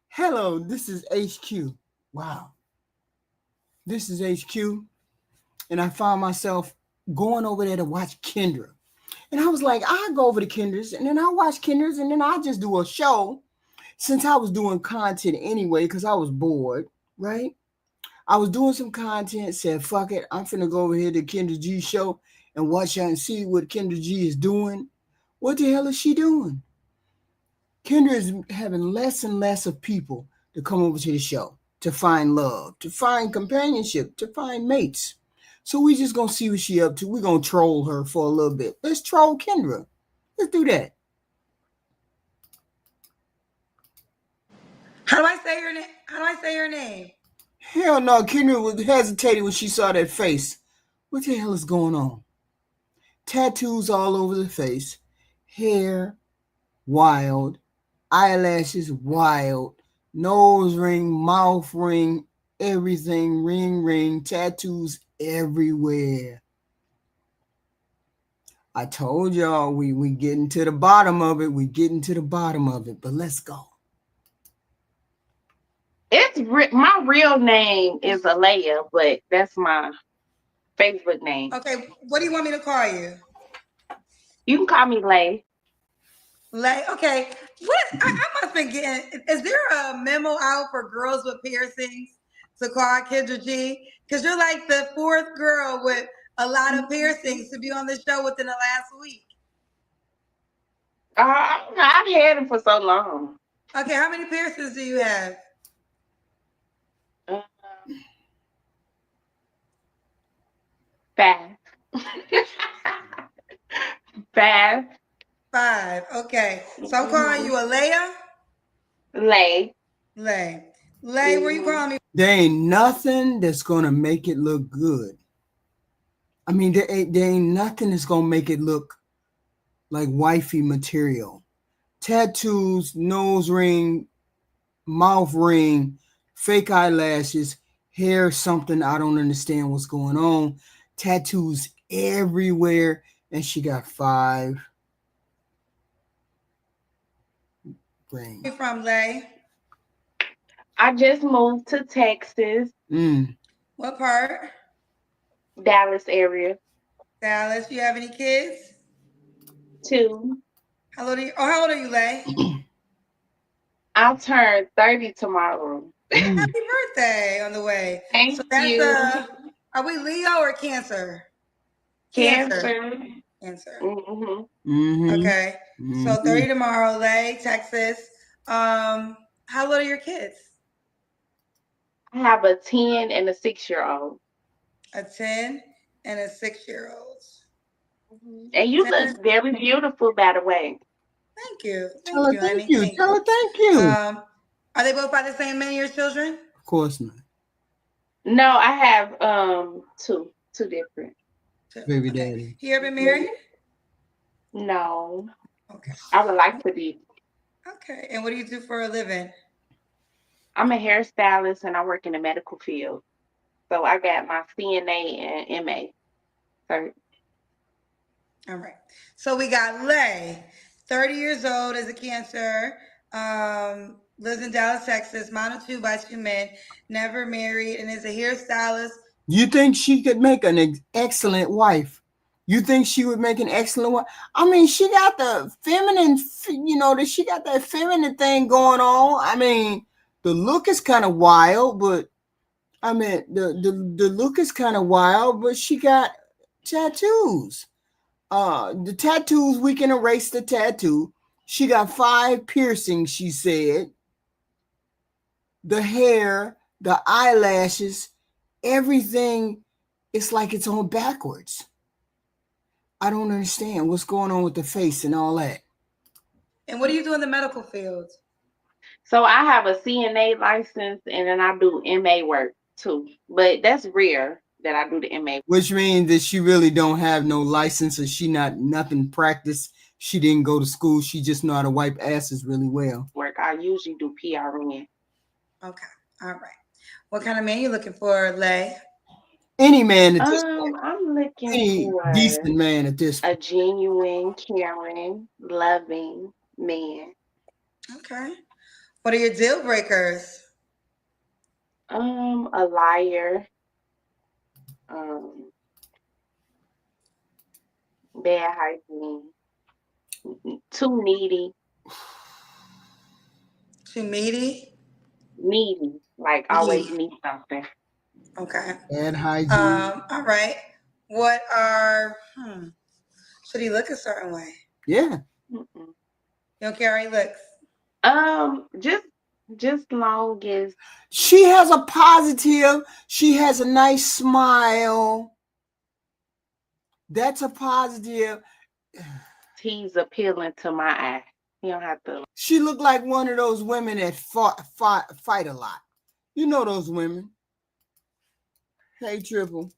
Hello, this is HQ. Wow, this is HQ. And I found myself going over there to watch Kendra. And I was like, I go over to Kendra's and then I watch Kendra's and then I just do a show since I was doing content anyway because I was bored, right? I was doing some content, said, fuck it, I'm finna go over here to Kendra G show and watch her and see what Kendra G is doing. What the hell is she doing? Kendra is having less and less of people to come over to the show to find love, to find companionship, to find mates. So we just gonna see what she up to. We're gonna troll her for a little bit. Let's troll Kendra. Let's do that. How do I say your name? How do I say your name? Hell no, Kendra was hesitating when she saw that face. What the hell is going on? Tattoos all over the face, hair wild, eyelashes wild, nose ring, mouth ring, everything ring, tattoos everywhere. I told y'all we getting to the bottom of it. We getting to the bottom of it. But let's go. My real name is Alea, but that's my Facebook name. Okay, what do you want me to call you? You can call me Lay. Lay. Okay. What I must been getting. Is there a memo out for girls with piercings to call Kendra G? Because you're like the fourth girl with a lot of piercings to be on the show within the last week. I've had them for so long. Okay, how many piercings do you have? Uh, 5. 5. 5. Okay. So I'm calling you Alea? Lay. Lay. Lay, where you calling me? There ain't nothing that's gonna make it look good. I mean, there ain't nothing that's gonna make it look like wifey material. Tattoos, nose ring, mouth ring, fake eyelashes, hair, something I don't understand what's going on. Tattoos everywhere, and she got 5 rings. Where you from, Lay? I just moved to Texas, What part? Dallas area. Dallas. You have any kids? 2. How old are you, Lay? I'll turn 30 tomorrow. Happy birthday on the way. Thank So that's you. Are we Leo or Cancer? Cancer. Cancer. Okay. So 30 tomorrow, Lay, Texas. How old are your kids? I have a 10 and a 6-year-old. A 10 and a 6-year-old. And you look very beautiful, by the way. Thank you. Tell her thank you. Are they both by the same man, your children? Of course not. No, I have two different. Baby daddy. You ever been married? No. Okay. I would like to be. Okay. And what do you do for a living? I'm a hairstylist and I work in the medical field. So I got my CNA and MA. All right. So we got Lay, 30 years old, as a Cancer, lives in Dallas, Texas, mom of 2 by 2 men, never married, and is a hairstylist. You think she could make an excellent wife? You think she would make an excellent wife? I mean, she got the feminine, she got that feminine thing going on. I mean, the look is kind of wild, but I mean, the look is kind of wild, but she got tattoos. The tattoos, we can erase the tattoo. She got 5 piercings, she said. The hair, the eyelashes, everything, it's like it's on backwards. I don't understand what's going on with the face and all that. And what do you do in the medical field? So I have a CNA license and then I do MA work too. But that's rare that I do the MA. Which means that she really don't have no license or she nothing practice. She didn't go to school. She just know how to wipe asses really well. Work. I usually do PRN. Okay. All right. What kind of man you looking for, Lay? Any man at this point. I'm looking for decent man at this point. A genuine, caring, loving man. Okay. What are your deal breakers? A liar. Um, bad hygiene. Too needy. Too meaty? Needy. Like always Meaty. need something. Okay. Bad hygiene. All right. What are should he look a certain way? Yeah. Mm-mm. You don't care how he looks. Just long as She has a positive. She has a nice smile. That's a positive. he's appealing to my eye. You don't have to. She looked like one of those women that fight a lot. You know those women. Hey, Triple.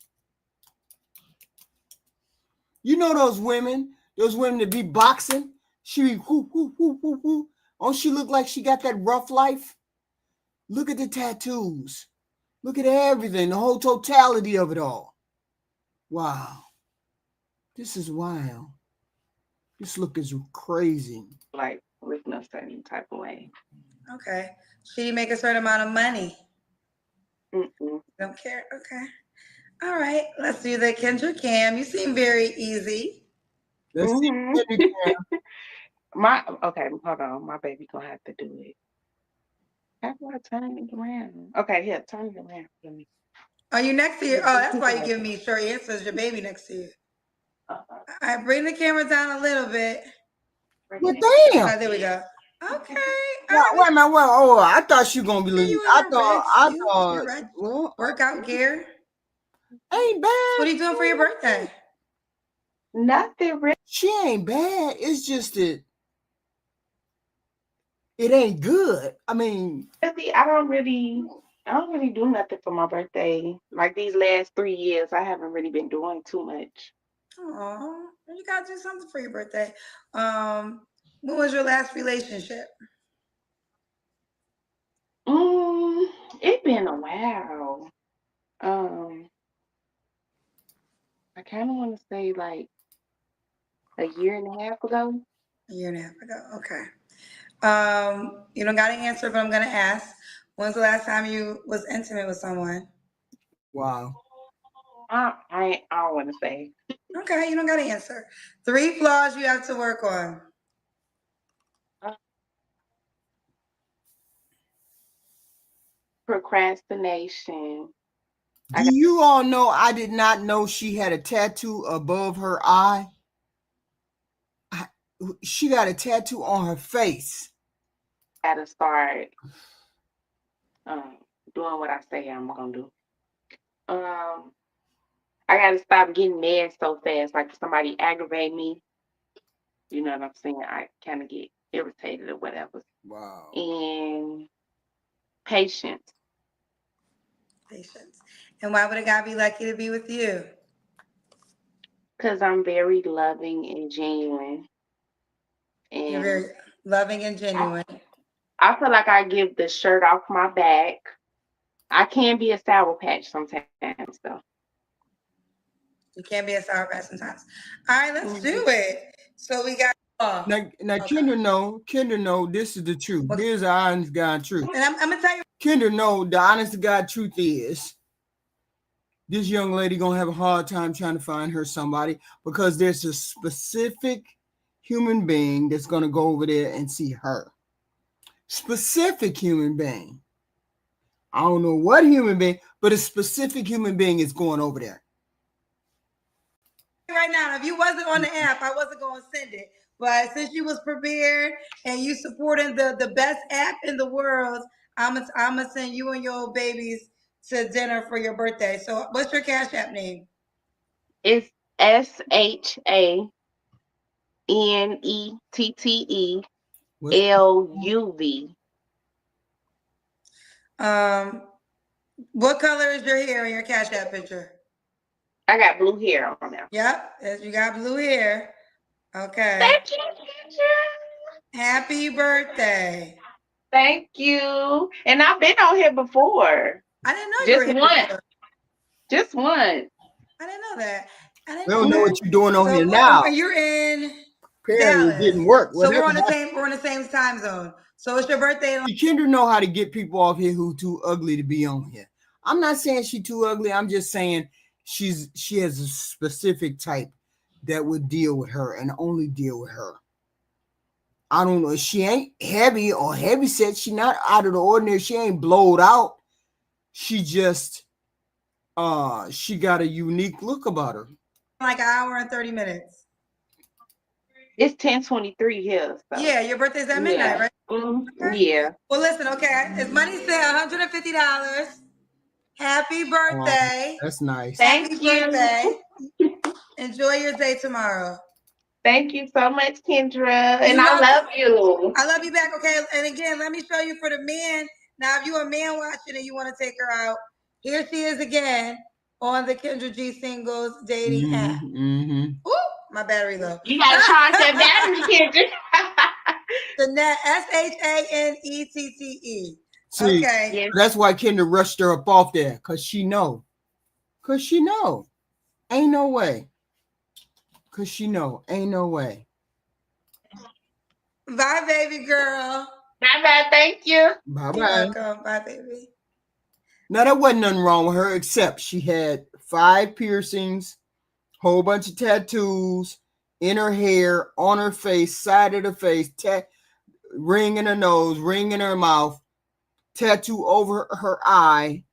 You know those women that be boxing. She be whoo, whoo, whoo, whoo, whoo. Don't she look like she got that rough life? Look at the tattoos. Look at everything, the whole totality of it all. Wow. This is wild. This look is crazy. Like looking a certain type of way. Okay. Should he make a certain amount of money? Mm-mm. Don't care. Okay. All right. Let's do the Kendra Cam. You seem very easy. Let's Mm-hmm. see. Okay, hold on. My baby gonna have to do it. How do I turn it around? Okay, here, turn it around for me. Are you next to you? Oh, that's why you're giving me short answers. Your baby next to you. All right, bring the camera down a little bit. Well, damn. Oh, there we go. Okay. Wait a minute. Well, I thought she gonna be leaving. You in your red suit, your red well, workout gear. Ain't bad. What are you doing for your birthday? Nothing really. She ain't bad. It's just that it ain't good. I mean, I don't really do nothing for my birthday. Like these last 3 years, I haven't really been doing too much. Oh, you gotta do something for your birthday. When was your last relationship? It's been a while. I kind of want to say like a year and a half ago. A year and a half ago. Okay. You don't got to answer, but I'm gonna ask. When's the last time you was intimate with someone? wow. I don't want to say. Okay, you don't got to answer. 3 flaws you have to work on. Procrastination. Do you all know I did not know she had a tattoo above her eye? She got a tattoo on her face. Got to start doing what I say I'm gonna do. I got to stop getting mad so fast. Like if somebody aggravate me, you know what I'm saying? I kind of get irritated or whatever. Wow. And patience. Patience. And why would a guy be lucky to be with you? Because I'm very loving and genuine. And you're very loving and genuine. I feel like I give the shirt off my back. I can be a sour patch sometimes, though. You can't be a sour patch sometimes. All right, let's do it. So we got. Now Kendra know this is the truth. Here's the honest God truth. And I'm gonna tell you. Kendra know the honest to God truth is this young lady gonna have a hard time trying to find her somebody because there's a specific human being that's gonna go over there and see her. Specific human being. I don't know what human being, but a specific human being is going over there. Right now, if you wasn't on the app, I wasn't going to send it. But since you was prepared and you supporting the best app in the world, I'm gonna send you and your babies to dinner for your birthday. So what's your Cash App name? It's SHANETTELUV. What color is your hair in your Cash App picture? I got blue hair on now. Yep, you got blue hair. Okay. Thank you. Happy birthday. Thank you. And I've been on here before. I didn't know Just you were here once. before. Just once. I didn't know that. We don't know what you're doing on here now. You're in Apparently Dallas. it didn't work. So we're on the same time zone. So it's your birthday. Kendra know how to get people off here who too ugly to be on here. I'm not saying she too ugly. I'm just saying she has a specific type that would deal with her and only deal with her. I don't know. She ain't heavy or heavy set. She not out of the ordinary. She ain't blowed out. She just she got a unique look about her. Like an hour and 30 minutes. It's 10:23 here. So. Yeah, your birthday's at midnight, right? Okay. Yeah. Well, listen, okay. As money said, $150. Happy birthday. That's nice. Thank Happy you. birthday. Enjoy your day tomorrow. Thank you so much, Kendra. And I love you. I love you back, okay? And again, let me show you for the men. Now, if you're a man watching and you want to take her out, here she is again on the Kendra G Singles dating app. Ooh, my battery low. You got to charge that battery, Kendra. The net, SHANETTE. See, okay. That's why Kendra rushed her up off there, because she know. Ain't no way. Because she know. Ain't no way. Bye, baby girl. Bye-bye. Thank you. Bye-bye. You're welcome. Bye, baby. Now, there wasn't nothing wrong with her, except she had 5 piercings, whole bunch of tattoos in her hair, on her face, side of the face, ring in her nose, ring in her mouth, tattoo over her eye,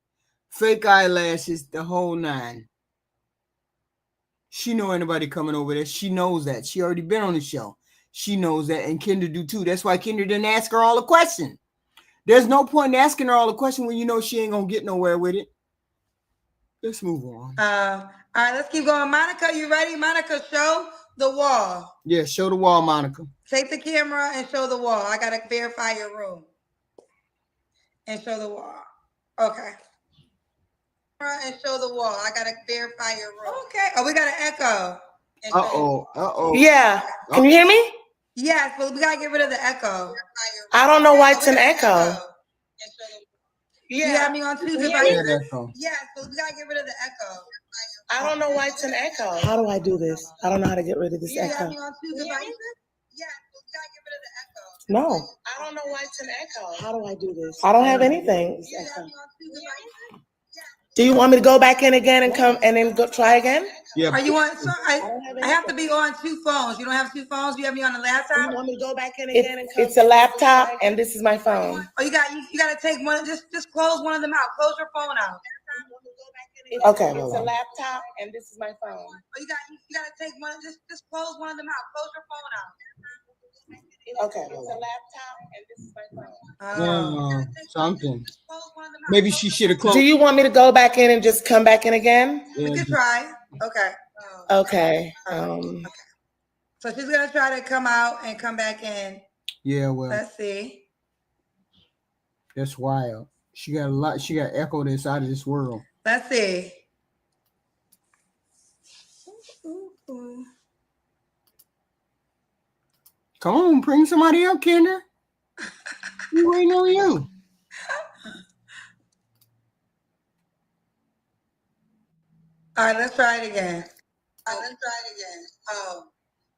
fake eyelashes, the whole 9. She know anybody coming over there. She knows that. She already been on the show. She knows that, and Kendra do too. That's why Kendra didn't ask her all the questions. There's no point in asking her all the questions when you know she ain't gonna get nowhere with it. Let's move on. All right, let's keep going. Monica, you ready? Monica, show the wall. Yeah, show the wall, Monica. Take the camera and show the wall. I gotta verify your room. And show the wall. Okay. And show the wall. I gotta verify your room. Okay. Oh, we got an echo. Uh-oh. Yeah. Can you hear me? Yes, but we gotta get rid of the echo. I don't know why it's an echo. Yeah. You have me on 2 devices? Echo. Yes, but we gotta get rid of the echo. I don't know why it's an echo. How do I do this? I don't know how to get rid of this You have echo. me on 2 devices? Yes, but we gotta get rid of the echo. No. I don't know why it's an echo. How do I do this? I don't have anything. You have me on 2 devices? Do you want me to go back in again and come and then go try again? Yeah. Are you on? So I have to be on 2 phones. You don't have 2 phones? You have me on the laptop? You want me to go back in again and come? It's a laptop and this is my phone. Oh, you got to take one. Just close one of them out. Close your phone out. Okay. It's a laptop and this is my phone. Oh, you got to take one. Just close one of them out. Close your phone out. Okay. It's a laptop and this is my phone. Something. Maybe she should have closed. Do you want me to go back in and just come back in again? We can try. Okay. Okay. So she's gonna try to come out and come back in. Yeah, well. Let's see. That's wild. She got a lot. She got echo that's out of this world. Let's see. Come on, bring somebody up, Kendra. We waiting on you. All right, let's try it again. Oh,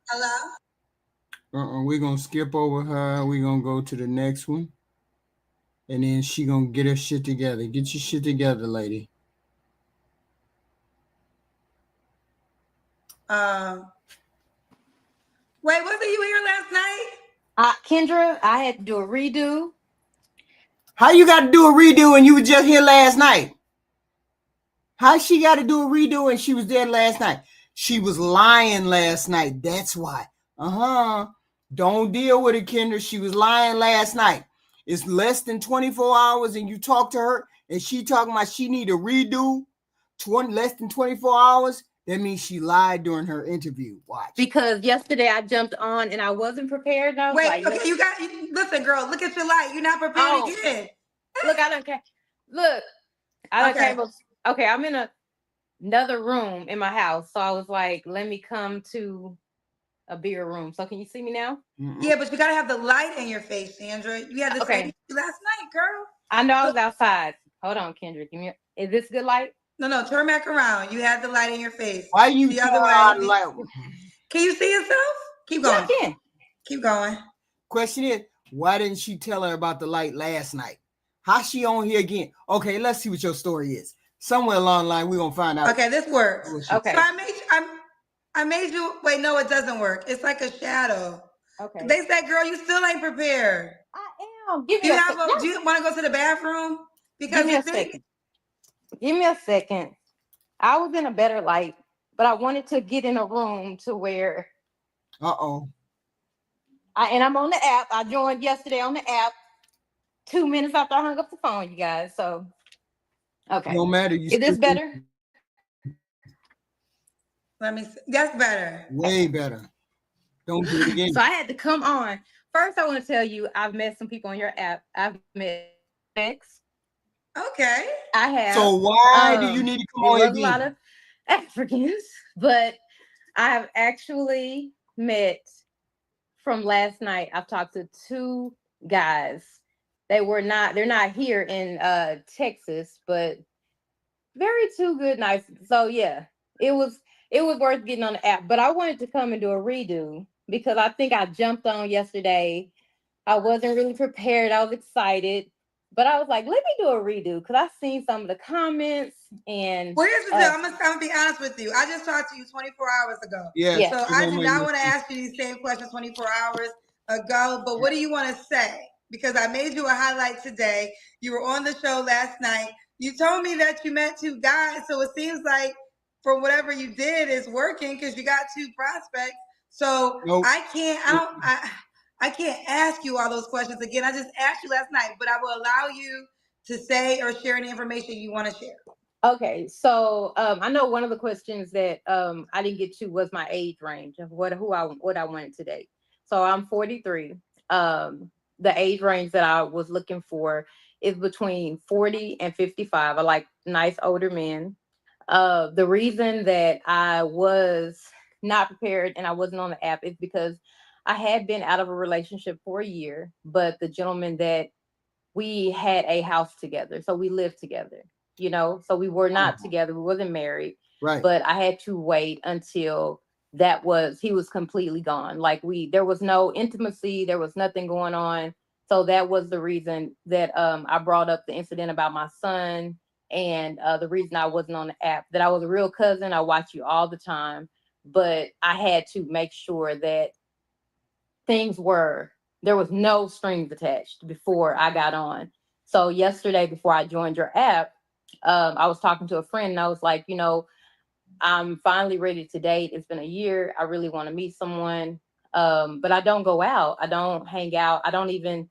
hello? We're gonna skip over her. We're gonna go to the next one. And then she gonna get her shit together. Get your shit together, lady. Wait, wasn't you here last night? Kendra, I had to do a redo. How you got to do a redo and you were just here last night? How she got to do a redo and she was there last night? She was lying last night. That's why. Don't deal with it, Kendra. She was lying last night. It's less than 24 hours and you talk to her and she talking about she need a redo. Less than 24 hours. That means she lied during her interview. Watch. Because yesterday I jumped on and I wasn't prepared. And I was Wait, like, okay, listen, girl, look at your light. You're not prepared again. Look, I don't care. Look, I don't care. Okay, I'm in another room in my house. So I was like, let me come to a bigger room. So can you see me now? Yeah, but you got to have the light in your face, Sandra. You had the same last night, girl. I know I was outside. Hold on, Kendra. Is this good light? No, turn back around. You had the light in your face. Why you the other way? Light? Can you see yourself? Keep going. Yeah, I can. Keep going. Question is, Why didn't she tell her about the light last night? How she on here again? Okay, let's see what your story is. Somewhere along the line, we're gonna find out. Okay, this works. Okay. So I made you wait, no, it doesn't work. It's like a shadow. Okay. They said, girl, you still ain't prepared. I am. Give Do me you a have second. do you want to go to the bathroom? Because Give me a the thing, second. Give me a second. I was in a better light, but I wanted to get in a room to where Uh-oh. and I'm on the app. I joined yesterday on the app 2 minutes after I hung up the phone, you guys. So okay. No matter. You Is this still better? let me see. That's better. way better. Don't do it again. So I had to come on. First, I want to tell you, I've met some people on your app. I've met X. Okay. I have. So why do you need to come It on was again? a lot of Africans, but I have actually met from last night. I've talked to 2 guys. They're not here in Texas, but very 2 good nights. So yeah, it was worth getting on the app. But I wanted to come and do a redo because I think I jumped on yesterday. I wasn't really prepared. I was excited, but I was like, let me do a redo because I've seen some of the comments and. Well, here's the deal. I'm gonna be honest with you. I just talked to you 24 hours ago. Yeah. So I do not want to ask you these same questions 24 hours ago. But what do you want to say? Because I made you a highlight today. You were on the show last night. You told me that you met 2 guys. So it seems like for whatever you did is working because you got 2 prospects. So Nope. I can't ask you all those questions again. I just asked you last night, but I will allow you to say or share any information you want to share. Okay, so I know one of the questions that I didn't get to was my age range of what I wanted to date. So I'm 43. The age range that I was looking for is between 40 and 55. I like nice older men. The reason that I was not prepared and I wasn't on the app is because I had been out of a relationship for a year, but the gentleman that we had a house together, so we lived together, so we were not together, we wasn't married, Right. but I had to wait until he was completely gone. Like there was no intimacy, there was nothing going on. So that was the reason that I brought up the incident about my son, and the reason I wasn't on the app, that I was a real cousin. I watch you all the time, but I had to make sure that there was no strings attached before I got on. So yesterday, before I joined your app, I was talking to a friend and I was like, I'm finally ready to date. It's been a year. I really want to meet someone. But I don't go out. I don't hang out. I don't even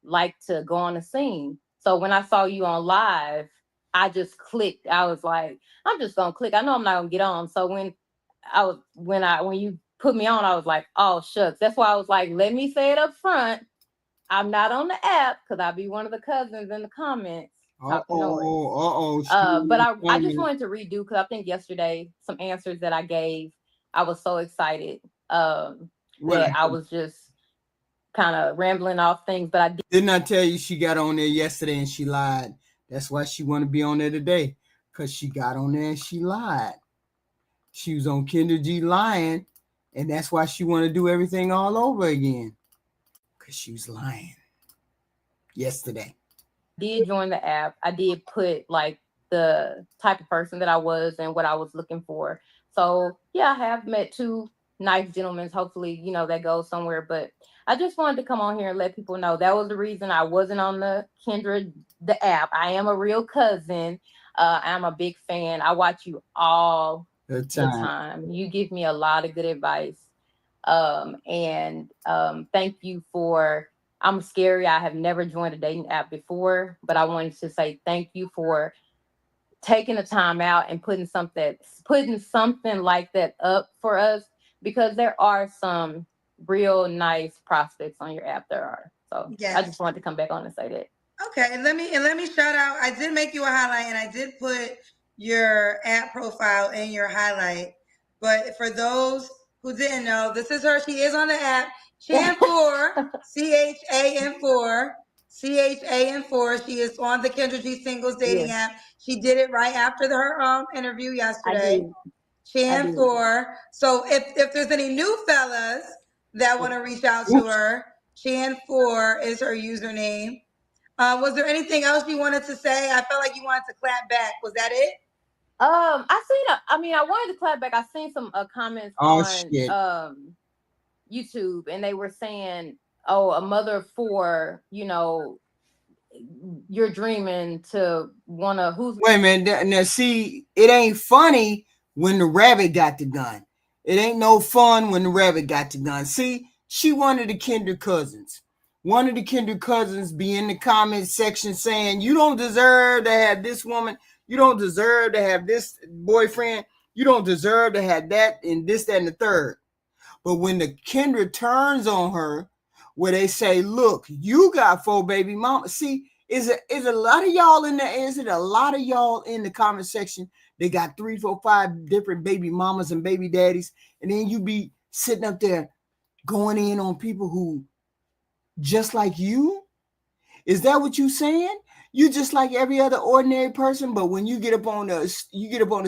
like to go on a scene. So when I saw you on live, I just clicked. I was like, I'm just gonna click. I know I'm not gonna get on. So when you put me on, I was like, oh shucks. That's why I was like, let me say it up front. I'm not on the app because I'll be one of the cousins in the comments talking noise. But I just wanted to redo because I think yesterday some answers that I gave, I was so excited that I was just kind of rambling off things. But I didn't I tell you she got on there yesterday and she lied? That's why she want to be on there today, because she got on there and she lied. She was on Kendra G lying, and that's why she want to do everything all over again, because she was lying yesterday. did join the app. I did put like the type of person that I was and what I was looking for. So yeah, I have met 2 nice gentlemen. Hopefully, that goes somewhere. But I just wanted to come on here and let people know that was the reason I wasn't on the app. I am a real cousin. I'm a big fan. I watch you all the time. You give me a lot of good advice. And thank you for. I'm scary. I have never joined a dating app before, but I wanted to say thank you for taking the time out and putting something like that up for us, because there are some real nice prospects on your app. There are. So yes. I just wanted to come back on and say that. Okay, and let me shout out. I did make you a highlight, and I did put your app profile in your highlight. But for those who didn't know, this is her. She is on the app. Chan4, CHAN4, CHAN4. She is on the Kendra G Singles dating app. She did it right after her interview yesterday. Chan4. So if there's any new fellas that want to reach out to her, Chan4 is her username. Was there anything else you wanted to say? I felt like you wanted to clap back. Was that it? I wanted to clap back. I seen some comments Oh on shit. YouTube, and they were saying, "Oh, a mother of four, you're dreaming to wanna who's." Wait a minute. Now, see, it ain't funny when the rabbit got the gun. It ain't no fun when the rabbit got the gun. See, she one of the Kendra cousins. One of the Kendra cousins be in the comment section saying, you don't deserve to have this woman. You don't deserve to have this boyfriend. You don't deserve to have that and this, that, and the third. But when the Kendra turns on her, where they say, look, you got 4 baby mamas. See, is a lot of y'all in there? Is it a lot of y'all in the comment section? They got 3, 4, 5 different baby mamas and baby daddies. And then you be sitting up there going in on people who just like you. Is that what you saying? You just like every other ordinary person, but when you get up on the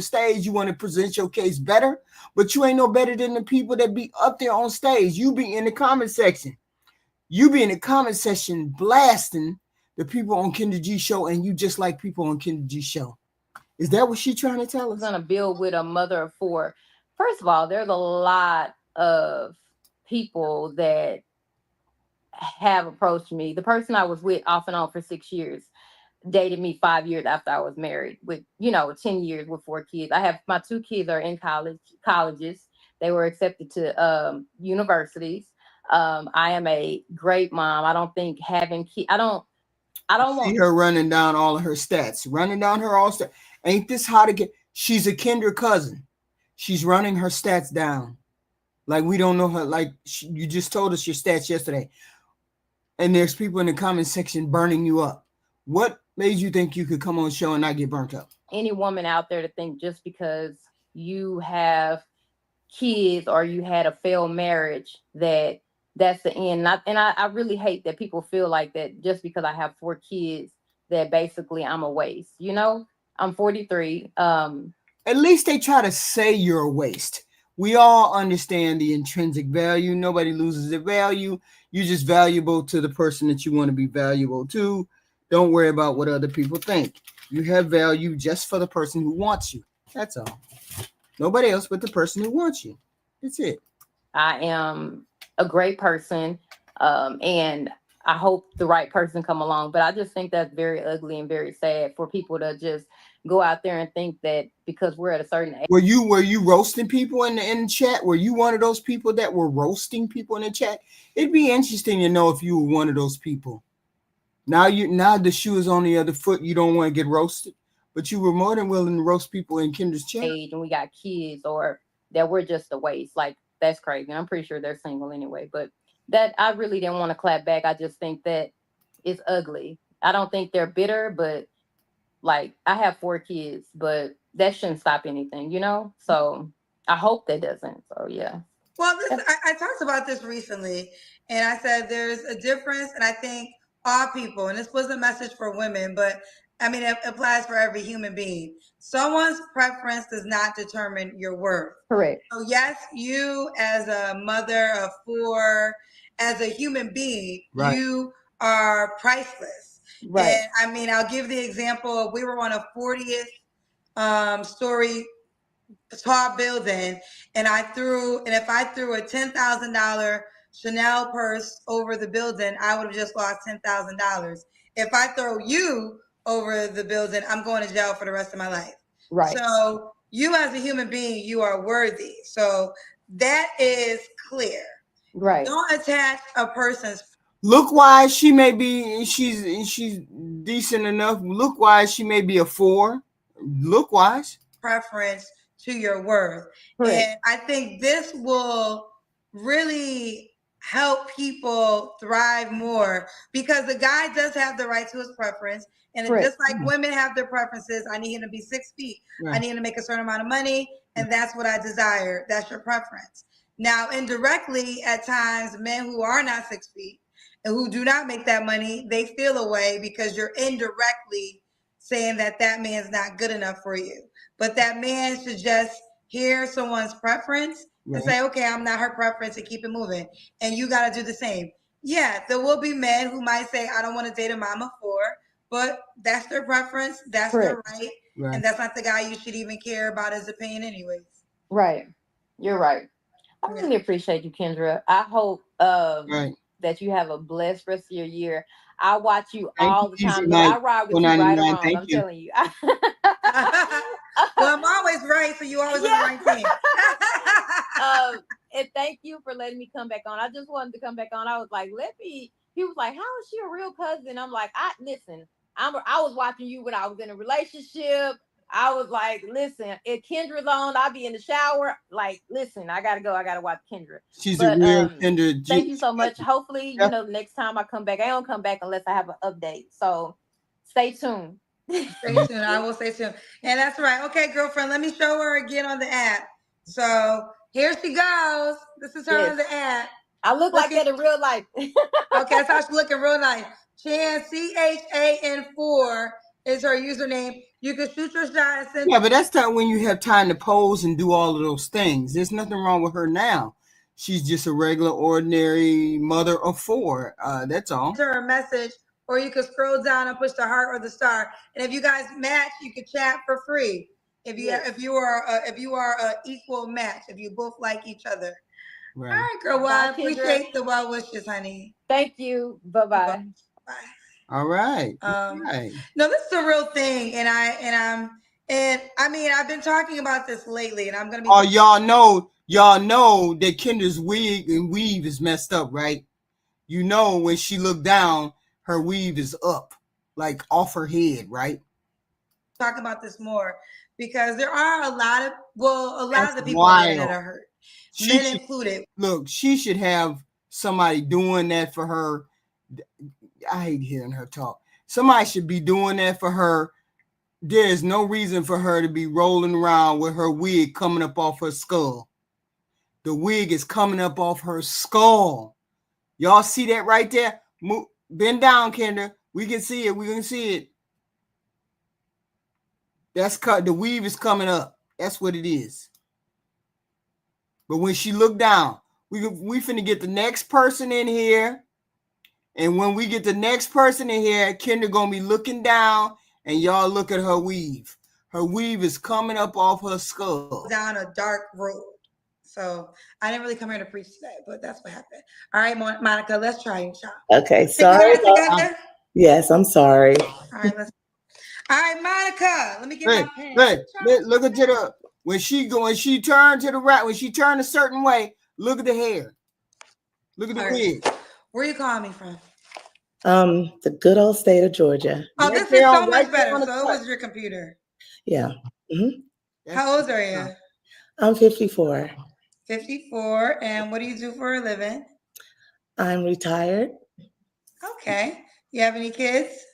stage, you want to present your case better, but you ain't no better than the people that be up there on stage. You be in the comment section. You be in the comment section blasting the people on Kendra G show, and you just like people on Kendra G show. Is that what she trying to tell us? Gonna build with a mother of four. First of all, there's a lot of people that have approached me. The person I was with off and on for 6 years dated me 5 years after I was married with, 10 years with 4 kids. I have my 2 kids are in colleges. They were accepted to universities. I am a great mom. I don't think having kids, I don't See want her running down all of her stats, running down her all stats. Ain't this how to get? She's a Kendra cousin. She's running her stats down. Like we don't know her. Like you just told us your stats yesterday. And there's people in the comment section burning you up. What made you think you could come on the show and not get burnt up? any woman out there to think just because you have kids or you had a failed marriage that's the end. I really hate that people feel like that just because I have 4 kids that basically I'm a waste. I'm 43. At least they try to say you're a waste. We all understand the intrinsic value. Nobody loses their value. You're just valuable to the person that you want to be valuable to. Don't worry about what other people think. You have value just for the person who wants you. That's all. Nobody else but the person who wants you. That's it. I am a great person, and I hope the right person come along. But I just think that's very ugly and very sad for people to just go out there and think that because we're at a certain age. Were you roasting people in the chat? Were you one of those people that were roasting people in the chat? It'd be interesting to know if you were one of those people. Now the shoe is on the other foot. You don't want to get roasted, but you were more than willing to roast people in Kendra's chat. And we got kids, or that we're just a waste. Like that's crazy. I'm pretty sure they're single anyway, but that I really didn't want to clap back. I just think that it's ugly. I don't think they're bitter, but like I have 4 kids, but that shouldn't stop anything, So I hope that doesn't. So yeah. Well, I talked about this recently, and I said there's a difference, and I think all people, and this was a message for women, but I mean, it applies for every human being. Someone's preference does not determine your worth. Correct. So yes, you as a mother of 4, as a human being, right, you are priceless. Right. And I mean, I'll give the example of we were on a 40th story tall building, and if I threw a $10,000 Chanel purse over the building, I would have just lost $10,000. If I throw you over the building, I'm going to jail for the rest of my life. Right. So you as a human being, you are worthy. So that is clear. Right. Don't attach a person's look wise. She may be she's decent enough. Look wise, she may be a 4. Look wise preference to your worth. Right. And I think this will really help people thrive more because the guy does have the right to his preference. And it's just like women have their preferences. I need him to be 6 feet. Right. I need him to make a certain amount of money. And that's what I desire. That's your preference. Now, indirectly, at times, men who are not 6 feet and who do not make that money, they feel a way because you're indirectly saying that man's not good enough for you. But that man should just hear someone's preference and say, okay, I'm not her preference, and keep it moving. And you got to do the same. Yeah, there will be men who might say, I don't want to date a mama for, but that's their preference, that's their right, Right. and that's not the guy you should even care about his opinion anyways. Right. You're right. I Yeah. really appreciate you, Kendra. I hope Right. that you have a blessed rest of your year. I watch you Thank all you, the Easy time. Look, Mike. I ride with you right or 499. wrong. Thank I'm you. telling you. Well, I'm always right, so you always on the Yeah. right team. And thank you for letting me come back on. I just wanted to come back on. I was like, let me. He was like, how is she a real cousin? I'm like, listen. I was watching you when I was in a relationship. I was like, listen, if Kendra's on, I'll be in the shower. Like, listen, I gotta go. I gotta watch Kendra. She's a But real Kendra thank G. you so much. Hopefully, Yep. next time I come back, I don't come back unless I have an update. So stay tuned. Stay tuned. I will stay tuned. And that's right. Okay, girlfriend, let me show her again on the app. So here she goes. This is her Yes. on the app. I look like that in real life. Okay, that's how she's looking real nice. Chan, CHAN4 is her username. You can shoot your shot and send Yeah, but that's not when you have time to pose and do all of those things. There's nothing wrong with her now. She's just a regular, ordinary mother of 4. That's all. her a message, or you can scroll down and push the heart or the star. And if you guys match, you can chat for free. If you Yes. if you are a equal match, if you both like each other. Right. All right, girl. Well, Bye, I appreciate the well wishes, honey. Thank you. Bye-bye. Bye. All right. No, this is a real thing, and I mean, I've been talking about this lately, and I'm gonna be. Oh, y'all know that Kendra's wig and weave is messed up, right? You know, when she looked down, her weave is up, like off her head, right? Talk about this more because there are a lot of the people wild. on the internet are hurt, men included. Look, she should have somebody doing that for her. I hate hearing her talk. Somebody should be doing that for her. There's no reason for her to be rolling around with her wig coming up off her skull. The wig is coming up off her skull. Y'all see that right there? Bend down, Kendra. We can see it. We can see it. That's cut. The weave is coming up. That's what it is. But when she looked down, we finna get the next person in here. And when we get the next person in here, Kendra gonna be looking down, and y'all look at her weave. Her weave is coming up off her skull. Down a dark road. So I didn't really come here to preach today, but that's what happened. All right, Monica, let's try and shop. Okay, sorry. Yes, I'm sorry. All right, all right, Monica. Let me get my pen. Look at the when she turned to the right, when she turned a certain way, look at the hair. Look at the wig. Where you calling me from? The good old state of Georgia. Oh, this is so much better. So it was your computer. Yeah. Mm-hmm. How old are you? I'm 54. 54. And what do you do for a living? I'm retired. Okay. You have any kids?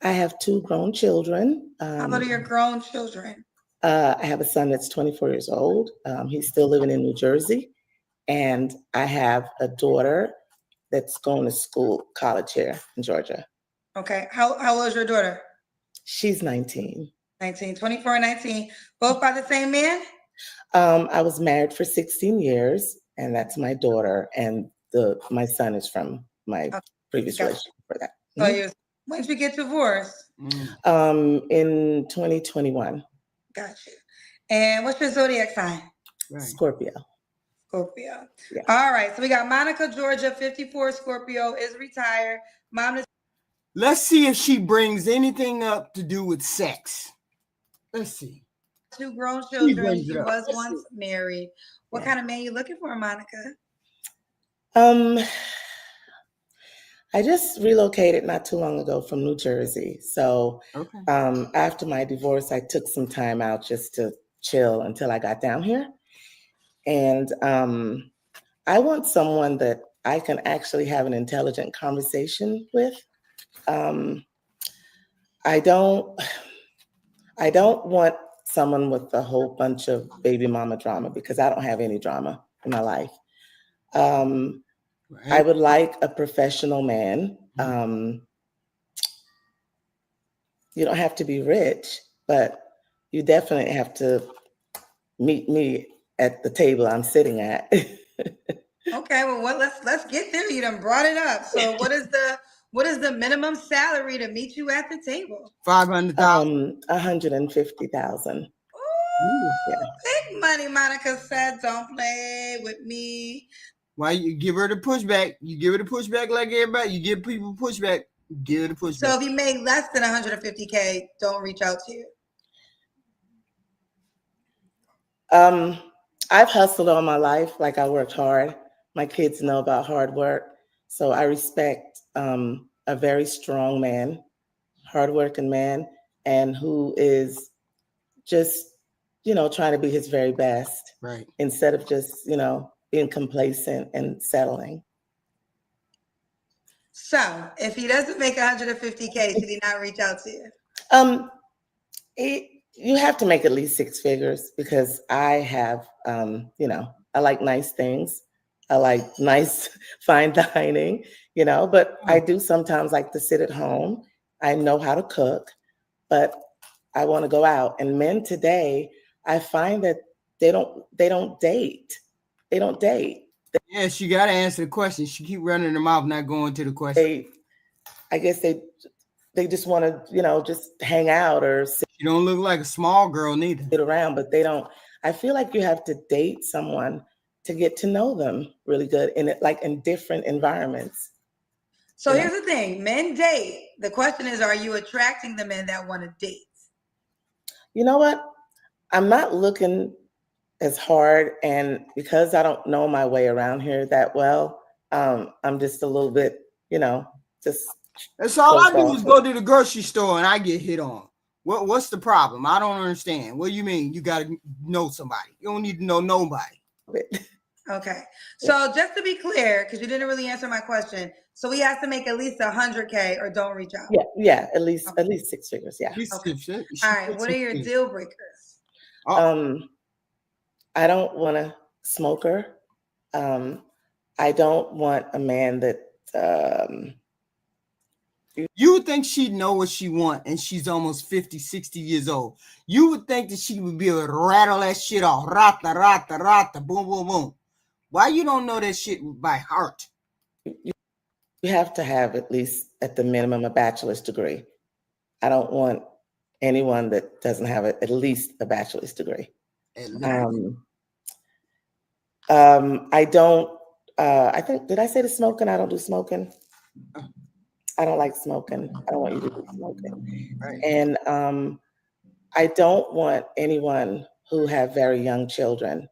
I have 2 grown children. How old are your grown children? I have a son that's 24 years old. He's still living in New Jersey. And I have a daughter that's going to college here in Georgia. Okay. How old is your daughter? She's 19. 19, 24 and 19. Both by the same man? I was married for 16 years, and that's my daughter. And my son is from my previous relationship for that. So when did you get divorced? In 2021. Gotcha. And what's your zodiac sign? Right. Scorpio. Scorpio. Yeah. All right. So we got Monica, Georgia, 54, Scorpio, is retired. Let's see if she brings anything up to do with sex. Let's see. 2 grown children. She was once married. What kind of man you looking for, Monica? I just relocated not too long ago from New Jersey. So after my divorce, I took some time out just to chill until I got down here. And I want someone that I can actually have an intelligent conversation with. I don't want someone with a whole bunch of baby mama drama, because I don't have any drama in my life. I would like a professional man. You don't have to be rich, but you definitely have to meet me at the table I'm sitting at. Okay, well, let's get there. You done brought it up. So, what is the minimum salary to meet you at the table? 500,000. 150,000. Ooh, Yeah. big money. Monica said, "Don't play with me." Why you give her the pushback? You give her the pushback like everybody. You give people pushback. Give her the pushback. So if you make less than 150K, don't reach out to you. I've hustled all my life. Like, I worked hard. My kids know about hard work. So I respect a very strong man, hardworking man, and who is just, trying to be his very best. Right. Instead of just, being complacent and settling. So if he doesn't make 150K, should he not reach out to you? You have to make at least six figures, because I have, I like nice things. I like nice fine dining, but I do sometimes like to sit at home. I know how to cook, but I want to go out. And men today, I find that they don't date. They don't date. Yes, you got to answer the question. She keep running her mouth, not going to the question. I guess they just want to, just hang out or sit. You don't look like a small girl neither. Sit around, but they don't. I feel like you have to date someone to get to know them really good, in different environments. So here's the thing: men date. The question is, are you attracting the men that want to date? You know what? I'm not looking as hard, and because I don't know my way around here that well, I'm just a little bit, just. That's all I do is go to the grocery store and I get hit on. What's the problem? I don't understand. What do you mean? You got to know somebody. You don't need to know nobody. Okay. So just to be clear, because you didn't really answer my question, so he has to make at least 100K or don't reach out. Yeah, at least six figures. Yeah. Okay. All right. What are your deal breakers? I don't want a smoker. I don't want a man that. You would think she'd know what she want, and she's almost 50, 60 years old. You would think that she would be able to rattle that shit off. Rata, rata, rata, boom, boom, boom. Why you don't know that shit by heart? You have to have at least, at the minimum, a bachelor's degree. I don't want anyone that doesn't have at least a bachelor's degree. I don't, I think, did I say the smoking? I don't do smoking. I don't like smoking. I don't want you to do smoking. Right. And I don't want anyone who have very young children.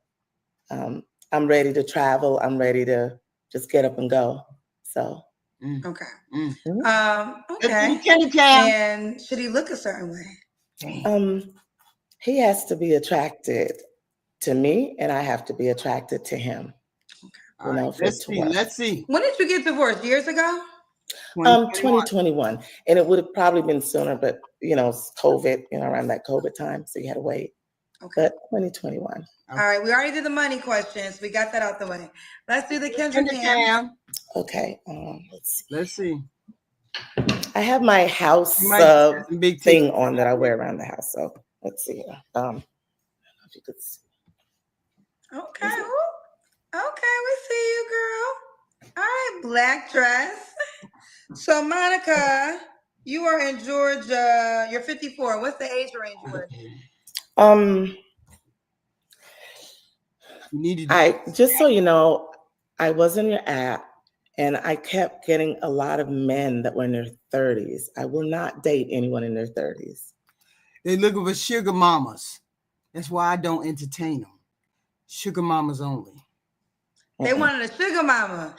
I'm ready to travel. I'm ready to just get up and go. So. Okay. Mm-hmm. Okay. And should he look a certain way? He has to be attracted to me, and I have to be attracted to him. Okay. Let's see. When did you get divorced? Years ago? 2021. And it would have probably been sooner, but COVID, around that COVID time. So you had to wait. Okay. But 2021. All right. We already did the money questions. We got that out the way. Let's do the Kendra Cam. Okay. Let's see. I have my house thing on that I wear around the house. So let's see. I don't know if you could see. Okay. Okay. We see you, girl. All right. Black dress. So, Monica, you are in Georgia. You're 54. What's the age range you in? Just so you know, I was in your app, and I kept getting a lot of men that were in their 30s. I will not date anyone in their 30s. They're looking for sugar mamas. That's why I don't entertain them. Sugar mamas only. They wanted a sugar mama.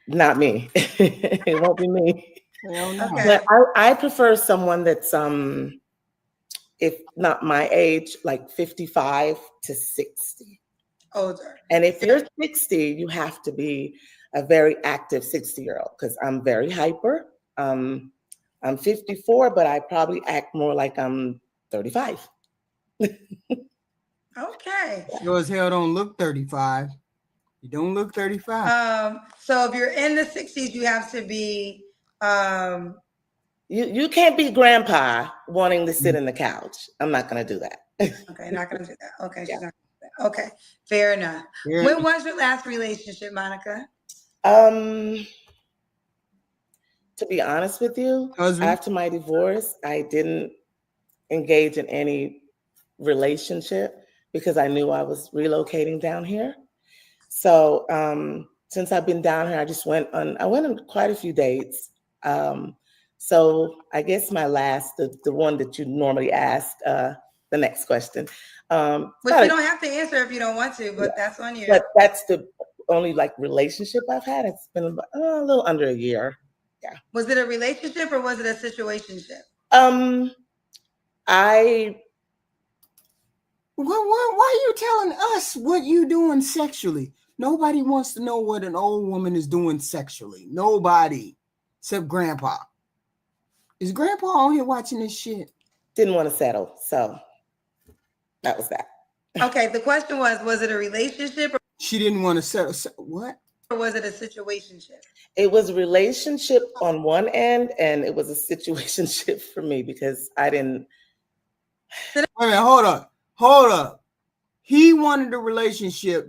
Not me. It won't be me. Okay. But I prefer someone that's if not my age, like 55 to 60. Older. And if you're 60, you have to be a very active 60-year-old, because I'm very hyper. I'm 54, but I probably act more like I'm 35. Okay. Sure as hell don't look 35. You don't look 35. So if you're in the 60s, you have to be you can't be grandpa wanting to sit in the couch. I'm not gonna do that. Okay, not gonna do that. Okay, she's not gonna do that. Okay, fair enough. Yeah. When was your last relationship, Monica? To be honest with you, Husband? after my divorce, I didn't engage in any relationship because I knew I was relocating down here. So since I've been down here, I went on quite a few dates. So I guess my last, the one that you normally ask, the next question. Which you don't have to answer if you don't want to, but that's on you. But that's the only like relationship I've had. It's been about, a little under a year. Yeah. Was it a relationship or was it a situationship? I Why are you telling us what you doing sexually? Nobody wants to know what an old woman is doing sexually. Nobody, except Grandpa. Is Grandpa on here watching this shit? didn't want to settle, so that was that. Okay, the question was it a relationship She didn't want to settle. What? or was it a situationship? It was a relationship on one end, and it was a situationship for me because I didn't. Wait a minute, hold up. He wanted a relationship.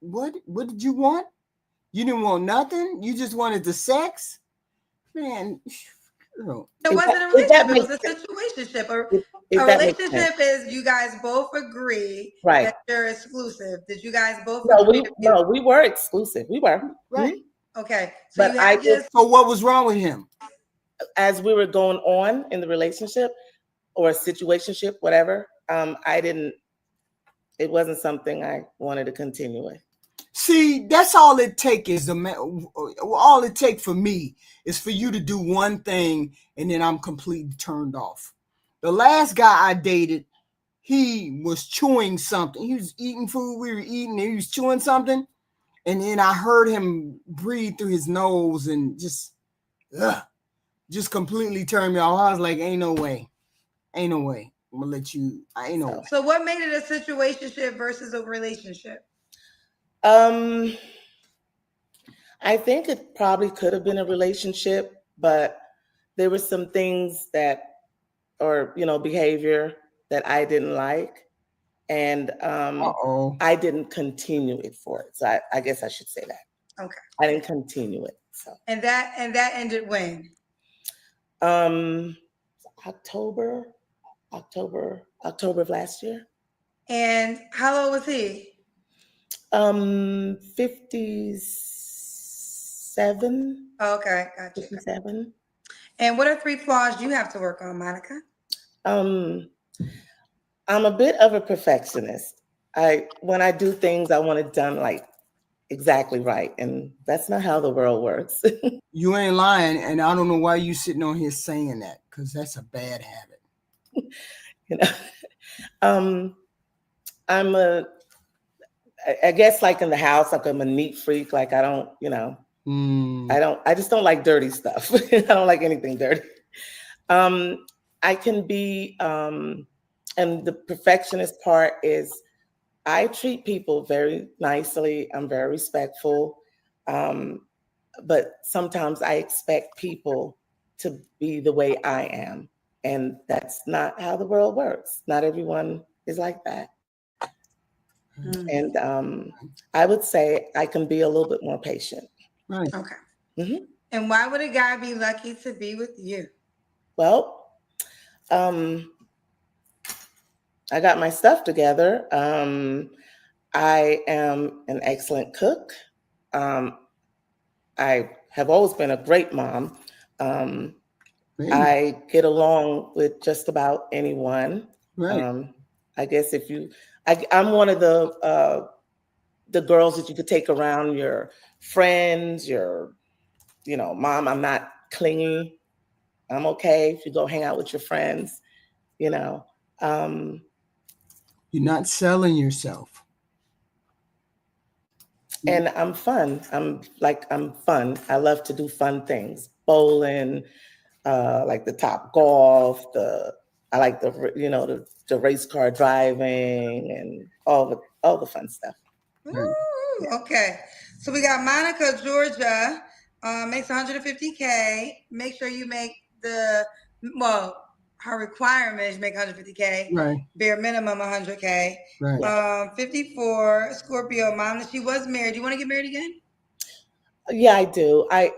What did you want? You didn't want nothing. You just wanted the sex, man. Girl. It wasn't a relationship. It was a situationship. A relationship is you guys both agree that you're exclusive. Did you guys both agree? No, we were exclusive. We were. Right. Mm-hmm. Okay. So so what was wrong with him? As we were going on in the relationship or a situationship, whatever, it wasn't something I wanted to continue with. See, that's all it takes is all it takes for me is for you to do one thing and then I'm completely turned off. The last guy I dated, he was chewing something. He was eating food, we were eating, and he was chewing something. And then I heard him breathe through his nose and just completely turned me off. I was like, ain't no way. Ain't no way. I'm gonna let you, I ain't no way. So what made it a situationship versus a relationship? I think it probably could have been a relationship, but there were some things behavior that I didn't like. And I didn't continue it for it. So I guess I should say that. Okay. I didn't continue it. So and that ended when? October of last year. And how old was he? 57. Oh, okay, gotcha. 57. And what are 3 flaws you have to work on, Monica? I'm a bit of a perfectionist. When I do things, I want it done like exactly right, and that's not how the world works. You ain't lying, and I don't know why you sitting on here saying that, because that's a bad habit. I guess like in the house, like I'm a neat freak. Like I don't, I just don't like dirty stuff. I don't like anything dirty. I can be, and the perfectionist part is I treat people very nicely. I'm very respectful. But sometimes I expect people to be the way I am. And that's not how the world works. Not everyone is like that. And I would say I can be a little bit more patient. Right. Okay. Mm-hmm. And why would a guy be lucky to be with you? Well, I got my stuff together. I am an excellent cook. I have always been a great mom. I get along with just about anyone. Right. I guess I'm one of the girls that you could take around your friends, mom. I'm not clingy. I'm okay if you go hang out with your friends. You're not selling yourself. And I'm fun. I'm fun. I love to do fun things. Bowling, like the Top Golf, I like the race car driving and all the fun stuff. Ooh, okay. So we got Monica, Georgia, makes $150K. Make sure you make her her requirements make 150K. Right. Bare minimum 100K. Right. 54, Scorpio mom. She was married. Do you want to get married again? Yeah, I do. I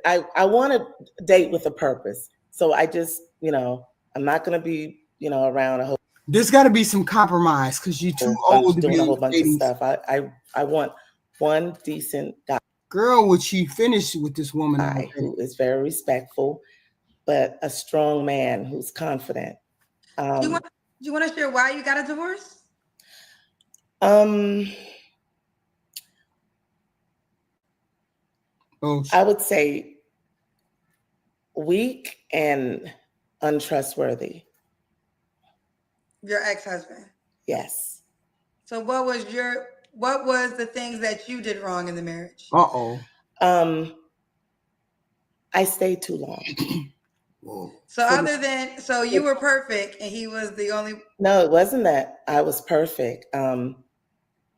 want to date with a purpose. So I just, I'm not going to be, around a whole. There's got to be some compromise because you're too old to doing be a whole bunch of dating stuff. I want one decent guy. Girl, would she finish with this woman Who is very respectful, but a strong man who's confident. Do you want to share why you got a divorce? I would say weak and untrustworthy. Your ex-husband. Yes. So what was the things that you did wrong in the marriage? I stayed too long. Whoa. So you were perfect and he was the only. No, it wasn't that I was perfect. The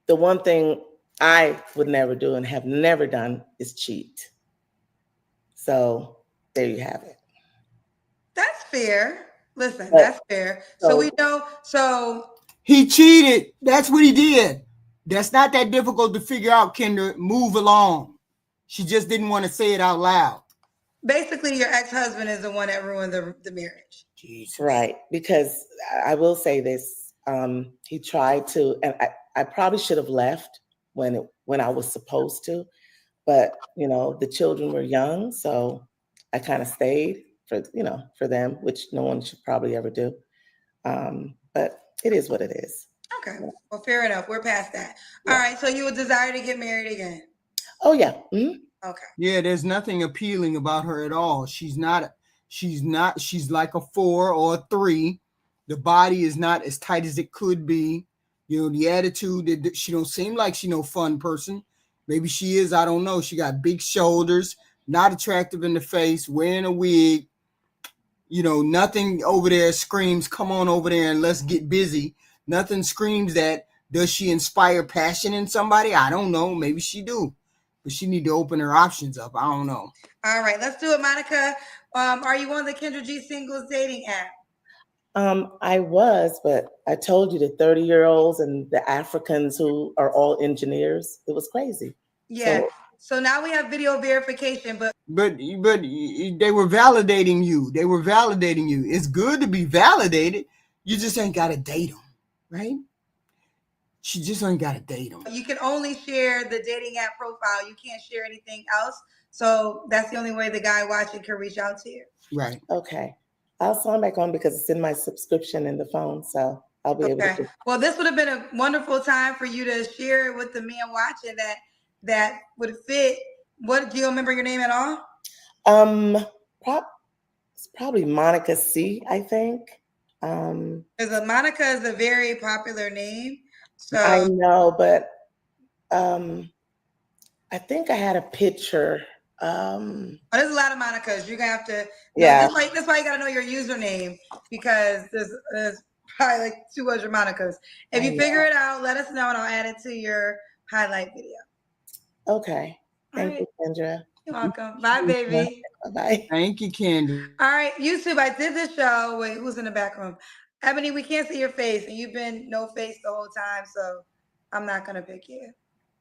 one thing I would never do and have never done is cheat. So there you have it. That's fair. Listen, that's fair. So we know. So he cheated. That's what he did. That's not that difficult to figure out, Kendra. Move along. She just didn't want to say it out loud. Basically, your ex-husband is the one that ruined the marriage. Jesus. Right. Because I will say this. He tried to, and I probably should have left when I was supposed to, but the children were young, so I kind of stayed for them, which no one should probably ever do. But it is what it is. Okay. Well, fair enough. We're past that. Yeah. All right. So you would desire to get married again? Oh yeah. Mm-hmm. Okay. Yeah, there's nothing appealing about her at all. She's like a 4 or a 3. The body is not as tight as it could be. The attitude, she don't seem like she no fun person. Maybe she is, I don't know. She got big shoulders, not attractive in the face, wearing a wig. Nothing over there screams, come on over there and let's get busy. Nothing screams that. Does she inspire passion in somebody? I don't know. Maybe she do. But she need to open her options up. I don't know. All right, let's do it, Monica. Are you on the Kendra G singles dating app? I was, but I told you the 30-year-olds and the Africans who are all engineers. It was crazy. Yeah. So now we have video verification, but they were validating you. It's good to be validated. You just ain't got to date them, right? She just ain't got to date them. You can only share the dating app profile. You can't share anything else. So that's the only way the guy watching can reach out to you. Right. Okay. I'll sign back on because it's in my subscription in the phone. So I'll be able to. Well, this would have been a wonderful time for you to share it with the men watching that would fit. Do you remember your name at all? It's probably Monica C, I think. Monica is a very popular name. So I know, but I think I had a picture. There's a lot of Monicas. You're gonna have to. Yeah. That's why you gotta know your username, because there's probably like 200 Monicas. If you figure it out, let us know and I'll add it to your highlight video. Okay. Thank you, Kendra. You're welcome. Bye, baby. Bye. Thank you, Kendra. All right, YouTube. I did this show. Wait, who's in the back room? Ebony, we can't see your face, and you've been no face the whole time, so I'm not gonna pick you.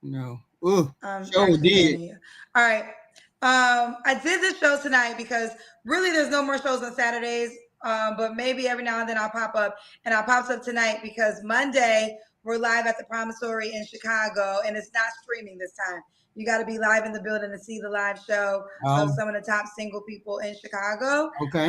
No. Ooh. Sure did. All right. I did this show tonight because really there's no more shows on Saturdays, but maybe every now and then I'll pop up, and I'll pop up tonight because Monday we're live at the Promontory in Chicago, and it's not streaming this time. You got to be live in the building to see the live show of some of the top single people in Chicago. Okay.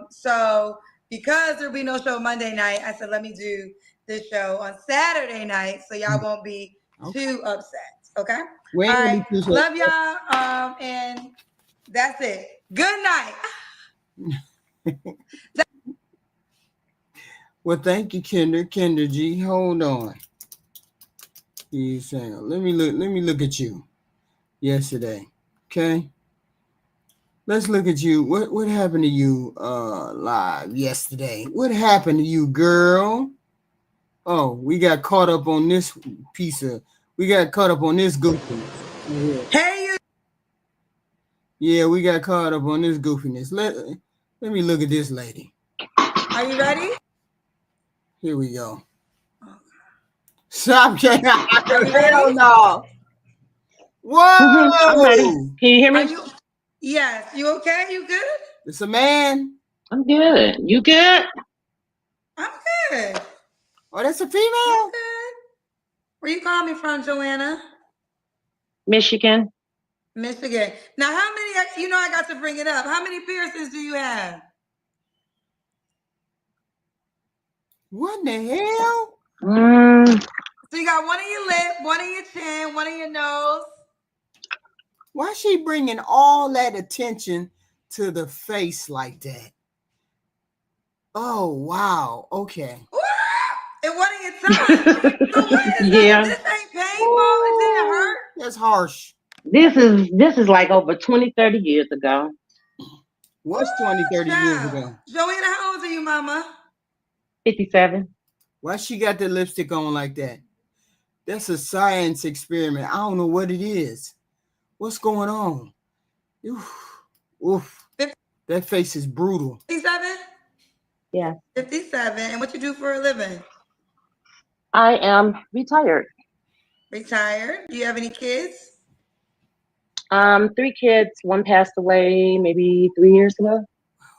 So because there'll be no show Monday night, I said let me do this show on Saturday night so y'all won't be too upset. Okay. All right. Love y'all. And that's it. Good night. Well, thank you, Kendra G. Hold on. He's saying, let me look at you yesterday. Okay. Let's look at you. What happened to you live yesterday? What happened to you, girl? Oh, we got caught up on this goofy. Hey, you. Yeah, we got caught up on this goofiness. Let me look at this lady. All Are you ready? Here we go. Stop. Are you ready? Hell no. I'm ready. Whoa. Can you hear Are me? you? Yes. You okay? You good? It's a man. I'm good. You good? I'm good. Oh, that's a I'm female? good. Where you calling me from, Joanna? Michigan. Michigan. Now, how many? You know, I got to bring it up. How many piercings do you have? What the hell? So you got one in your lip, one in your chin, one in your nose. Why is she bringing all that attention to the face like that? Oh, wow. Okay. And one in your tongue. So what is Yeah. that? This ain't painful. It didn't hurt. That's harsh. This is like over 20, 30 years ago. What's 20, 30 years Child. ago? Joanna, how old are you, Mama? 57. Why she got the lipstick on like that? That's a science experiment. I don't know what it is. What's going on? Oof. Oof. That face is brutal. 57? Yeah. 57. And what you do for a living? I am retired. Retired. Do you have any kids? 3 kids. One passed away maybe 3 years ago.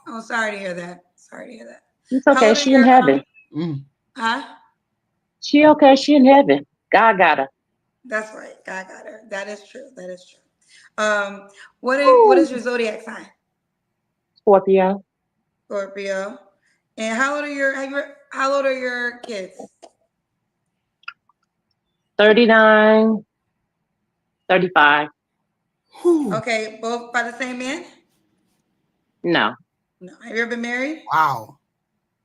Oh, sorry to hear that. Sorry to hear that. It's How okay. old are She in your heaven. Huh? She okay. She in heaven. God got her. That's right. God got her. That is true. That is true. What is your zodiac sign? Scorpio. Scorpio. And how old are your kids? 39, 35. Okay, both by the same man? No. No. Have you ever been married? Wow.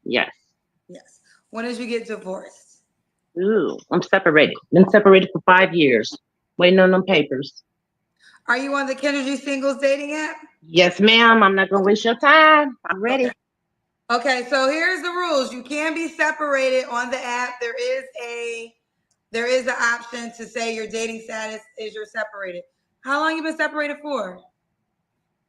Yes. Yes. When did you get divorced? Ooh, I'm separated. Been separated for 5 years. Waiting on them papers. Are you on the Kendra G singles dating app? Yes, ma'am. I'm not gonna waste your time. I'm ready. Okay, so here's the rules. You can be separated on the app. There is an option to say your dating status is you're separated. How long you been separated for?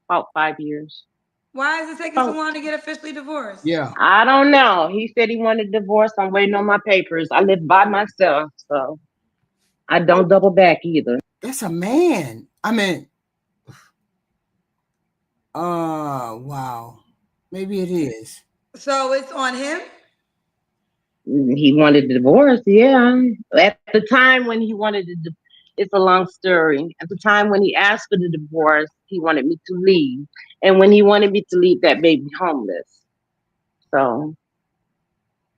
About 5 years. Why is it taking so long to get officially divorced? Yeah. I don't know. He said he wanted a divorce. I'm waiting on my papers. I live by myself, so I don't double back either. That's a man. I mean, wow. Maybe it is. So it's on him? He wanted a divorce, yeah. At the time when he wanted it's a long story. At the time when he asked for the divorce, he wanted me to leave. And when he wanted me to leave, that baby homeless. So,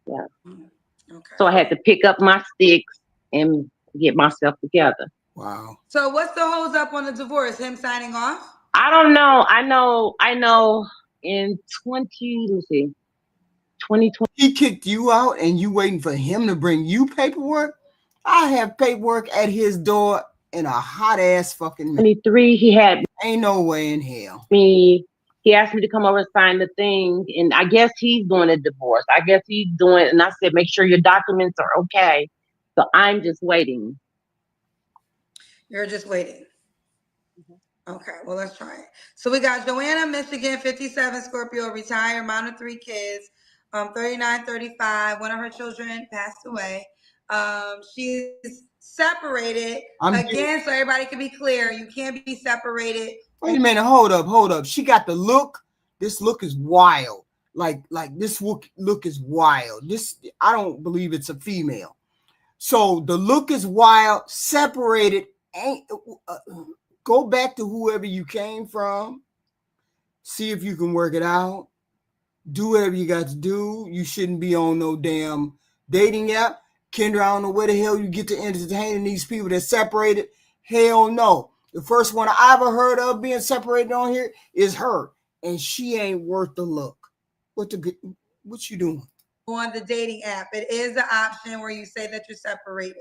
yeah. Okay. So I had to pick up my sticks and get myself together. Wow. So what's the holds up on the divorce? Him signing off? I don't know. I know in 2020. He kicked you out and you waiting for him to bring you paperwork? I have paperwork at his door in a hot ass fucking minute. 23, he had Ain't no way in hell. me. He asked me to come over and sign the thing, and I guess he's doing a divorce. I guess he's doing it, and I said, make sure your documents are okay. So I'm just waiting. You're just waiting. Okay, well, let's try it. So we got Joanna, Michigan, 57, Scorpio, retired, mom of 3 kids, 39, 35. One of her children passed away. She's separated. Again, so everybody can be clear, you can't be separated. Wait a minute, hold up. She got the look. This look is wild. Like this look is wild. I don't believe it's a female. So the look is wild, separated. Go back to whoever you came from. See if you can work it out. Do whatever you got to do. You shouldn't be on no damn dating app. Kendra, I don't know where the hell you get to entertaining these people that separated. Hell no. The first one I ever heard of being separated on here is her. And she ain't worth the look. What you doing? On the dating app, it is an option where you say that you're separated.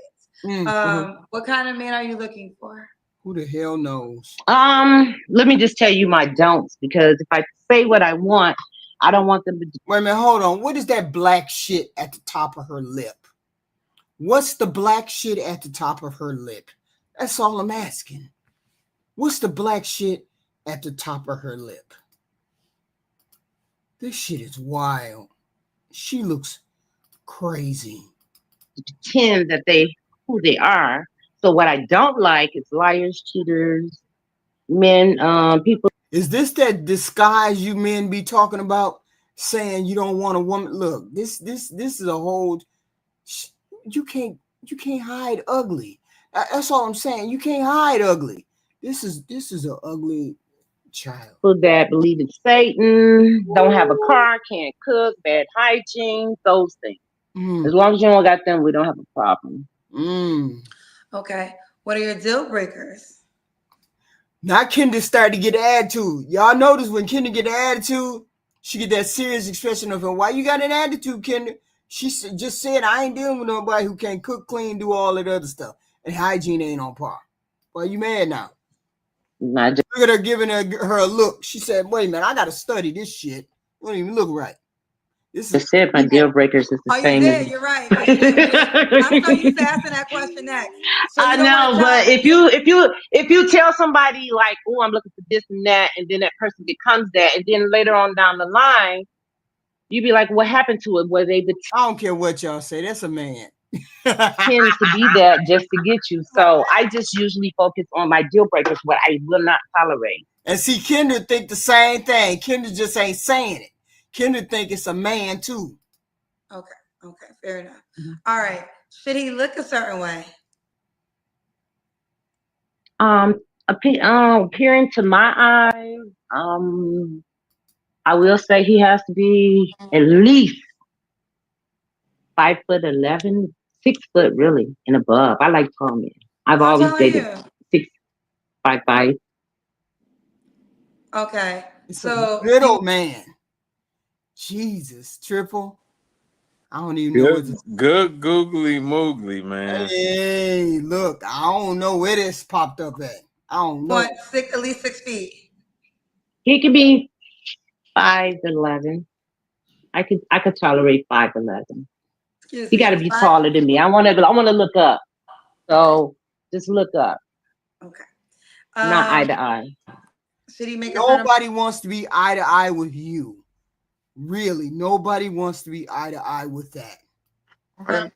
Mm-hmm. What kind of man are you looking for? Who the hell knows? Let me just tell you my don'ts, because if I say what I want, I don't want them to. Wait a minute, hold on. What is that black shit at the top of her lip? What's the black shit at the top of her lip? That's all I'm asking. What's the black shit at the top of her lip? This shit is wild. She looks crazy. Pretend that they who they are. So what I don't like is liars, cheaters, men, people. Is this that disguise you men be talking about, saying you don't want a woman? Look, this is a whole. You can't hide ugly. That's all I'm saying. You can't hide ugly. This is an ugly child. People that believe in Satan, don't have a car, can't cook, bad hygiene, those things. As long as you don't got them, we don't have a problem. Okay. What are your deal breakers? Now Kendra started to get an attitude. Y'all notice when Kendra get an attitude, she get that serious expression of, why you got an attitude, Kendra? She just said, I ain't dealing with nobody who can't cook, clean, do all that other stuff. And hygiene ain't on par. Why you mad now? Look at her giving her a look. She said, wait a minute, I got to study this shit. It don't even look right. This is said my deal breakers is the same. You did. You're right. I saw you asking that question next. So I know, but if you tell somebody like, oh, I'm looking for this and that, and then that person becomes that, and then later on down the line, you be like, what happened to it? Were they the I don't care what y'all say. That's a man. Tends to be that just to get you. So I just usually focus on my deal breakers, what I will not tolerate. And see, Kendra think the same thing. Kendra just ain't saying it. Kendra think it's a man too. Okay, fair enough. All right. Should he look a certain way? Appearing to my eyes, I will say he has to be at least 5'11", 6 foot really and above. I like tall men. I've always dated 6'5". Okay. It's so a little man. Jesus, triple. I don't even know what to good googly moogly, man. Hey, look, I don't know where this popped up at. I don't know. What, at least 6 feet? He could be 5'11". I could tolerate 5'11". He got to be taller than me. I want to look up. So just look up. Okay. Not eye to eye. Should he make Nobody wants to be eye to eye with you. Really, nobody wants to be eye to eye with that. Why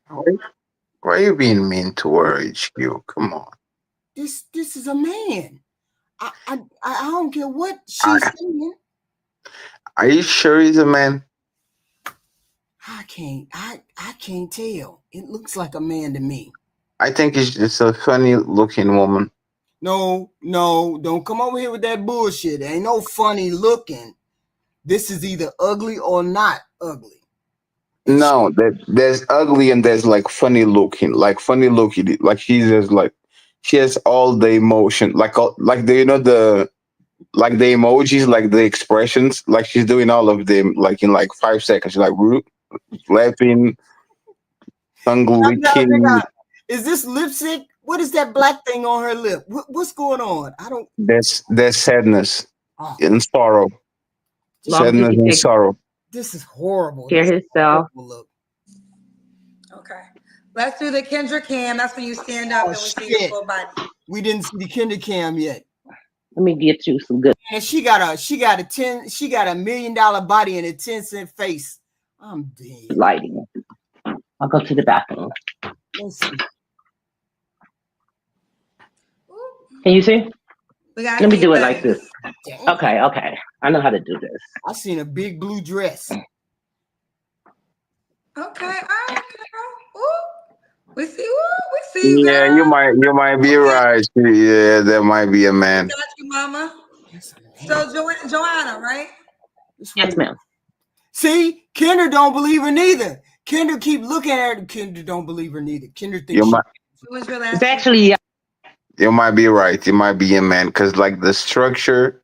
are you being mean to her, HQ? Come on. This is a man. I don't care what she's saying. Are you sure he's a man? I can't tell. It looks like a man to me. I think he's just a funny looking woman. No, don't come over here with that bullshit. There ain't no funny looking. This is either ugly or not ugly. No, there's ugly and there's like funny looking. Like funny looking, like she's just like she has all the emotion, like the like the emojis, like the expressions, like she's doing all of them like in like 5 seconds. She's like laughing, tongue licking. Is this lipstick? What is that black thing on her lip? What's going on? I don't. There's sadness and sorrow. Sadness and sorrow. This is horrible. Hear himself. Okay. Let's do the Kendra cam. That's when you stand up and we see your full body. We didn't see the Kendra cam yet. Let me get you some good. And she got a $1 million body and a 10-cent face. I'm dead. Lighting. I'll go to the bathroom. Let's see. Can you see? Let me do it like this. Damn. Okay. I know how to do this. I seen a big blue dress. Okay, all right, girl. We see you, yeah, girl. you might be right. Yeah, there might be a man. Got you, mama. So Joanna, right? Yes, ma'am. See, Kendra don't believe her neither. Kendra keep looking at her. Kendra don't believe her neither. Kendra thinks was your last it's actually. You might be right. You might be a man because like the structure,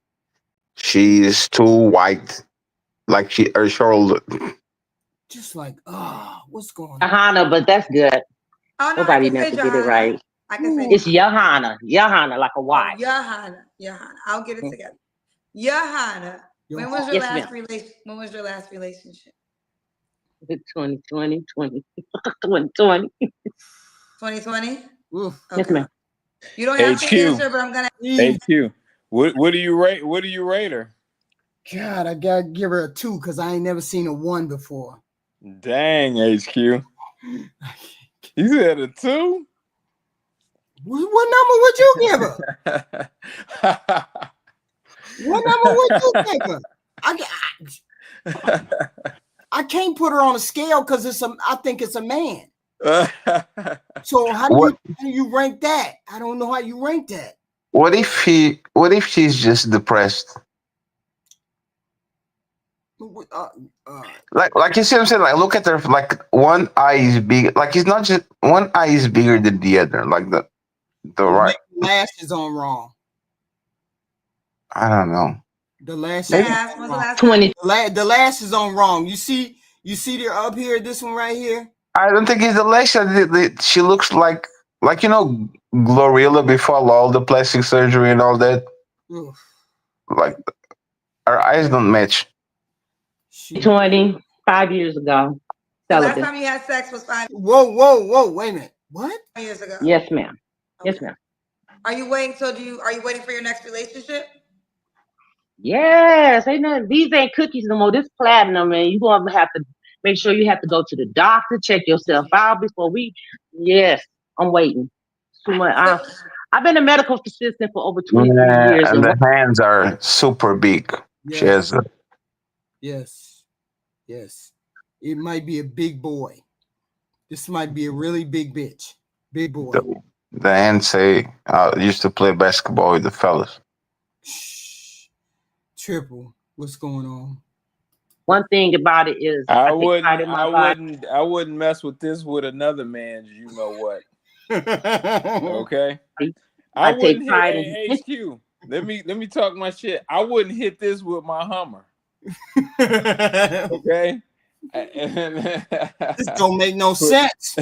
she is too white. Like her shoulder. Just like, what's going on? Johanna, but that's good. Oh, no, nobody never get it right. I can say it's Johanna, like a Y. Johanna. I'll get it together. Johanna. When was your last relationship? When was your last relationship? 2020. 2020. Okay. Yes, ma'am. You don't have to answer, but I'm gonna. HQ. What do you rate? What do you rate her? God, I gotta give her a 2 because I ain't never seen a 1 before. Dang, HQ. You said a 2? What number would you give her? What number would you give her? I can't put her on a scale because I think it's a man. So how do you rank that? I don't know how you rank that. What if she's just depressed? Like you see what I'm saying? Like look at her. Like one eye is big. Like it's not just one eye is bigger than the other. Like the right. The lashes on wrong. I don't know. The lashes. What's the last 20. The lashes on wrong. You see they're up here. This one right here. I don't think it's the lashes. She looks like Glorilla before all the plastic surgery and all that. Oof. Like her eyes don't match. 25 years ago. The last time you had sex was 5. Whoa! Wait a minute. What? 5 years ago. Yes, ma'am. Okay. Yes, ma'am. Are you waiting are you waiting for your next relationship? Yes, these ain't cookies no more. This platinum, and you're gonna have to make sure you have to go to the doctor, check yourself out before Yes, I'm waiting. Too much. I've been a medical assistant for over 23 years. And the hands are super big. Yes. She has Yes. It might be a big boy. This might be a really big bitch. Big boy. The hands say, I used to play basketball with the fellas. Triple. What's going on? One thing about it is I wouldn't mess with this with another man. You know what? Okay. I wouldn't hit HQ. Let me talk my shit. I wouldn't hit this with my Hummer. Okay. This don't make no sense.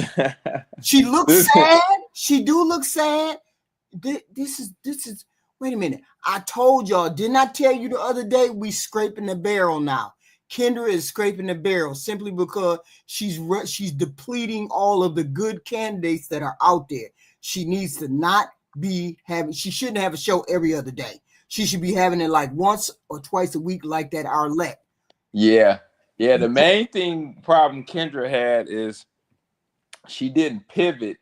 She looks sad. She do look sad. This is. Wait a minute. I told y'all. Didn't I tell you the other day we scraping the barrel now? Kendra is scraping the barrel simply because she's depleting all of the good candidates that are out there. She needs to not be having. She shouldn't have a show every other day. She should be having it like once or twice a week, like that Arlette. Yeah. The main problem Kendra had is she didn't pivot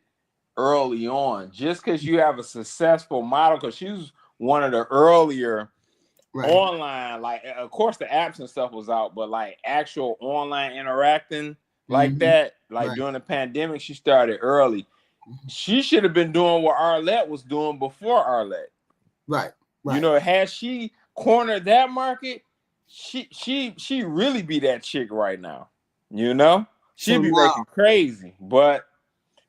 early on. Just because you have a successful model, because she was one of the earlier online, like of course the apps and stuff was out, but like actual online interacting like that, like during the pandemic, she started early. She should have been doing what Arlette was doing before Arlette. Right. You know, had she cornered that market, she really be that chick right now. You know, she'd be making crazy. But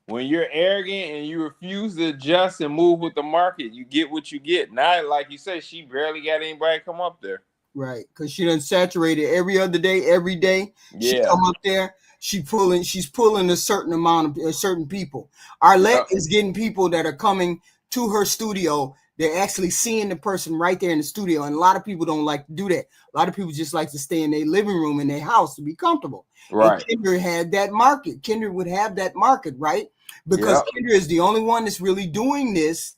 when you're arrogant and you refuse to adjust and move with the market, you get what you get. Now, like you said, she barely got anybody come up there. Right, because she done saturated every other day, every day. Yeah. She come up there, she's pulling a certain amount of certain people. Arlette is getting people that are coming to her studio. They're actually seeing the person right there in the studio. And a lot of people don't like to do that. A lot of people just like to stay in their living room in their house to be comfortable. Right. And Kendra had that market. Kendra would have that market, right? Because Kendra is the only one that's really doing this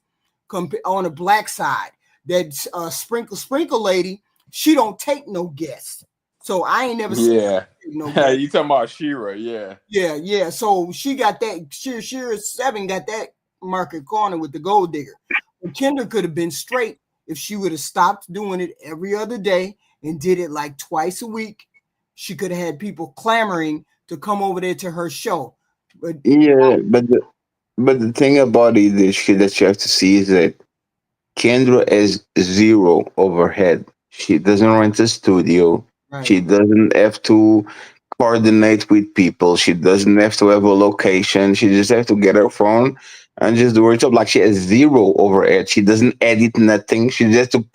on the black side. That sprinkle lady, she don't take no guests. So I ain't never seen her take no guests. You talking about Shira, Yeah. So she got that, Shira 7 got that market corner with the gold digger. And Kendra could have been straight if she would have stopped doing it every other day and did it like twice a week. She could have had people clamoring to come over there to her show. But the thing about it is that you have to see is that Kendra has zero overhead. She doesn't rent a studio. Right. She doesn't have to coordinate with people. She doesn't have to have a location. She just has to get her phone and just do her job. Like she has zero overhead. She doesn't edit nothing. She just to,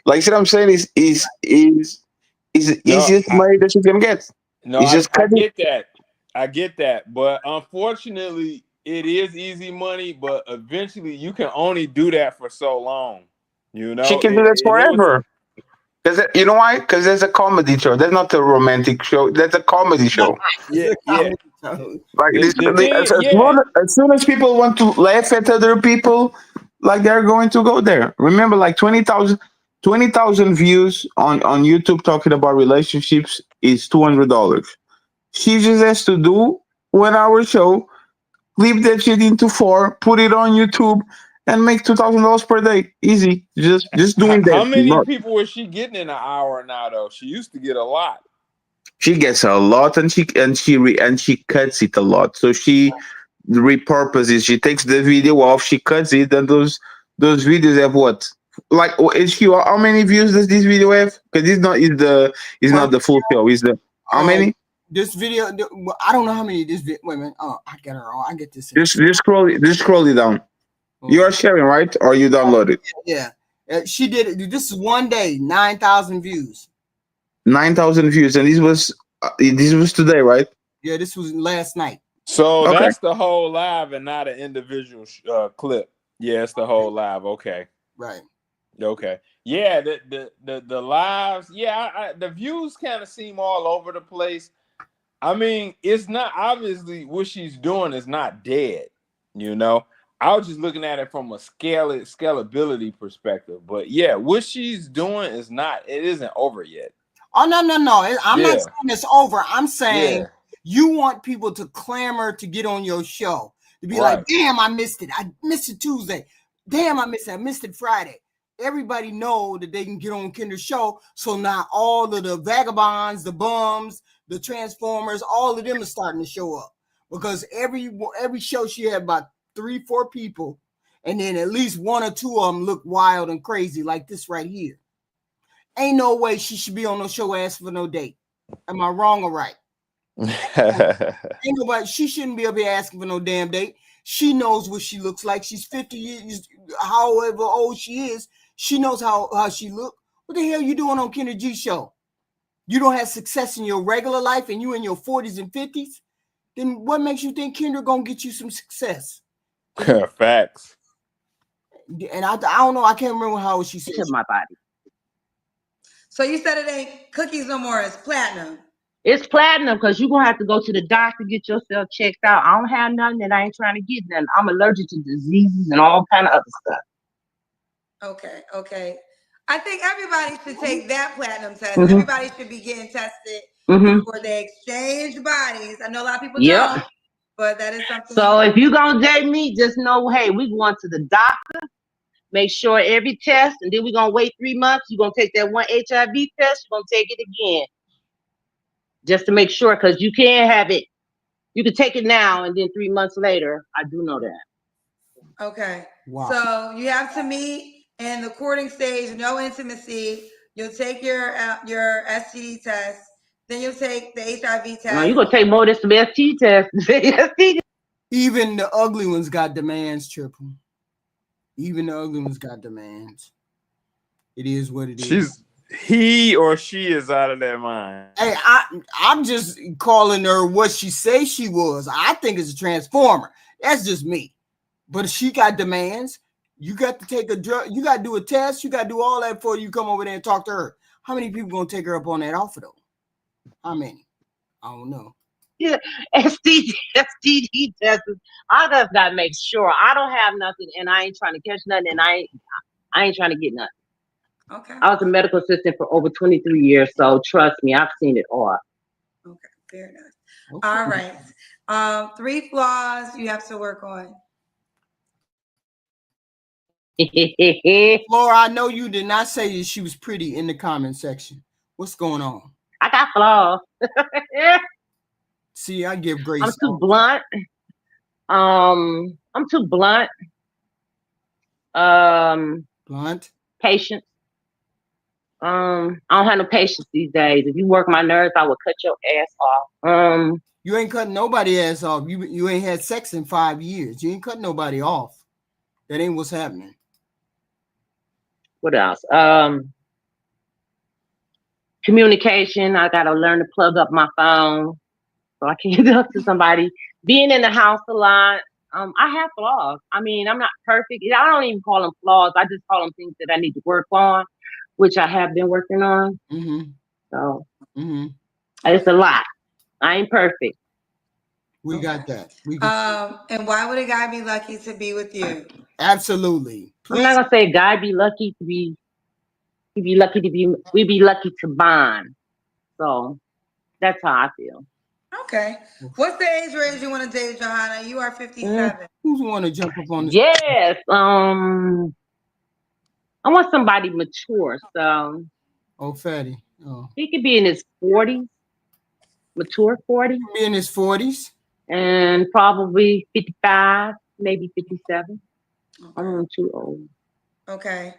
like what I'm saying is easiest money that you can get. No, I get that. But unfortunately, it is easy money, but eventually you can only do that for so long. You know, she can do this forever. Because you know why? Because there's a comedy show. That's not a romantic show. That's a comedy show. Yeah. Like as soon as people want to laugh at other people, like they're going to go there. Remember, like 20,000 views on YouTube talking about relationships is $200. She just has to do 1 hour show, clip that shit into four, put it on YouTube, and make $2,000 per day. Easy. Just doing How that. many people was she getting in an hour now though? She used to get a lot. She gets a lot, and she cuts it a lot. So she repurposes. She takes the video off, she cuts it, and those videos have what? Like HQ, how many views does this video have? Because it's not the full show. Is the how Um, many? this video, I don't know how many this video. Wait a minute. Oh, I get it wrong. I get this. Just scroll it down. You are sharing, right? Or you download it? Yeah. She did it. This is one day, 9,000 views. 9,000 views, and this was today, right? Yeah, this was last night. So Okay. that's the whole live and not an individual clip. Yeah, it's the whole live. Okay. Right. Okay. Yeah, the lives. Yeah, the views kind of seem all over the place. I mean, it's not obviously what she's doing is not dead. You know, I was just looking at it from a scalability perspective. But yeah, what she's doing is not. It isn't over yet. Oh no. I'm not saying it's over. I'm saying Yeah. you want people to clamor to get on your show. To be like, damn, I missed it. I missed it Tuesday. Damn, I missed it. I missed it Friday. Everybody know that they can get on Kendra's show. So now all of the vagabonds, the bums, the transformers, all of them are starting to show up. Because every show she had about 3-4 people, and then at least 1 or 2 of them look wild and crazy, like this right here. Ain't no way she should be on no show asking for no date. Am I wrong or right? Ain't nobody. She shouldn't be up here asking for no damn date. She knows what she looks like. She's 50 years, however old she is. She knows how she look. What the hell you doing on Kendra G show? You don't have success in your regular life, and you in your 40s and 50s. Then what makes you think Kendra gonna get you some success? Facts. And I don't know. I can't remember how she said. To my body. So you said it ain't cookies no more. It's platinum. It's platinum because you're going to have to go to the doctor, get yourself checked out. I don't have nothing that I ain't trying to get nothing. I'm allergic to diseases and all kind of other stuff. Okay. I think everybody should take that platinum test. Everybody should be getting tested before they exchange bodies. I know a lot of people don't, but that is something. So if you're going to date me, just know, hey, we're going to the doctor. Make sure every test, and then we're going to wait 3 months. You're going to take that one HIV test. You're going to take it again. Just to make sure, because you can't have it. You can take it now, and then 3 months later. I do know that. Okay. Wow. So you have to meet in the courting stage, no intimacy. You'll take your STD test. Then you'll take the HIV test. No, you're going to take more than some STD tests. Even the ugly ones got demands, Triple. Even the ugly ones got demands. It is what it is. He or she is out of their mind. Hey, I'm just calling her what she says she was. I think it's a transformer. That's just me. But she got demands. You got to take a drug. You got to do a test. You got to do all that before you come over there and talk to her. How many people gonna take her up on that offer though? How many? I don't know. Yeah, STD tests. I just gotta make sure I don't have nothing, and I ain't trying to catch nothing, and I ain't trying to get nothing. Okay. I was a medical assistant for over 23 years, so trust me, I've seen it all. Okay, fair enough. Okay. All right. 3 flaws you have to work on. Laura, I know you did not say that she was pretty in the comment section. What's going on? I got flaws. See, I give grace. I'm too blunt. I'm too blunt. Blunt. Patience. I don't have no patience these days. If you work my nerves, I will cut your ass off. You ain't cutting nobody ass off. You ain't had sex in 5 years. You ain't cutting nobody off. That ain't what's happening. What else? Communication. I gotta learn to plug up my phone so I can get up to somebody. Being in the house a lot. I have flaws. I mean, I'm not perfect. I don't even call them flaws. I just call them things that I need to work on, which I have been working on. So it's a lot. I ain't perfect. We got that. And why would a guy be lucky to be with you? Absolutely. I'm not gonna say a guy be lucky to be. He'd be lucky to be. We'd be lucky to bond. So that's how I feel. Okay. What's the age range you want to date, Johanna? You are 57. Who's want to jump up on this? Yes. I want somebody mature. So Oh, fatty. Oh, he could be in his 40s, mature 40s, be in his 40s. and probably 55, maybe 57. Okay. I'm too old. Okay.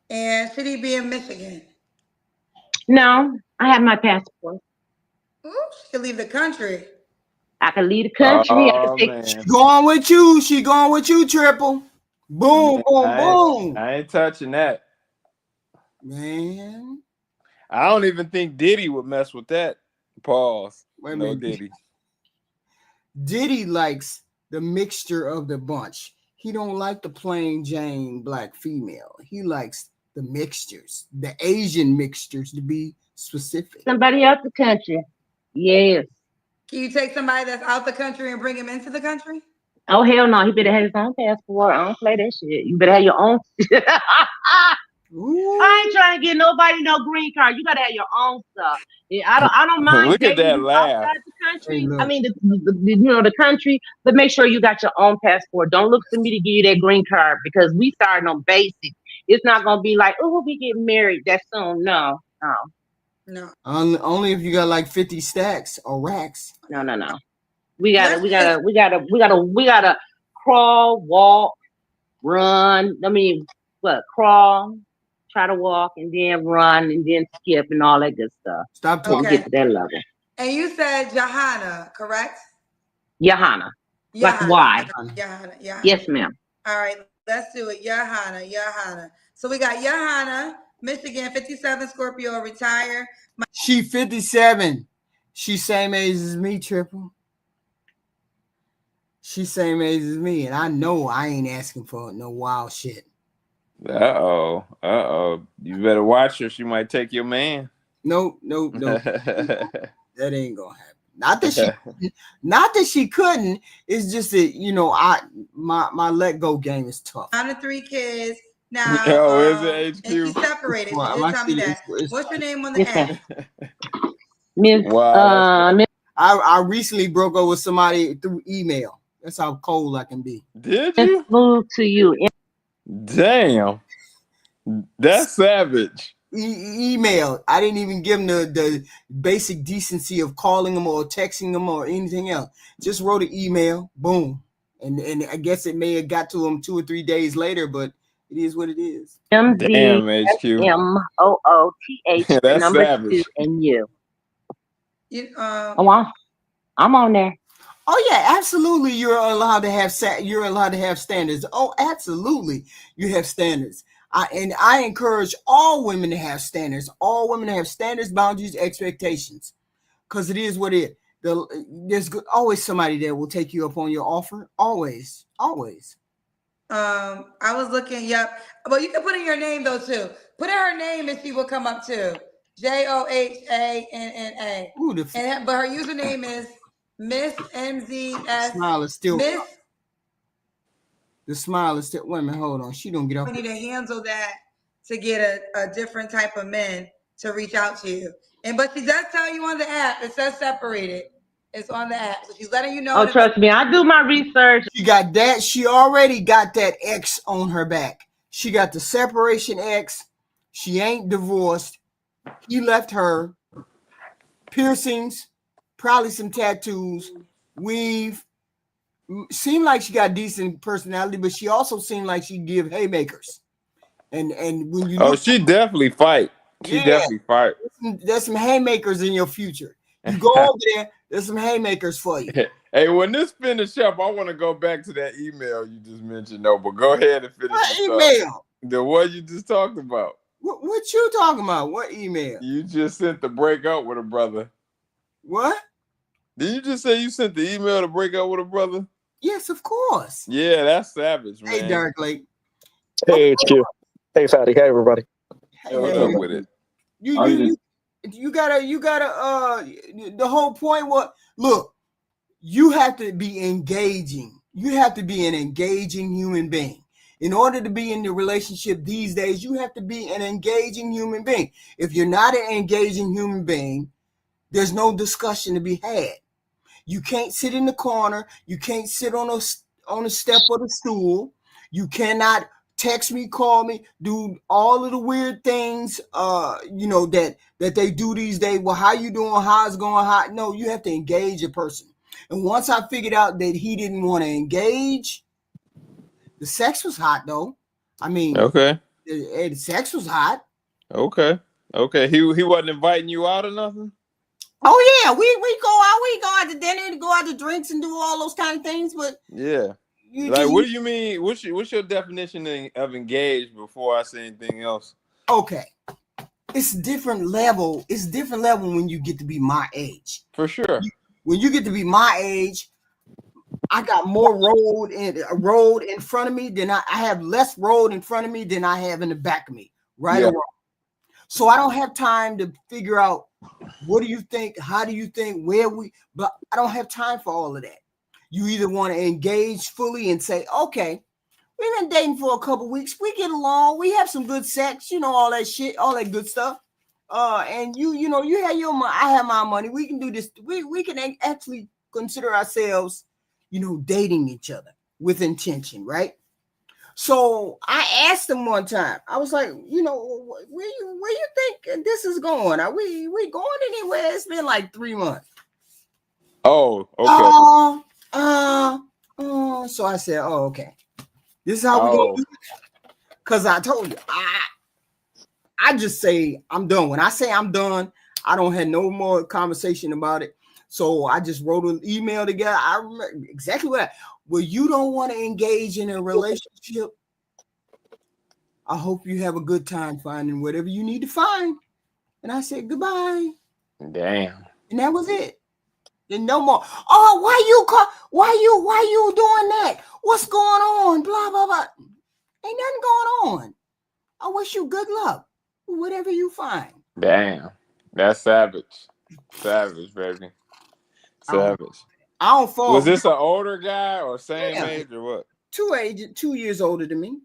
And should he be in Michigan? No, I have my passport. Ooh, she could leave the country. I can leave the country. I can Oh take. man, Going with you. She going with you, Triple. Boom, man, boom, boom. I ain't touching that. Man. I don't even think Diddy would mess with that. Pause. Wait a No minute. Diddy. Diddy likes the mixture of the bunch. He don't like the plain Jane black female. He likes the mixtures, the Asian mixtures to be specific. Somebody out the country. Yes. Can you take somebody that's out the country and bring him into the country? Oh hell no! He better have his own passport. I don't play that shit. You better have your own. Ooh. I ain't trying to get nobody no green card. You gotta have your own stuff. Yeah, I don't mind Look at dating that you laugh. outside the country. Hey, look. I mean, the country, but make sure you got your own passport. Don't look for me to give you that green card because we starting on basic. It's not gonna be like, oh, we get married that soon. No, no, No. Only if you got like 50 stacks or racks. no. We gotta crawl, walk, run. I mean, what? Crawl, try to walk, and then run, and then skip, and all that good stuff. Stop Till talking. we get to that level. And you said Johanna, correct? Johanna. Like Johanna. why? Johanna. Yes, ma'am. All right, let's do it. Johanna. So we got Johanna, Michigan, 57, Scorpio, retire. She 57. She same age as me, Triple. She same age as me, and I know I ain't asking for no wild shit. Uh-oh. You better watch her. She might take your man. Nope. That ain't gonna happen. Not that she couldn't. It's just that my let go game is tough. I'm the 3 kids. Now, Is it HQ? and she's separated. She didn't tell me that. What's your name on the app? Miss. Wow, I recently broke up with somebody through email. That's how cold I can be. did you? Move to you. Damn. That's savage. Email. I didn't even give them the basic decency of calling them or texting them or anything else. Just wrote an email. Boom. And I guess it may have got to them 2 or 3 days later, but it is what it is. Damn, HQ. MZMOOTH. That's number savage. 2 and you. Oh, I'm on there. Oh yeah, absolutely. You're allowed to have standards. Oh, absolutely, you have standards. I encourage all women to have standards. All women to have standards, boundaries, expectations, because it is what it is. There's always somebody that will take you up on your offer. Always. I was looking. Yep. But you can put in your name though too. Put in her name and she will come up too. Johanna. But her username is Miss MZS. Smile is still. Miss. The smile is still. Wait a minute, hold on. She don't get up. We need to handle that to get a different type of men to reach out to you. But she does tell you on the app. It says separated. It's on the app, so she's letting you know. Oh, trust me, I do my research. She got that. She already got that X on her back. She got the separation X. She ain't divorced. He left her. Piercings, probably some tattoos, weave. Seemed like she got decent personality, but she also seemed like she give haymakers. And when you she definitely fight. Definitely fight. There's some haymakers in your future. You go over there, there's some haymakers for you. Hey, when this finish up, I want to go back to that email you just mentioned, though. But go ahead and finish. What email? The one you just talked about. What you talking about? What email? You just sent the break up with a brother. What? Did you just say you sent the email to break up with a brother? Yes, of course. Yeah, that's savage, man. Hey, Dark Lake. Hey, HQ. Hey, Fatty. Hey, everybody. What's up with it? You gotta the whole point look, you have to be engaging. You have to be an engaging human being. In order to be in the relationship these days, you have to be an engaging human being. If you're not an engaging human being, there's no discussion to be had. You can't sit in the corner. You can't sit on a step of the stool. You cannot text me, call me, do all of the weird things that they do these days. Well, how you doing? How it's going? How? No, you have to engage a person. And once I figured out that he didn't want to engage, the sex was hot though. I mean, Okay. The sex was hot. Okay. He wasn't inviting you out or nothing? Oh yeah, we go out to dinner, go out to drinks and do all those kind of things, but yeah. What do you mean? What's your definition of engaged before I say anything else? Okay. It's different level. It's different level when you get to be my age. For sure. When you get to be my age, I got more road in front of me than I have less road in front of me than I have in the back of me. Right or wrong. So I don't have time to figure out what do you think, how do you think, but I don't have time for all of that. You either want to engage fully and say, okay, we've been dating for a couple weeks. We get along. We have some good sex, all that shit, all that good stuff. And you have your money. I have my money. We can do this. We can actually consider ourselves, dating each other with intention, right? So I asked him one time. I was like, where you think this is going? Are we going anywhere? It's been like 3 months. Oh, okay. So I said, oh, okay. This is how we're gonna do it. Because I told you, I just say I'm done. When I say I'm done, I don't have no more conversation about it. So I just wrote an email together. I remember exactly what. Well, you don't want to engage in a relationship. I hope you have a good time finding whatever you need to find. And I said goodbye. Damn. And that was it. And no more. Oh, why you doing that? What's going on? Blah blah blah. Ain't nothing going on. I wish you good luck. Whatever you find. Damn. That's savage. Savage, baby. Savage. I don't fall. Was this an older guy or same age or what? 2 years older than me.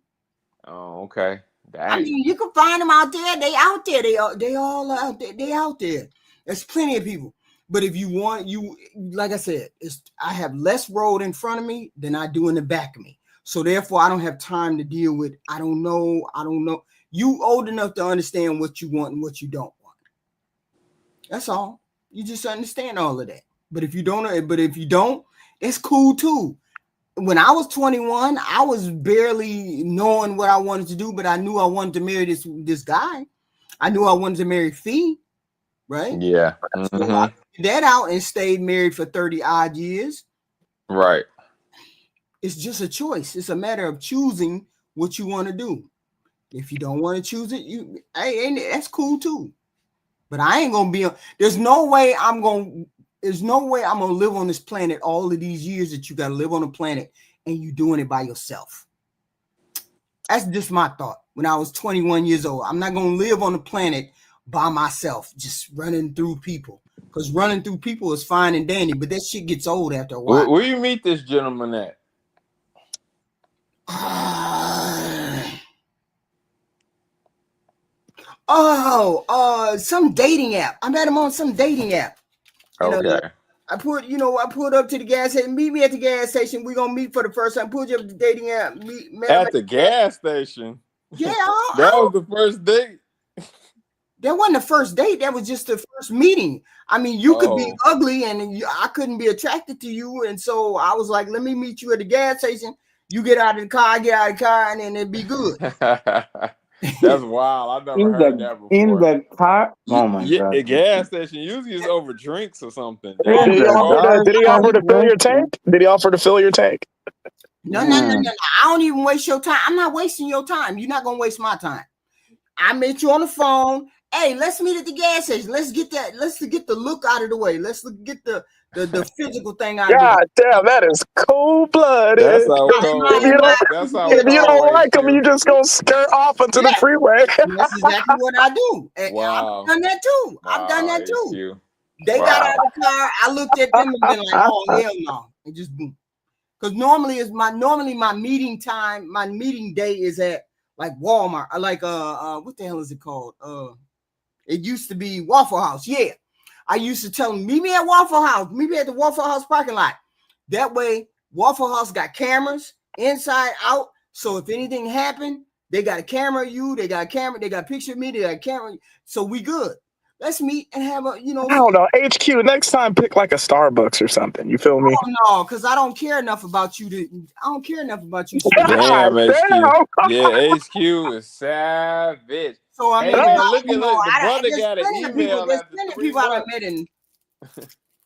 Oh, okay. Dang. I mean, you can find them out there. They out there. They all out there. They out there. There's plenty of people. But if you want, like I said, I have less road in front of me than I do in the back of me. So therefore, I don't have time to deal with. I don't know. You old enough to understand what you want and what you don't want. That's all. You just understand all of that. But if you don't, it's cool too. When I was 21, I was barely knowing what I wanted to do, but I knew I wanted to marry this guy. I knew I wanted to marry Fee, right? Yeah. So I figured that out and stayed married for 30 odd years. Right. It's just a choice. It's a matter of choosing what you want to do. If you don't want to choose it, that's cool too. But I ain't gonna be. There's no way I'm gonna live on this planet all of these years that you got to live on the planet and you doing it by yourself. That's just my thought. When I was 21 years old, I'm not gonna live on the planet by myself, just running through people. Because running through people is fine and dandy, but that shit gets old after a while. Where you meet this gentleman at? Some dating app. I met him on some dating app. Okay. I pulled up to the gas station. Meet me at the gas station. We're gonna meet for the first time. Pulled you up to the dating app. At the gas station. Yeah. That was the first date. That wasn't the first date. That was just the first meeting. I mean, you could be ugly and I couldn't be attracted to you. And so I was like, let me meet you at the gas station. You get out of the car, I get out of the car, and then it'd be good. That's wild. I never heard that before. In the car? Oh my God. A gas station usually is over drinks or something. Did he offer to fill your tank? Did he offer to fill your tank? No. I don't even waste your time. I'm not wasting your time. You're not gonna waste my time. I met you on the phone. Hey, let's meet at the gas station. Let's get the look out of the way. Let's get the physical thing out of the way. God damn, that is cold-blooded. That's how if you don't like them, you just gonna skirt off into the freeway. That's exactly what I do. Wow. I've done that too. You. They got out of the car. I looked at them and been like, oh hell no. And just boom. Because normally my meeting time, my meeting day is at like Walmart. I like what the hell is it called? It used to be Waffle House. Yeah. I used to tell them, meet me at Waffle House, meet me at the Waffle House parking lot. That way, Waffle House got cameras inside, out. So if anything happened, they got a camera of you, they got a camera, they got a picture of me, they got a camera. So we good. Let's meet and have a, I don't know. HQ, next time pick like a Starbucks or something. You feel me? Oh, no, because I don't care enough about you to Damn, HQ. Yeah, HQ is savage. So I mean, hey, man, look, the I brother there's got an plenty of people. email There's after plenty of 3 people I months. met in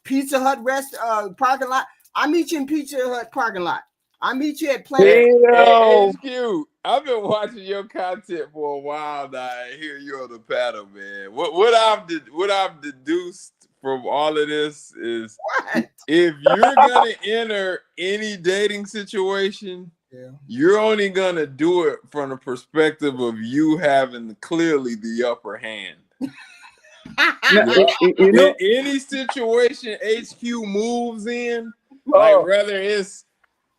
Pizza Hut parking lot. I meet you in Pizza Hut parking lot. I meet you at Planet. Hey, HQ, I've been watching your content for a while now. I hear you on the panel, man. What I've deduced from all of this is if you're gonna enter any dating situation, you're only gonna do it from the perspective of you having clearly the upper hand. In any situation HQ moves in, like whether it's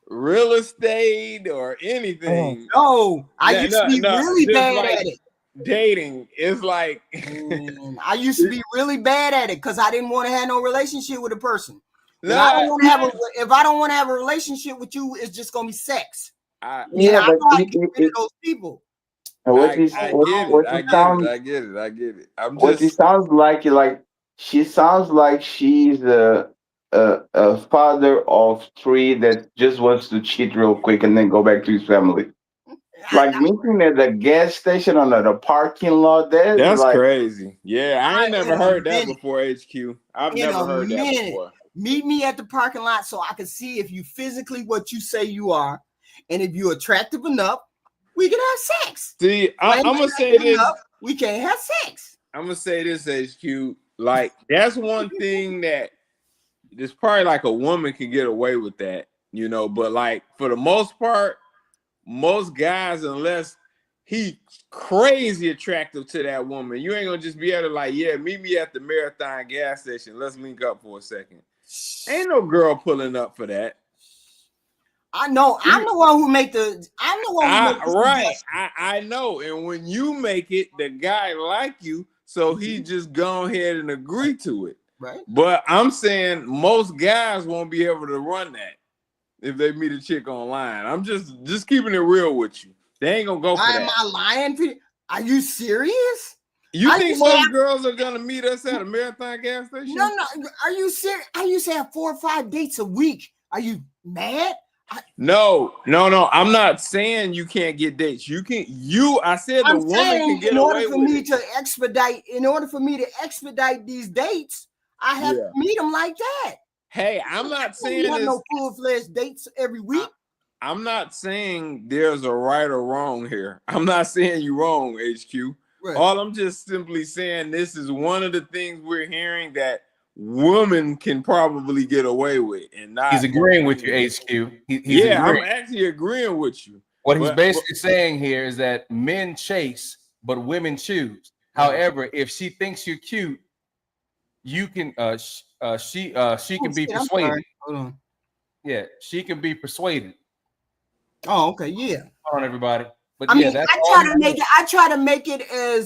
real estate or anything. No, I used to be really bad like at it. Dating is like I used to be really bad at it because I didn't want to have no relationship with a person. If No, I don't want to have if I don't want to have a relationship with you, it's just gonna be sex. Yeah, I know but how to get rid of those people. What it sounds like she sounds like she's a father of 3 that just wants to cheat real quick and then go back to his family. Like meeting at the gas station or the parking lot. That's like crazy. Yeah, I ain't never heard that before, HQ. I've never heard that before. Meet me at the parking lot so I can see if you physically what you say you are, and if you're attractive enough, we can have sex. See, I'm gonna say this: we can't have sex. I'm gonna say this, HQ. Like that's one thing that it's probably like a woman can get away with that, you know. But like for the most part, most guys, unless he crazy attractive to that woman, you ain't gonna just be able to like, yeah, meet me at the Marathon gas station. Let's link up for a second. Ain't no girl pulling up for that. I know. I'm the one who make the. I'm the one who make the right. I know. And when you make it, the guy like you, so he just go ahead and agree to it. Right. But I'm saying most guys won't be able to run that if they meet a chick online. I'm just keeping it real with you. They ain't gonna go for that. Am I lying? Are you serious? You think most girls are gonna meet us at a Marathon gas station? No. Are you serious? I used to have 4 or 5 dates a week. Are you mad? No. I'm not saying you can't get dates. You can. I said the woman can get away with it. In order for me to expedite these dates, I have to meet them like that. Hey, I'm not saying there's no full-fledged dates every week. I'm not saying there's a right or wrong here. I'm not saying you're wrong, HQ. Right. All I'm just simply saying this is one of the things we're hearing that women can probably get away with, and not. He's agreeing with you, HQ. I'm actually agreeing with you. What he's basically saying here is that men chase, but women choose. However, if she thinks you're cute, you can. She can be persuaded. Hold on. Yeah, she can be persuaded. Oh, okay, yeah. Hold on, everybody. But I mean, I try to make it as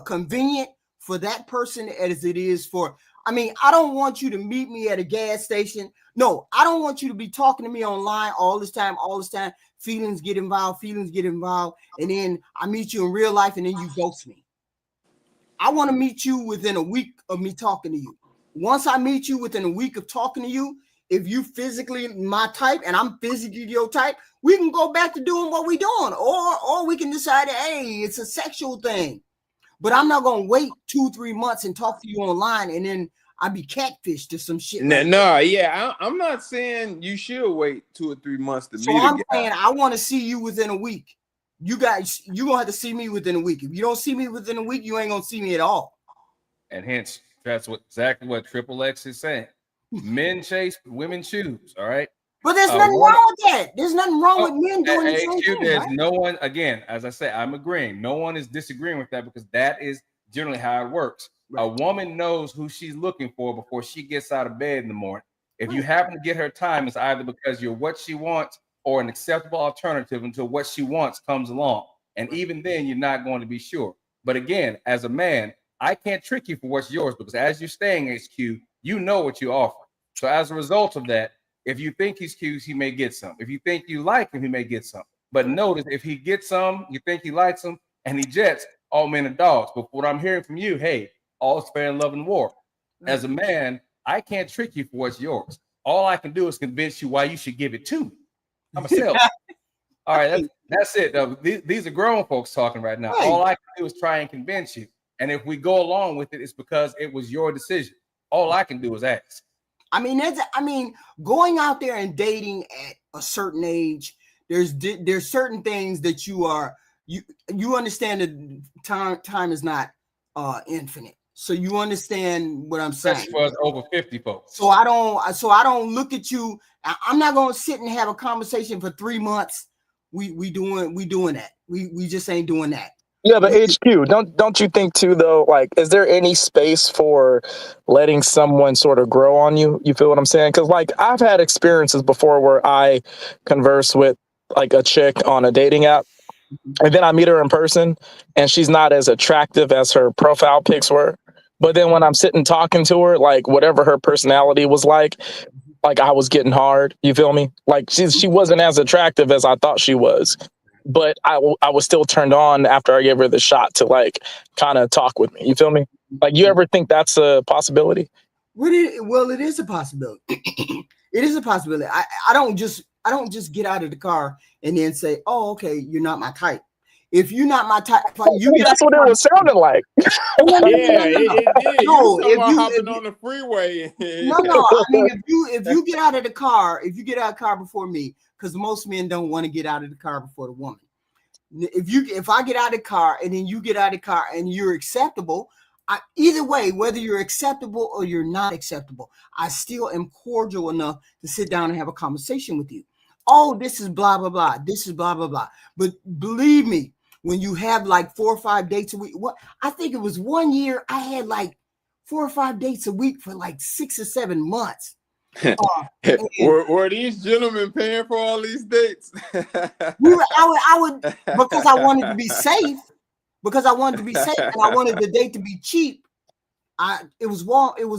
convenient for that person as it is for. I mean, I don't want you to meet me at a gas station. No, I don't want you to be talking to me online all this time. Feelings get involved, and then I meet you in real life, and then you ghost me. I want to meet you within a week of me talking to you. Once I meet you within a week of talking to you, if you physically my type and I'm physically your type, we can go back to doing what we're doing, or we can decide, hey, it's a sexual thing. But I'm not gonna wait 2-3 months and talk to you online, and then I be catfished or some shit. I'm not saying you should wait 2 or 3 months to meet. So I'm saying I want to see you within a week. You gonna have to see me within a week. If you don't see me within a week, you ain't gonna see me at all. And hence, that's exactly what Triple X is saying. Men chase, women choose. All right. But there's nothing wrong with that. There's nothing wrong with men doing the same thing. There's no one, again, as I say, I'm agreeing. No one is disagreeing with that because that is generally how it works. Right. A woman knows who she's looking for before she gets out of bed in the morning. If you happen to get her time, it's either because you're what she wants or an acceptable alternative until what she wants comes along. And even then, you're not going to be sure. But again, as a man, I can't trick you for what's yours because as you're staying HQ, you know what you offer. So as a result of that, if you think he's cute, he may get some. If you think you like him, he may get some. But notice if he gets some, you think he likes him, and he jets, all men are dogs. But what I'm hearing from you, hey, all's fair in love and war. As a man, I can't trick you for what's yours. All I can do is convince you why you should give it to me. I'm a salesman. All right, that's it. These are grown folks talking right now. Right. All I can do is try and convince you. And if we go along with it, it's because it was your decision. All I can do is ask. I mean, going out there and dating at a certain age, there's certain things that you understand that time is not infinite. So you understand what I'm saying. Especially for us over 50 folks. So I don't look at you. I'm not gonna sit and have a conversation for 3 months. We doing that. We just ain't doing that. Yeah, but HQ, don't you think too though, like, is there any space for letting someone sort of grow on you? You feel what I'm saying? Because like I've had experiences before where I converse with like a chick on a dating app, and then I meet her in person and she's not as attractive as her profile pics were. But then when I'm sitting talking to her, like whatever her personality was like I was getting hard. You feel me? Like she wasn't as attractive as I thought she was. But I was still turned on after I gave her the shot to like kind of talk with me. You feel me? Like, you ever think that's a possibility? Well, it is a possibility. It is a possibility. I don't just get out of the car and then say, "Oh, okay, you're not my type." If you're not my type, that's what it was sounding like. Yeah, it did. No, you were hopping on the freeway. No. I mean, if you get out of the car, before me, because most men don't want to get out of the car before the woman. If I get out of the car and then you get out of the car and you're acceptable, either way, whether you're acceptable or you're not acceptable, I still am cordial enough to sit down and have a conversation with you. Oh, this is blah, blah, blah. This is blah, blah, blah. But believe me, when you have like 4 or 5 dates a week, I think it was 1 year I had like 4 or 5 dates a week for like 6 or 7 months. Were these gentlemen paying for all these dates? I would because I wanted to be safe. And I wanted the date to be cheap. It was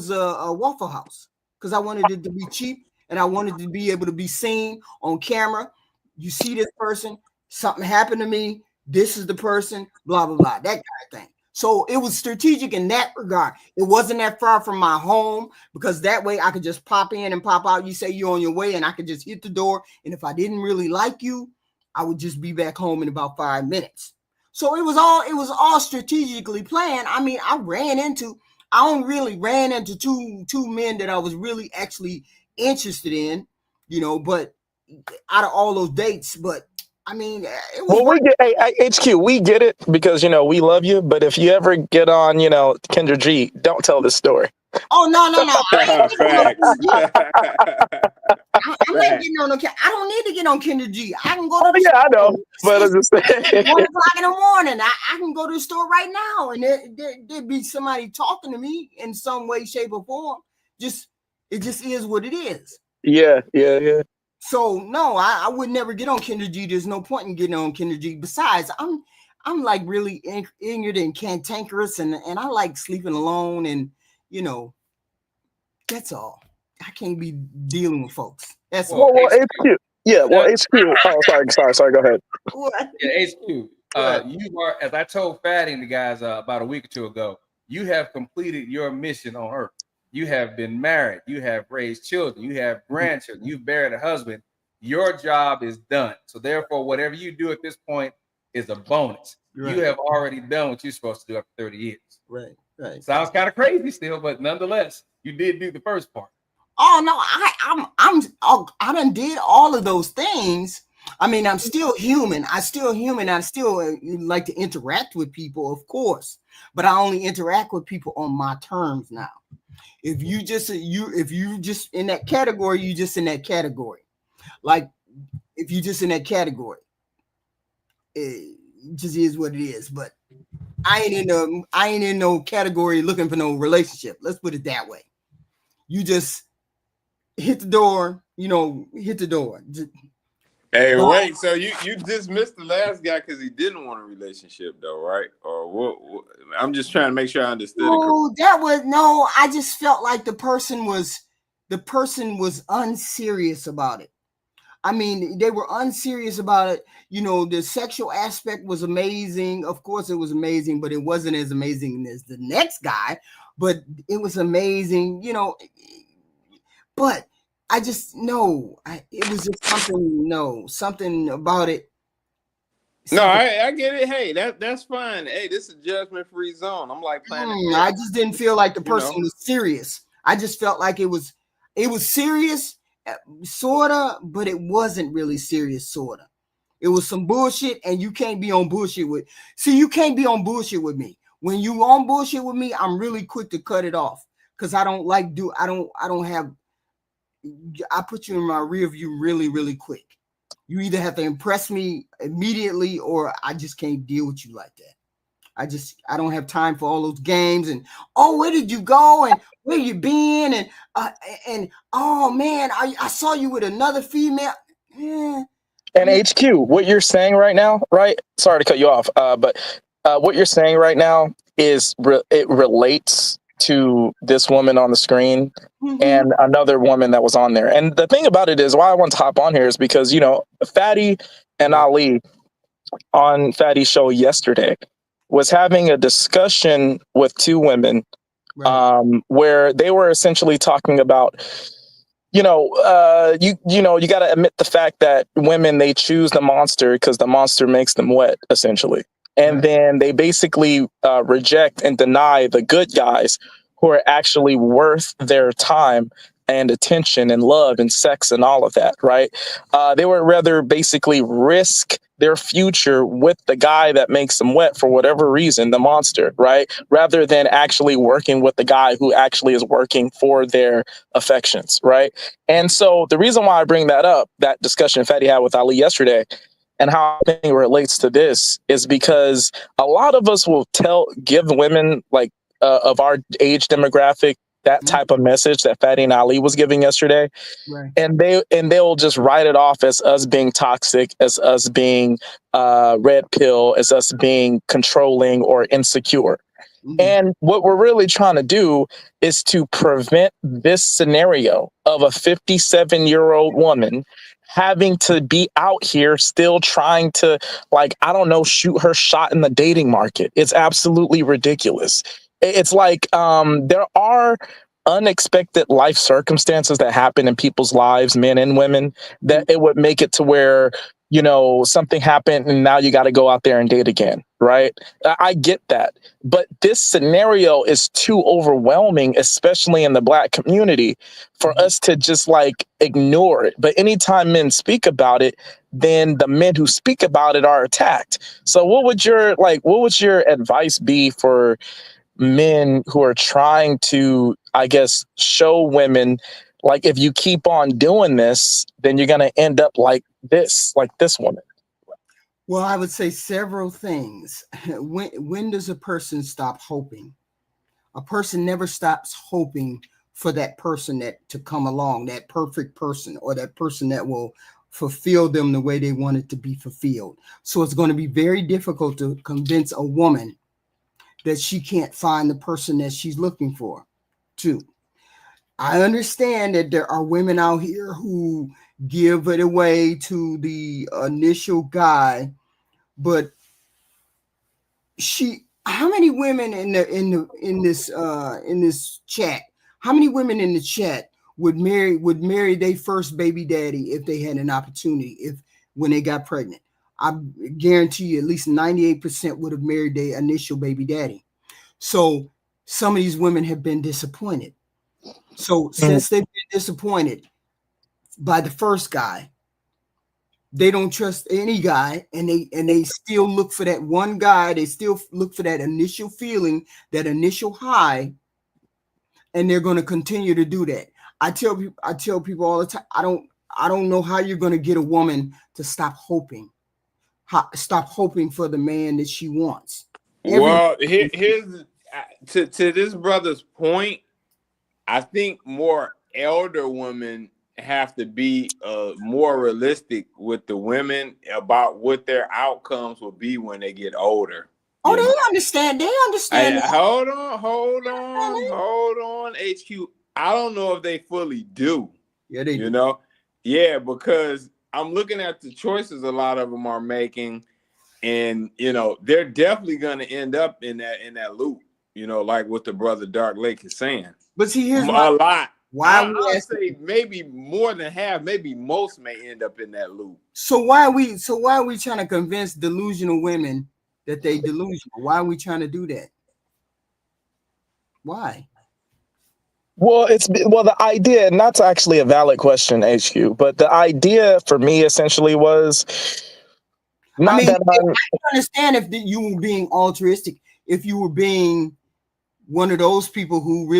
a Waffle House because I wanted it to be cheap and I wanted to be able to be seen on camera. You see this person, something happened to me. This is the person, blah, blah, blah, that kind of thing. So it was strategic in that regard. It wasn't that far from my home because that way I could just pop in and pop out. You say you're on your way and I could just hit the door. And if I didn't really like you, I would just be back home in about 5 minutes. So it was all strategically planned. I mean, I only really ran into two men that I was really actually interested in, but out of all those dates, but I mean, it was. Well, HQ, we get it because we love you. But if you ever get on, Kendra G, don't tell this story. Oh no! I'm not getting on. I don't need to get on Kendra G. I can go to the store. I know, but I'm just saying. 1 o'clock in the morning, I can go to the store right now, and there'd be somebody talking to me in some way, shape, or form. It just is what it is. Yeah. So no, I would never get on Kendra G. There's no point in getting on Kendra G. Besides, I'm like really ignorant and cantankerous, and I like sleeping alone, and that's all. I can't be dealing with folks. That's all. Well, HQ. Yeah, well, HQ. Oh, sorry. Go ahead. Yeah, HQ. You are, as I told Fatty and the guys about a week or two ago, you have completed your mission on Earth. You have been married. You have raised children. You have grandchildren. You've buried a husband. Your job is done. So therefore, whatever you do at this point is a bonus. Right. You have already done what you're supposed to do after 30 years. Right. Sounds kind of crazy still, but nonetheless, you did do the first part. Oh no, I done did all of those things. I mean, I'm still human. I still like to interact with people, of course, but I only interact with people on my terms now. If you just in that category, you just in that category. Like if you just in that category, it just is what it is. But I ain't in no category looking for no relationship. Let's put it that way. You just hit the door, hit the door. Hey, But wait. So you dismissed the last guy because he didn't want a relationship, though, right? Or what? I'm just trying to make sure I understood it correctly. no. I just felt like the person was unserious about it. I mean, they were unserious about it. You know, the sexual aspect was amazing. Of course, it was amazing, but it wasn't as amazing as the next guy. But it was amazing, you know. But I just no, it was just something about it. No, Something. I get it. Hey, that's fine. Hey, this is a judgment-free zone. I'm like Planet I X. just didn't feel like the You person know. was serious. I just felt like it was serious, sorta, but it wasn't really serious, sorta. It was some bullshit, and you can't be on bullshit with. See, you can't be on bullshit with me. When you on bullshit with me, I'm really quick to cut it off because I don't like do. I don't have. I put you in my rear view really, really quick. You either have to impress me immediately, or I just can't deal with you like that. I don't have time for all those games and oh, where did you go and where you been and oh man, I saw you with another female. Yeah, And HQ, what you're saying right now, right? Sorry to cut you off, but what you're saying right now is it relates to this woman on the screen and another woman that was on there. And the thing about it is, why I want to hop on here is because, you know, Fatty and Ali on Fatty's show yesterday was having a discussion with two women, where they were essentially talking about, you got to admit the fact that women, they choose the monster because the monster makes them wet, essentially. And then they basically reject and deny the good guys who are actually worth their time and attention and love and sex and all of that, right? They would rather basically risk their future with the guy that makes them wet for whatever reason, the monster, right? Rather than actually working with the guy who actually is working for their affections, right? And so the reason why I bring that up, that discussion Fatty had with Ali yesterday, and how I think it relates to this is because a lot of us will give women like of our age demographic that type of message that Fatty and Ali was giving yesterday, and they'll just write it off as us being toxic, as us being red pill, as us being controlling or insecure. And what we're really trying to do is to prevent this scenario of a 57-year-old woman having to be out here still trying to, like, I don't know, shoot her shot in the dating market. It's absolutely ridiculous. It's like there are unexpected life circumstances that happen in people's lives, men and women, that it would make it to where, something happened and now you got to go out there and date again, right? I get that. But this scenario is too overwhelming, especially in the Black community, for us to just like ignore it. But anytime men speak about it, then the men who speak about it are attacked. So what would your advice be for men who are trying to, I guess, show women, like, if you keep on doing this, then you're going to end up like this woman? Well, I would say several things. When does a person stop hoping? A person never stops hoping for that person to come along, that perfect person, or that person that will fulfill them the way they want it to be fulfilled. So it's going to be very difficult to convince a woman that she can't find the person that she's looking for, too. I understand that there are women out here who give it away to the initial guy, but how many women in this chat, how many women in the chat would marry their first baby daddy if they had an opportunity, when they got pregnant? I guarantee you at least 98% would have married their initial baby daddy. So some of these women have been disappointed. So since they've been disappointed by the first guy, they don't trust any guy, and they still look for that one guy. They still look for that initial feeling, that initial high, and they're going to continue to do that. I tell people all the time, I don't know how you're going to get a woman to stop hoping for the man that she wants. Well, here's to this brother's point. I think more elder women have to be more realistic with the women about what their outcomes will be when they get older. Oh, they understand. They understand. Hold on, HQ. I don't know if they fully do. Yeah, they do. You know, yeah, because I'm looking at the choices a lot of them are making, and you know, they're definitely going to end up in that loop. You know, like what the brother Dark Lake is saying. But see, here's a lot. Why I'll say maybe more than half, maybe most may end up in that loop. So why are we trying to convince delusional women that they delusional? Why are we trying to do that? Why? Well, the idea, and that's actually a valid question, HQ, but the idea for me essentially was I understand if you were being altruistic, if you were being one of those people who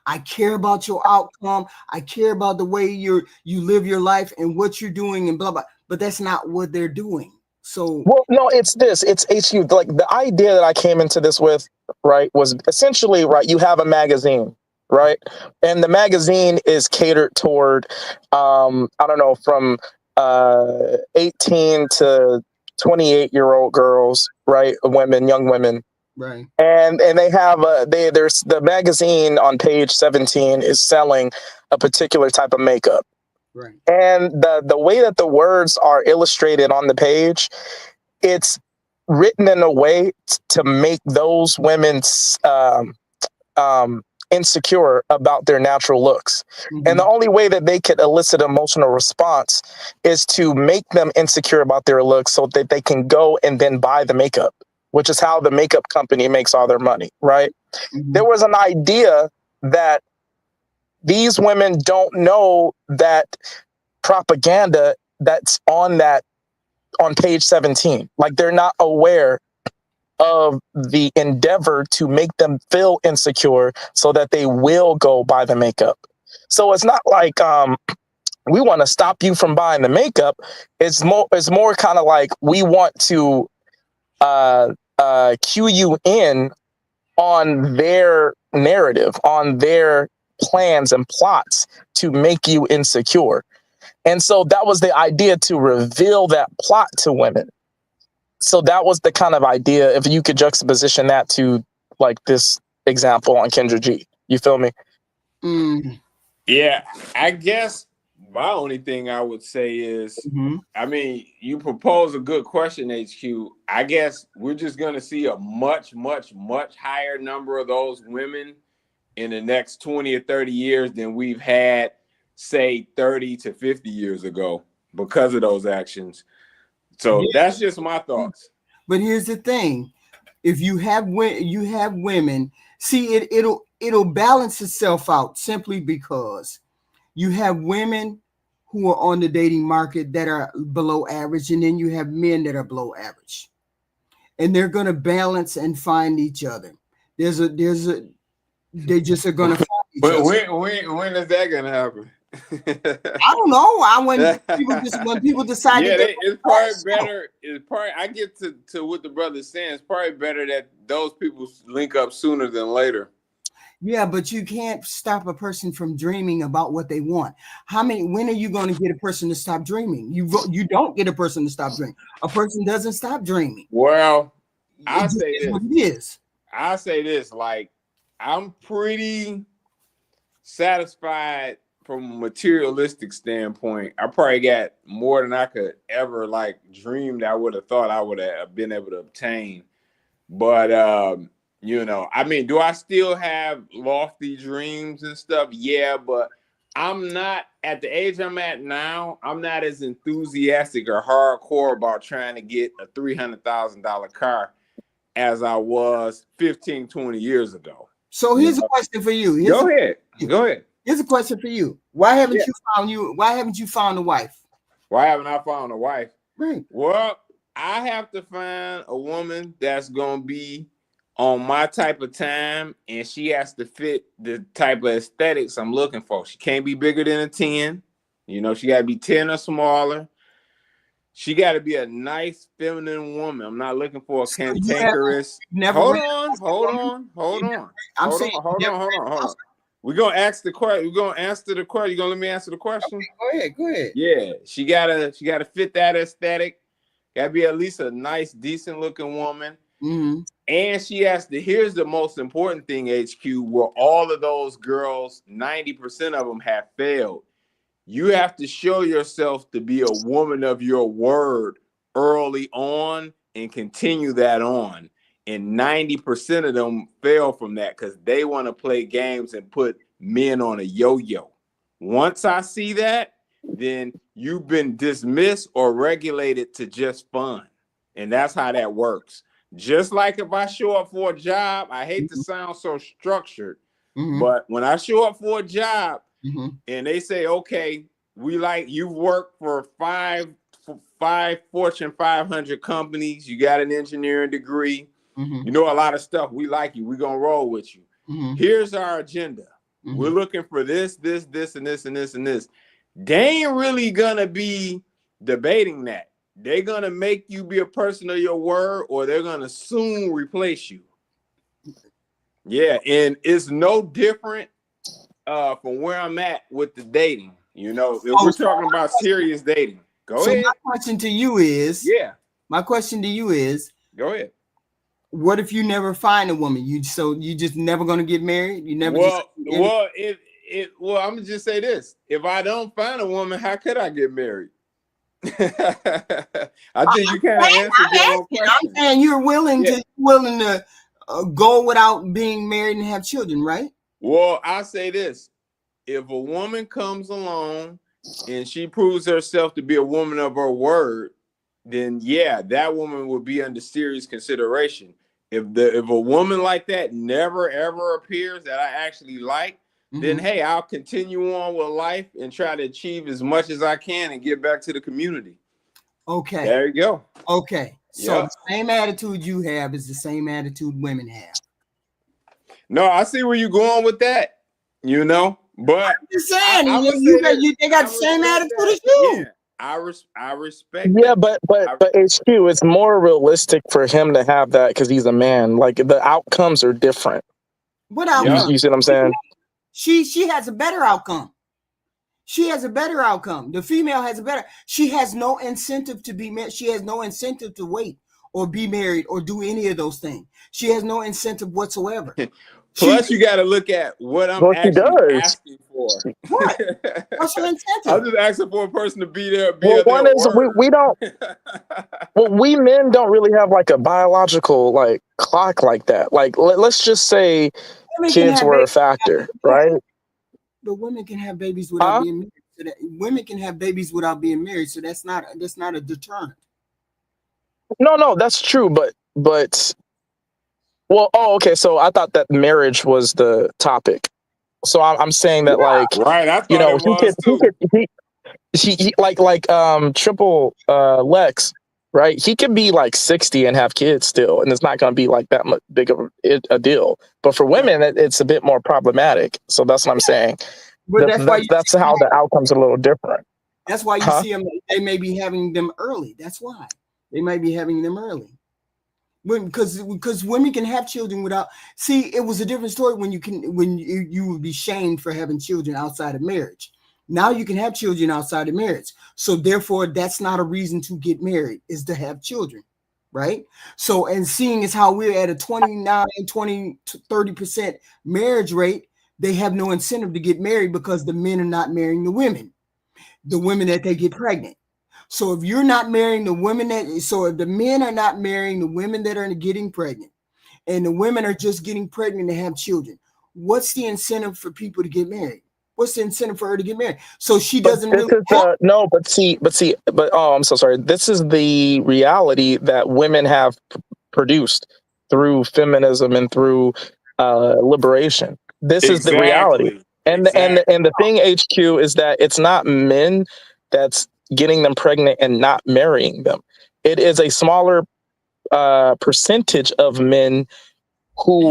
I care about your outcome, I care about the way you live your life and what you're doing and blah blah. But that's not what they're doing. So well, no, it's HU. Like the idea that I came into this with, right, was essentially right. You have a magazine, right, and the magazine is catered toward, I don't know, from 18 to 28-year-old girls, right, young women. Right. And they have there's the magazine on page 17 is selling a particular type of makeup. Right. And the way that the words are illustrated on the page, it's written in a way to make those women insecure about their natural looks. Mm-hmm. And the only way that they could elicit emotional response is to make them insecure about their looks so that they can go and then buy the makeup, which is how the makeup company makes all their money, right? Mm-hmm. There was an idea that these women don't know that propaganda that's on page 17. Like they're not aware of the endeavor to make them feel insecure so that they will go buy the makeup. So it's not like we want to stop you from buying the makeup. It's more kind of like we want to cue you in on their narrative, on their plans and plots to make you insecure. And so that was the idea, to reveal that plot to women. So that was the kind of idea, if you could juxtaposition that to like this example on Kendra G. You feel me? Mm. Yeah, I guess my only thing I would say is, I mean, you propose a good question, HQ. I guess we're just going to see a much, much, much higher number of those women in the next 20 or 30 years than we've had, say, 30 to 50 years ago because of those actions. So that's just my thoughts. But here's the thing: if you have women, see it'll balance itself out simply because you have women who are on the dating market that are below average, and then you have men that are below average, and they're going to balance and find each other. They just are going to find each other. When is that going to happen? I don't know. When people decide, it's probably better. I get to what the brother's saying. It's probably better that those people link up sooner than later. Yeah, but you can't stop a person from dreaming about what they want. When are you going to get a person to stop dreaming? You don't get a person to stop dreaming. A person doesn't stop dreaming. Well, I'll say this. What it is. I'll say this. Like, I'm pretty satisfied from a materialistic standpoint. I probably got more than I could ever like dreamed I would have thought I would have been able to obtain. But you know, I mean, do I still have lofty dreams and stuff? Yeah, but I'm not at the age I'm at now. I'm not as enthusiastic or hardcore about trying to get a $300,000 car as I was 15, 20 years ago. So here's a question for you. Go ahead. Here's a question for you. Why haven't you found a wife? Why haven't I found a wife? Right. Well, I have to find a woman that's gonna be on my type of time, and she has to fit the type of aesthetics I'm looking for. She can't be bigger than a 10. You know, she gotta be 10 or smaller. She got to be a nice feminine woman. I'm not looking for a cantankerous. Hold on. We're gonna ask the question. We're gonna answer the question. You gonna let me answer the question? Okay, go ahead. Yeah, she gotta fit that aesthetic. Gotta be at least a nice, decent looking woman. Mm-hmm. And she has to, here's the most important thing, HQ, where all of those girls, 90% of them have failed. You have to show yourself to be a woman of your word early on and continue that on. And 90% of them fail from that because they want to play games and put men on a yo-yo. Once I see that, then you've been dismissed or regulated to just fun. And that's how that works. Just like if I show up for a job, I hate to sound so structured, but when I show up for a job and they say, okay, we like, you've worked for five Fortune 500 companies, you got an engineering degree, you know a lot of stuff, we like you, we're gonna roll with you. Here's our agenda. We're looking for this, and this, and this, and this. They ain't really gonna be debating that. They're gonna make you be a person of your word, or they're gonna soon replace you. Yeah, and it's no different from where I'm at with the dating. You know, if we're talking about serious dating. Go ahead. My question to you is, my question to you is, go ahead. What if you never find a woman? You just never gonna get married? You never well, I'm gonna just say this. If I don't find a woman, how could I get married? I think you kind of answered your own question. I'm saying you're willing to go without being married and have children, right? Well, I say this. If a woman comes along and she proves herself to be a woman of her word, then yeah, that woman will be under serious consideration. If a woman like that never ever appears that I actually like, then hey, I'll continue on with life and try to achieve as much as I can and get back to the community. Okay. There you go. Okay. So the same attitude you have is the same attitude women have. No, I see where you're going with that, you know, but I'm just saying, they got the same attitude as you. Yeah, I respect that. But HQ, it's more realistic for him to have that because he's a man. Like the outcomes are different. What outcome? You see what I'm saying? She has a better outcome. She has a better outcome. The female has a better. She has no incentive to be married. She has no incentive to wait or be married or do any of those things. She has no incentive whatsoever. Plus, you got to look at what I'm actually asking for. What? What's your incentive? I'm just asking for a person to be there. One is we don't. Well, we men don't really have like a biological like clock like that. Like let's just say kids were a factor, right? But women can have babies without being married. So women can have babies without being married. So that's not a deterrent. No, that's true. But well, okay. So I thought that marriage was the topic. So I'm saying that like right. I thought he like triple Lex, right? He could be like 60 and have kids still, and it's not going to be like that much big of a deal. But for women, it's a bit more problematic. So that's what I'm saying. But that's how the outcome's a little different. That's why you see them. They may be having them early. That's why they might be having them early. Because women can have children without. See, it was a different story when you would be shamed for having children outside of marriage. Now you can have children outside of marriage. So therefore, that's not a reason to get married, is to have children, right? So, and seeing as how we're at a 29, 20, 30% marriage rate, they have no incentive to get married because the men are not marrying the women that they get pregnant. So if you're not marrying the women if the men are not marrying the women that are getting pregnant, and the women are just getting pregnant to have children, what's the incentive for people to get married? What's the incentive for her to get married? So she doesn't really. But I'm so sorry. This is the reality that women have produced through feminism and through liberation. This is the reality. And the thing, HQ, is that it's not men that's getting them pregnant and not marrying them. It is a smaller percentage of men who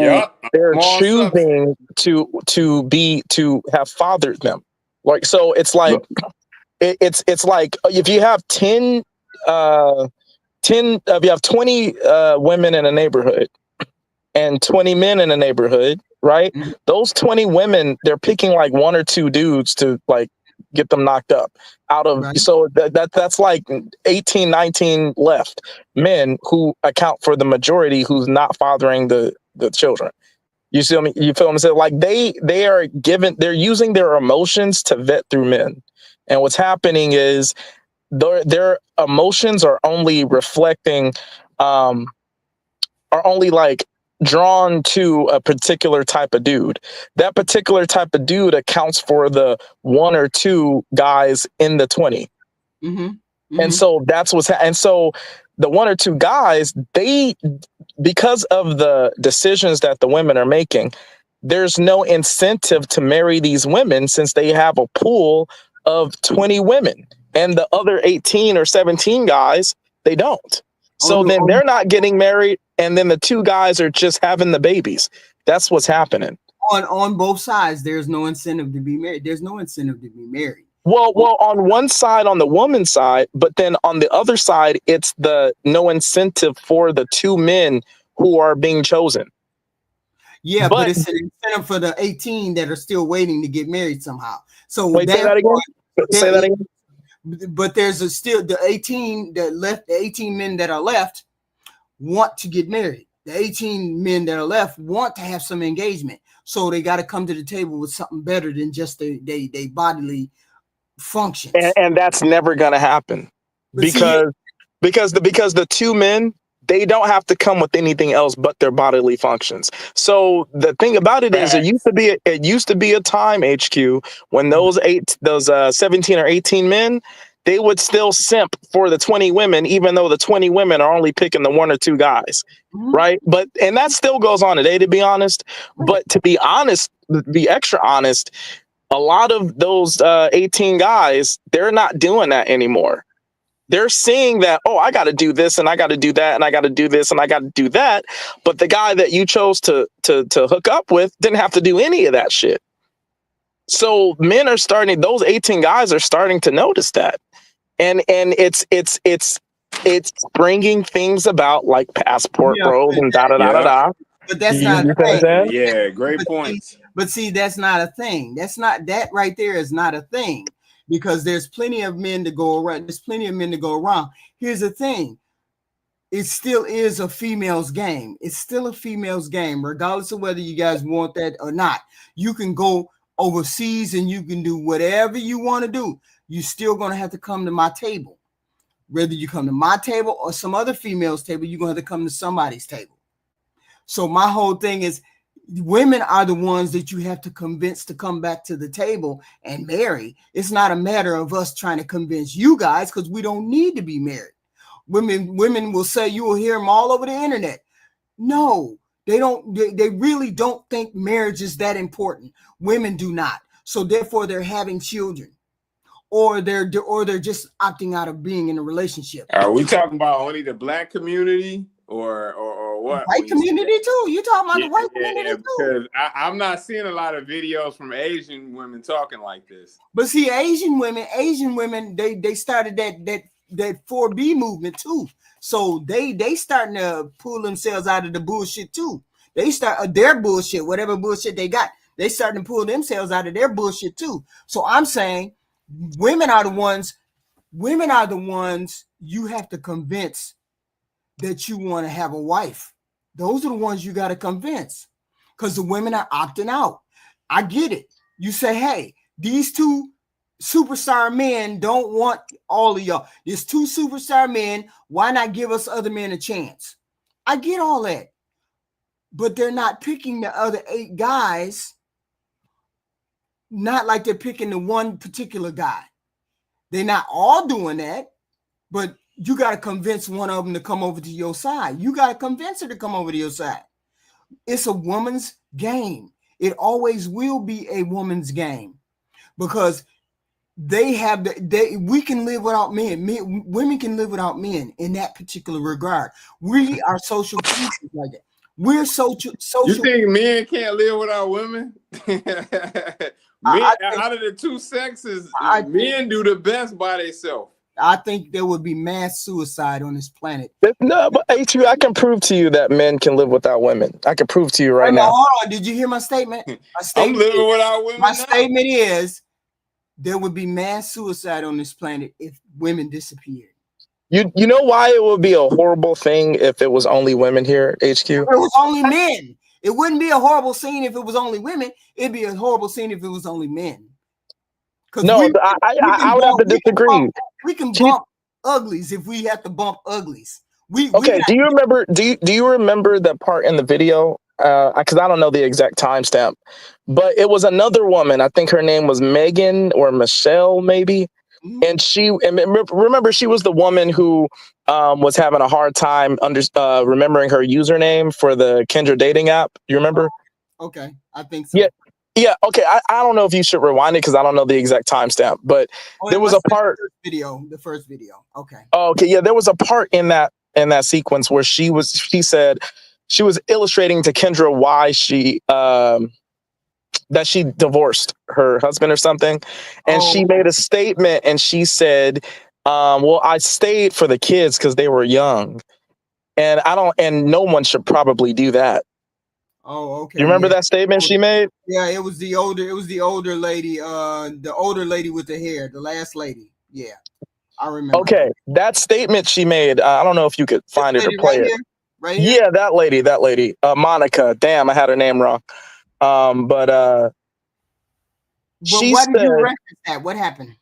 they're choosing to have fathered them. Like, so it's like it's like if you have 10 if you have 20 women in a neighborhood and 20 men in the neighborhood, right? Mhm. Those 20 women, they're picking like 1 or 2 dudes to like get them knocked up out of, Right. so that's like 18, 19 left men who account for the majority who's not fathering the children. You see what I mean? You feel what I'm saying? Like they're using their emotions to vet through men. And what's happening is their emotions are only reflecting, are only like drawn to a particular type of dude. That particular type of dude accounts for the 1 or 2 guys in the 20. Mm-hmm. And so that's and so the 1 or 2 guys, because of the decisions that the women are making, there's no incentive to marry these women since they have a pool of 20 women, and the other 18 or 17 guys, they don't. So then they're not getting married, and then the 2 guys are just having the babies. That's what's happening. On both sides, there's no incentive to be married. There's no incentive to be married. Well, on one side, on the woman's side, but then on the other side, it's the no incentive for the 2 men who are being chosen. Yeah, but it's an incentive for the 18 that are still waiting to get married somehow. So wait, say that again. Say that again. But there's still the 18 that left. The 18 men that are left want to get married. The 18 men that are left want to have some engagement. So they got to come to the table with something better than just they bodily functions. And that's never going to happen because the 2 men, they don't have to come with anything else but their bodily functions. So the thing about it is, it used to be a time, HQ, when those 17 or 18 men, they would still simp for the 20 women, even though the 20 women are only picking the 1 or 2 guys. Mm-hmm. Right. And that still goes on today, to be honest. But to be honest, be extra honest, a lot of those 18 guys, they're not doing that anymore. They're seeing that, oh, I got to do this and I got to do that and I got to do this and I got to do that. But the guy that you chose to hook up with didn't have to do any of that shit. So men are starting, those 18 guys are starting to notice that. And it's bringing things about like passport bros and da. But that's not a thing. Yeah, great points. But see, that's not a thing. That right there is not a thing, because there's plenty of men to go around. There's plenty of men to go around. Here's the thing. It still is a female's game. It's still a female's game, regardless of whether you guys want that or not. You can go overseas and you can do whatever you want to do. You're still going to have to come to my table. Whether you come to my table or some other female's table, you're going to have to come to somebody's table. So my whole thing is, women are the ones that you have to convince to come back to the table and marry. It's not a matter of us trying to convince you guys, because we don't need to be married. Women will say, you will hear them all over the internet. No, they don't. They really don't think marriage is that important. Women do not. So therefore, they're having children, or they're just opting out of being in a relationship. Are we talking about only the Black community or what? White community too. You talking about the white community too? Because I'm not seeing a lot of videos from Asian women talking like this. But see, Asian women, they started that 4B movement too. So they starting to pull themselves out of the bullshit too. They start their bullshit, whatever bullshit they got. They starting to pull themselves out of their bullshit too. So I'm saying, women are the ones you have to convince that you want to have a wife. Those are the ones you got to convince, because the women are opting out. I get it. You say, hey, these 2 superstar men don't want all of y'all. There's 2 superstar men. Why not give us other men a chance? I get all that. But they're not picking the other 8 guys, not like they're picking the one particular guy. They're not all doing that, but you got to convince one of them to come over to your side. You got to convince her to come over to your side. It's a woman's game. It always will be a woman's game, because we can live without men. Women can live without men in that particular regard. We are social creatures like that. We're social. You think men can't live without women? Men, out of the 2 sexes, men do the best by themselves. I think there would be mass suicide on this planet. No, but HU, I can prove to you that men can live without women. I can prove to you right Wait, now. hold on. Did you hear my statement? I'm living without women My now. statement is there would be mass suicide on this planet if women disappeared. You know why it would be a horrible thing if it was only women here, HQ? If it was only men. It wouldn't be a horrible scene if it was only women. It'd be a horrible scene if it was only men. Because No, I would have to disagree. We can bump uglies if we have to bump uglies. Okay, do you remember? Do you remember the part in the video? Because I don't know the exact timestamp, but it was another woman. I think her name was Megan or Michelle, maybe. And remember, she was the woman who was having a hard time remembering her username for the Kendra dating app. You remember? Okay, I think so. Yeah. Okay, I don't know if you should rewind it because I don't know the exact timestamp, but there was a part. The first video. Okay. Oh, okay. Yeah, there was a part in that sequence where she said she was illustrating to Kendra why that she divorced her husband or something. And she made a statement and she said, well, I stayed for the kids because they were young. And no one should probably do that. Oh, okay. You remember that statement she made? Yeah, it was the older lady, the older lady with the hair, the last lady. Yeah. I remember. Okay. That statement she made, I don't know if you could find it or play it. Right here? Yeah, that lady. Monica. Damn, I had her name wrong. But she why said, did you reference that? What happened?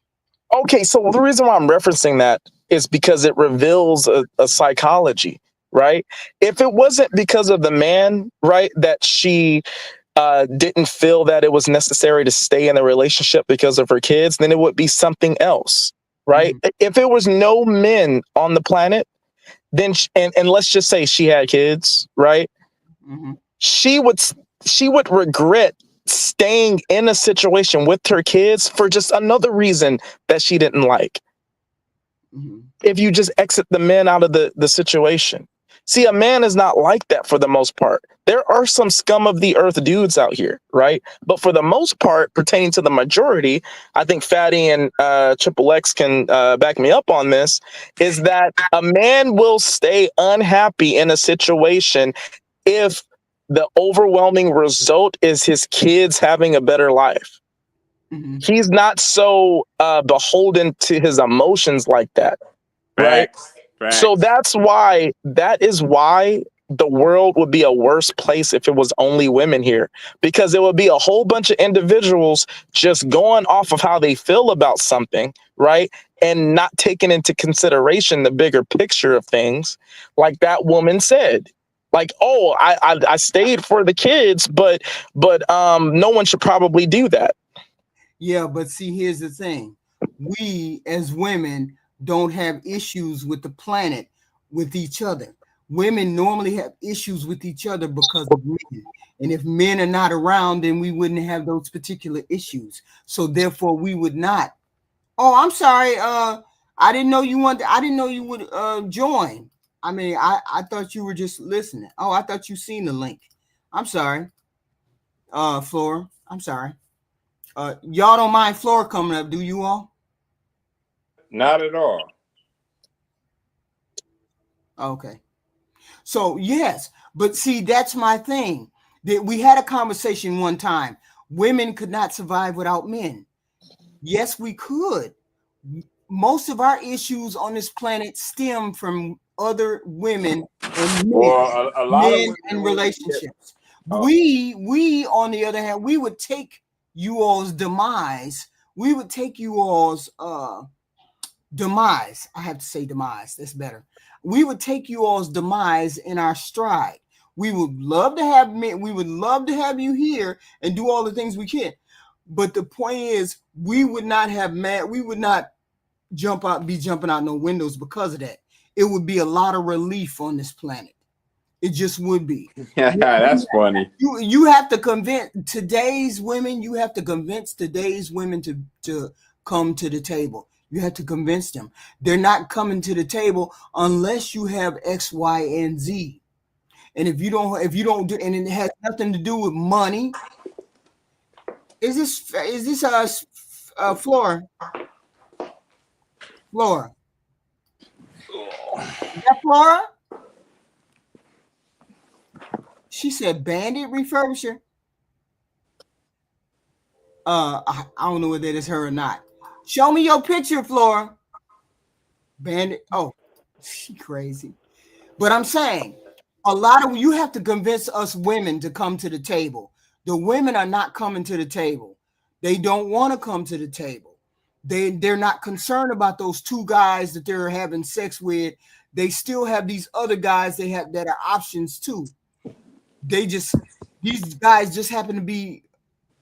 Okay, so the reason why I'm referencing that is because it reveals a psychology, right? If it wasn't because of the man, right, that she didn't feel that it was necessary to stay in the relationship because of her kids, then it would be something else, right? Mm-hmm. If it was no men on the planet, then and let's just say she had kids, right? Mm-hmm. She would regret staying in a situation with her kids for just another reason that she didn't like. Mm-hmm. If you just exit the men out of the situation. See, a man is not like that for the most part. There are some scum of the earth dudes out here, right? But for the most part, pertaining to the majority, I think Fatty and Triple X can back me up on this, is that a man will stay unhappy in a situation if the overwhelming result is his kids having a better life. Mm-hmm. He's not so beholden to his emotions like that, right? Facts. So that is why the world would be a worse place if it was only women here, because it would be a whole bunch of individuals just going off of how they feel about something, right? And not taking into consideration the bigger picture of things, like that woman said. Like, oh, I stayed for the kids, but no one should probably do that. Yeah, but see, here's the thing. We as women don't have issues with the planet with each other. Women normally have issues with each other because of men. And if men are not around, then we wouldn't have those particular issues. So therefore we would not. Oh, I'm sorry. I didn't know you would join. I mean, I thought you were just listening. Oh, I thought you seen the link. I'm sorry. Flora, I'm sorry. Y'all don't mind Flora coming up, do you all? Not at all. Okay. So yes, but see, that's my thing. That we had a conversation one time. Women could not survive without men. Yes, we could. Most of our issues on this planet stem from other women and men, a lot men of and relationships. We, on the other hand, we would take you all's demise. We would take you all's demise. I have to say demise. That's better. We would take you all's demise in our stride. We would love to have men. We would love to have you here and do all the things we can. But the point is, we would not be jumping out no windows because of that. It would be a lot of relief on this planet. It just would be. Yeah, that's funny. You have to convince today's women. You have to convince today's women to come to the table. You have to convince them. They're not coming to the table unless you have X, Y, and Z. And if you don't do, and it has nothing to do with money. Is this Flora? Flora. Is that Flora? She said bandit refurbisher. I don't know whether it is her or not. Show me your picture, Flora. Bandit. Oh, she crazy. But I'm saying a lot of you have to convince us women to come to the table. The women are not coming to the table. They don't want to come to the table. They're not concerned about those two guys that they're having sex with. They still have these other guys they have that are options too. These guys just happen to be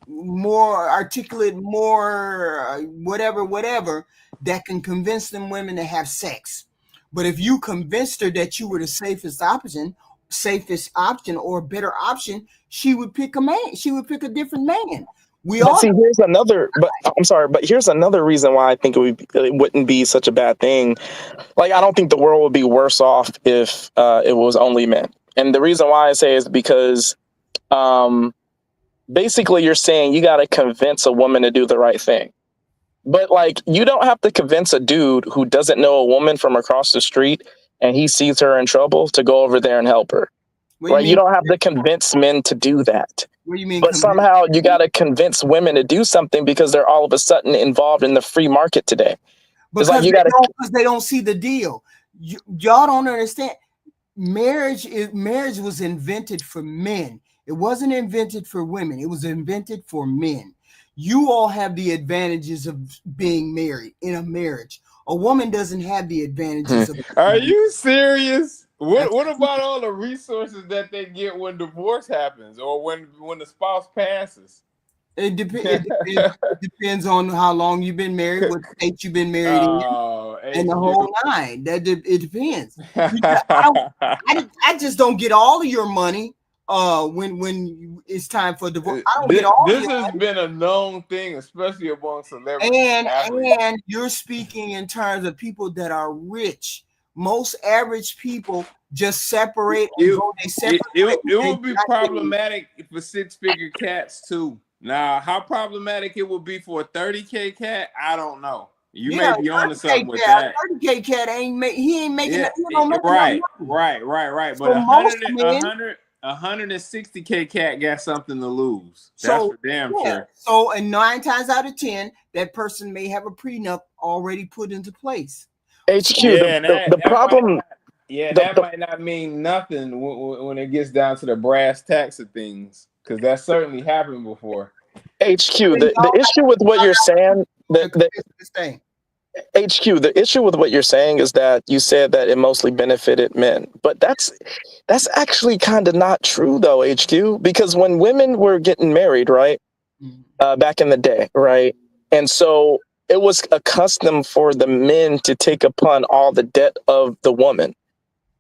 more articulate, more whatever that can convince them women to have sex. But if you convinced her that you were the safest option or better option, she would pick a man. She would pick a different man. But see, here's another. But I'm sorry, but here's another reason why I think it wouldn't be such a bad thing. Like, I don't think the world would be worse off if it was only men. And the reason why I say is because basically you're saying you got to convince a woman to do the right thing. But like, you don't have to convince a dude who doesn't know a woman from across the street and he sees her in trouble to go over there and help her. Right? You don't have to convince men to do that. What do you mean? But somehow you got to convince women to do something because they're all of a sudden involved in the free market today. Because they don't see the deal. Y'all don't understand. Marriage was invented for men. It wasn't invented for women. It was invented for men. You all have the advantages of being married in a marriage. A woman doesn't have the advantages of. Are you serious? What about all the resources that they get when divorce happens or when the spouse passes? It depends on how long you've been married, what state you've been married in, and the whole nine. It depends. I just don't get all of your money when it's time for divorce. I don't get all this has been a known thing, especially among celebrities. And you're speaking in terms of people that are rich. Most average people just separate and go their separate ways. It would be problematic for 6-figure cats too. Now, how problematic it would be for a 30K cat, I don't know. You may be onto something with that. 30K cat ain't making. Right. But 160K cat got something to lose. That's for damn sure. So, and 9 times out of 10, that person may have a prenup already put into place. HQ. The problem. That might not mean nothing when it gets down to the brass tacks of things, because that certainly happened before. HQ. The issue with what you're saying. HQ. The issue with what you're saying is that you said that it mostly benefited men, but that's actually kind of not true though, HQ. Because when women were getting married, right, back in the day, right, and so it was a custom for the men to take upon all the debt of the woman.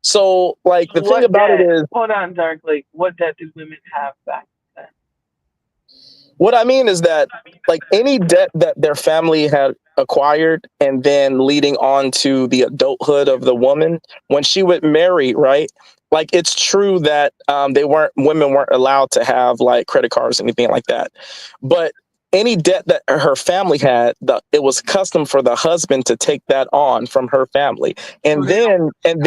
So, like, the thing about it is... Hold on, Darkly. What debt did women have back then? What I mean is that, like, any debt that their family had acquired and then leading on to the adulthood of the woman, when she would marry, right, like, it's true that women weren't allowed to have, like, credit cards or anything like that. But any debt that her family had, it was custom for the husband to take that on from her family, and then since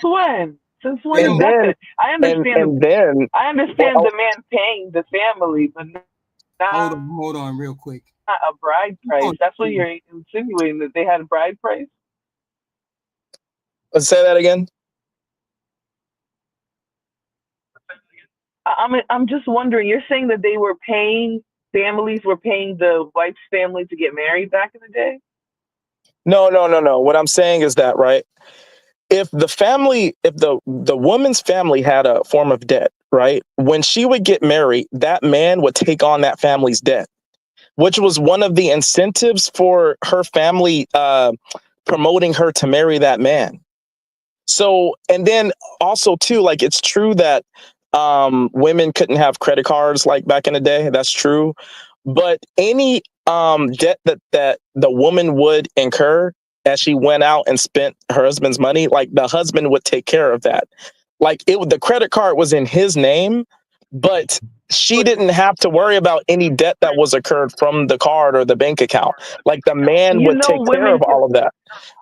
when? Since when is that? I understand. I understand the man paying the family, but not. Hold on, real quick. Not a bride price. That's what you're insinuating, that they had a bride price. Let's say that again. I'm just wondering, you're saying that families were paying the wife's family to get married back in the day? No. What I'm saying is that, right, if the woman's family had a form of debt, right, when she would get married, that man would take on that family's debt, which was one of the incentives for her family promoting her to marry that man. So, and then also too, like, it's true that women couldn't have credit cards like back in the day. That's true. But any debt that the woman would incur as she went out and spent her husband's money, like, the husband would take care of that. Like, the credit card was in his name, but she didn't have to worry about any debt that was occurred from the card or the bank account. Like the man would take care of all of that.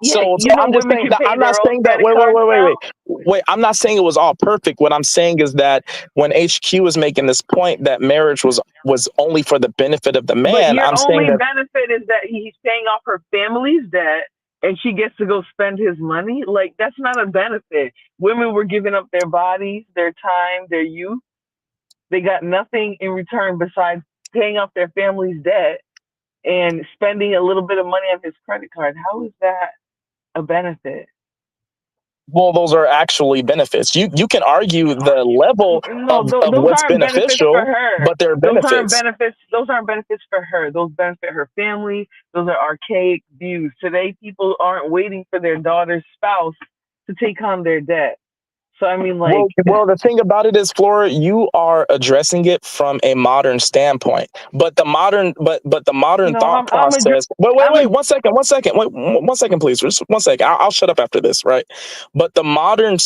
So I'm just women saying can that pay I'm not their own saying that credit wait, wait, cards wait, wait, now. wait. Wait, I'm not saying it was all perfect. What I'm saying is that when HQ is making this point that marriage was only for the benefit of the But man, your I'm saying only that benefit is that he's paying off her family's debt and she gets to go spend his money. Like, that's not a benefit. Women were giving up their bodies, their time, their youth. They got nothing in return besides paying off their family's debt and spending a little bit of money on his credit card. How is that a benefit? well, those are actually benefits. You can argue the level No, of those what's aren't benefits for beneficial, her. but they're Those aren't benefits. benefits. Those aren't benefits for her. Those benefit her family. Those are archaic views. Today, people aren't waiting for their daughter's spouse to take on their debt. So I mean, like, Well, the thing about it is, Flora, you are addressing it from a modern standpoint. But the modern, but the modern no, thought I'm a, process. Wait, wait, I'm wait. a, 1 second. Wait, 1 second, please. Just 1 second. I'll shut up after this, right? But the modern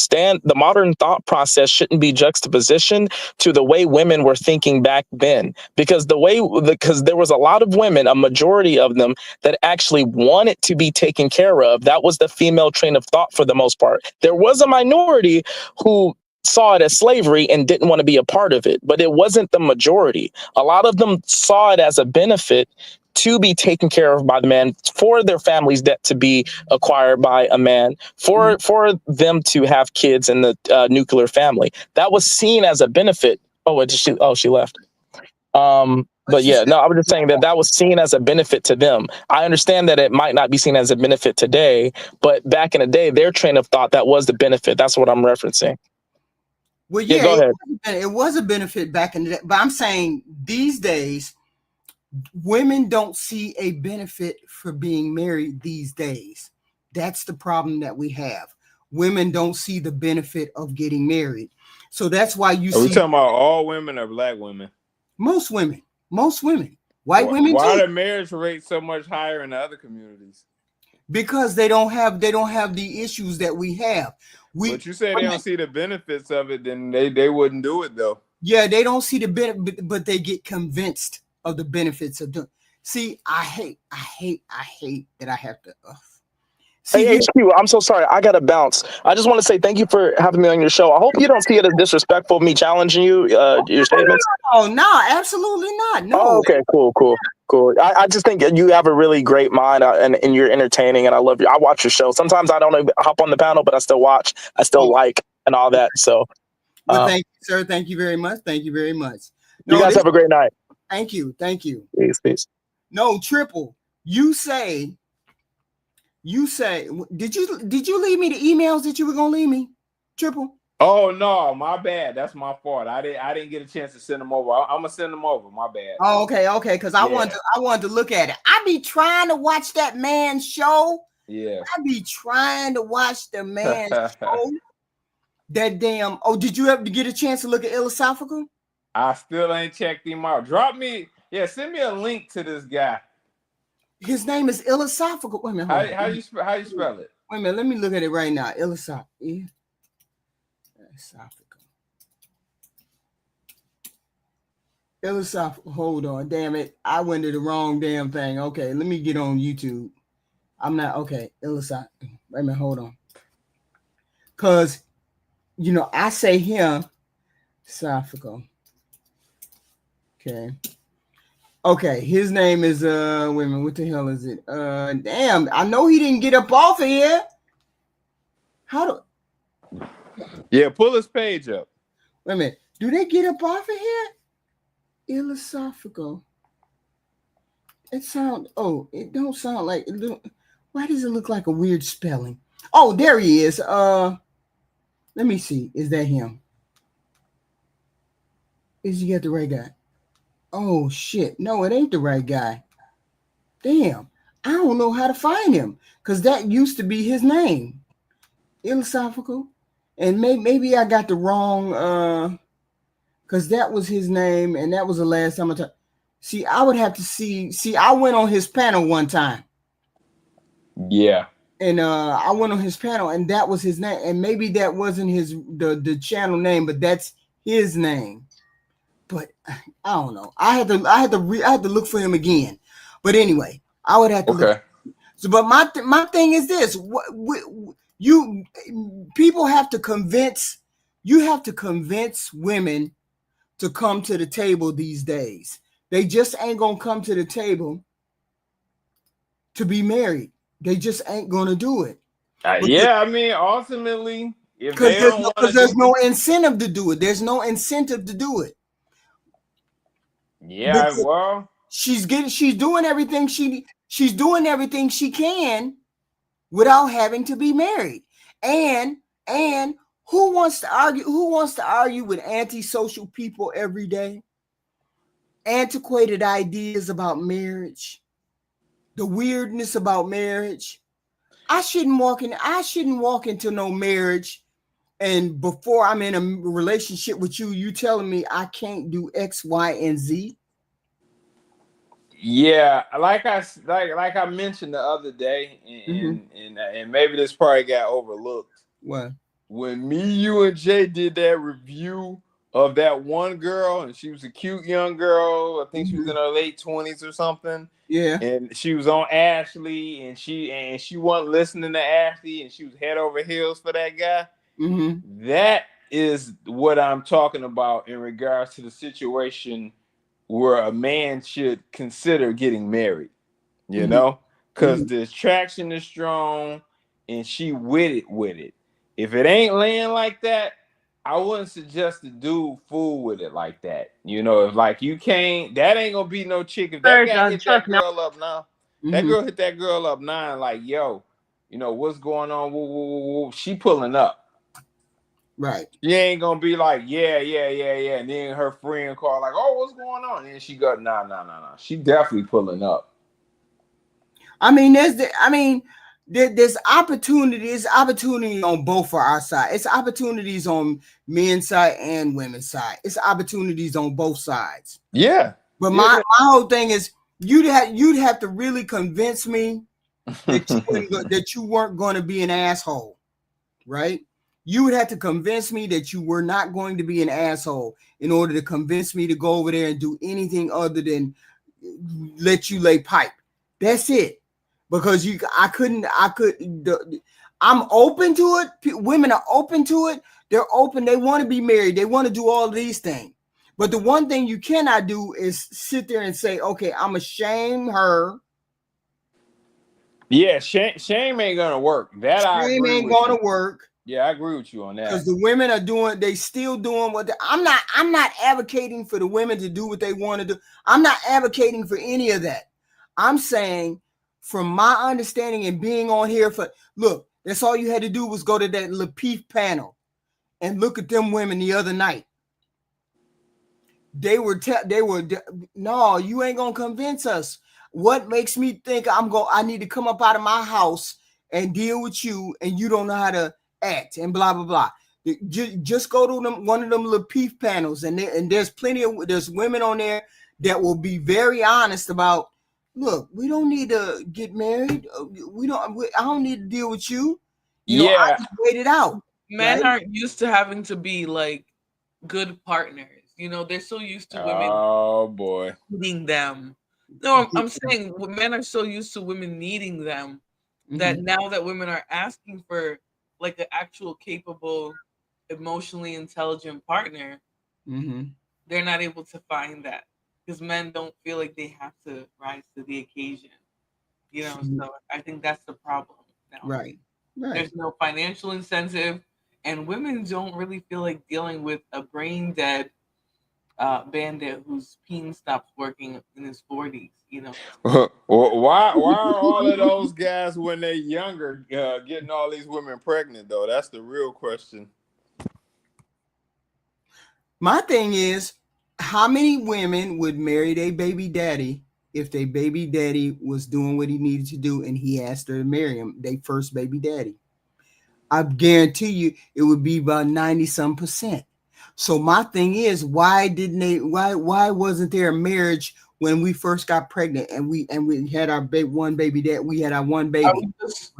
thought process shouldn't be juxtaposition to the way women were thinking back then, because because there was a lot of women, a majority of them, that actually wanted to be taken care of. That was the female train of thought for the most part. There was a minority who saw it as slavery and didn't want to be a part of it, but it wasn't the majority. A lot of them saw it as a benefit to be taken care of by the man, for their family's debt to be acquired by a man, for them to have kids in the nuclear family. That was seen as a benefit. She left. But yeah, no, I was just saying that was seen as a benefit to them. I understand that it might not be seen as a benefit today, but back in the day, their train of thought, that was the benefit. That's what I'm referencing. Well, Yeah, go ahead. it was a benefit back in the day, but I'm saying these days, women don't see a benefit for being married these days. That's the problem that we have. Women don't see the benefit of getting married. So that's why you Are we see talking about all women or black women? most women, white women Why too, are the marriage rates so much higher in the other communities? because they don't have the issues that we have. But you say they don't see the benefits of it, then they wouldn't do it though. Yeah, they don't see the benefit, but they get convinced of the benefits of doing. See, I hate that I have to. Hey, HQ, I'm so sorry. I got to bounce. I just want to say thank you for having me on your show. I hope you don't see it as disrespectful of me challenging you, your statements. Oh, no, absolutely not. No. Oh, okay, cool. I just think you have a really great mind, and you're entertaining, and I love you. I watch your show. Sometimes I don't even hop on the panel, but I still watch. I still like and all that. So, well, thank you, sir. Thank you very much. No, you guys have a great night. Thank you. Peace. No, Triple. You say. Did you leave me the emails that you were gonna leave me, Triple? Oh no, my bad. That's my fault. I didn't get a chance to send them over. I'm gonna send them over. My bad. Oh, okay. Because I wanted to look at it. I be trying to watch that man's show. Yeah. I be trying to watch the man's show. That damn. Oh, did you ever get a chance to look at Philosophical? I still ain't checked him out. Send me a link to this guy. His name is Philosophical. Wait a minute. How you spell it? Wait a minute. Let me look at it right now. Philosophical. Philosophical. Hold on. Damn it. I went to the wrong damn thing. Okay. Let me get on YouTube. I'm not. Okay. Philosophical. Wait a minute. Hold on. Because, I say him. Philosophical. Okay, his name is wait a minute, what the hell is it? Damn, I know he didn't get up off of here. Yeah, pull his page up. Wait a minute. Do they get up off of here? Philosophical. It don't sound like it. Why does it look like a weird spelling? Oh, there he is. Let me see. Is that him? Is he got the right guy? Oh shit. No, it ain't the right guy. Damn. I don't know how to find him because that used to be his name. Philosophical. And maybe I got the wrong because that was his name and that was the last time I talked. See, I would have to see. I went on his panel one time. Yeah. And I went on his panel and that was his name. And maybe that wasn't the channel name, but that's his name. but I don't know. I had to look for him again. But anyway, I would have to look. Okay. So, but my thing is this: you people have to convince you have to convince women to come to the table these days. They just ain't gonna come to the table to be married. They just ain't gonna do it. Yeah, I mean, ultimately, if Because they don't want to there's do, no incentive to do it. There's no incentive to do it. yeah, Because well, she's doing everything she can without having to be married. And who wants to argue with antisocial people every day? Antiquated ideas about marriage, the weirdness about marriage. I shouldn't walk into no marriage and before I'm in a relationship with you, you telling me I can't do X, Y, and Z. yeah, like I mentioned the other day, Mm-hmm. and maybe this probably got overlooked. What? When me, you, and Jay did that review of that one girl, and she was a cute young girl. I think she was Mm-hmm. in her late 20s or something. Yeah. And she was on Ashley, and she wasn't listening to Ashley, and she was head over heels for that guy. Mm-hmm. That is what I'm talking about in regards to the situation where a man should consider getting married, you Mm-hmm. know, because Mm-hmm. the attraction is strong and she with it. If it ain't laying like that, I wouldn't suggest the dude fool with it like that. You know, if like you can't, that ain't gonna be no chick. If that Sir, guy hit that trust me. girl up now, that Mm-hmm. girl hit that girl up now and like, yo, you know, what's going on? Woo, woo, woo, woo. She pulling up. Right. She ain't gonna be like, yeah, yeah, yeah, yeah. And then her friend call like, oh, what's going on? And she go, nah, nah, nah, nah. She definitely pulling up. I mean, there's opportunity on both for our side. It's opportunities on men's side and women's side. It's opportunities on both sides. Yeah. But Yeah. my whole thing is you'd have to really convince me that you weren't going to be an asshole, right? You would have to convince me that you were not going to be an asshole in order to convince me to go over there and do anything other than let you lay pipe. That's it. Because I'm open to it. Women are open to it. They're open. They want to be married. They want to do all of these things. But the one thing you cannot do is sit there and say, okay, I'm going to shame her. Yeah, shame ain't gonna work. That I Shame agree ain't with going you. to work. Yeah, I agree with you on Because that. the women are they still doing I'm not advocating for the women to do what they want to do. I'm not advocating for any of that. I'm saying from my understanding and being on here look, that's all you had to do was go to that Lapeef panel and look at them women the other night. They were no, you ain't gonna convince us. What makes me think I need to come up out of my house and deal with you and you don't know how to act and blah blah blah. Just go to one of them Lapeef panels and there's women on there that will be very honest about. Look, we don't need to get married. I don't need to deal with you. You know, I Yeah. just wait it out. Men Right? aren't used to having to be like good partners. You know, they're so used to women Oh boy. needing them. No, I'm saying men are so used to women needing them that Mm-hmm. now that women are asking for like an actual capable, emotionally intelligent partner, Mm-hmm. they're not able to find that because men don't feel like they have to rise to the occasion. You know, so I think that's the problem nowadays. Right. Right. There's no financial incentive, and women don't really feel like dealing with a brain dead bandit whose peen stops working in his 40s. You know, Why are all of those guys when they're younger getting all these women pregnant though? That's the real question. My thing is, how many women would marry their baby daddy if their baby daddy was doing what he needed to do and he asked her to marry him, their first baby daddy? I guarantee you it would be about 90 some percent. So my thing is, why wasn't there a marriage when we first got pregnant and we had our one baby dad, we had our one baby.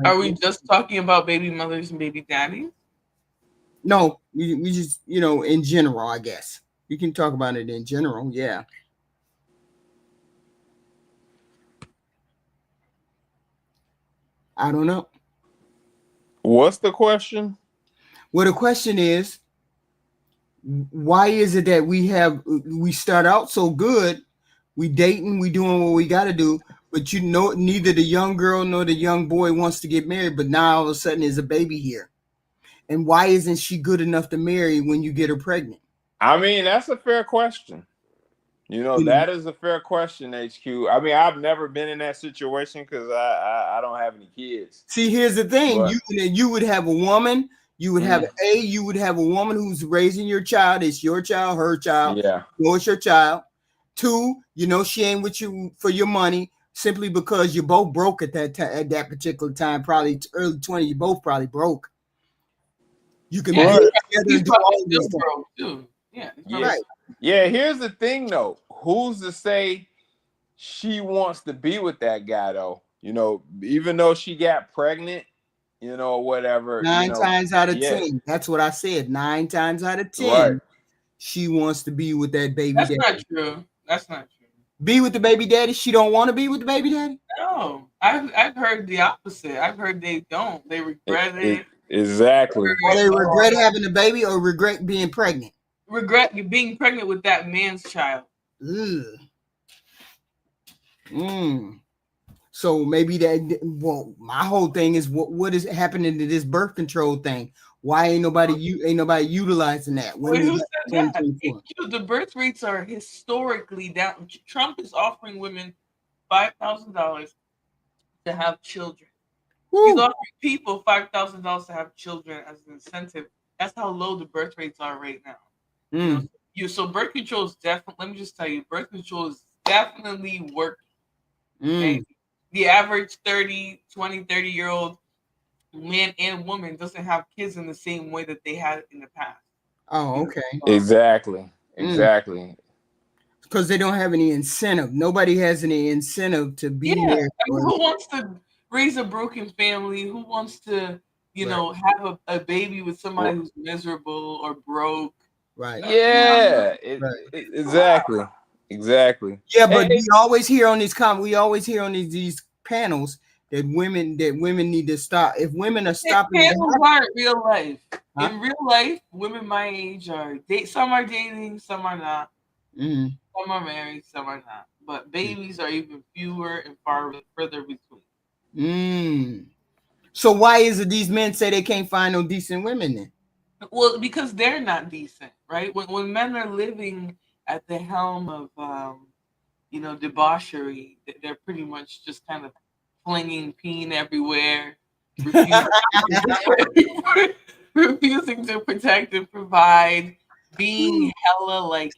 are we just talking about baby mothers and baby daddies? No, we just, in general, I guess. You can talk about it in general. Yeah. I don't know. What's the question? Well, the question is, why is it that we start out so good, we dating, we doing what we got to do, but you know, neither the young girl nor the young boy wants to get married, but now all of a sudden there's a baby here, and why isn't she good enough to marry when you get her pregnant? I mean, that's a fair question. You know, You know, that is a fair question, HQ. I mean, I've never been in that situation because I don't have any kids. see, here's the thing: But you would have a woman, you would have mm, you would have a woman who's raising your child. It's your child, her child. yeah, You know, it's your child. Two, you know, she ain't with you for your money simply because you're both broke at that time, at that particular time. Probably early 20, you both probably broke. You can Yeah, build right. together he's and do probably all still this stuff. broke too. Yeah, he's Yeah, probably Right. yeah. Here's the thing, though. Who's to say she wants to be with that guy, though? You know, even though she got pregnant, you know, whatever. You Nine know, times out of yeah, 10. That's what I said. 9 times out of right. 10, she wants to be with that baby That's daddy. not true. That's not true. Be with the baby daddy. She don't want to be with the baby daddy. No, I've heard the opposite. I've heard they don't. They regret it. Exactly. Or they Or regret having a baby or regret being pregnant. regret being pregnant with that man's child. Ugh. Mm. So maybe that. Well, my whole thing is what is happening to this birth control thing? Why ain't nobody utilizing that? When Wait, we who got said that? 2024. The birth rates are historically down. Trump is offering women $5,000 to have children. He's Woo. offering people $5,000 to have children as an incentive. That's how low the birth rates are right now. You know, Mm. so birth control is definitely. Let me just tell you, birth control is definitely working. Okay, Mm. the average 30-20-30-year-old man and woman doesn't have kids in the same way that they had in the past. Oh, You know, okay. Exactly. Mm. Exactly. Because they don't have any incentive. Nobody has any incentive to be yeah. there. I mean, who wants to raise a broken family? Who wants to, Right. have a baby with somebody Well, who's miserable or broke? Right. yeah. Right. Exactly. Exactly. Yeah, but Hey, we always hear on we always hear on these panels that women need to stop. If women are stopping to Panels aren't real life. huh? In real life, women my age are some are dating, some are not. Mm-hmm. Some are married, some are not. But babies are even fewer and far further between. Mm. So why is it these men say they can't find no decent women then? Well, because they're not decent, right? When men are living at the helm of debauchery, they're pretty much just kind of flinging peen everywhere, refusing refusing to protect and provide, being hella like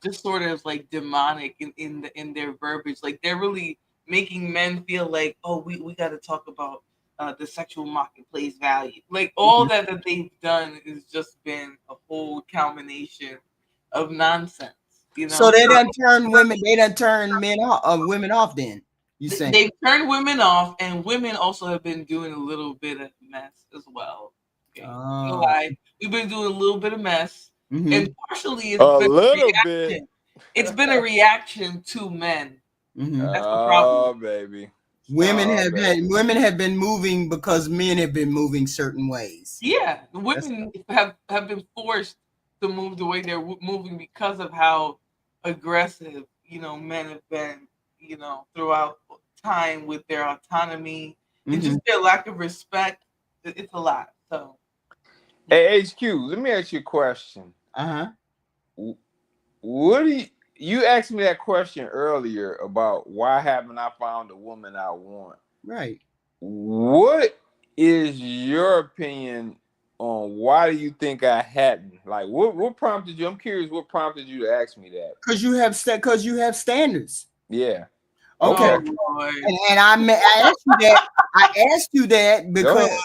just sort of like demonic in their verbiage. Like they're really making men feel like, oh, we got to talk about the sexual marketplace value. Like all that they've done has just been a whole combination of nonsense. You So know, they so done turn women. They done turn men off. Women off. Then you saying? they've turned women off, and women also have been doing a little bit of mess as well. Okay, no Oh. lie, we've been doing a little bit of mess, and Mm-hmm. partially it's a been a little bit. reaction. It's been a reaction to men. Mm-hmm. That's the problem. Oh, baby. Women Oh, baby. women have been moving because men have been moving certain ways. Yeah, That's women have been forced to move the way they're moving because of how aggressive men have been throughout time with their autonomy and mm-hmm. just their lack of respect. It's a lot. So yeah. Hey, HQ, let me ask you a question. Uh-huh. What do you asked me that question earlier about why haven't I found the woman I want? Right. What is your opinion on why do you think I hadn't? Like, what prompted you? I'm curious. What prompted you to ask me that? Because you have standards. Yeah. Okay. Okay. Oh Lord. And I asked you that. I asked you that Go because ahead.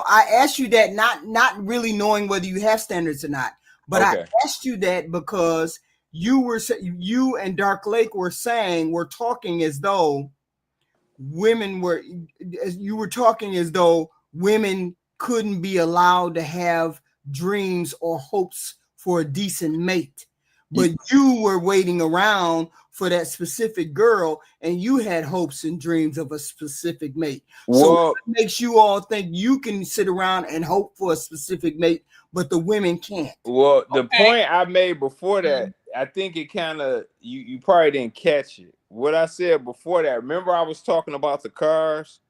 I asked you that not really knowing whether you have standards or not. But I Okay. asked you that because you and Dark Lake were talking as though you were talking as though women couldn't be allowed to have dreams or hopes for a decent mate. but you were waiting around for that specific girl, and you had hopes and dreams of a specific mate. So Well, what makes you all think you can sit around and hope for a specific mate, but the women can't? well, the Okay. point I made before that, I think it kind of you probably didn't catch it. What I said before that, remember I was talking about the cars?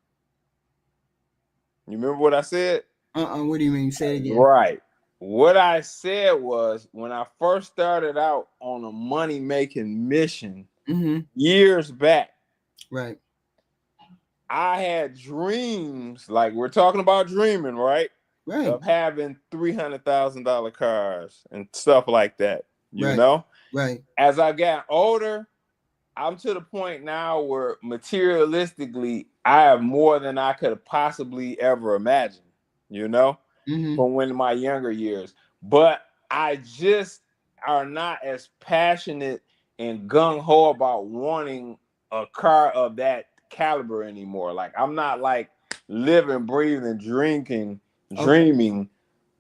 You remember what I said? What do you mean? Say it again. Right. What I said was when I first started out on a money making mission years back, Right. I had dreams, like we're talking about dreaming, right? Right. Of having $300,000 cars and stuff like that, you Right. know? Right. As I got older, I'm to the point now where materialistically, I have more than I could have possibly ever imagined, you know, from when in my younger years. But I just are not as passionate and gung ho about wanting a car of that caliber anymore. Like I'm not like living, breathing, drinking, dreaming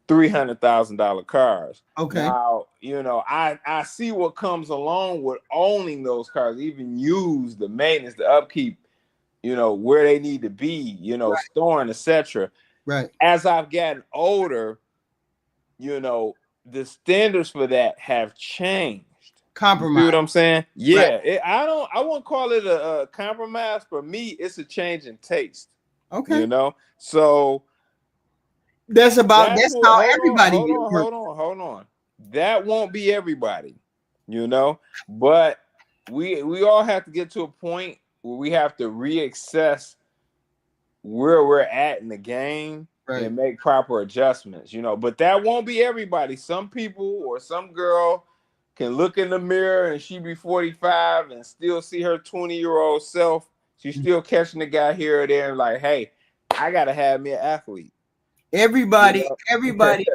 $300,000 cars. Okay. Now, you know, I see what comes along with owning those cars, even used, the maintenance, the upkeep, you know, where they need to be, you know, storing, etc. Right. As I've gotten older, you know, the standards for that have changed. Compromise. You see what I'm saying? Yeah, Right. I won't call it a compromise. For me, it's a change in taste. Okay. You know, so that's how everybody hold on. That won't be everybody, you know, but we all have to get to a point where we have to reassess where we're at in the game and make proper adjustments, you know. But that won't be everybody. Some people or some girl can look in the mirror and she be 45 and still see her 20-year-old self. She's still catching the guy here or there and like, hey, I gotta have me an athlete. Everybody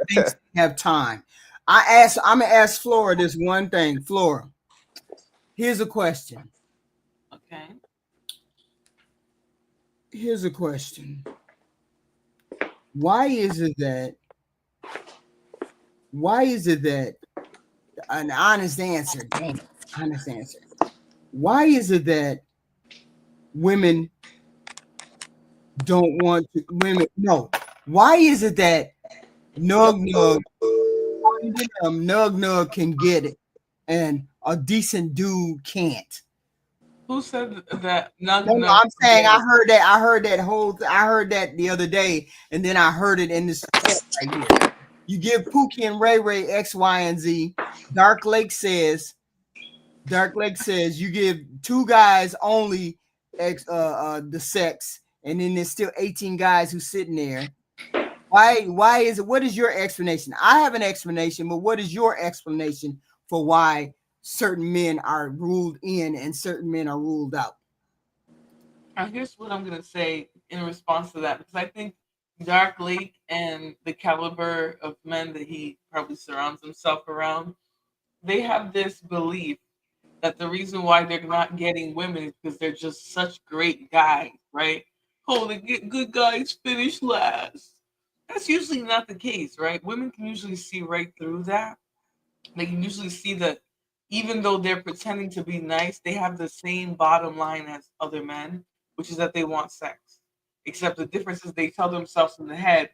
thinks they have time. I'm gonna ask Flora this one thing. Flora, here's a question. Okay. Here's a question. Why is it that an honest answer, honest answer. Why is it that women don't want to why is it that nug can get it and a decent dude can't? Who said that? No, I'm saying I heard that the other day, and then I heard it in this right here. You give Pookie and Ray Ray X, Y, and Z. Dark Lake says you give two guys only the sex, and then there's still 18 guys who's sitting there. Why is it? What is your explanation? I have an explanation, but what is your explanation for why certain men are ruled in and certain men are ruled out? Here's what I'm gonna say in response to that, because I think Dark Lake and the caliber of men that he probably surrounds himself around, they have this belief that the reason why they're not getting women is because they're just such great guys, right? Oh, the good guys finish last. That's usually not the case, right? Women can usually see right through that. They can usually see that even though they're pretending to be nice, they have the same bottom line as other men, which is that they want sex. Except the difference is they tell themselves in the head,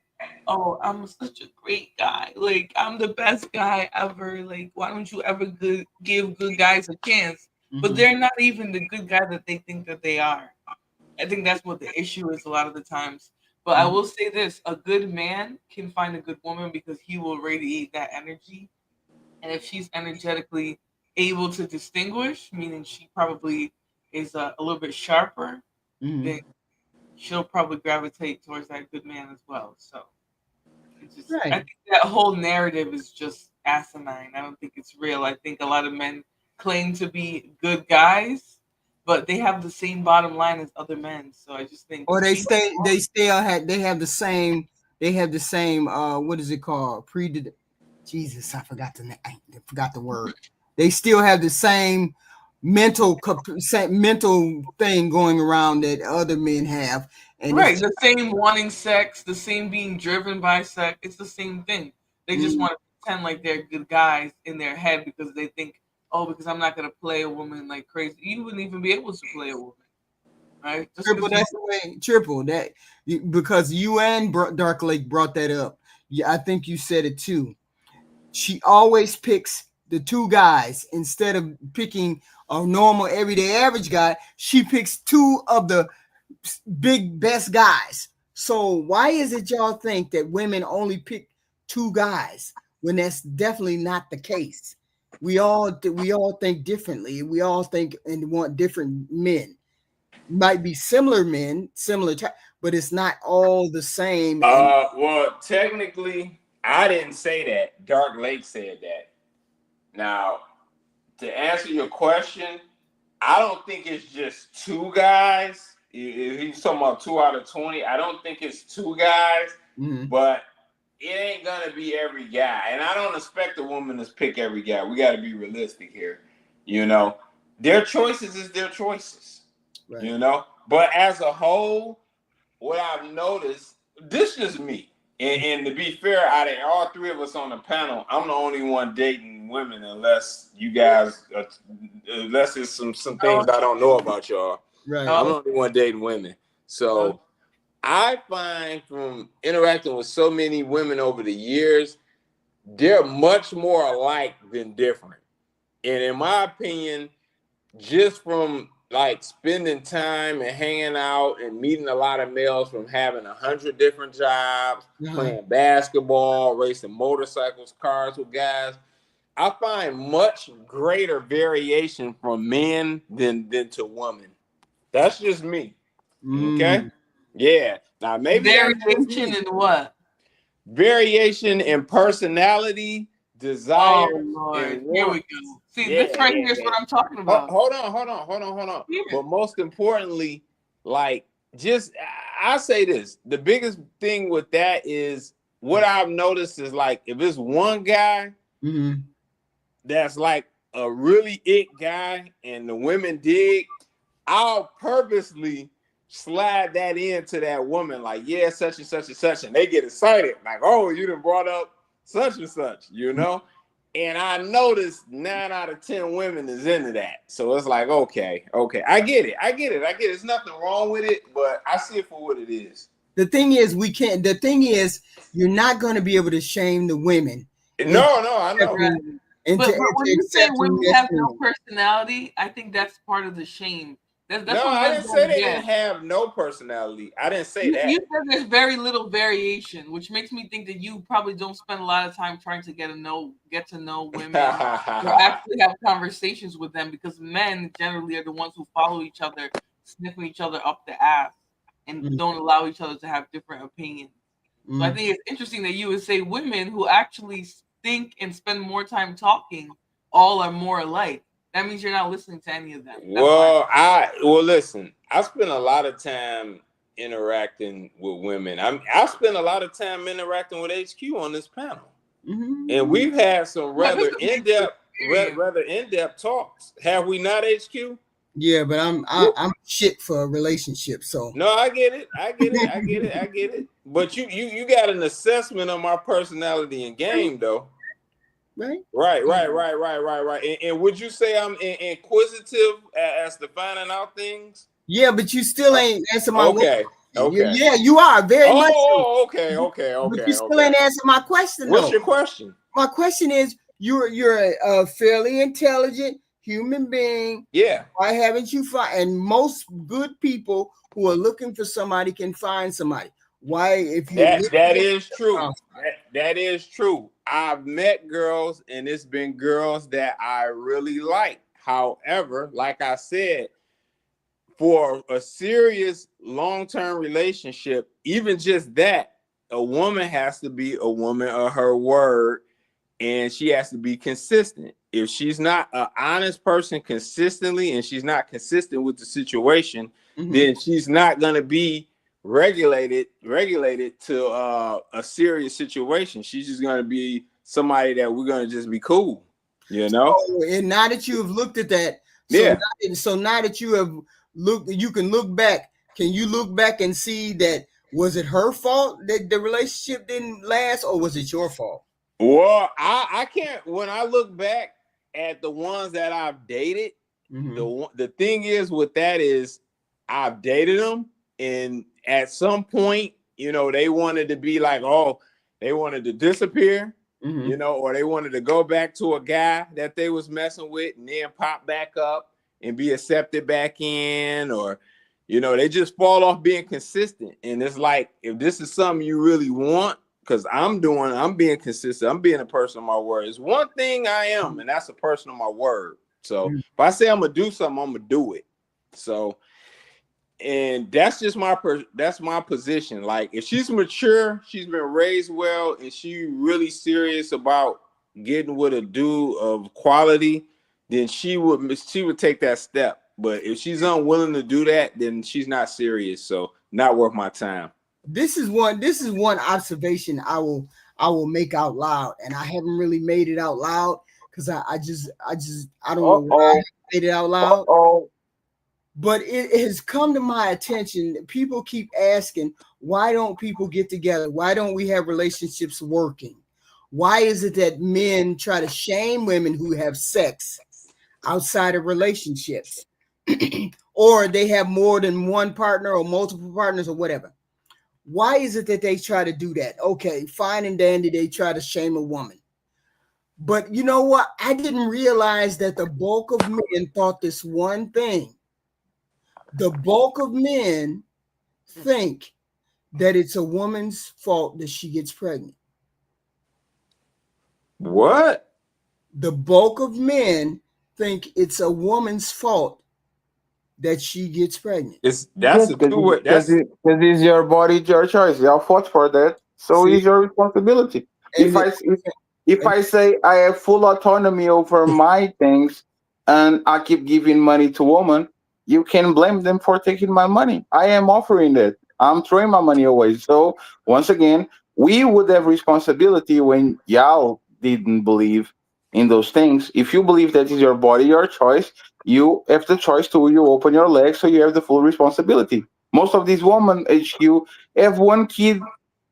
"Oh, I'm such a great guy. Like I'm the best guy ever. Like why don't you ever give good guys a chance?" But they're not even the good guy that they think that they are. I think that's what the issue is a lot of the times. But I will say this: a good man can find a good woman because he will radiate that energy, and if she's energetically able to distinguish, meaning she probably is a little bit sharper, then she'll probably gravitate towards that good man as well. So it's just, I think that whole narrative is just asinine. I don't think it's real. I think a lot of men claim to be good guys, but they have the same bottom line as other men. So I just think, or they have the same what is it called? Jesus, I forgot the word. They still have the same mental thing going around that other men have, and right, the same wanting sex, the same being driven by sex. It's the same thing. They just want to pretend like they're good guys in their head because they think, oh, because I'm not gonna play a woman like crazy. You wouldn't even be able to play a woman, right? Just Triple, because that's the way. Triple that because you and Dark Lake brought that up. Yeah, I think you said it too. She always picks the two guys instead of picking a normal everyday average guy. She picks two of the big best guys. So why is it y'all think that women only pick two guys when that's definitely not the case? We all think differently. We all think and want different men. Might be similar men, similar type, but it's not all the same. And Well, technically, I didn't say that. Dark Lake said that. Now, to answer your question, I don't think it's just two guys. If he's talking about 2 out of 20, I don't think it's two guys, but it ain't gonna be every guy. And I don't expect a woman to pick every guy. We got to be realistic here. You know, their choices is their choices. Right. You know, but as a whole, what I've noticed, this is me. And to be fair, out of all three of us on the panel, I'm the only one dating women, unless you guys, unless there's some things I don't know about y'all. Right. I'm the only one dating women. So I find from interacting with so many women over the years, they're much more alike than different. And in my opinion, just from like spending time and hanging out and meeting a lot of males from having 100 different jobs, playing basketball, racing motorcycles, cars with guys, I find much greater variation from men than to women. That's just me. Okay? Yeah. Now maybe variation in what? Variation in personality, desire. Oh Lord, here we go. See, this right here is what I'm talking about. Hold on. Yeah. But most importantly, like, just I say this: the biggest thing with that is what I've noticed is like if it's one guy that's like a really it guy and the women dig, I'll purposely slide that into that woman, like, yeah, such and such and such, and they get excited, like, oh, you done brought up such and such, you know? And I noticed 9 out of 10 women is into that. So it's like, okay, I get it. There's nothing wrong with it, but I see it for what it is. The thing is, you're not going to be able to shame the women. No, I know. But when you say women have no personality, I think that's part of the shame. That's no, I didn't say they didn't have no personality. I didn't say that. You said there's very little variation, which makes me think that you probably don't spend a lot of time trying to get to know women or actually have conversations with them, because men generally are the ones who follow each other, sniffing each other up the ass, and don't allow each other to have different opinions. So I think it's interesting that you would say women who actually think and spend more time talking all are more alike. That means you're not listening to any of them. Listen, I spend a lot of time interacting with women. I spend a lot of time interacting with HQ on this panel. And we've had some rather in-depth talks. Have we not, HQ? Yeah, but I'm shit for a relationship. So no, I get it. But you got an assessment of my personality and game, though. Right. And would you say I'm inquisitive as to finding out things? Yeah, but you still ain't answer my question. Okay. Yeah, you are very much. Okay. But you still ain't answer my question. What's your question? My question is, you're a fairly intelligent human being. Yeah. Why haven't you found? And most good people who are looking for somebody can find somebody. Why, if you that is true. That is true. I've met girls, and it's been girls that I really like. However, like I said, for a serious long-term relationship, even just that, a woman has to be a woman of her word, and she has to be consistent. If she's not an honest person consistently, and she's not consistent with the situation, then she's not going to be regulated to a serious situation. She's just going to be somebody that we're going to just be cool, you know? And now that you have looked at that, so now that you have looked, you can look back. Can you look back and see that, was it her fault that the relationship didn't last, or was it your fault? Well, I can't. When I look back at the ones that I've dated, the thing is with that is I've dated them, and at some point, they wanted to be like, oh, they wanted to disappear, or they wanted to go back to a guy that they was messing with, and then pop back up and be accepted back in, or they just fall off being consistent. And it's like, if this is something you really want, because I'm being consistent. I'm being a person of my word. It's one thing I am, and that's a person of my word. So if I say I'm gonna do something, I'm gonna do it. So, and that's just that's my position. Like, if she's mature, she's been raised well, and she really serious about getting with a dude of quality, then she would take that step. But if she's unwilling to do that, then she's not serious. So, not worth my time. This is one observation I will make out loud, and I haven't really made it out loud because I don't know why I made it out loud. But it has come to my attention that people keep asking, why don't people get together? Why don't we have relationships working? Why is it that men try to shame women who have sex outside of relationships? Or they have more than one partner or multiple partners or whatever? Why is it that they try to do that? Okay, fine and dandy, they try to shame a woman. But you know what? I didn't realize that the bulk of men thought this one thing. The bulk of men think that it's a woman's fault that she gets pregnant. What? The bulk of men think it's a woman's fault that she gets pregnant. Because it's your body, your choice. You fought for that, so it's your responsibility. If I say I have full autonomy over my things, and I keep giving money to women, you can blame them for taking my money. I am offering that. I'm throwing my money away. So once again, we would have responsibility when y'all didn't believe in those things. If you believe that is your body, your choice, you have the choice to you open your legs, so you have the full responsibility. Most of these women HQ have one kid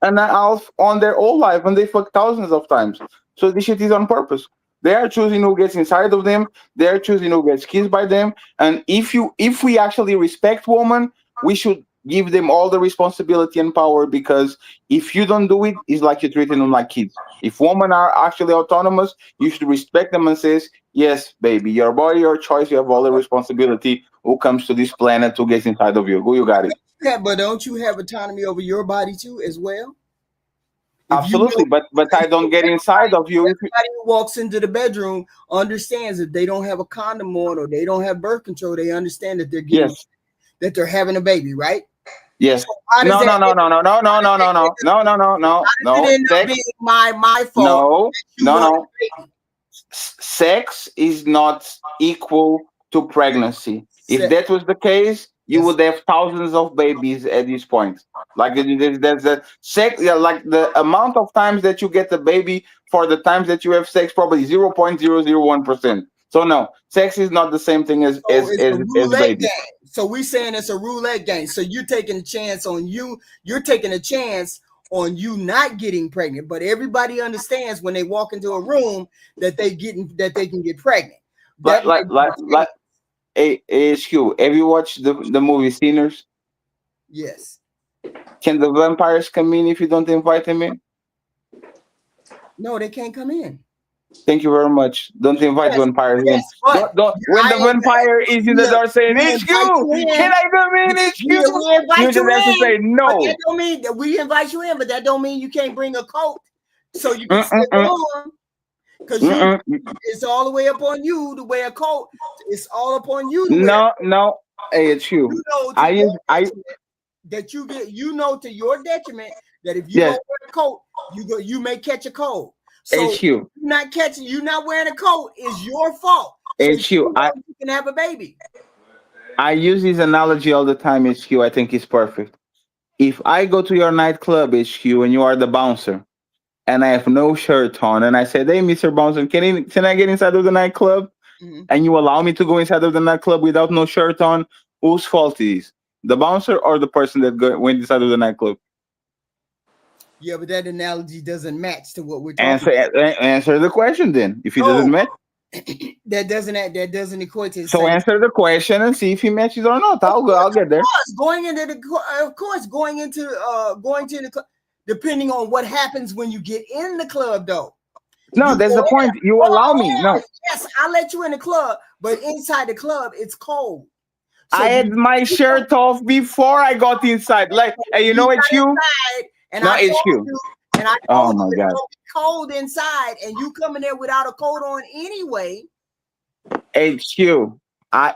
and a half on their whole life, and they fuck thousands of times. So this shit is on purpose. They are choosing who gets inside of them. They are choosing who gets kissed by them. And if we actually respect women, we should give them all the responsibility and power, because if you don't do it, it's like you're treating them like kids. If women are actually autonomous, you should respect them and says, yes, baby, your body, your choice, you have all the responsibility. Who comes to this planet to get inside of you? Who you got it? Yeah, but don't you have autonomy over your body too as well? Absolutely, but I don't get inside of you. Everybody who walks into the bedroom understands that they don't have a condom on or they don't have birth control. They understand that that they're having a baby, right? Yes. So No. Sex, being my fault. No. Sex is not equal to pregnancy. If that was the case, you would have thousands of babies at this point. Like there's the sex, yeah, like the amount of times that you get the baby for the times that you have sex, probably 0.001%. So no, sex is not the same thing as baby. Game. So we're saying it's a roulette game. So you're taking a chance on you. You're taking a chance on you not getting pregnant. But everybody understands when they walk into a room that they can get pregnant. Like HQ. Have you watched the movie Sinners? Yes. Can the vampires come in if you don't invite them in? No, they can't come in. Thank you very much. Don't invite vampires in. Don't, when the vampire is in the door saying, HQ, can I come in, HQ? You just have to say no. But that don't mean that we invite you in, but that don't mean you can't bring a coat so you can sit warm. Because it's all the way up on you to wear a coat. It's all upon you to wear. No. Hey, HQ. You know that you get. You know to your detriment that if you don't wear a coat, you may catch a cold. So HQ. you not wearing a coat is your fault. So HQ. you can have a baby. I use this analogy all the time, HQ. I think it's perfect. If I go to your nightclub, HQ, and you are the bouncer, and I have no shirt on, and I said, hey, Mr. Bouncer, can I get inside of the nightclub? Mm-hmm. And you allow me to go inside of the nightclub without no shirt on, whose fault it is? The bouncer or the person that went inside of the nightclub? Yeah, but that analogy doesn't match to what we're talking Answer about. answer the question then. If he doesn't No, match, that doesn't equate to the so same. answer the question and see if he matches or not. Of I'll go. course, I'll get there. of course, going to the depending on what happens when you get in the club, though. No, You that's go the in there. point. You Hold allow on, me. hold on. No, Yes, I'll let you in the club, but inside the club, it's cold. So I you had my you shirt off before I got inside. Like, and you know got HQ? inside, and No I told HQ. you, and I Oh told you my it's god. gonna be cold inside, and you come in there without a coat on anyway. HQ.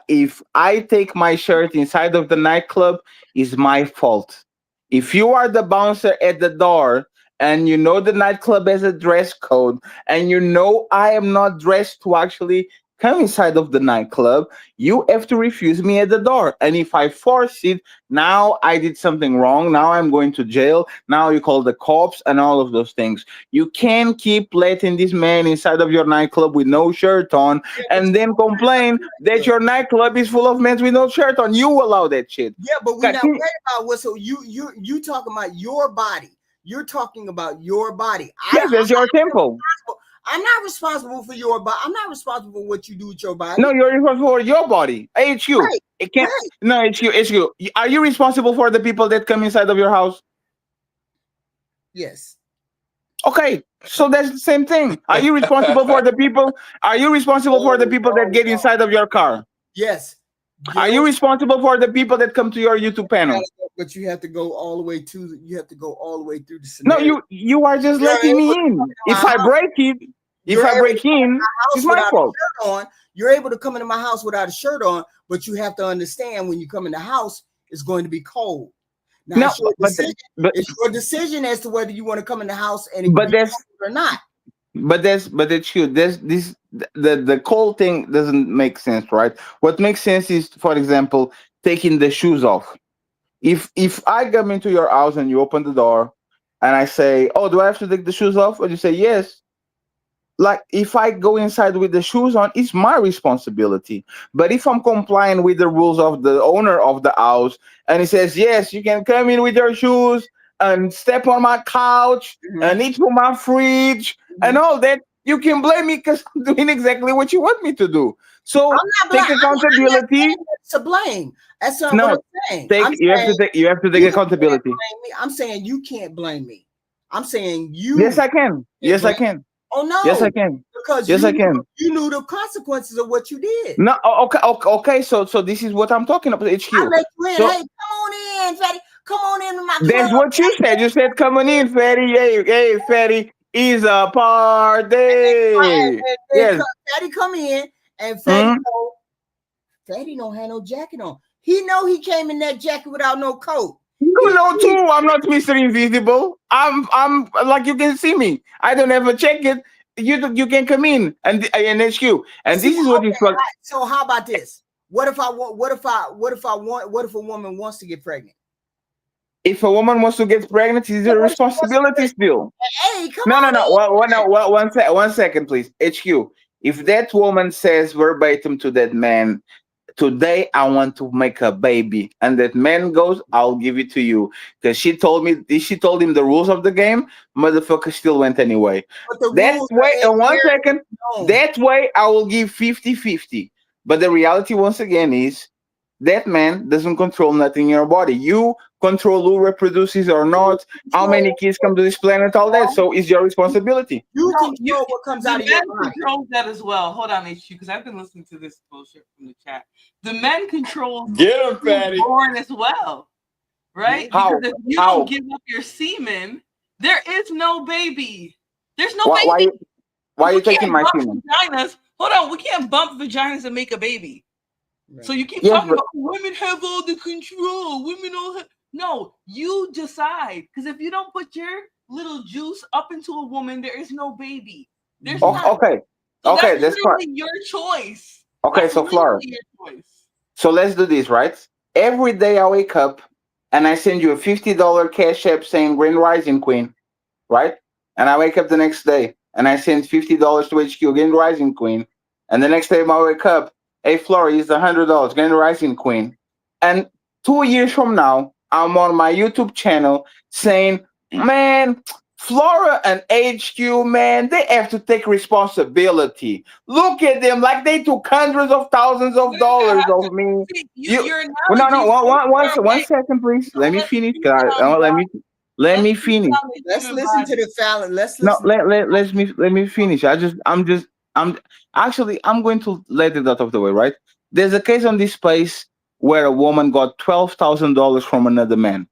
If I take my shirt inside of the nightclub, is my fault. If you are the bouncer at the door and you know the nightclub has a dress code and you know I am not dressed to actually come inside of the nightclub, you have to refuse me at the door. And if I force it, now I did something wrong. Now I'm going to jail. Now you call the cops and all of those things. You can't keep letting this man inside of your nightclub with no shirt on Yeah, but and then complain that your nightclub is full of men with no shirt on. You allow that shit. yeah, but we're not worried about what. So you talking about your body. You're talking about your body. Yes, that's your temple. I'm not responsible for your body. I'm not responsible for what you do with your No, body. you're responsible for your body. HQ. Right, It can't. right. No, HQ. HQ. Are you responsible for the people that come inside of your house? Yes. Okay, so that's the same thing. Are you responsible for the people? Are you responsible for the Oh, people that oh, get inside of your car? yes. Are you Guilt. responsible for the people that come to your YouTube panel? But you have to go all the way to. You have to go all the way through the No, scenario. you are just You're letting able me to come in. into my If I house. break it, if You're I able to break come into in, my it's house my without a fault. shirt on. You're able to come into my house without a shirt on, but you have to understand when you come in the house, it's going to be cold. Now No, it's your but decision. but It's your decision as to whether you want to come in the house and it but be that's cold or not. but that's true. The cold thing doesn't make sense, right? What makes sense is, for example, taking the shoes off. If I come into your house and you open the door and I say, "Oh, do I have to take the shoes off?" and you say, "Yes," like if I go inside with the shoes on, it's my responsibility. But if I'm complying with the rules of the owner of the house and he says, "Yes, you can come in with your shoes and step on my couch and eat from my fridge and Mhm. all that," you can blame me because I'm doing exactly what you want me to do. So I'm not take black. I'm not accountability. saying it's to blame. That's not what No, I'm saying. take I'm saying you have to take you can't accountability. blame me. I'm saying you can't blame me. I'm saying Yes, you I can. can't Yes, I blame. can. Oh Yes, I no, can. because Yes, I can. you knew the consequences of what you did. No, okay. So this is what I'm talking about. I HQ. let you in. So Hey, come on in, Fatty. Come on into my club. that's what you said. You said, "Come on in, Fatty. Hey, Fatty. Is a party." Yes. Fatty come in, and Hmm? Fatty don't have no jacket on. He know he came in that jacket without no coat. You He know too. I'm not Mr. Invisible. I'm like you can see me. I don't have a jacket. You can come in and HQ. And see. this is what Okay, is fuck. so how about this? What if I want? What if a woman wants to get pregnant? If a woman wants to get pregnant, it's Yeah, her what if she wants to get responsibility pregnant? still. Hey, come No, no, on no. in. One second, please. HQ. If that woman says verbatim to that man, "Today I want to make a baby," and that man goes, "I'll give it to you," because she told him the rules of the game, motherfucker still went anyway. But the That rules way, are and one second, known. that way I will give 50-50. But the reality, once again, is that man doesn't control nothing in your body. You control who reproduces or You not, how many control kids what come to this planet, all that. So it's your responsibility. you No, you control what comes out the of your men body. controls that as well. Hold on, HQ, because I've been listening to this bullshit from the chat. The men control Get him, who's Fatty. born as well, right? Because How? if you don't How? give up your semen, there is no baby. There's no Why? baby. Why are We you taking can't my bump semen? vaginas. Hold on, we can't bump vaginas and make a baby. So you keep Yes, talking but about women have all the control. Women don't have. No, you decide. Because if you don't put your little juice up into a woman, there is no baby. There's none. okay, So that's that's fine. literally your choice. Okay, That's so literally Flora, your choice. so let's do this, right? Every day I wake up and I send you a $50 cash app saying Grand Rising Queen, right? And I wake up the next day and I send $50 to HQ, Grand Rising Queen. And the next day I wake up, hey Flora, is $100, Grand Rising Queen. And 2 years from now, I'm on my YouTube channel saying Man, Flora and HQ, man, they have to take responsibility. Look at them, like they took hundreds of thousands What of does that dollars have to of me. see? You, Your well, no, no, analogy is so far one away. second, please. No, Let me let's finish. keep it on God. Let Let's me keep it finish. on the Let's human listen to body. the phallus. Let's No, listen. let me finish. I'm actually I'm going to let it out of the way, right? There's a case on this place where a woman got $12,000 from another man.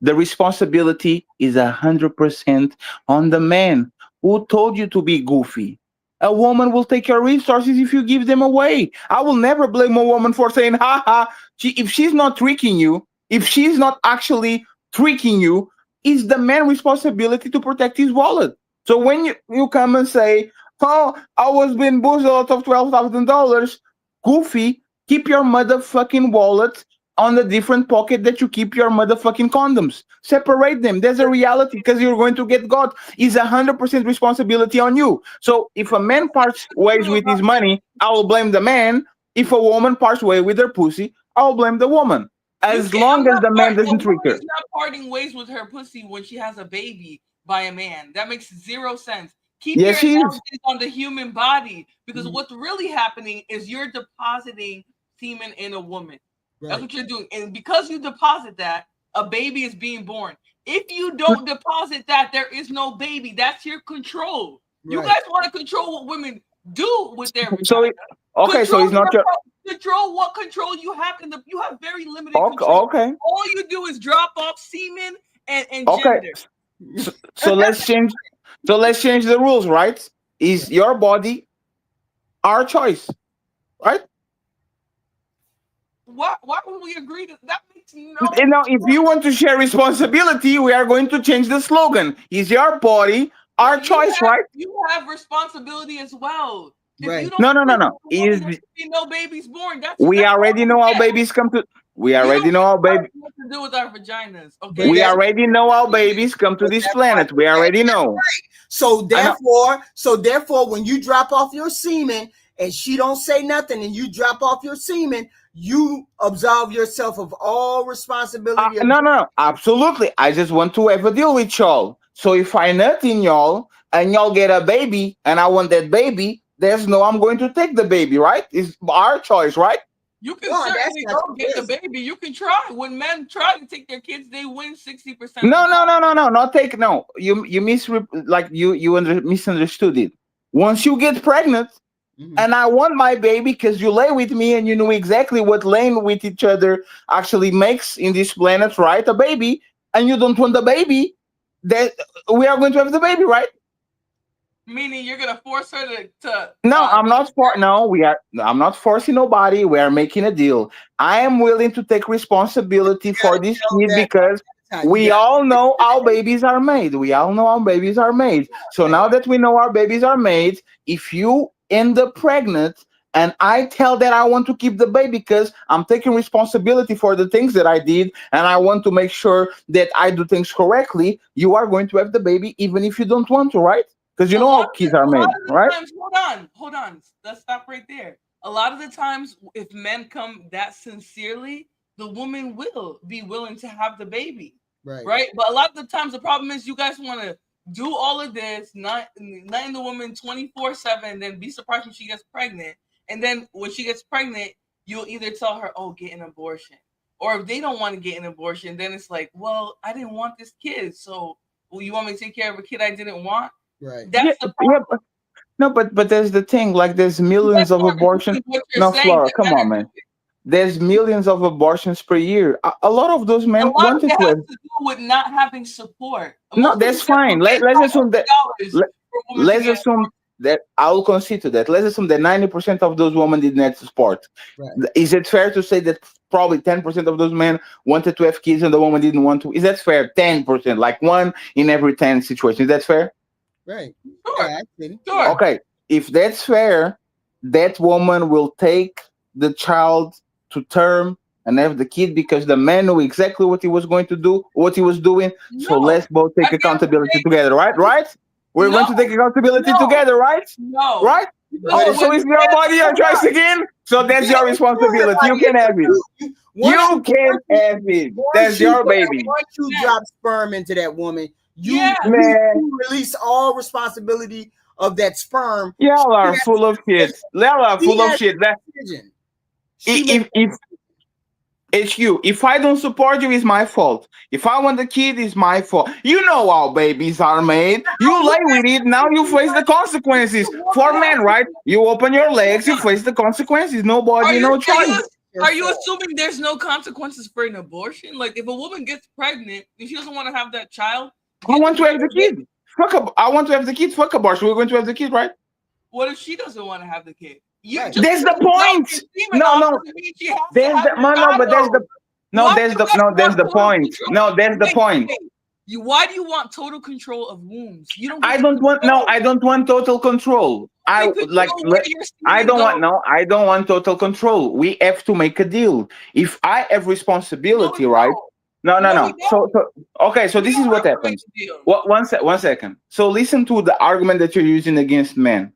The responsibility is 100% on the man. Who told you to be goofy? A woman will take your resources if you give them away. I will never blame a woman for saying, "Ha ha." If she's not tricking you, if she's not actually tricking you, it's the man's responsibility to protect his wallet. So when you come and say, "Oh, I was being boozled out of $12,000," goofy, keep your motherfucking wallet on the different pocket that you keep your motherfucking condoms. Separate them. There's a reality because you're going to get got. Is 100% responsibility on you. So if a man parts ways True with about his money, I will blame the man. If a woman parts way with her pussy, I will blame the woman. you As can. I'm long as not the man part. A doesn't woman trick her. is not parting ways with her pussy when she has a baby by a man. That makes zero sense. Keep your Yes, she is. analogies on the human body because Mhm. what's really happening is you're depositing semen in a woman. That's Right. what you're doing, and because you deposit that, a baby is being born. If you don't deposit that, there is no baby. That's your control. You Right. guys want to control what women do with their So vagina. okay, so Control it's not your your control what control you have in the you have very limited okay. control. Okay. All you do is drop off semen and Okay. gender. So let's change. So let's change the rules, right? Is your body our choice, right? Why would we agree to that? Makes You no know, if you want to share responsibility, we are going to change the slogan. Is your body our choice, right? you have responsibility as well. If you Right. don't No, no, no, think no. the woman Is there should be no babies born, we that's already all know I how get. babies come to. We We already don't know how have baby. what to do with our vaginas, But okay? We that's already know how Period. babies come to but this that's right. planet. We already know. So I know. therefore, when you drop off your semen and she don't say nothing, and you drop off your semen, you absolve yourself of all responsibility. Of, No, no, no. Absolutely. I just want to have a deal with y'all. So if I nut in y'all and y'all get a baby and I want that baby, there's no I'm going to take the baby, right? It's our choice, right? You can no, that's certainly not go the get the case. baby. You can try. When men try to take their kids, they win 60% of the No, no, time. no, no, no. Not take no. You misunderstood it. Once you get pregnant, Mhm. and I want my baby because you lay with me and you know exactly what laying with each other actually makes in this planet, right? A baby, and you don't want the baby, that we are going to have the baby, right? Meaning you're gonna force her to No, I'm not for. miscarry? No, we are. I'm not forcing nobody. We are making a deal. I am willing to take responsibility You gotta for this tell kid that. because That's how you we got. all know how babies are made. We all know how babies are made. So now that we know our babies are made, if you end up pregnant and I tell that I want to keep the baby because I'm taking responsibility for the things that I did and I want to make sure that I do things correctly, you are going to have the baby even if you don't want to, right? Because you know how kids are A lot made, of the right? times, hold on. Let's stop right there. A lot of the times, if men come that sincerely, the woman will be willing to have the baby, Right. right? But a lot of the times, the problem is you guys want to do all of this, not letting the woman 24/7, then be surprised when she gets pregnant, and then when she gets pregnant, you'll either tell her, "Oh, get an abortion," or if they don't want to get an abortion, then it's like, "Well, I didn't want this kid, so well, you want me to take care of a kid I didn't want?" Right. Yeah, That's the yeah, problem. no, but there's the thing. Like, there's You guys millions of aren't abortions. doing what you're No, saying Flora, that come men on, are man. doing. There's millions of abortions per year. A lot of those A men lot of it wanted to has have. to do with not having support. No, Most of that's these guys fine. will pay Let's assume that. $500 Let, for a woman to let's get. assume that I'll concede to that. Let's assume that 90% of those women didn't have support. Right. Is it fair to say that probably 10% of those men wanted to have kids and the woman didn't want to? Is that fair? 10%, like one in every 10 situations. Is that fair? Right. Sure, Yeah, I get it. sure. Okay, if that's fair, that woman will take the child to term and have the kid because the man knew exactly what he was going to do, what he was doing. So No. let's both take At the end of the accountability day, together, right? Right? We're going no, to take accountability no, together, right? no. Right? Because But Oh, it's so when it's your body, your hold choice on, again. So that's yeah, your it's your responsibility. You body, can it's have it. your Once You can't have it. That's your baby. once you Yeah. drop sperm into that woman, Yeah. Man, you release all responsibility of that sperm. y'all She are has, full of shit. Y'all are she full of has shit. That a decision. She makes if it's you. If I don't support you, it's my fault. If I want the kid, it's my fault. You know how babies are made. You lay with it. Now you face the consequences. For men, right? You open your legs, you face the consequences. No Are body, you no are choice. you are you assuming there's no consequences for an abortion? Like if a woman gets pregnant and she doesn't want to have that child, I get want to have the the baby. kid. I want to have the kid. Fuck abortion. We're going to have the kid, right? What if she doesn't want to have the kid? You Right. just That's because the you drop point. your semen No, off no. doesn't mean she has to There's have the your no, no. But there's child. the no. Why do There's you the guys no. There's want the total point. control? No, there's the Wait, point. wait. Why do you want total control of wombs? You don't I get to don't want no. control. I don't want total control. You I like. control where your I semen don't want goes. no. I don't want total control. We have to make a deal. If I have No, we responsibility, right? don't. No, no, No, we no. So, don't. so okay. So We this is don't what ever make happens. a deal. What? One second. So listen to the argument that you're using against men.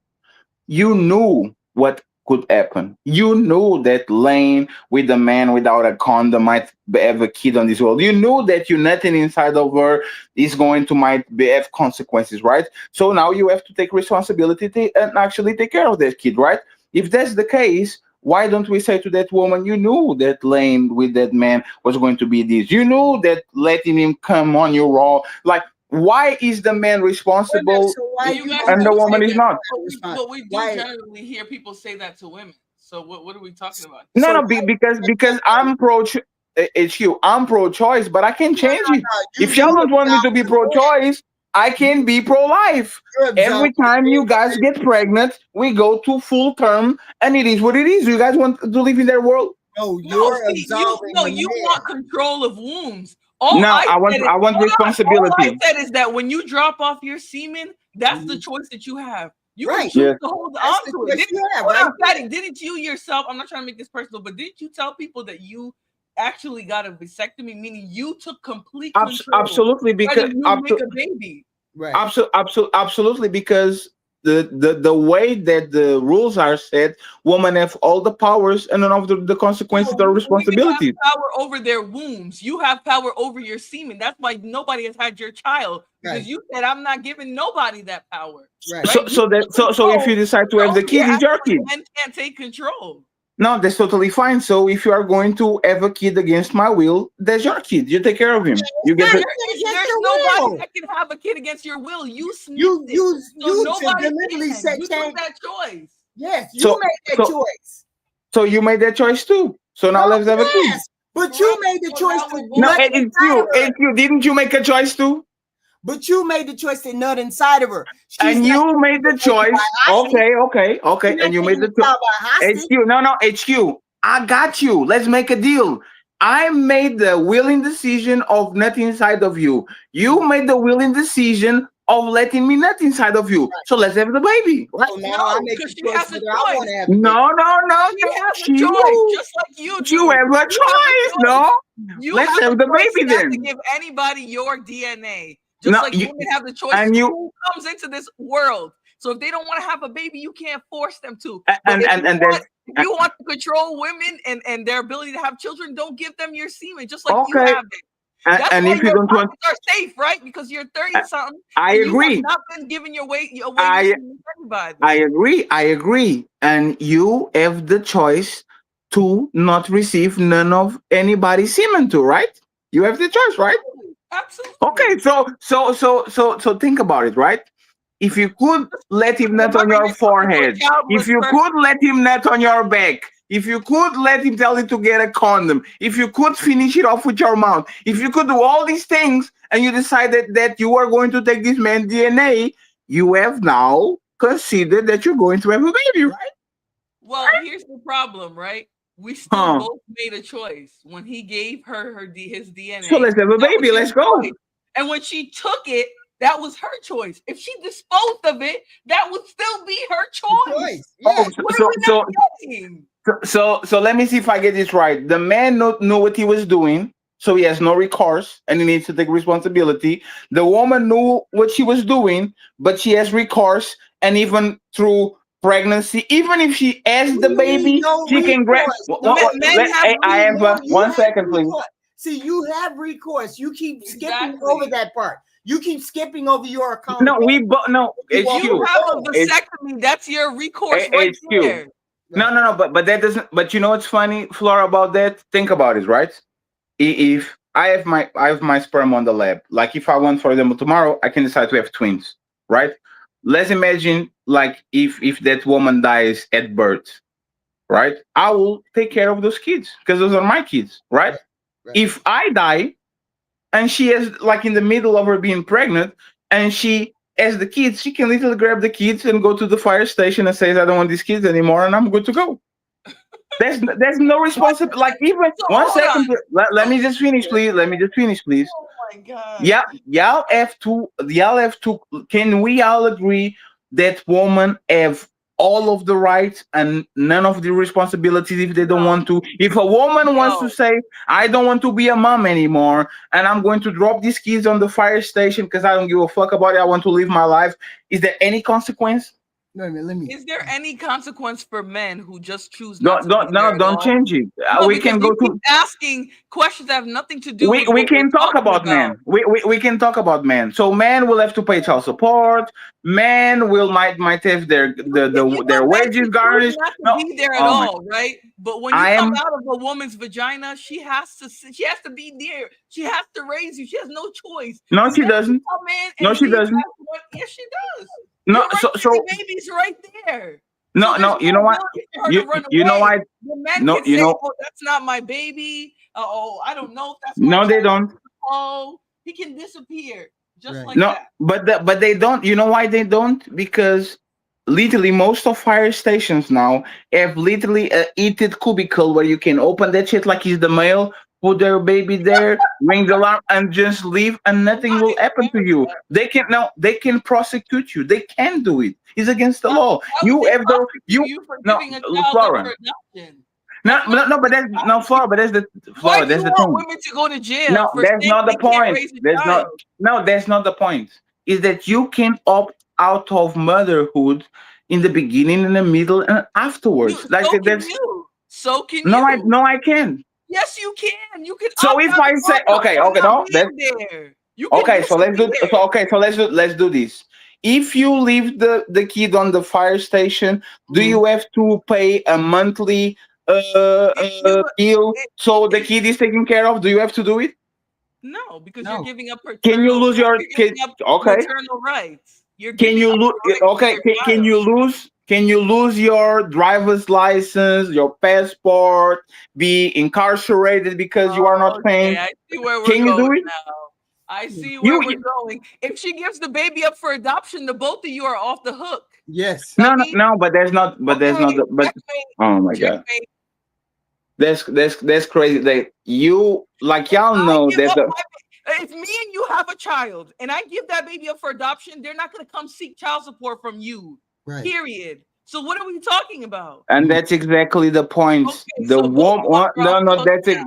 You knew what could happen. You knew that laying with a man without a condom might have a kid on this world. You knew that you nothing inside of her is going to have consequences, right? So now you have to take responsibility and actually take care of that kid, right? If that's the case, why don't we say to that woman, you knew that laying with that man was going to be this. You knew that letting him come on you raw. Like, why is the man responsible So why You you guys don't and do the have to say woman is that, not? respond? but we do Why? generally hear people say that to women. So what are we talking about? No, So no, why? because I'm it's you. I'm pro-choice, but I can No, no, change it. no. If y'all don't want me to be pro-choice, I can be pro-life. You're absolving Every time the you guys get pregnant, we go to full term, and it is what it is. You guys want to live in their world? No, No, you're see, absolving the you men. want control of wombs. All No, I said is, I want hold on. All I responsibility. said is that when you drop off your semen, that's the Mhm. choice that you have. You can Right. choose Yes. to hold That's on the to it. choice you have, Hold right? on, Patty, didn't you yourself? I'm not trying to make this personal, but didn't you tell people that you actually got a vasectomy, meaning you took complete control Absolutely, whether because you make a baby? Right. Absolutely, because the way that the rules are set, women have all the powers and none of the consequences No, or women have responsibilities. power over their wombs. You have power over your semen. That's why nobody has had your child because Right. you said I'm not giving nobody that power. Right. Right? You took So if control. you decide to have So the here kid, it's your actually kid. men can't take control. No, that's totally fine. So if you are going to have a kid against my will, that's your kid. You take care of him. It's You get not the against There's your nobody will. that can have a kid against your will. You sniffed You it. you So you nobody deliberately can. said You took change. that choice. Yes, you so made that so choice. so you made that choice too. So now No, let's have a kid. yes, but you Correct. made the So choice now to we No, both nut it's inside of you. her. It's you. Didn't you make a choice too? But you made the choice to nut inside of her. She's And not you taking made the the baby by choice. hostage. Okay. She's not And you made taking the the choice. child by hostage. HQ. No, HQ. I got you. Let's make a deal. I made the willing decision of nut inside of you. You made the willing decision of letting me nut inside of you. So let's have the baby. Right? So now I no, make because the she choice has a whether I want choice. to have the baby. No, no, no, She no. has a choice, just like you do. You have a You have a choice. choice. No. You Let's have a have the choice baby not to then. give anybody your DNA. Just No, like you women have the choice and you who comes into this world. So if they don't want to have a baby, you can't force them to. But and and and that's if you want to control women and their ability to have children, don't give them your semen, just like you okay. have it. That's And why if you your don't want, bodies are safe, right? Because you're 30 something I and you have agree. not been giving away your I semen to everybody. I agree. I agree. And you have the choice to not receive none of anybody's semen too, right? You have the choice, right? Absolutely. Okay, so think about it, right? If you could let him nut on Remember, your you're talking to a forehead, if childless you person. could let him nut on your back, if you could let him tell you to get a condom, if you could finish it off with your mouth, if you could do all these things and you decided that you are going to take this man's DNA, you have now considered that you're going to have a baby, right? Well, here's the problem, right? We still Huh. both made a choice. When he gave his So DNA, let's have a that was baby. his Let's go. choice. And when she took it, that was her choice. If she disposed of it, that would still be her choice. Oh, Yeah. What are we not getting? so let me see if I get this right. The man knew what he was doing, so he has no recourse and he needs to take responsibility. The woman knew what she was doing, but she has recourse, and even through pregnancy, even if she has What the do you mean baby, no she can grab. recourse? No, Men have I have no, you one have second, please. recourse. See, you have recourse. You keep skipping over exactly. that part. You keep skipping over your No, accountability. no, You You walking HQ, have a away. H, vasectomy. That's your recourse right HQ. there. No, Right. no, no, but that doesn't. But you know what's funny, Flora, about that? Think about it, right? If I have my sperm on the lab, like if I want, for example, tomorrow, I can decide to have twins, right? Let's imagine, like, if that woman dies at birth, right? I will take care of those kids because those are my kids, right? Right. Right. If I die and she is like in the middle of her being pregnant and she has the kids, she can literally grab the kids and go to the fire station and says, I don't want these kids anymore and I'm good to go. There's no What? responsibility. Like even So one hold second, on. let So me just finish, please. Let me just finish, please. oh my god. Yeah, y'all have to. Can we all agree that women have all of the rights and none of the responsibilities if they don't No. want to? If a woman wants to No. say, "I don't want to be a mom anymore," and I'm going to drop these kids on the fire station because I don't give a fuck about it, I want to live my life. Is there any consequence? No, man, let me. Is there any consequence for men who just choose not to be Don't no, there at don't all? change it. No, We because can you go keep to. asking questions that have nothing to do with We what we're can talk talking about about. men. We can talk about men. So men will have to pay child support. Men will might have their Men wages can choose garnished. not to No, be there at oh my! all, right? But when you I come am out of a woman's vagina, she has to be there. She has to raise you. She has no choice. no, she Men can doesn't. come in No, and she leave doesn't. as one. Yes, she does. No, Your right so to so the baby's right there. So no there's no. You know no what? ability for her to run You know away. why? The men No, can you say, know "Oh, that's not my baby. Oh, I don't know if that's my no, they child." don't. Oh, he can disappear just Right. like No, that. but they don't. You know why they don't? Because literally most of fire stations now have literally a heated cubicle where you can open that shit like it's the mail, put their baby there, ring the alarm, and just leave, and nothing Not will in happen to you. America. They can now they can prosecute you. They can do it. It's against the law. Why would You they have the prosecute you you for no giving a child up for Flora. adoption? No, That's not no, no, what but they that's no prosecute. Flora, but that's the Why Flora. do That's you the want thing. women to go to jail No, for that's saying not the they can't point. raise a That's not. child? No, that's not the point. Is that you can opt out of motherhood in the beginning, in the middle, and afterwards. Like So can that's you. So can no, you. I can. Yes, you can. You can So opt if out I say for okay, not no, that's being there. You can okay. So let's do. So disappear. okay, so let's do this. If you leave the kid on the fire station, do Mhm. you have to pay a monthly You bill it, so the it, kid is taken care of? Do you have to do it? no, because you're No. giving up Can you paternal lose your you're kid? giving up Okay. maternal rights. You're Can giving you up lose? the right to Okay, your can child. you lose? Can you lose your driver's license, your passport, be incarcerated because you are not Okay, paying? I see where we're Can you do going it? now. I see You where we're going. If she gives the baby up for adoption, the both of you are off the hook. Yes. no, no, Dummy. no. But there's not. But there's not. Okay, But checkmate. oh my god, Checkmate. that's crazy. That you like If y'all I know give that up the if me and you have a child and I give that baby up for adoption, they're not gonna come seek child support from you. Right. Period. So what are we talking about? and Mhm. that's exactly the point. Okay, The so both of us woman, are off no, the no, hook now.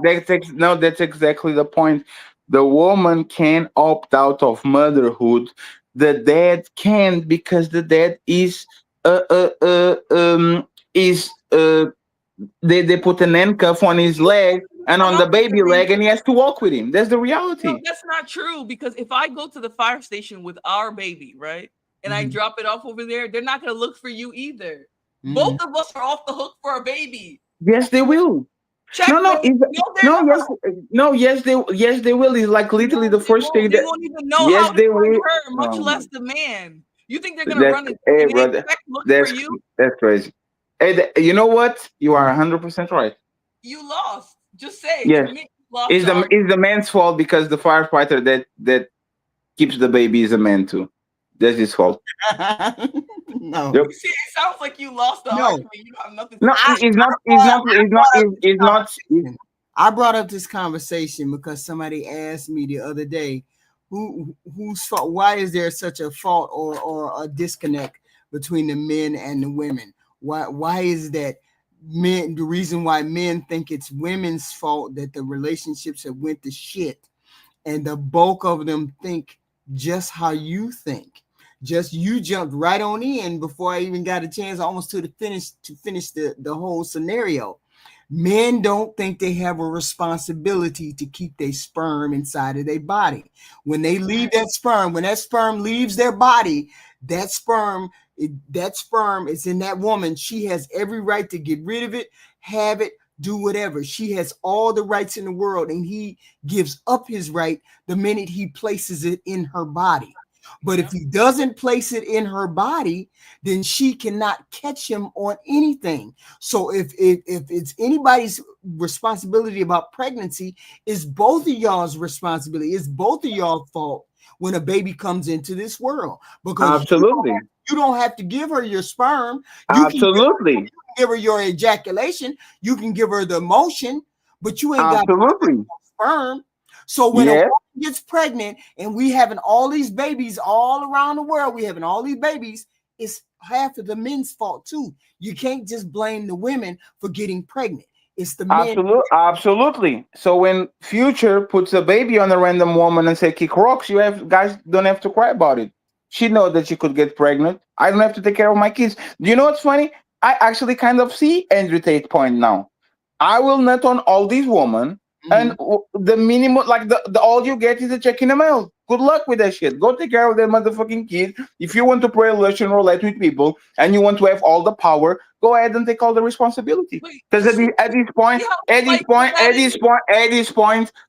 no, that's exactly the point. The woman can opt out of motherhood. The dad can't because the dad uh, uh, uh, um, is they put an handcuff on his leg and on I'm the gonna baby be leg, and he has to walk with him. That's the no, reality. that's not true because if I go to the fire station with our baby, right, and I Mhm. drop it off over there, they're not gonna look for you either. Mhm. Both of us are off the hook for a baby. Yes, they will. No, no, Checkmate. No, they're no, not. yes, they will. It's like literally No, the they first won't. thing They that won't even know how yes, to they find will. her, much Oh my, less the man. You think they're gonna that's run a hey, DNA brother, check looking for that's you? that's crazy. Hey, you know what? You are Mhm. 100% right. You lost. Just say it. Yes, Admit you lost the is argument. the man's fault because the firefighter that keeps the baby is a man too. That's his fault. No. Yep. You see, it sounds like you lost the No. argument. You don't have nothing to No, I, say. it's I not. It's brought not. I It's not. brought up this It's not. conversation. I brought up this conversation because somebody asked me the other day, whose fault? Why is there such a fault or a disconnect between the men and the women? Why is that men? The reason why men think it's women's fault that the relationships have went to shit, and the bulk of them think just how you think. just you jumped right on in before I even got a chance almost to finish the whole scenario. Men don't think they have a responsibility to keep their sperm inside of their body. When they leave that sperm, when that sperm leaves their body, that sperm that sperm is in that woman. She has every right to get rid of it, have it, do whatever. She has all the rights in the world, and he gives up his right the minute he places it in her body. But if he doesn't place it in her body, then she cannot catch him on anything. So if it's anybody's responsibility about pregnancy, it's both of y'all's responsibility. It's both of y'all's fault when a baby comes into this world, because Absolutely. you don't have to give her your sperm. Absolutely. Give her your ejaculation. You can give her the emotion, but you ain't got Absolutely. sperm. So when a Yeah. woman gets pregnant and we having all these babies all around the world, we having all these babies, it's half of the men's fault too. You can't just blame the women for getting pregnant. It's the men. Absolutely. So when Future puts a baby on a random woman and say kick rocks, you have guys don't have to cry about it. She knows that she could get pregnant. I don't have to take care of my kids. Do you know what's funny? I actually kind of see Andrew Tate's point now. I will nut on all these women, and the minimum, like the all you get is a check in the mail. Good luck with that shit. Go take care of that motherfucking kid. If you want to play relation roulette with people and you want to have all the power, go ahead and take all the responsibility. Because at this point,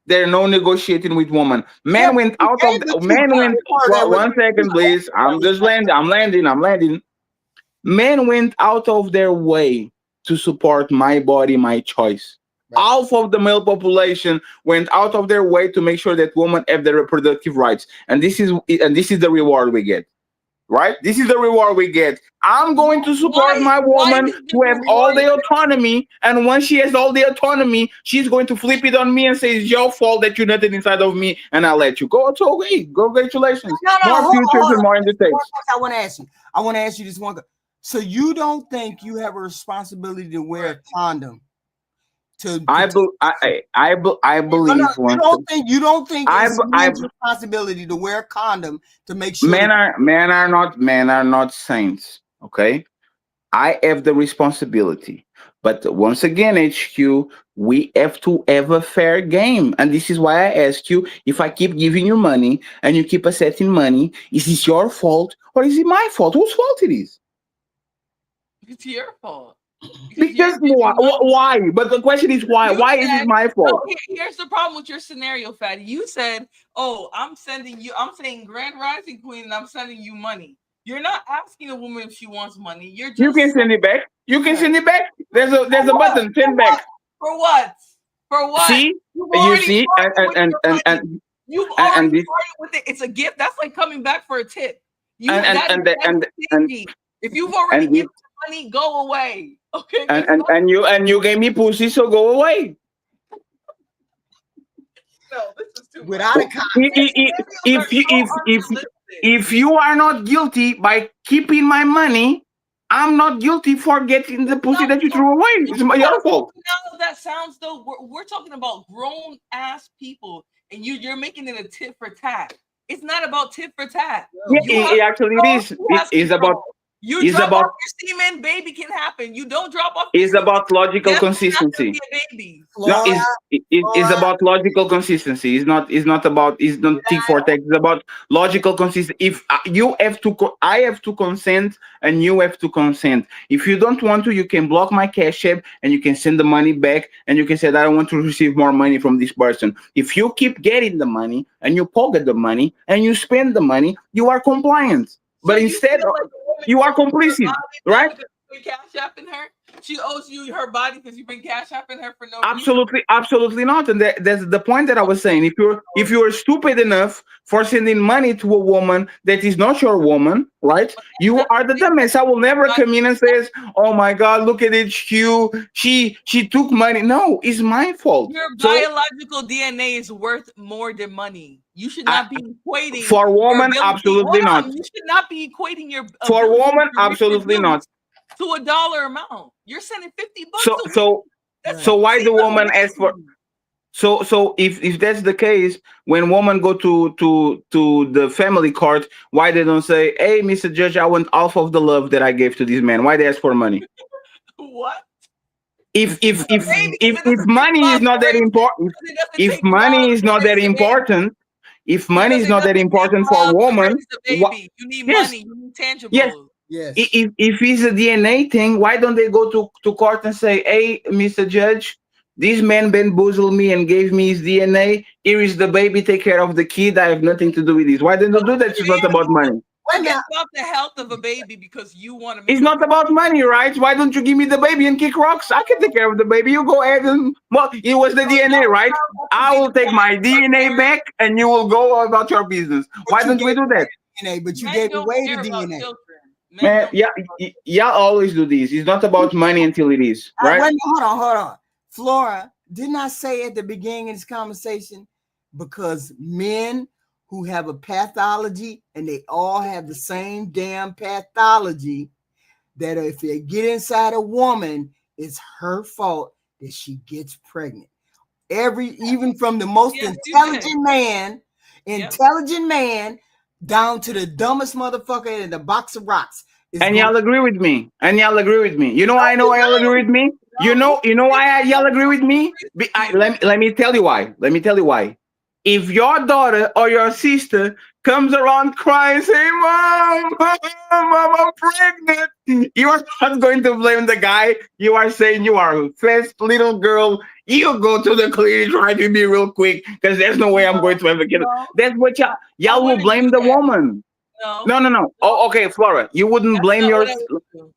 there's no negotiating with women. Men went out of men went. One second, please. I'm landing. Men went out of their way to support my body, my choice. Half of the male population went out of their way to make sure that women have their reproductive rights, and this is the reward we get. Right? This is the reward we get. I'm going to support my woman to have all the autonomy, and once she has all the autonomy, she's going to flip it on me and say it's your fault that you're nothing inside of me, and I'll let you go. It's okay. Congratulations. More futures and more in the States. I want to ask you this one. So you don't think you have a responsibility to wear a condom? I believe. You don't think it's men's responsibility to wear a condom to make sure men are not saints. Okay, I have the responsibility, but once again, HQ, we have to have a fair game, and this is why I ask you: if I keep giving you money and you keep accepting money, is this your fault or is it my fault? Whose fault it is? It's your fault. Because why? But the question is why? Why is it my fault? No, here's the problem with your scenario, Fatty. You said, "Oh, I'm saying Grand Rising Queen, and I'm sending you money." You're not asking a woman if she wants money. You can send it back. You can send it back. There's a button. Send back. For what? For what? See? You see? You've already started with it. It's a gift. That's like coming back for a tip. If you've already given money, go away. Okay. And you gave me pussy, so go away. No, this is too without a if you are not guilty by keeping my money, I'm not guilty for getting the pussy that you threw away. It's your fault. Now that sounds though, we're talking about grown ass people, and you're making it a tit for tat. It's not about tit for tat. Yeah, it actually is. It is about. You drop off your semen, baby can happen. You don't drop off. It's about logical consistency. No, it's about logical consistency. It's not tick for tack. It's about logical consistency. If you have to, I have to consent, and you have to consent. If you don't want to, you can block my Cash App, and you can send the money back, and you can say that I don't want to receive more money from this person. If you keep getting the money, and you pocket the money, and you spend the money, you are compliant. But instead, you are complicit, right? Cash apping her. She owes you her body because you've been cash apping her for no reason. Absolutely not. And that's the point that I was saying. If you are stupid enough for sending money to a woman that is not your woman, right? You are the dumbass. I will never come in and say, "Oh my God, look at HQ. She took money." No, it's my fault. Your biological DNA is worth more than money. You should not be equating for woman. Absolutely not. You should not be equating your for woman. Absolutely not. To a dollar amount. You're sending $50. So why the woman ask for? So if that's the case, when women go to the family court, why they don't say, "Hey, Mr. Judge, I want half of the love that I gave to this man"? Why they ask for money? What? If if if Baby, if, because it if doesn't take money is love not to that raise it. important, Because it doesn't if take money love is to not that raise a baby. important, if money Because is it not that doesn't take important for a love to woman, raise a what? baby. You need Yes, money. You need yes. tangibles. Yes. If it's a DNA thing, why don't they go to court and say, "Hey, Mr. Judge, this man bamboozled me and gave me his DNA. Here is the baby. Take care of the kid. I have nothing to do with this." Why don't they do that? It's not about money. Wait a Forget minute. about the health of a baby because you want to It's make a not about profit. money, right? Why don't you give me the baby and kick rocks? I can take care of the baby. You go ahead and, well, it was the So now, DNA, right? now that could I be will the take point. my But DNA back and you will go about your business. Why But you don't we gave do that? away the DNA. But you men gave don't away the care about DNA. children. Men Man, don't yeah, care about y'all always do this. It's not about money until it is, Wait right? a minute, hold on. Flora, didn't I say at the beginning of this conversation, because men who have a pathology and they all have the same damn pathology, that if they get inside a woman, it's her fault that she gets pregnant. Even from the most Yes, you did. Yep. intelligent man down to the dumbest motherfucker in the box of rocks is And going. y'all agree with me. And y'all agree with me. You know why I know You y'all agree with don't. me? No, who You know why y'all agree with me? agrees with you? Let me tell you why. Let me tell you why. If your daughter or your sister comes around crying, say, "Mom, Mom, I'm pregnant," you are not going to blame the guy. You are saying you are a fast little girl. You go to the clinic, try to be real quick, because there's no way I'm going to have a kid. No, That's what I y'all will wouldn't blame do the that. woman. No, No, no, no. Oh, no, okay, Flora. You wouldn't that's blame not your. what I would do.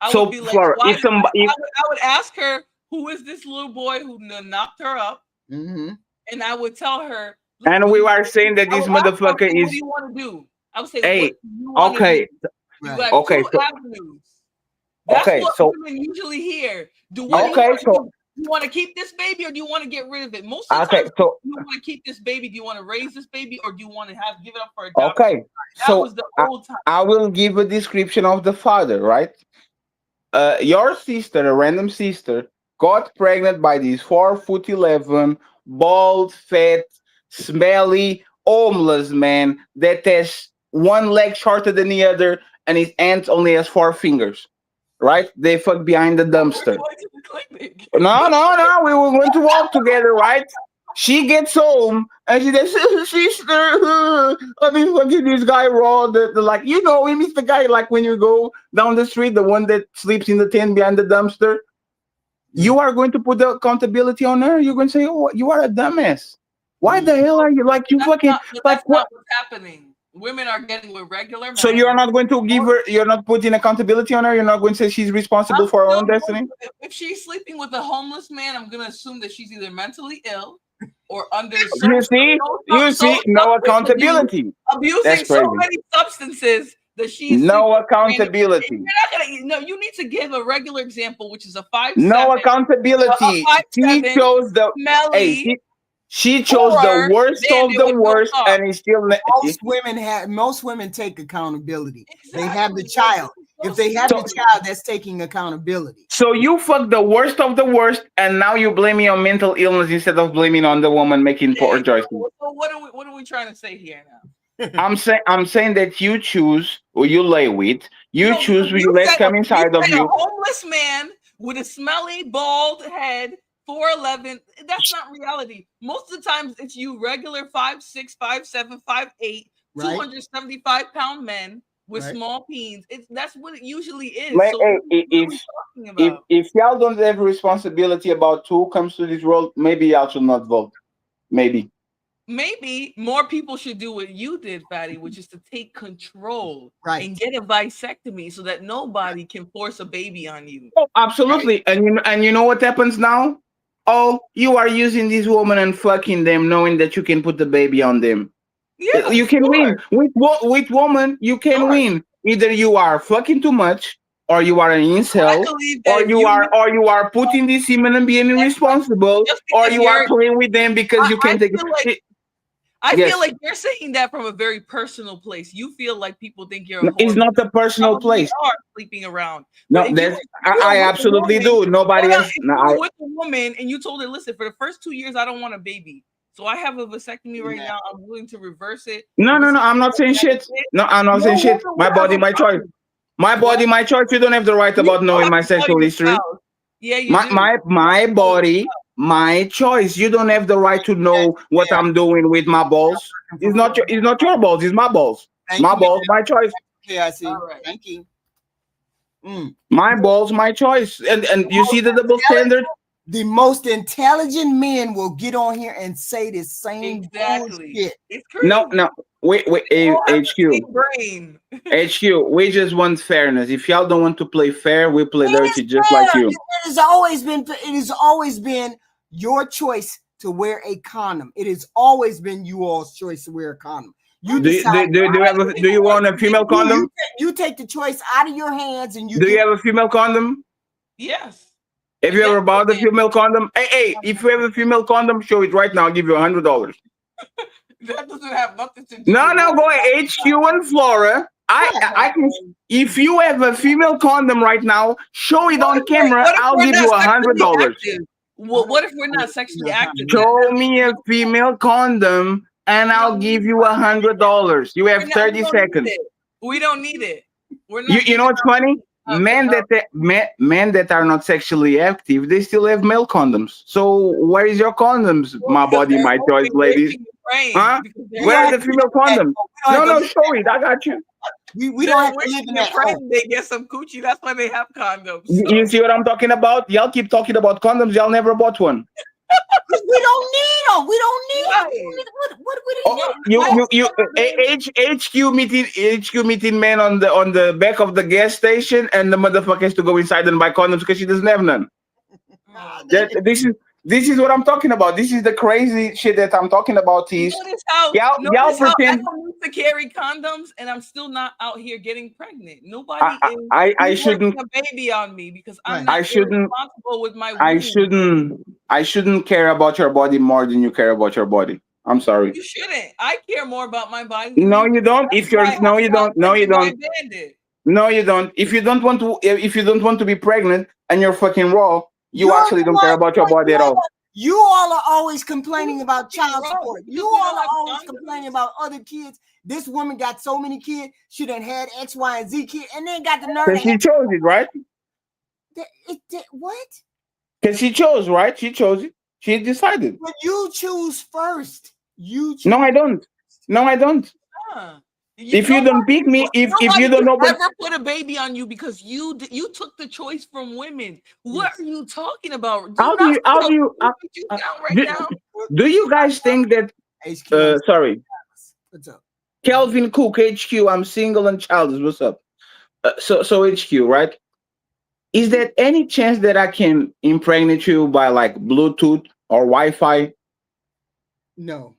I would So, be like, Flora, why? if somebody, I would ask her, who is this little boy who knocked her up? Mm-hmm. And I would tell her, and what we do you, are saying that I this would ask her, motherfucker okay, what do is, you want to do? I would say, what hey, do you want to do? okay, You Right. got okay, two so, avenues. That's okay, what so, women usually hear. What do Yeah. you okay, want to so, do? Do you want to keep this baby or do you want to get rid of it? Most of the okay, times, do so, you want to keep this baby? Do you want to raise this baby or do you want to give it up for adoption? okay, That so was the I, old time. I will give a description of the father, right? Your sister, a random sister, got pregnant by this 4 foot 11, bald, fat, smelly, homeless man that has one leg shorter than the other, and his aunt only has 4 fingers. Right? They fuck behind the Oh, we're dumpster. going to the clinic. No, no, no. We were going to walk together, right? She gets home and she says, "Sister, I've been fucking this guy raw." Like, you know him. He's the guy, like, when you go down the street, the one that sleeps in the tent behind the dumpster. Yeah. You are going to put the accountability on her. You're going to say, "Oh, you are a dumbass. Why Mm. the hell are you like, you fucking, But like, that's what?" not what's happening. Women are getting with regular So you're men. not going to give her, you're not putting accountability on her. You're not going to say she's responsible I'm for her still own going destiny. if she's sleeping with a homeless man, I'm gonna assume that she's either mentally ill or under You see, no substance abuse, accountability. That's abusing so crazy. many substances that she's sleeping No with random. And accountability. you're not gonna, no, you need to give a regular example, which is a five No seven, accountability. She chose the, hey, smelly, she chose the poor worst of bandit the with no worst, car. and it's still Most women take accountability. They have the Exactly. Like, child. this is If so they have the so. stupid. child, that's taking accountability. So you fuck the worst of the worst, and now you blaming on mental illness instead of blaming on the woman making poor Okay, choices. so what are we trying to say here now? I'm saying that you choose who you lay with. You No, because choose who you let come inside of a you. homeless man with a smelly bald head, 4'11". That's not reality. Most of the times, it's you regular 5'6", 5'7", 5'8", Right? 275-pound men with Right. small peens. That's what it usually is. Like, So hey, what are we talking about? if y'all don't have responsibility about who comes to this world, maybe y'all should not vote. Maybe. Maybe more people should do what you did, Fatty, which is to take control Right. and get a vasectomy so that nobody can force a baby on you. Oh, Right? absolutely. And you know what happens now? Oh, you are using this woman and fucking them, knowing that you can put the baby on them. Yeah, You can sure. win with woman. You can Sure. win. Either you are fucking too much, or you are an I incel, believe that you need or you are putting this semen and being and irresponsible, just or because you are you're playing with them because you I can't take feel like it. I Yes. feel like you're saying that from a very personal place. You feel like people think you're a No, whore. it's not a personal Probably place. are sleeping around. No, But if that's you're I with a absolutely woman, do. Nobody hold on, else. if No, you were with a woman and you told her, listen, for the first 2 years, I don't want a baby. So I have a vasectomy right now. I'm willing to reverse it. no, And no, this no. is I'm not saying shit. No, I'm not saying no shit. woman My would have body, a my choice. problem. My body, What? my choice. You don't have the right You about still knowing have my to tell sexual your history. spouse. Yeah, you My do. my my body, my choice. You don't have the right to know what I'm doing with my balls. It's not your balls. It's my balls. Thank My you. balls, my choice. Okay, I see. All right. Thank you. My balls, my choice. And you see the double standard. The most intelligent men will get on here and say the same Exactly. bullshit. It's crazy. No. Wait. We all have the HQ. same brain. HQ. We just want fairness. If y'all don't want to play fair, we play It dirty is just fair. like you. It has always been your choice to wear a condom. It has always been you all's choice to wear a condom. You decide. Do you want a female condom? You take the choice out of your hands and you Do you give have a female condom? Yes. Have you ever bought a female condom? Hey, if you have a female condom, show it right now. I'll give you $100. That doesn't have nothing to do No, with no, what go HQ in Flora. I can. If you have a female condom right now, show it on camera. What if I'll we're give not you sexually $100. active? Well, what if we're not sexually active? Show me a female condom, and I'll give you $100. You have 30 seconds. We don't need it. We're not. You know what's funny? Men that are not sexually active, they still have male condoms. So where is your condoms? My body, my choice, ladies. Huh? Where are the female condoms? No, show it. I got you. We don't have to live in that hole. They get some coochie. That's why they have condoms. You see what I'm talking about? Y'all keep talking about condoms. Y'all never bought one. We don't need them. We don't need them. HQ meeting man on the back of the gas station, and the motherfucker has to go inside and buy condoms because she doesn't have none. This is what I'm talking about. This is the crazy shit that I'm talking about. Notice how y'all pretend. I don't need to carry condoms, and I'm still not out here getting pregnant. Nobody I shouldn't a baby on me because I'm not responsible with my womb. I shouldn't care about your body more than you care about your body. I'm sorry. You shouldn't. I care more about my body. No, you don't. If you're no, you don't. No, you don't. No, you don't. If you don't want to be pregnant and you're fucking raw, you actually don't care about your body at all. You all are always complaining about child support. You all are always complaining about other kids. This woman got so many kids. She done had X, Y, and Z kids, and then got the nerve. Because she chose it, right? What? Because she chose, right? She chose it. She decided. But you choose first. No, I don't. No, I don't. If you don't pick me, if you don't open, ever put a baby on you because you took the choice from women. What are you talking about? Do you guys think that? Sorry, what's up? Kelvin Cook HQ. I'm single and childless. What's up? So HQ, right? Is there any chance that I can impregnate you by like Bluetooth or Wi-Fi? No.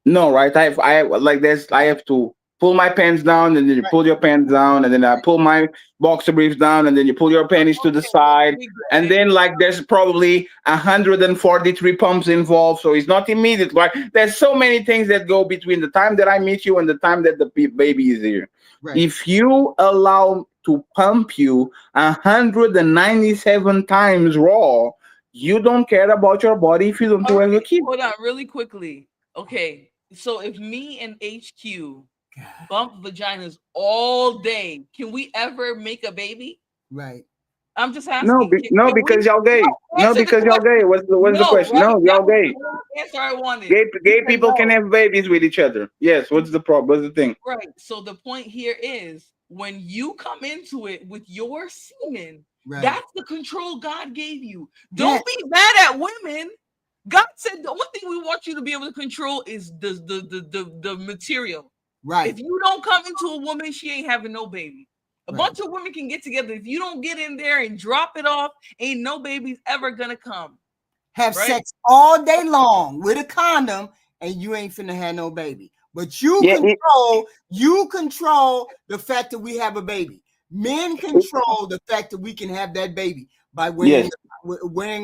No, right? I like this. I have to pull my pants down, and then you pull your pants down, and then I pull my boxer briefs down, and then you pull your panties to the side, and then like there's probably 143 pumps involved, so it's not immediate. Right? There's so many things that go between the time that I meet you and the time that the baby is here. Right. If you allow to pump you 197 times raw, you don't care about your body if you don't have a kid. Hold on, really quickly. Okay, so if me and HQ bump vaginas all day, can we ever make a baby? Right. I'm just asking. Because y'all gay. No, because y'all gay. What's the question? No, y'all gay. Answer I wanted. Gay people can have babies with each other. Yes. What's the problem? What's the thing? Right. So the point here is when you come into it with your semen, that's the control God gave you. Don't be mad at women. God said the only thing we want you to be able to control is the material. Right. If you don't come into a woman, she ain't having no baby. A bunch of women can get together. If you don't get in there and drop it off, ain't no baby's ever gonna come. Have sex all day long with a condom, and you ain't finna have no baby. But you control the fact that we have a baby. Men control the fact that we can have that baby by wearing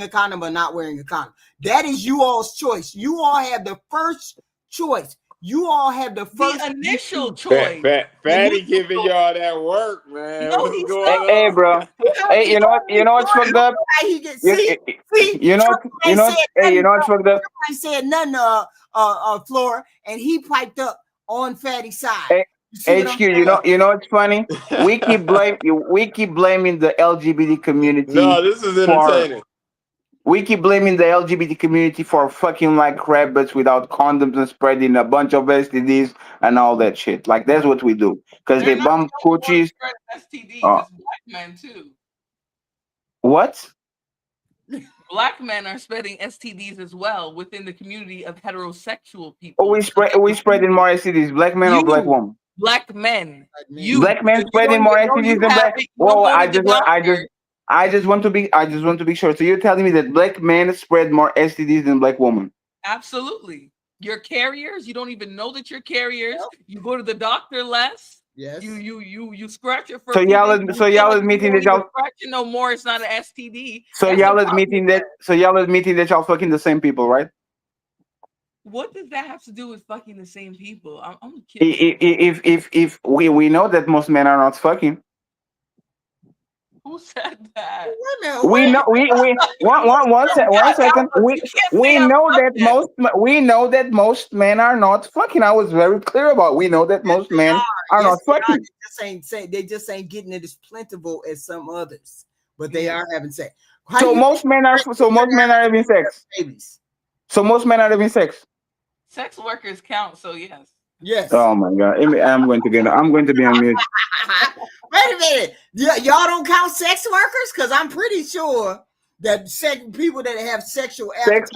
a condom or not wearing a condom. That is you all's choice. You all have the first choice. You all have the first The initial Fat, choice. fat, The fatty initial giving choice. y'all that work, man. No, What's he's going not. Hey, on? bro. Hey, you know what's fucked up? Why he get You, see see Triple you ain't know said what? Hey, you nothing. know what's fucked up? Triple ain't said nothing. Flora, and he piped up on Fatty's side. Hey, You see what I'm HQ, saying? you know what's funny? We keep blaming the LGBT No, community this is for entertaining. we keep blaming the LGBT community for fucking like rabbits without condoms and spreading a bunch of STDs and all that shit. Like that's what we do because They're they not bump the only ones coochies. spreading STDs. Uh, It's black men too. what? Black men are spreading STDs as well within the community of heterosexual Oh, people. we spreading more STDs, black men or black You, women? black men, you, Black men because you spreading more you know STDs you than have black. it. You don't Whoa, go to the doctor. I just want to be sure. So you're telling me that black men spread more STDs than black women? Absolutely. You're carriers. You don't even know that you're carriers. You go to the doctor less. Yes. You scratch it for So a few days. You feel y'all like you admitting don't that need to y'all scratch it no more. It's not an STD. so That's the y'all problem with admitting that that. y'all fucking the same people, right? What does that have to do with fucking the same people? I'm gonna I- kill you. if we know that most men are not fucking. Who said that? Wait a minute. We know one second. You can't say I'm fucking. We know that most men are not fucking. I was very clear about. We know that Yes, most they men are. are Yes, not they are. fucking. They just ain't getting it as plentiful as some others, but they Yeah. are having sex. How So you most men are having sex. babies? So most men are having sex. Sex workers count, so yes. Yes. Oh my god! I'm going to be on mute. Wait a minute. Y'all don't count sex workers? Because I'm pretty sure that people that have sexual appetite.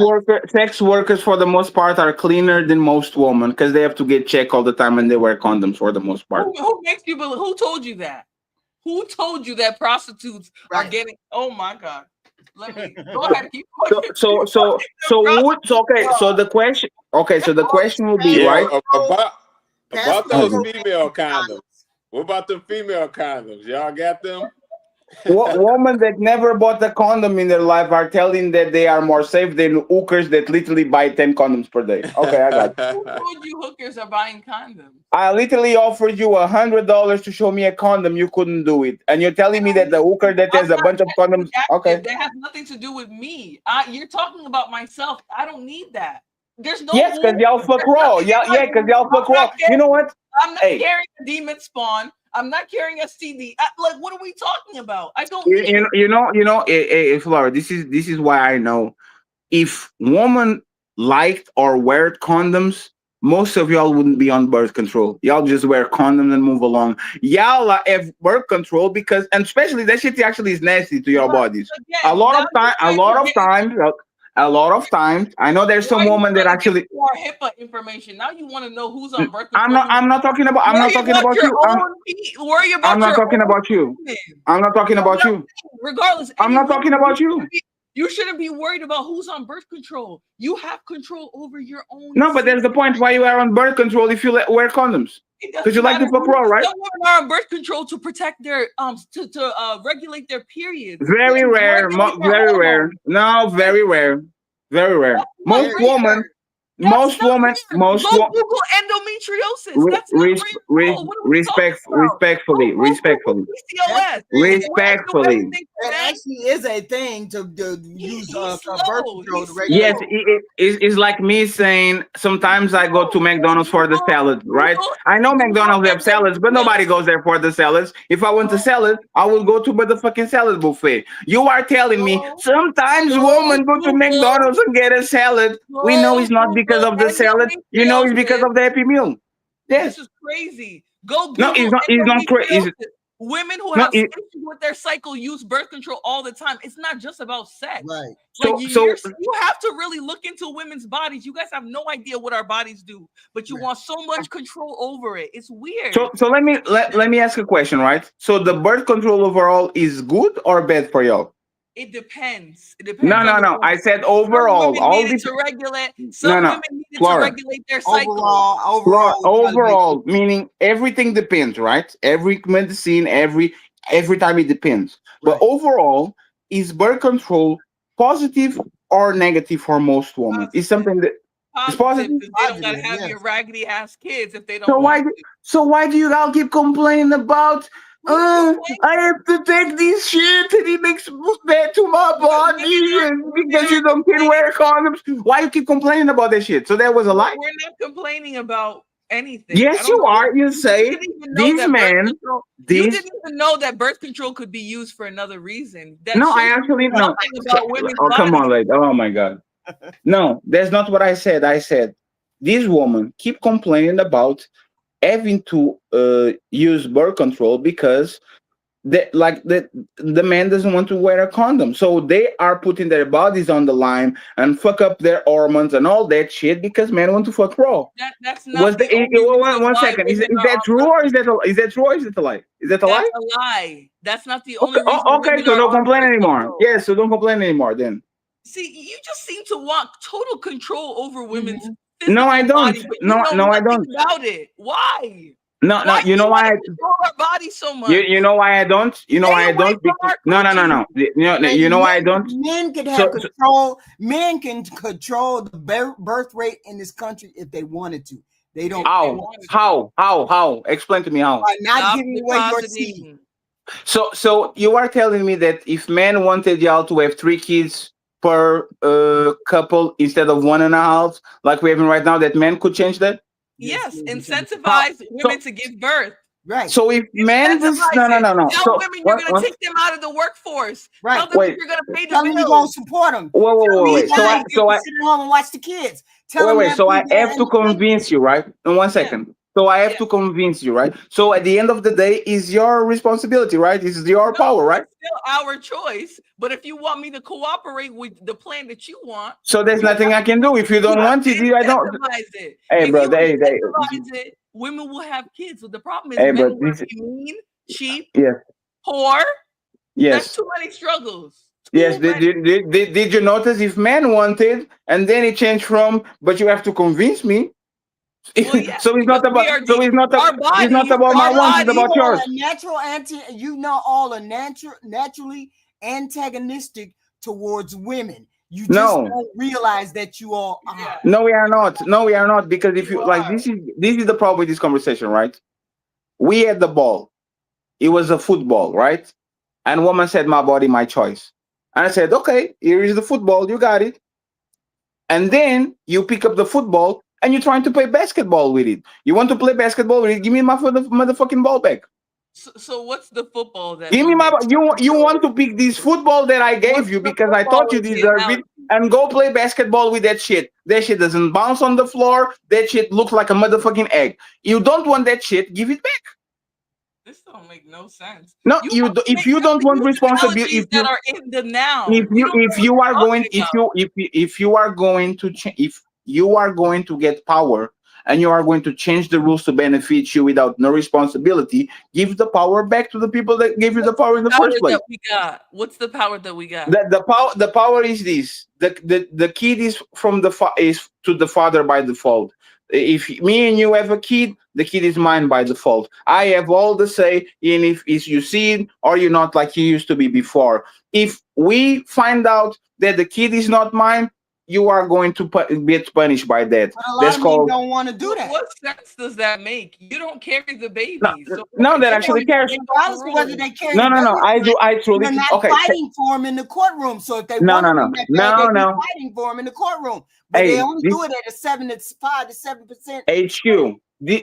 Sex workers for the most part are cleaner than most women because they have to get checked all the time and they wear condoms for the most part. Who makes you believe? Who told you that? Who told you that prostitutes are Right. getting? Oh my god! Let me go ahead. Keep So pushing. so Keep so pushing the so would so okay. prostitute. So the question will be Yeah, right. Pass about those those Mhm. female rotating condoms. What about them female condoms? Y'all got them? Women that never bought a condom in their life are telling that they are more safe than hookers that literally buy 10 condoms per day. Okay, I got you. Who told you hookers are buying condoms? I literally offered you $100 to show me a condom. You couldn't do it, and you're I telling me don't that the need hooker to. that I'm has a not bunch of sexually condoms. Okay. active. That has nothing to do with me. You're talking about myself. I don't need that. There's no Yes, because who. y'all fuck There's raw. nothing in Yeah, my. yeah, because y'all fuck I'm not raw. You know what? I'm not Hey, carrying a demon spawn. I'm not carrying a CD. Like, what are we talking about? I don't you, need it. Flora. This is why I know if women liked or wear condoms, most of y'all wouldn't be on birth control. Y'all just wear condoms and move along. Y'all have birth control because, and especially that shit actually is nasty to your But bodies. A again, lot now of you're time, a trying lot to of get times, a lot of times. I know there's Why some are you women that trying to get actually. more HIPAA information? Now you want to know who's on birth control. I'm not talking about. I'm not Worry talking about about your you. own. Worry I'm about not your talking own about you. women. I'm not talking I'm about not you. saying, regardless, I'm any not woman, talking about you. you shouldn't be worried about who's on birth control. You have control over your own No, but semen. that's the point. Why you are on birth control if you wear condoms? It Because you doesn't like matter to fuck who. raw, right? Some women are on birth control to protect their to regulate their periods, Very to rare, regulate their very rare. hormones. No, very rare, very rare. That's not rare. That's not rare. Go Google endometriosis. That's not rare at all. What are we talking about? Google respectfully, PCOS. Why do respectfully. everything for It men? actually is a thing to use He's birth slow. control He's to regulate. Yes, slow. it's like me saying sometimes I go to McDonald's for the salad, right? I know Google McDonald's have salads, but nobody goes endometriosis. there for the salads. If I want the salad, I will go to the fucking salad buffet. You are telling me Go, sometimes go women go to Google, McDonald's and get a salad. We know go it's not because Google of the salad. You know it's because endometriosis. of the Happy Meal. This Yes. is crazy. Go No, it's Google not. It's not crazy. endometriosis. Women who No. have issues with their cycle use birth control all the time. It's not just about sex. Right. Like So you have to really look into women's bodies. You guys have no idea what our bodies do, but you Right. want so much control over it. It's so weird. so let me ask a question, right? So the birth control overall is good or bad for y'all? It depends. It depends No, on no, the no. woman. I said Some overall. women All needed the to regulate. no, Some no. women needed to Flora, regulate their cycle. Overall, would probably be overall, meaning everything depends, right? Every medicine, every time it depends. But right. overall, is birth control positive or negative for most women? It's Positive. something that. positive positive. because they don't gotta Positive, have your yes. raggedy ass kids if they So don't why? want to. So why do you all keep complaining about? Who's I complaining? have to take this shit and it makes bad to my body and because Women you are don't can complaining. wear condoms. Why you keep complaining about that shit? So that was a lie. We're not complaining about anything. I Yes, don't you know. are. You You say didn't even know these that birth men, control. You these. didn't even know that birth control could be used for another reason. That No, I shows you actually no. nothing about women's Oh, come on, bodies. like, oh my god. No, that's not what I said. I said these women keep complaining about having to use birth control because the man doesn't want to wear a condom, so they are putting their bodies on the line and fuck up their hormones and all that shit because men want to fuck raw. That's Was not the only reason one why second? women Is are that on true birth or control. is that true or is it a lie? Is that a That's lie? a lie. That's not the Okay, only reason okay, women so are don't on complain birth anymore. control. Yeah, so don't complain anymore then. See, you just seem to want total control over women's No, I physical don't. body, but you No, know no, I nothing don't. about it. Why? No, no. Why do You you know want why? to control our body so You much? know why I don't? You know Stay why I away don't? from our No, no, no, coochie. no. Hey, You know why I don't? men could have So control. Men can control the birth rate in this country if they wanted to. They don't If they how? wanted to. How? Explain to me how. by not Stop giving away your seed. depositing. So you are telling me that if men wanted y'all to have 3 kids per couple instead of 1.5, like we're having right now, that men could change that? Yes, Yes, How? incentivize So women to give birth. right, so if men does Incentivize no it. no no no. Tell So women you're going to take them out of the workforce. Tell right. them that wait you're going to pay the Tell them you're gonna bills. support them. Tell them wait. he's So dying. I They so can I sit at home and watch the kids. Tell wait them wait. that So be I there have in to the convince you, right? In one Yeah. second. So I have Yeah. to convince you, right? So at the end of the day, is your responsibility, right? This is your No, power, right? it's still our choice. But if you want me to cooperate with the plan that you want, So there's you nothing I can do. If you you don't have want to it, I don't. incentivize it. Hey, If bro. you Hey. incentivize it, women will have kids. But the problem is Hey, men bro. want This. to be mean, cheap, Yes. poor. That's Yes. too many struggles. Yes. Too many. Did you notice if men wanted and then it changed from, but you have to convince me. Well, yes, So it's because not about. we are So the our it's not bodies, about our my wants. It's you about all bodies. yours. are natural you know all are naturally antagonistic towards women. You just No. don't realize that you all are. Yeah, No, we are not. No, we are not. Because if you you like, are. this is the problem with this conversation, right? We had the ball. It was a football, right? And woman said, "My body, my choice." And I said, "Okay, here is the football. You got it." And then you pick up the football and you're trying to play basketball with it. You want to play basketball with it? Give me my motherfucking ball back. So what's the football that Give me my women you want control? to pick this football that I gave What's you the because I football thought you is the deserve it analogy? and go play basketball with that shit. That shit doesn't bounce on the floor. That shit looks like a motherfucking egg. You don't want that shit, give it back. This don't make no sense. No, You you have to if you don't want use responsibility, analogies that are in the now. We don't know if what you are you're going talking about. if you are going to if you are going to get power and you are going to change the rules to benefit you without no responsibility, give the power back to the people that gave you the What's power the in the power first place. that we got? What's the power that we got? The power is this: the kid is from is to the father by default. If me and you have a kid, the kid is mine by default. I have all the say in if is you see it or you're not, like you used to be before. If we find out that the kid is not mine, you are going to get punished by that. But a lot That's of men called don't want to do that. What sense does that make? You don't carry the no, baby, so no. if That you No, want actually to cares. break all regardless the of whether rules, they carry the No, no, no. baby or I not, do. I truly they're not okay. fighting for him in the courtroom. So if they No, wanted no, no, him that bad, no, they'd be no. fighting for him in the courtroom. But they Hey, only this do it at a 5 to 7%. HQ.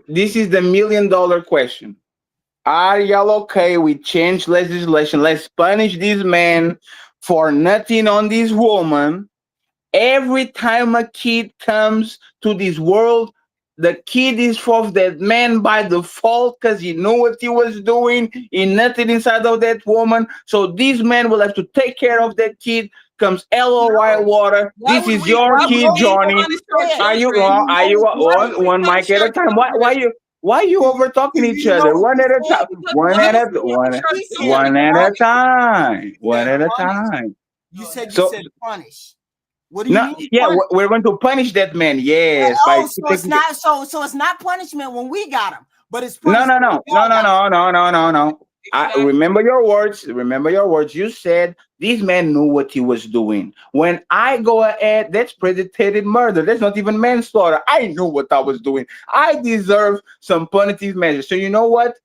This is the $1,000,000 question. Are y'all okay with change legislation? Let's punish this man for nothing on this woman. Every time a kid comes to this world, the kid is for that man by default because he knew what he was doing. He nothing inside of that woman. So this man will have to take care of that kid. Comes hell or high no. water. This is your Why would kid, we Johnny. punish our Are you children? are you Why would we one mic punish at our a time? children? Why you over talking each You know other? what One he at a said? time. Why would we punish our He said One children? at a punish. time. He One said at a punish. time. You Go said ahead. you So said punish. What do you no, mean yeah, punish? we're going to punish that man. Yes, by Oh, so it's taking. not so it's not punishment when we got him, but it's No, no, punishment when no, no, y'all no, got him. no, no, no, no, no. I Exactly. remember your words. Remember your words. You said this man knew what he was doing. When I go ahead, that's premeditated murder. That's not even manslaughter. I knew what I was doing. I deserve some punitive measures. So you know what?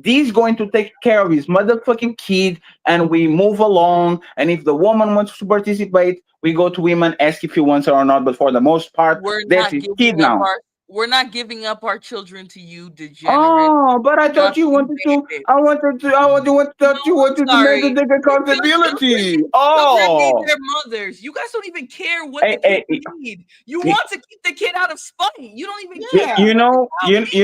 He's going to take care of his motherfucking kid, and we move along. And if the woman wants to participate, we go to women, ask if he wants her or not. But for the most part, We're that's not his kid giving up now. our we're not giving up our children to you, degenerate, Oh, but I thought you disgusting wanted to. I bandits. wanted to. I No, thought you I'm wanted to make to sorry. take Your accountability. children need Oh, their mothers. You guys don't even care what the hey, kids hey, need. You you, want to keep the kid out of spite. You don't even you, care Yeah. you what the know, child needs.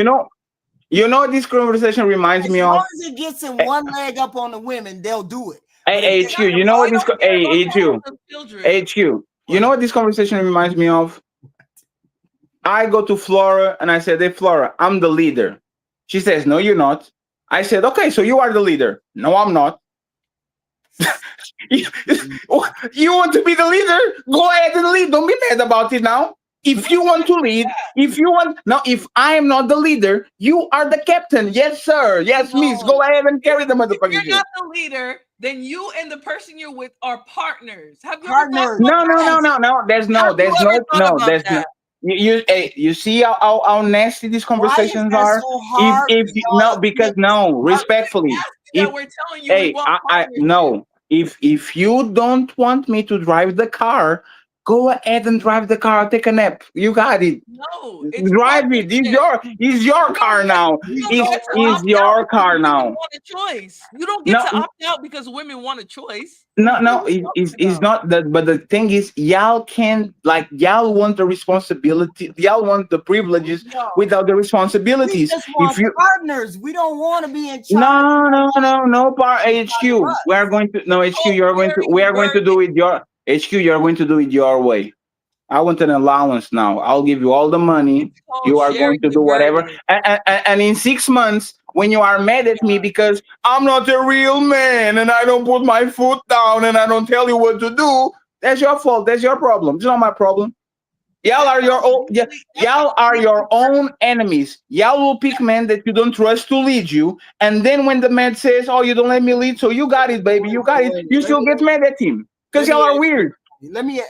you know. This conversation reminds As me long of. as it gets in Hey, one leg up on the women, they'll do it. But if hey, they HQ. got to You know what I fight, this? don't care about Hey, the HQ. health of children. HQ. You know what? what this conversation reminds me of? I go to Flora and I said, "Hey, Flora, I'm the leader." She says, "No, you're not." I said, "Okay, so you are the leader." "No, I'm not." You want to be the leader? Go ahead and lead. Don't be mad about it now. If you want to lead, if you want now, if I am not the leader, you are the captain. Yes, sir. Yes, miss. Go No. ahead and If, carry the if motherfucking you're shit. not the leader, then you and the person you're with are partners. Have you ever thought Partners. about No, no, that? no, no, no. Have you ever thought about There's no. that? Hey, you see how nasty these Why is conversations that are. so hard If for no, y'all to because admit? no, How is it respectfully, nasty if that we're telling you we hey, want I partnership? no, if you don't want me to drive the car, go ahead and drive the car. Take a nap. You got it. No, it's Drive it. partnership. It's your You don't car get now. you We don't It's get don't to want is opt out your because car women now. want a choice. You don't get No, to opt out because women want a choice. no, What are no, you talking it's about? not that. But the thing is, y'all can like y'all want the responsibility, y'all want the privileges y'all. without the We responsibilities. just If want you partners. We don't want to be in charge. no, We don't no, want no, no, part to be inside of HQ. We are us. going to no HQ. You are going to we Co-sharing are going to burden. do it your HQ. You are going to do it your way. I want an allowance now. I'll give you all the money. It's called You are sharing going to the do whatever. burden. And in 6 months, when you are mad at me because I'm not a real man and I don't put my foot down and I don't tell you what to do, that's your fault. That's your problem. It's not my problem. That Y'all sounds are deeply your own personal. enemies. Y'all will pick men that you don't trust to lead you, and then when the man says, "Oh, you don't let me lead," so you got it, baby, you got it. Wait, You still get mad at him because let y'all me are ask weird. let me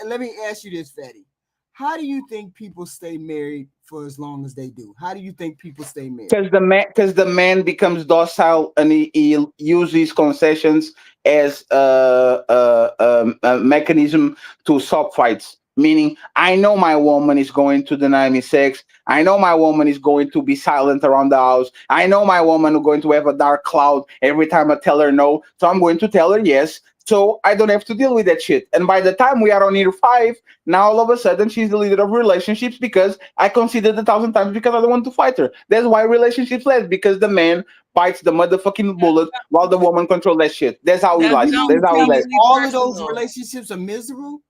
ask you this, Fatty. How do you think people stay married for as long as they do? How do you think people stay married? Because the man becomes docile and he uses concessions as a mechanism to stop fights. Meaning, I know my woman is going to deny me sex. I know my woman is going to be silent around the house. I know my woman is going to have a dark cloud every time I tell her no. So I'm going to tell her yes. So I don't have to deal with that shit. And by the time we are on year 5, now all of a sudden she's the leader of relationships because I considered 1,000 times because I don't want to fight her. That's why relationships last because the man bites the motherfucking That bullet while the woman control that shit. That's how he that lies. You sounds mean That's to how he tell me lies. deeply all of those personal. relationships are miserable?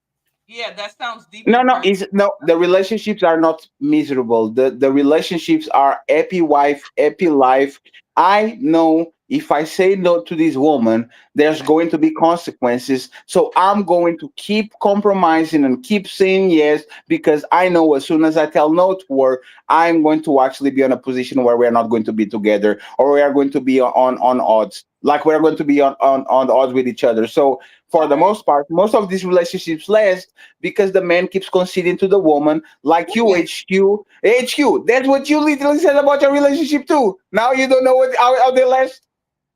Yeah, that sounds deeply No, no, personal. is no. The relationships are not miserable. The relationships are happy wife, happy life. I know if I say no to this woman, there's going to be consequences. So I'm going to keep compromising and keep saying yes because I know as soon as I tell no to her, I'm going to actually be in a position where we're not going to be together or we are going to be on odds. Like we're going to be on the odds with each other. So for All the right. most part, most of these relationships last because the man keeps conceding to the woman, like you, When? HQ. HQ, that's what you literally said about your relationship too. Now you don't know how they last.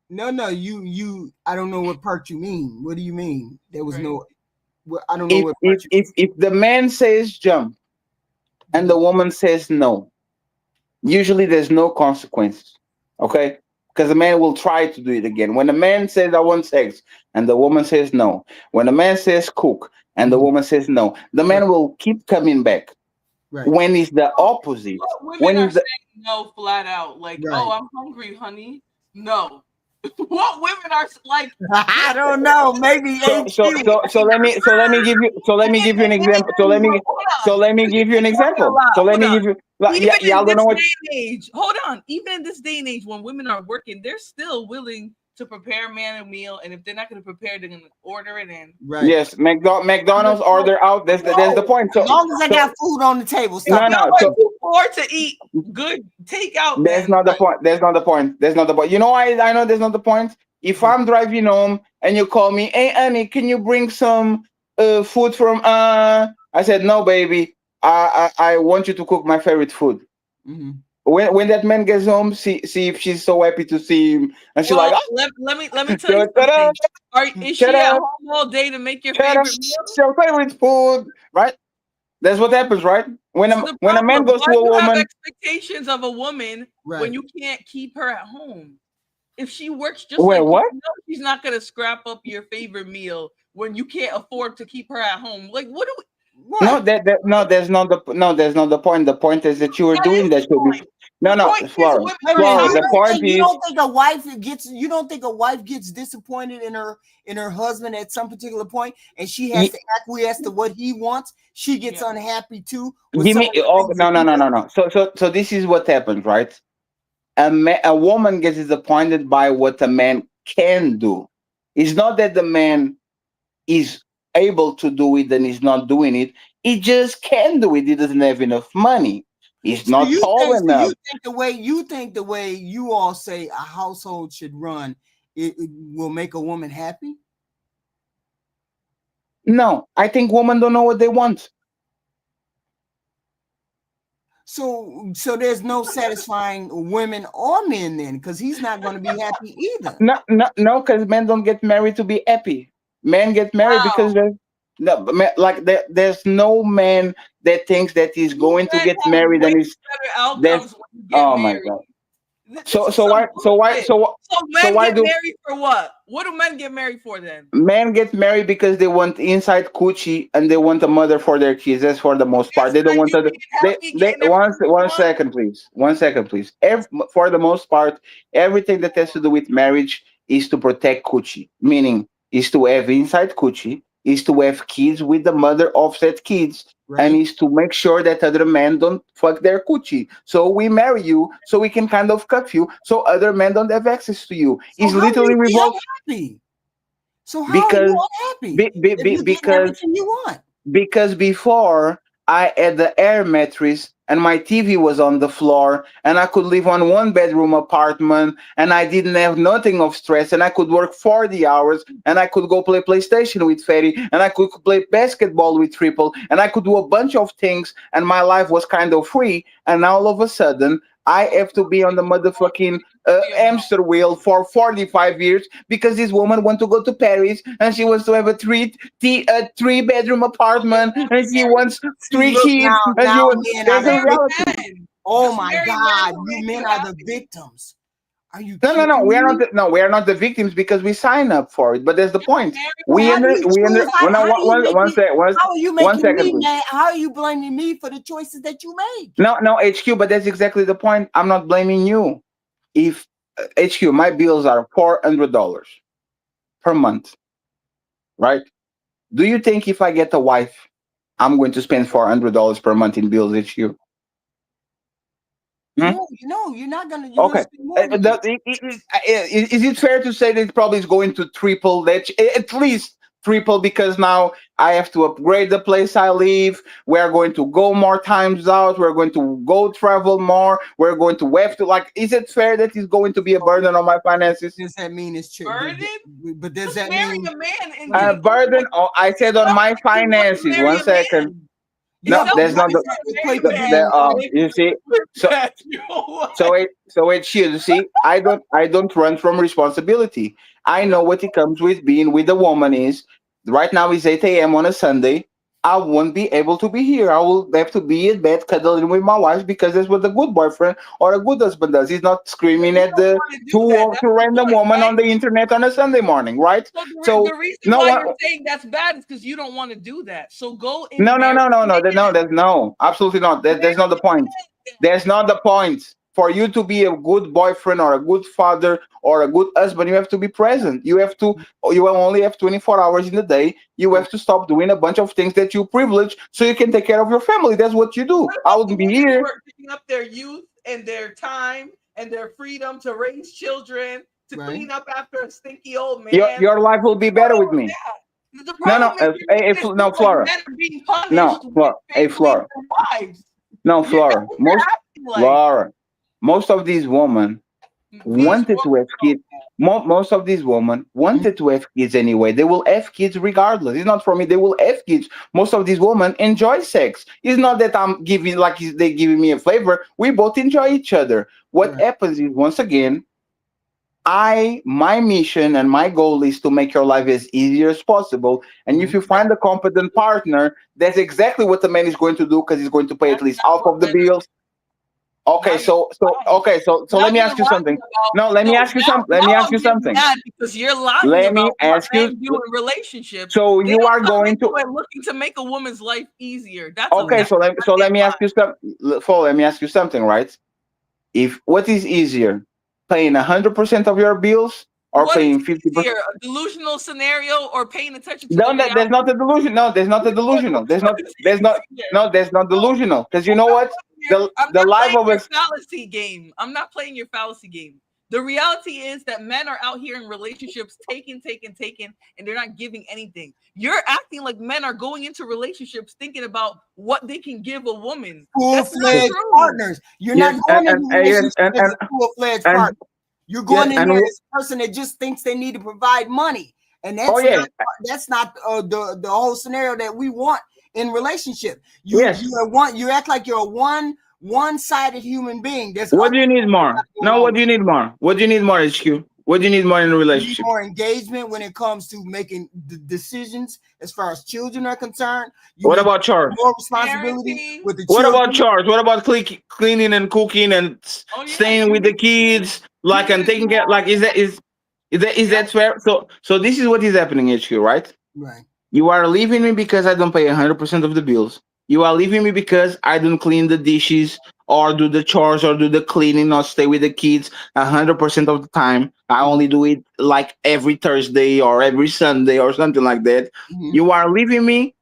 No, no, you. I don't know what part you mean. What do you mean? There was Crazy. no. I don't know If what if part you. if if the man says jump and the Mhm. woman says no, usually there's no consequences. Okay? Because the man will try to do it again. When the man says I want sex and the woman says no, when the man says cook and the Mhm. woman says no, the Right, man will keep coming back. right, When it's the So, opposite, what women when are it's the saying no flat out, like, "Oh, right. I'm hungry, honey." No. What women are like? This I is don't know. Maybe HQ. let me give you an example. hold on. Let me Because you've give you an been talking a example. lot. So let Hold me on. give you Even in y'all don't this know what day and age, hold on. Even in this day and age, when women are working, they're still willing to prepare a man a meal, and if they're not going to prepare, they're going to order it in. Right. Yes, McDonald's order out. That's the No, point. As long as I So got food on the table, no, stop. you no. are So too poor to eat good takeout. that's Then, not the point. That's not the point. That's not the point. You know why I know that's not the point? If I'm driving home and you call me, hey Annie, can you bring some food from I said, no, baby. I want you to cook my favorite food. Mm-hmm. When that man gets home, see if she's so happy to see him, and she's like, well, oh, let me tell you ta-da, something. Is she at ta-da, home all day to make your ta-da, favorite meal? it's your favorite food, right? That's what happens, right? When This is a the when a man problem. goes Why to do a you have woman, expectations of a woman when Right. you can't keep her at home? If she works just well, like you, what? you know she's not gonna scrap up your favorite meal when you can't afford to keep her at home. Like, what do we? No, Right. no, that's not the no, that's not the point. The point is that you were That is doing the that shit point. before. The No, no, point is, Flora, women Wait a are minute. Flora. You The tired. don't point think you is, don't think a wife gets you don't think a wife gets disappointed in her husband at some particular point, and she has y- to acquiesce to what he wants. She gets Yeah. unhappy too with give some me. of the Oh, things that no, no, he no, no, does. no. So this is what happens, right? A woman gets disappointed by what a man can do. It's not that the man is able to do it and he's not doing it. He just can do it. He doesn't have enough money. He's not tall So you enough. think the way you all say a household should run, it will make a woman happy. No, I think women don't know what they want. So there's no satisfying women or men then, because he's not going to be happy either. No, no, no, because men don't get married to be happy. Men get married because Wow. there's no, like there's no man that thinks that he's You going to men get have married way and he's better that's outcomes when you get oh my married. god. This So is so some why so why bullshit. so So so men why get do married for what? What do men get married for then? men get married because they want inside coochie and they want a mother for their kids. That's for the most part. Yes, They don't and want you to. being happy They getting one everything you one want. second, please. 1 second, please. For the most part, everything that has to do with marriage is to protect coochie. Meaning is to have inside coochie, is to have kids with the mother of said kids, and Right. is to make sure that other men don't fuck their coochie. So we marry you, so we can kind of cut you, so other men don't have access to you. So It's how will literally you be revolved unhappy? So how are you because unhappy if you're getting because everything you want? because before I had the air mattress and my TV was on the floor and I could live on 1 bedroom apartment and I didn't have nothing of stress and I could work 40 hours and I could go play PlayStation with Ferry and I could play basketball with Triple and I could do a bunch of things and my life was kind of free and now all of a sudden I have to be on the motherfucking Be a bum. hamster wheel for 45 years because this woman wants to go to Paris and she wants to have a 3 bedroom So then apartment why and are you she married? wants See, three look kids now, and she now wants, men are that's Just a the marry reality. victims. men. Oh Just my marry men God, who you make men you are the happy. victims. Are you No, we are kidding not me? no, we are not the victims because we sign up for it, but that's the Just point. marry So how do you We choose? under well, no, How do you make one me? sec, How are you one making second, me please. mad? How are you blaming me for the choices that you make? No, HQ, but that's exactly the point. I'm not blaming you. If HQ, my bills are $400 per month, right? Do you think if I get a wife, I'm going to spend $400 per month in bills HQ? Hmm? No, you're gonna Okay. spend more than that. Is it fair to say that it probably is going to triple that, at least triple, because now I have to upgrade the place I live. We're going to go more times out. We're going to go travel more. We're going to have to, like, is it fair that it's going to be a So burden on my finances? does that mean it's true? Burden? But does Just that marry mean? a man and Wait a A minute. get burden, oh, I said on stop my thinking you want to finances. marry One a second. man. It's No, Yeah, but that's how not self-centered does the, that to marry equate a to man being and you see. put So that you want. it's you see, I don't run from responsibility. I know what it comes with being with a woman is right now is 8 a.m. on a Sunday. I won't be able to be here. I will have to be in bed cuddling with my wife because that's what a good boyfriend or a good husband does. He's not But screaming you at don't the want to do that. That's two the random point, woman right? on the internet on a Sunday morning, right? So So the reason no why one. you're saying that's bad is because you don't want to do that. So go No, and no, marry no, no, a no. No, man. there's no, absolutely not. That's not the Marry a point. man. That's not the point. For you to be a good boyfriend or a good father or a good husband, you have to be present. You will only have 24 hours in the day. You have to stop doing a bunch of things that you privilege so you can take care of your family. That's what you do. What I about the wouldn't be women who here. are giving up their youth and their time and their freedom to raise children to Right. clean up after a stinky old Your man. your life will be better with Oh, me. yeah. The No, no, problem is you're hey, making it no, seem like Flora. men are being punished No, with Flora. Hey, favoring Flora. their wives. No, That's Flora. what you're Most acting like. Flora. Most of these women These wanted to have women. kids. Most of these women wanted to have kids anyway. They will have kids regardless. It's not for me. They will have kids. Most of these women enjoy sex. It's not that I'm giving like they giving me a favor. We both enjoy each other. What Right. happens is once again, my mission and my goal is to make your life as easy as possible. And if Right. you find a competent partner, that's exactly what the man is going to do because he's going to pay at That's least not half what of the men are bills. Okay, now you're lying. so Now let me you're ask you lying something. about No, let no me ask you now some. Let now me ask I'm you getting something. mad because you're lying Let me about what ask you. men do in relationships. So They you don't are come going into to. it looking to make a woman's life easier. That's a Okay, that's a so let goddamn me ask lie. you some. Let me ask you something, right? If what is easier, paying 100% of your bills or What is paying 50%? easier, a delusional scenario or paying attention to the No, there's not reality? a delusion. No, there's not a delusional. What is There's not. easier? No, there's not No, delusional. Because you I'm know not what? playing your I'm The not life playing of your us. fallacy game. I'm not playing your fallacy game. The reality is that men are out here in relationships taking, and they're not giving anything. You're acting like men are going into relationships thinking about what they can give a woman. Full That's not fledged true. partners. You're not Yes, going into yes, relationship as a full fledged and partner. You're yes, going in and there as a person that just thinks they need to provide money, and oh yeah, that's not the whole scenario that we want in relationship. yes. You act like you're a one sided human being. There's What other do you need things you got more? going No, on. what do you need more? What do you need more, HQ? What do you need more in a You need relationship? more engagement when it comes to making the decisions as far as children are concerned. You What need about chores? more responsibility Parenting. with the What about children. chores? What about cleaning and cooking and Oh yeah, staying with the kids, you like need and to do taking care? all Like, is yep. that fair? So this is what is happening, HQ, right? Right. You are leaving me because I don't pay 100% of the bills. You are leaving me because I don't clean the dishes or do the chores or do the cleaning or stay with the kids 100% of the time. I only do it like every Thursday or every Sunday or something like that. Mhm. You are leaving me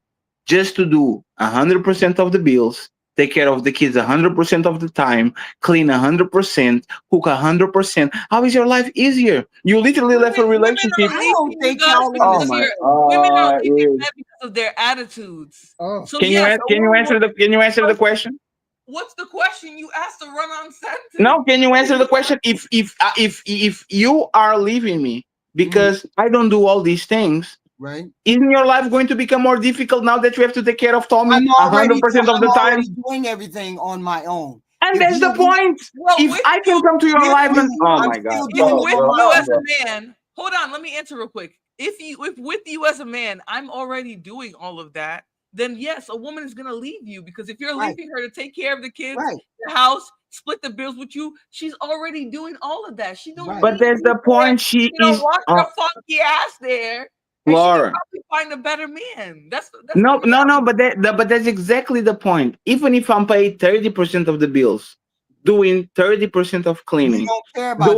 just to do 100% of the bills, take care of the kids 100% of the time, clean 100%, cook 100%. How is your life easier? You literally left a Women relationship. are I don't leaving you think guys y'all Oh because my! you're understand. women are leaving Yeah. men because of their attitudes. Oh. So yes, a Can you woman will answer the question? what's the question? You asked a run-on No, sentence. can you answer the question? If you are leaving me Mhm. because I don't do all these things, Right. isn't your life going to become more difficult now that you have to take care of I'm Tommy already 100% of I'm the already time? doing everything on my own. And If that's you the point. Well, If I can come to your with life and you, oh I'm my god, still if doing it with on my you own. as a man, hold on, let me answer real quick. If with you as a man, I'm already doing all of that, then yes, a woman is gonna leave you because if you're Right. leaving her to take care of the kids, Right. the house, split the bills with you, she's already doing all of that. She don't Right. but need that's you the there, point. She is wash her funky ass there, and she can Laura. probably find a better man. That's the No, no, no. reality. But that's exactly the point. Even if I'm paid 30% of the bills, doing 30% of You cleaning, don't care about that.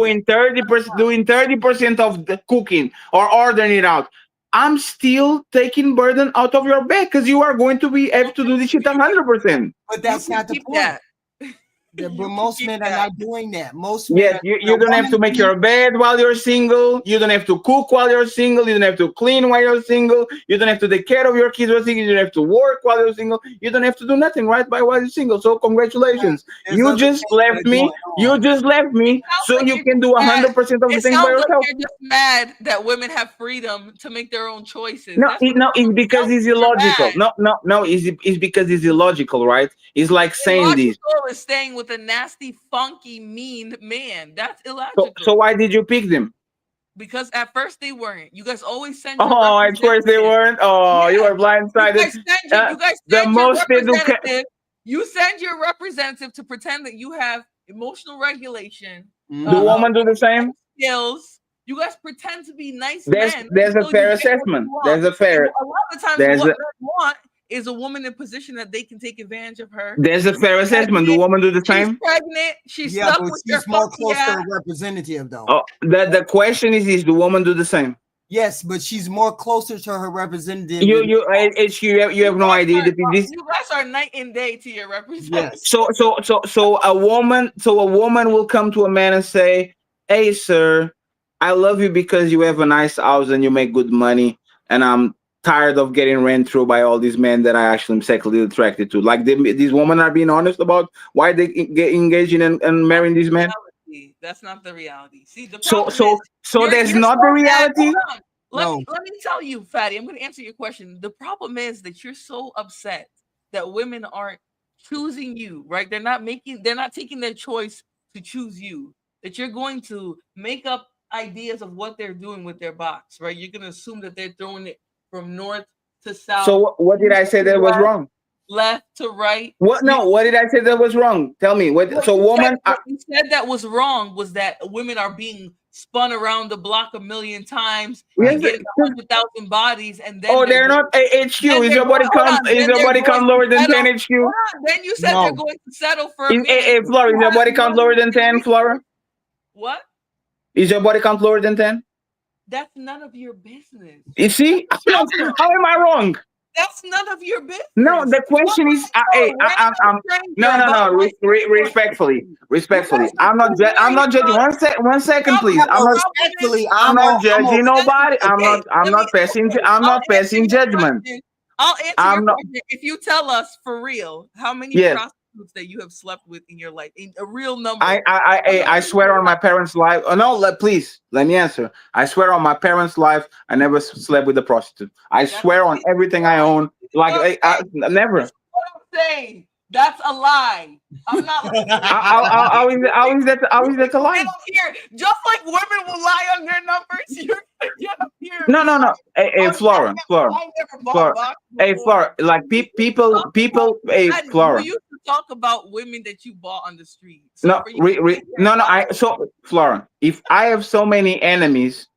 doing 30% of the cooking or ordering it out, I'm still taking burden out of your back because you are going to be able to do this shit You can 100%. But you that's can not the keep point. that. But You can most keep men are that. not doing that. Most men Yes, are you when a don't have to woman make leaves, your bed while you're single. You don't have to cook while you're single. You don't have to clean while you're single. You don't have to take care of your kids while you're single. You don't have to work while you're single. You don't have to do nothing right by while you're single. So congratulations. there's You other just things that left are me. going You on. just left It me sounds so like you you're can just do mad. 100% of the It things by sounds like yourself. you're just mad that women have freedom to make their own choices. No, That's what it no, it's because sounds it's like. You're illogical. mad. No, it's because it's illogical, right? It's like saying this. Illogical is staying with a nasty, funky, mean man. That's So illogical. why did you pick them? Because at first they weren't. You guys always send your Oh, at first they representative. weren't. Oh, you Yes. are blindsided. You guys The send your most educated. representative. You send your representative to pretend that you have emotional regulation, Do Mhm. women do the life same? skills. You guys pretend to be nice There's men there's a until you fair get what you assessment. want. There's a And fair a lot of the times, there's what a men want is a woman in position that they can take advantage of her. there's a She's fair assessment. Do pregnant. women do the She's same? pregnant. She's Yeah, stuck but with your she's more funky close to ass. a representative though. Oh, the question is do women do the same? Yes, but she's more closer to her representative You than you H you have no idea that this. You guys are night and day to your representative. yes. So a woman will come to a man and say, "Hey, sir, I love you because you have a nice house and you make good money, and I'm tired of getting ran through by all these men that I actually am sexually attracted to. Like these women are being honest about why they get engaging and Not marrying the these men. reality. That's not the reality. See, the So problem is so there's you're not so the mad. reality. Hold on. No. Let me tell you, Fatty. I'm going to answer your question. The problem is that you're so upset that women aren't choosing you, right? They're not taking their choice to choose you. That you're going to make up ideas of what they're doing with their box, right? You're going to assume that they're throwing it from north to So south, what did east I say to that was west, wrong? left to right. What? You No, what did I say that was wrong? Tell me. What? So woman, what you said that was wrong was that women are being spun around the block a million times Right. and getting 100,000 bodies, and oh, they're not HQ. Is your body hold count? on, Is then your they're body going count to lower than settle. 10 HQ? Hold on, then you said they're No. going to settle for a man Hey, Flora, is who your has body count money lower than and 10, Flora? resources. What? Is your body count lower than 10? That's none of your business. You see? How am I wrong? That's none of your No, business. the question is, Tell hey, a random stranger no, no, about no, my respectfully, You respectfully. guys are so I'm worried not judging. about One second, problem, please. No, the no, problem is respectfully, I'm not I'm judging over. nobody. okay. I'm not I'll answer passing your judgment. question. I'll answer your I'm not. question if you tell us for real how many Yes, prostitutes that you have slept with in your life, in a real number. I swear on my parents' life. Oh no, please let me answer. I swear on my parents' life, I never slept with a prostitute. I That's a swear on everything I own. Like what I'm saying. never. This is what I'm saying. That's a lie. I'm not How is that a get lie? up here. Just like women will lie on their numbers, you're gonna get up here and No, be no, like, no. Hey, oh yeah, Flora, Flora, I never bought Flora. box Hey, before. Flora. Like Talk about people. Hey, Patty, you Flora. used to talk about women that you bought on the street. So No, for you to sit here and no, no. lie, Flora. If I have so many enemies,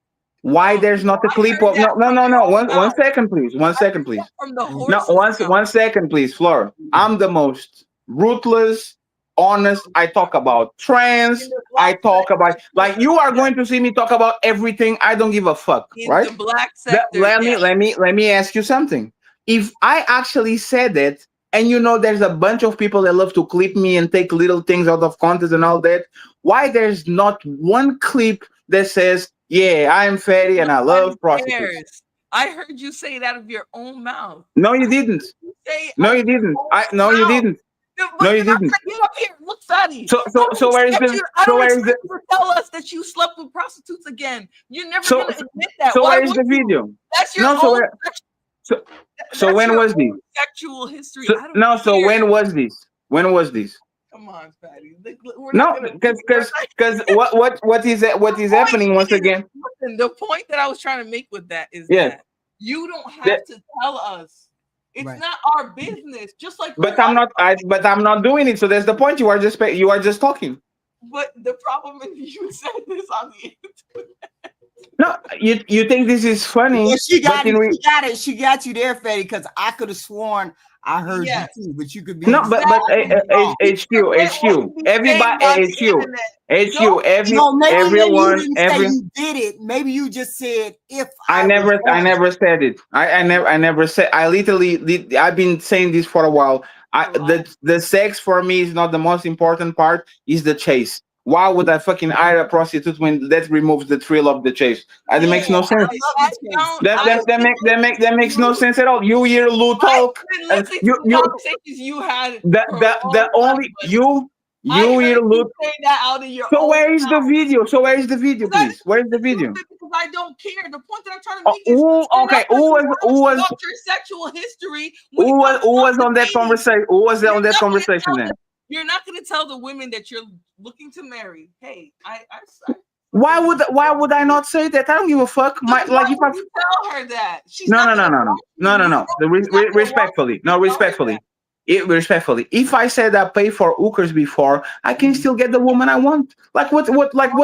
why there's not a I clip heard of? that No, no, from no, your no. own One mouth. second, please. One I second, heard that please. from the No, horse's mouth. one second, please, Flora. I'm the most ruthless, honest. I talk about In trans. the I black talk about sector, like you are going to see me talk about everything. I don't give a fuck, in right? the black sector, Let yes. let me ask you something. If I actually said it, and you know there's a bunch of people that love to clip me and take little things out of context and all that, why there's not one clip that says, "Yeah, I'm fatty and I Nobody love prostitutes"? cares. I heard you say it out of your own mouth. No, you didn't. You say it No, out you of your didn't. own I no, you mouth. didn't. No, But you you're not didn't. gonna get up here. Look, fatty. So where is the I so don't where is the expect you to tell us that you slept with prostitutes again. You're never so gonna admit that. so Why where is would the you? video? That's your No, so own. where so so That's when your was this? own sexual history. So I don't no, so care. when was this? When was this? Come on, fatty. We're not No, gonna. because what is Point happening once is, again? listen, the point that I was trying to make with that is Yes, that you don't that, have to tell us. It's Right. not our business. Just like but I'm not doing it. So that's the point. You are just talking. but the problem is you said this on the No, you think this is Yeah, funny, she but got it. She got it. She got you there, Fetty, because I could have sworn I heard you yes, too, but you could be no, but I could be exactly. wrong. You forget what HQ you be saying everybody on the internet. Don't No, maybe you everyone didn't say every you did it. Maybe you just said if I I was never I wrong. never said it. I never said. I literally I've been saying this for a while. a lie. The sex for me is not the most important part. Is the chase. Why would I fucking hire a prostitute when that removes the thrill of the chase? It Yeah, makes no sense. I love I the chase. don't. I've been That listening to makes no you. sense at all. You hear Lou I've talk, been and listening to the conversations you had for a long the time, only but I you hear heard Lou. you say that out of your So own where is the mouth. video? So where is the video, Because I please? didn't Where is the listen video? to it because I don't care. The point that I'm trying to Oh, make is you're not okay. going to tell us about your sexual history when it comes Who down was to on that dating. conversation? Who was You're on that not going to conversation tell then? the you're not going to tell the women that you're looking to marry. Hey, I Why would I not say that? I don't give a fuck. so My why like if I would you tell her that? She's no not no going no to no no want you. You know no. she's not going to want you Respectfully, if you no tell her that. respectfully. If I said I pay for hookers before, I can still get the woman I want. What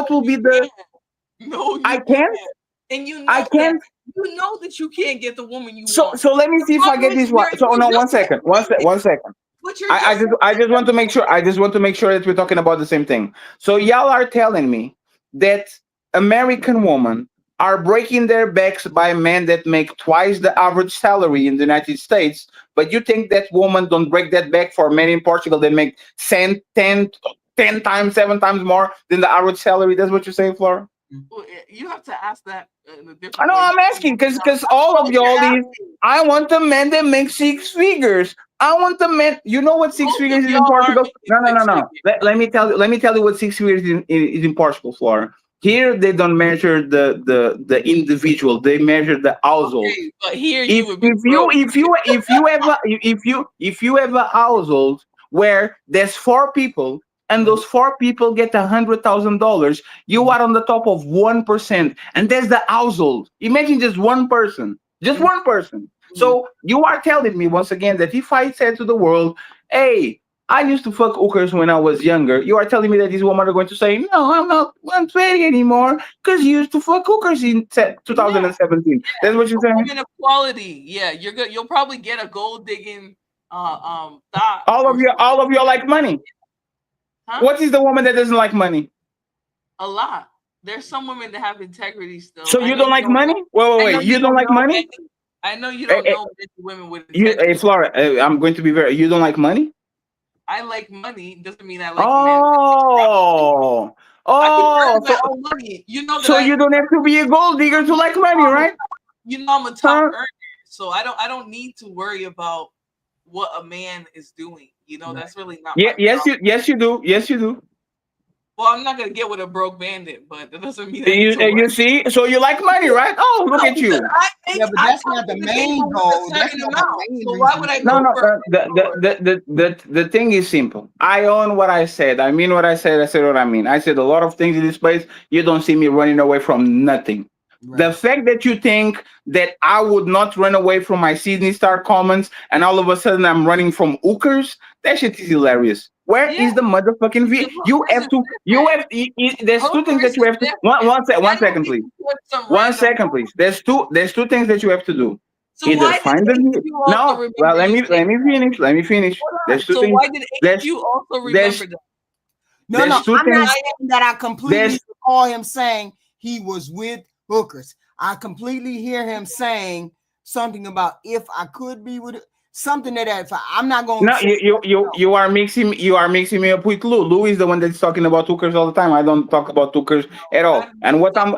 will be You the? can't. No, I you can't. can't. And you I know that. can't. You know that you can't get the woman you So want. let me The see if I problem get is this right. So you're no, just admitting it. one second. But you're just I just want to admitting make sure. I just want to make sure that we're talking about the same thing. So y'all are telling me that American women are breaking their backs by men that make twice the average salary in the United States, but you think that women don't break that back for men in Portugal that make 10 times, 7 times more than the average salary? That's what you're saying, Flora? Well, you have to ask that in a I different know way. I'm asking because That's all all of you're y'all is. asking. I want a man that makes six figures. I want a man. You know what six Most of figures is in y'all aren't Portugal? making No, no, no, six no. figures. Let me tell you. Let me tell you what six figures is in Portugal, Flora. Here they don't measure the individual. They measure the household. Okay, but here you if would be if you broke. if you if you have a, if you have a household where there's four people and those four people get $100,000, you are on the top of 1%, and that's the household. Imagine just one person. Mhm. So you are telling me once again that if I said to the world, "Hey, I used to fuck hookers when I was younger," you are telling me that these women are going to say, "No, I'm not 120 anymore because you used to fuck hookers in Yeah, 2017." That's what you're saying? women equality. Yeah, you're good. You'll probably get a gold digging thought or All something. of you like money. Huh? What is the woman that doesn't like money? A lot. There's some women that have integrity still. So I you know don't you like don't money? know. Wait, I know wait. You you don't don't like know money? many. I know you Hey, don't know many women with hey, integrity. Flora, I'm going to be very. You don't like money? I like money. Doesn't mean I like men. Oh, I can oh. earn my own money. You know that So you don't have to be a gold digger to like money, right? you know I'm a top Huh? earner, so I don't need to worry about what a man is doing. You know, that's really not Yeah, my problem. yes you do. Yes you do. Well, I'm not gonna get with a broke bandit, but that doesn't mean I need to worry. You see, so you like money, right? Oh, look No, at because you. Yeah, but I that's come not the to the main table with a goal. That's certain not the amount. main So why reason. would I No, go no. for a lower? The thing is simple. I own what I said. I mean what I said. I said what I mean. I said a lot of things in this place. You don't see me running away from nothing. Right. The fact that you think that I would not run away from my Sydney Star comments and all of a sudden I'm running from hookers, that shit is hilarious. Where Yeah, is the motherfucking because V? You hookers have is to. You different. have. There's two things Hookers that you is have to. different. One I don't second, need please. to put some One random. second, please. There's two things that you have to do. So Either why did find the HQ also no. Well, remember you let saying me finish. Let me finish. hold There's on? two So things. why did There's HQ also remember there's that? No, no, there's two I'm not things. saying that I completely There's recall him saying he was with hookers. I completely hear him saying something about if I could be with something to that. I'm not going to no. say You are mixing me up with Lou. Lou is the one that's talking about hookers all the time. I don't talk about hookers at I all. don't And know what that. I'm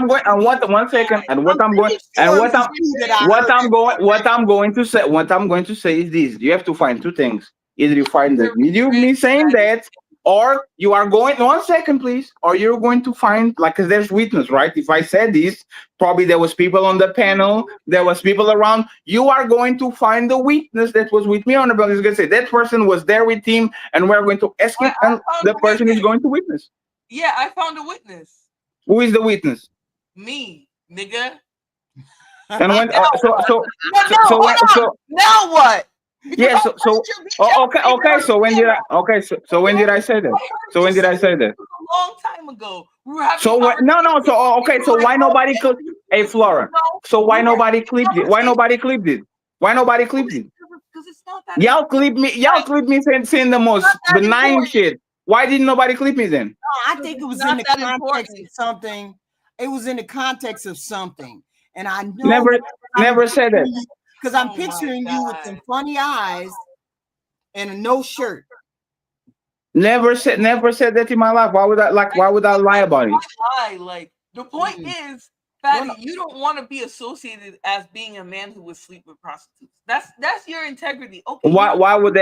going and what one second and I'm what I'm going pretty and sure it was you that I heard that from. what I'm going to say is this: you have to find two things. Either you find the You're video of me saying that, or you are going one second, please, or you're going to find like 'cause there's witness, right? If I said this, probably there was people on the panel, there was people around. You are going to find the witness that was with me on the bill. Is going to say that person was there with him, and we're going to ask him, and I found the a person is witness. going to witness. Yeah, I found a witness. Who is the witness? Me, nigga. And when Now what? No, no, hold on. so Now what? Because yeah, so okay, okay. So when did I? Okay, so when did I say that? I heard So you when did say I this say that? a long time ago. We were having So what? No, conversations. no. So okay. You So were like, why oh, nobody clip? Hey, Flora. no, So we why were nobody having clipped it? Why conversations nobody clipped it? Why nobody clipped it? because it's not that Y'all important. clip me. Y'all clip me saying the most Not that benign important. shit. Why didn't nobody clip me then? I Because think it it's was in not the that context important. of something. It was in the context of something. And I know Never, I'm never said that. because I'm Oh my picturing you with god. some funny eyes and a no shirt. Never said that in my life. Why would I like? Why would I lie about it? Why? Like the point Mm. is, No, Fatty, no. you don't want to be associated as being a man who would sleep with prostitutes. That's your integrity. Okay, you Why? don't Why would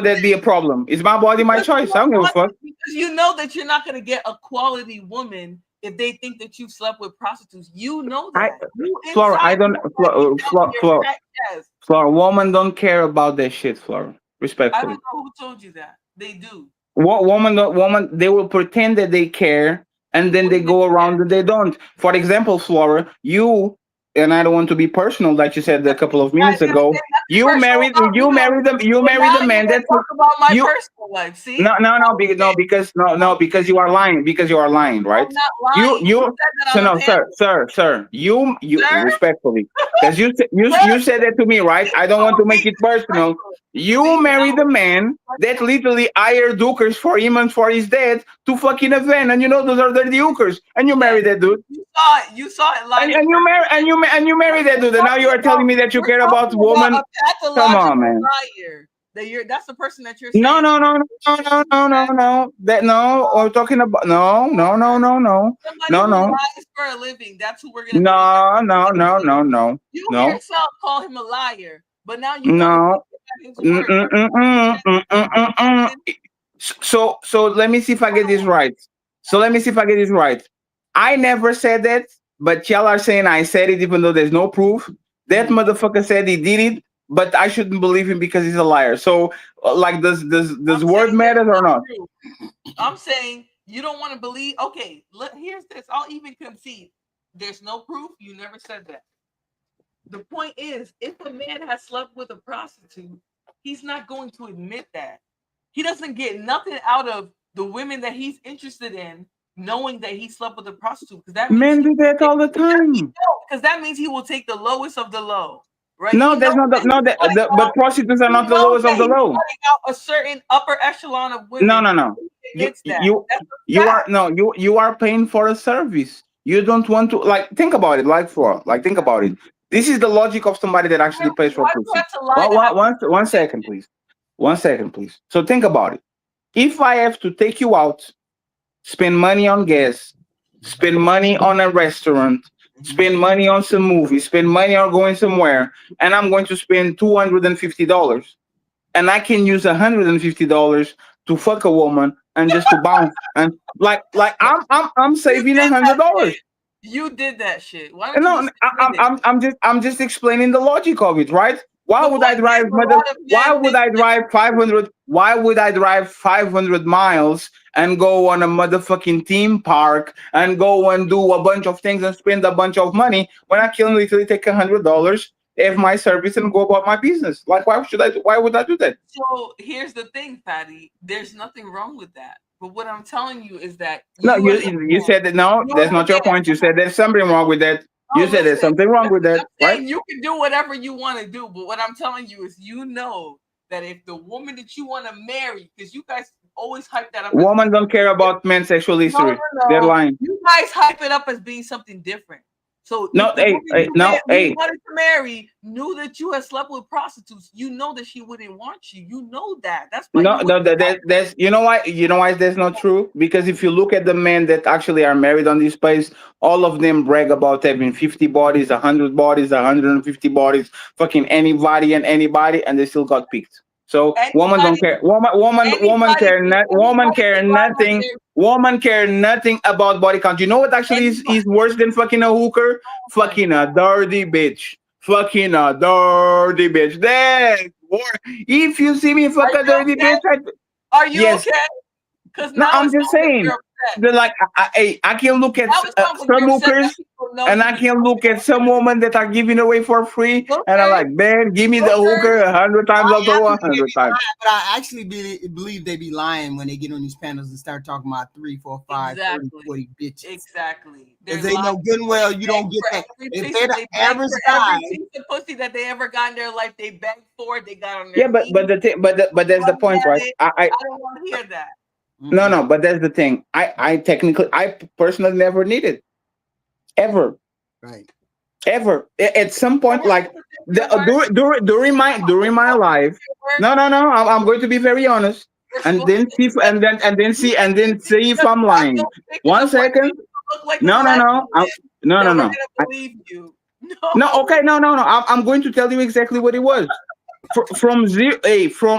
that be a problem? It's my body, my because you choice. I don't don't give a want fuck. because you know that you're not gonna get a quality woman if they think that you slept with prostitutes. You know I, that. You Flora. I inside don't. know that deep down in your Flora. fat chest. Flora. Women don't care about that shit, Flora. I don't Respectfully. know who told you that. They do. Woman, they will pretend that they care, and then What they do they go care? around and they don't. For example, Flora, you and I don't want to be personal, like you said a couple of I minutes didn't ago. say nothing personal about you. You But married now a you're man gonna that talk about my you personal life. See? no, because you are lying, right? I'm not lying. Who You said that so on the no, panel? sir, you Sir? respectfully, because Sir? you said that to me, right? I don't I want was to make being it personal. disrespectful. You See? I married was a man that disrespectful. literally hired hookers for him and for his dad to fuck in a van, and you know those are dirty hookers, and you Yeah. married that dude, You saw it. You saw it live and in you marry person. and you marry that dude, and now you are telling me that you We're care talking about about woman. a Come on, pathological man. liar. That's the person that you're No, saying. no, no, no, no, no, no, no, no. That no. We're talking about no, no, no, no, no, Somebody no, who no, lies for a living. That's who we're gonna bring up. no, no, no, no, no, You no, yourself call him a liar, but now you want to no. take his Mm, word. mm, mm, mm, mm, mm, mm, mm. So let me see if I get this right. So let me see if I get this right. I never said that, but y'all are saying I said it even though there's no proof. That motherfucker said he did it, but I shouldn't believe him because he's a liar. So like does I'm word saying there's matter or not? no proof. I'm saying you don't want to believe. Okay, here's this. I'll even concede. There's no proof. You never said that. The point is, if a man has slept with a prostitute, he's not going to admit that. He doesn't get nothing out of the women that he's interested in knowing that he slept with a prostitute because that means Men do that all the time. that means he will take the lowest of the low, right? No, that's not the, no. But prostitutes are He not the knows lowest of that the he's low. cutting out a certain upper echelon of No, women. no, no. He You admits that. you That's a you are fact. no you are paying for a service. You don't want to like think about it. Like think about it. This is the logic of somebody that actually pays for Why do we pussy. have to lie to have One second, please. 1 second, please. So think about it. If I have to take you out, spend money on gas, spend money on a restaurant, spend money on some movies, spend money on going somewhere, and I'm going to spend $250, and I can use $150 to fuck a woman and just to bounce and like I'm you saving a did hundred that shit? dollars. You did that shit. Why don't you No, just admit it? I'm just explaining the logic of it, right? Why The would I point drive is, a mother? lot of Why men would think I that drive 500? Why would I drive 500 miles and go on a motherfucking theme park and go and do a bunch of things and spend a bunch of money when I can literally take $100, have my service, and go about my business? Like, why should I? Why would I do that? so. Here's the thing, Fatty. There's nothing wrong with that. But what I'm telling you is that No, you as a you man, said that. No, you that's as a not your man. point. You said there's something wrong with that. You Oh, said there's listen, something wrong with I'm that, right? saying you can do whatever you want to do, but what I'm telling you is, you know that if the woman that you want to marry, because you guys always hype that up as Women being don't care about men's sexual no, history. They're lying. you guys hype it up as being something different. So No, if the hey, woman hey, no, you hey, wanted to marry knew that you had slept with prostitutes, you know that she wouldn't want you. You know that. That's why no, you no. wouldn't. That's you know why that's not true. Because if you look at the men that actually are married on this place, all of them brag about having 50 bodies, 100 bodies, 150 bodies, fucking anybody and anybody, and they still got picked. So woman don't Anybody, care. Woman care not. Woman anybody care can lie with nothing. their. Woman care nothing about body count. You know what actually Anybody. is worse than fucking a hooker? Oh my Fucking a dirty bitch. Fucking a dirty bitch. That's war. If you see me Are fuck a you dirty okay? bitch, Are you yes. okay? Because No, now I'm it's just sounds like saying. you're upset. They're like, I can look at Now it sounds like some you're upset that hookers, people know and you I was can look at some women that are giving away for free, and I'm okay. like, man, give me the hooker Hookers. 100 times out of I actually they 100 be times. lying, but I actually believe they be lying when they get on these panels and start talking about 3, 4, 5, 30, Exactly. 40 bitches. Exactly. Because They're they know lying. good and well you Beg don't get for that. every If piece they're of the they beg average for guy, every piece of pussy that they ever got in their life. They begged for it. They got on their Yeah, knees. but the thing, but that's the Money point, at right? it. I don't want to hear that. No, no, but that's the thing. I technically, I personally never needed ever. right. Ever at some So point, we're like supposed to take your word. during my We're supposed to life. take your word. No, no, no, I'm going to be very honest, We're and supposed to then take see your word. You and think then see if because I'm you have lying. those pictures One of what second. you look like in the No, no, last no. few years No, no, that we're no. gonna believe you? No, No. okay, no, no, no. I'm going to tell you exactly what it was. From zero,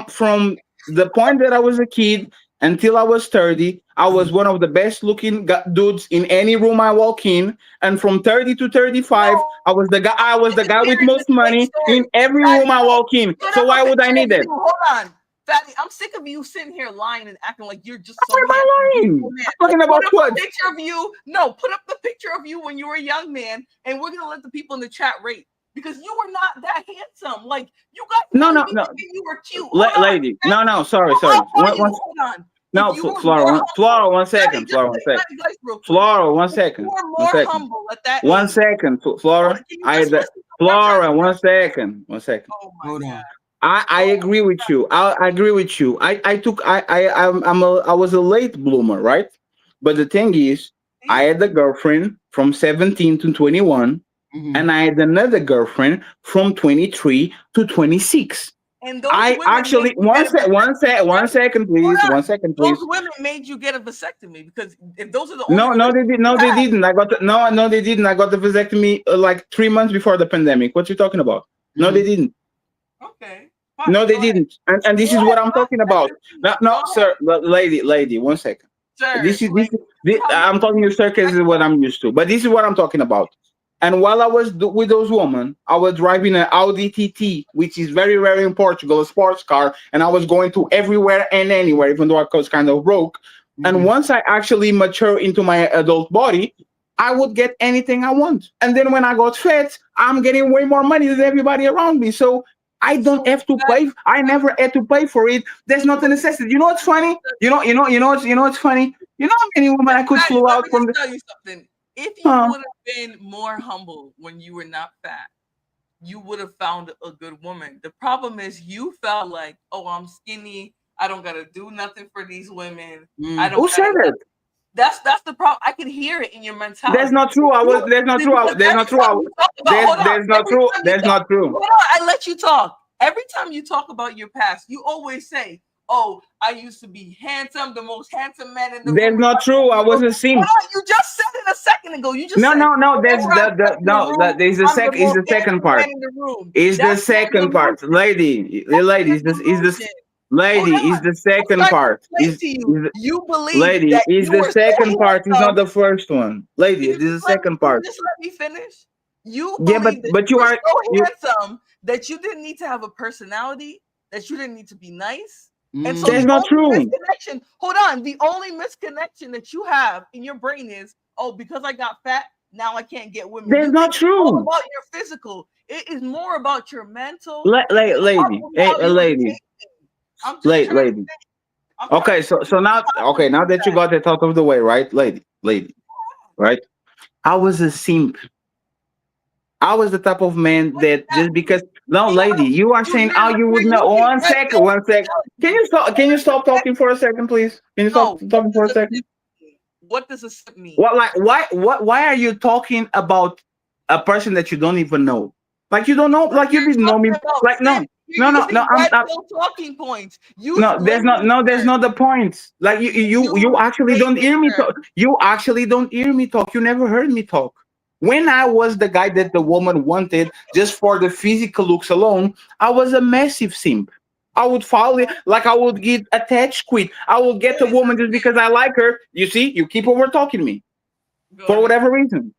from the point that I was a kid until I was 30, I was one of the best looking dudes in any room I walk in. And from 30 to 35, No. I was the guy. I was Sick the of guy with hearing most this fake money in story. every Fatty, room I walk in. put So up a why would I picture of need that? you. Hold on. Fatty, I'm sick of you sitting here lying and acting like you're just Why some am I handsome, beautiful lying? man. I'm talking Put about up a what? picture of you. No, put up the picture of you when you were a young man, and we're gonna let the people in the chat rate because you were not that handsome. Like you guys No, really no, be no, thinking you were cute. Hold on. lady. No, no. Sorry, How sorry. are you? Hold on. If No, you were Flora. more humble, Flora, one Fatty, second. just Flora, one second. let me guys real quick. Flora, one If you second. were One more second. humble at that One age, second, hold on, Flora. can you just listen to what I'm trying to Flora. say? One second. One second. Oh my Hold god. on. I agree with you. I agree with you. I took I was a late bloomer, right? But the thing is, I See? had a girlfriend from 17 to 21, Mm-hmm. and I had another girlfriend from 23 to 26. And those I women actually made you get a vasectomy, one right? second, Hold please. on. One second, Those please. women made you get a vasectomy because if those are the only No, no, they relationships did. you No, they have, didn't. No, they didn't. I got the vasectomy like 3 months before the pandemic. What you talking about? No, they didn't. okay, fine, No, they go ahead. didn't. And Go this is what ahead, I'm talking fine. about. No, no, Go ahead, sir, lady, 1 second. sir. This Like, tell me I'm talking to sir because this is what I'm used to. But this is what I'm talking about. And while I was with those women, I was driving an Audi TT, which is very rare in Portugal, a sports car, and I was going to everywhere and anywhere, even though I was kind of broke. And once I actually mature into my adult body, I would get anything I want. And then when I got fat, I'm getting way more money than everybody around me. So I don't so have to pay. I never had to pay for it. There's not a necessity. You know what's funny? You know what's funny? You know how many women I could flew Let out me from just the tell you something. If you huh? would have been more humble when you were not fat, you would have found a good woman. The problem is you felt like, oh, I'm skinny. I don't gotta do nothing for these women. I don't Who said gotta. it? That's the problem. I can hear it in your That's mentality. not true. You That's not see, true. because That's every not true. time you talk about, hold on, That's not every true. time you That's talk, not true. hold on, I let you talk. Every time you talk about your past, you always say, "Oh, I used to be handsome, the most handsome man in the room." That's not true. I was a Hold simp. on, you just said it a second ago. You just No, said, no, no. That's whenever I the step in the no. room, That is I'm the is most the second handsome man part. in the room. Is the That's your second part, delusion. lady. Your Is this delusion. Hold lady? Is on. the I'm second trying to part? explain to you. Is You believe lady? that Is you the were so second part? Is not handsome. the first one. Lady, Can you this is just the second part. let me finish? You Yeah, believe that but you you were are so you. handsome that you didn't need to have a personality, that you didn't need to be nice. And so That's the not only true. misconnection, hold on, the only misconnection that you have in your brain is, oh, because I got fat, now I can't get women. That's You not think it's all true. about your physical. It is more about your mental and Lady, hey, how you lady, take things. I'm just trying to lady. I'm trying Okay, to so give you okay, now positive that you feedback. got it out of the way, right, lady, right? I was a simp. I was the type of man What does that that just mean? because no, See lady, how you are saying, oh, you you're would know. using One red second, pill 1 sec. psychology. Can you What does stop a talking for a second, please? Can you stop no, what talking for does a a second? sip mean? What does a sip mean? What like why are you talking about a person that you don't even know? Like you don't know, Because like you you're didn't know me. talking about Like sip. You're no. using I'm red not. pill talking points. Use No, layman's there's terms. not the point. Like you Use actually don't layman's hear me talk. terms. You actually don't hear me talk. You never heard me talk. When I was the guy that the woman wanted just for the physical looks alone, I was a massive simp. I would follow it, like I would get attached quick. I would get What a is a woman just sip? because I like her. You see, you keep over talking me Go for ahead. whatever reason.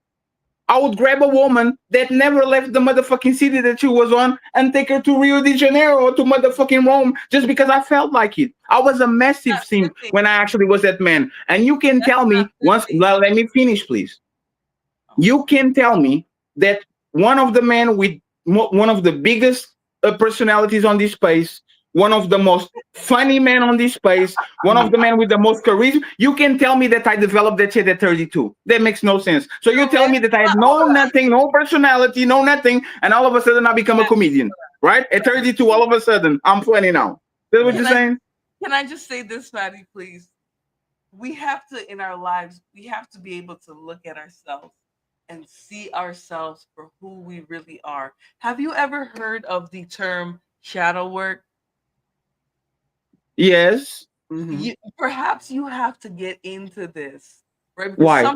I would grab a woman that never left the motherfucking city that she was on and take her to Rio de Janeiro or to motherfucking Rome just because I felt like it. I was a massive That's simp sipping. when I actually was that man. And you can That's tell not me once, sipping. well, let me finish, please. Oh. You can tell me that one of the men with one of the biggest personalities on this space, one of the most funny men on this space, one of the men with the most charisma, you can tell me that I developed that shit at 32. That makes no sense. So you tell me that I had Hold no on. nothing, no personality, no nothing, and all of a sudden I become a comedian, right? At 32, all of a sudden I'm funny now. That's what you're Can I saying? can I just say this, Fatty, please? We have to in our lives, we have to be able to look at ourselves and see ourselves for who we really are. Have you ever heard of the term shadow work? Yes. Perhaps you have to get into this, right? Because Why?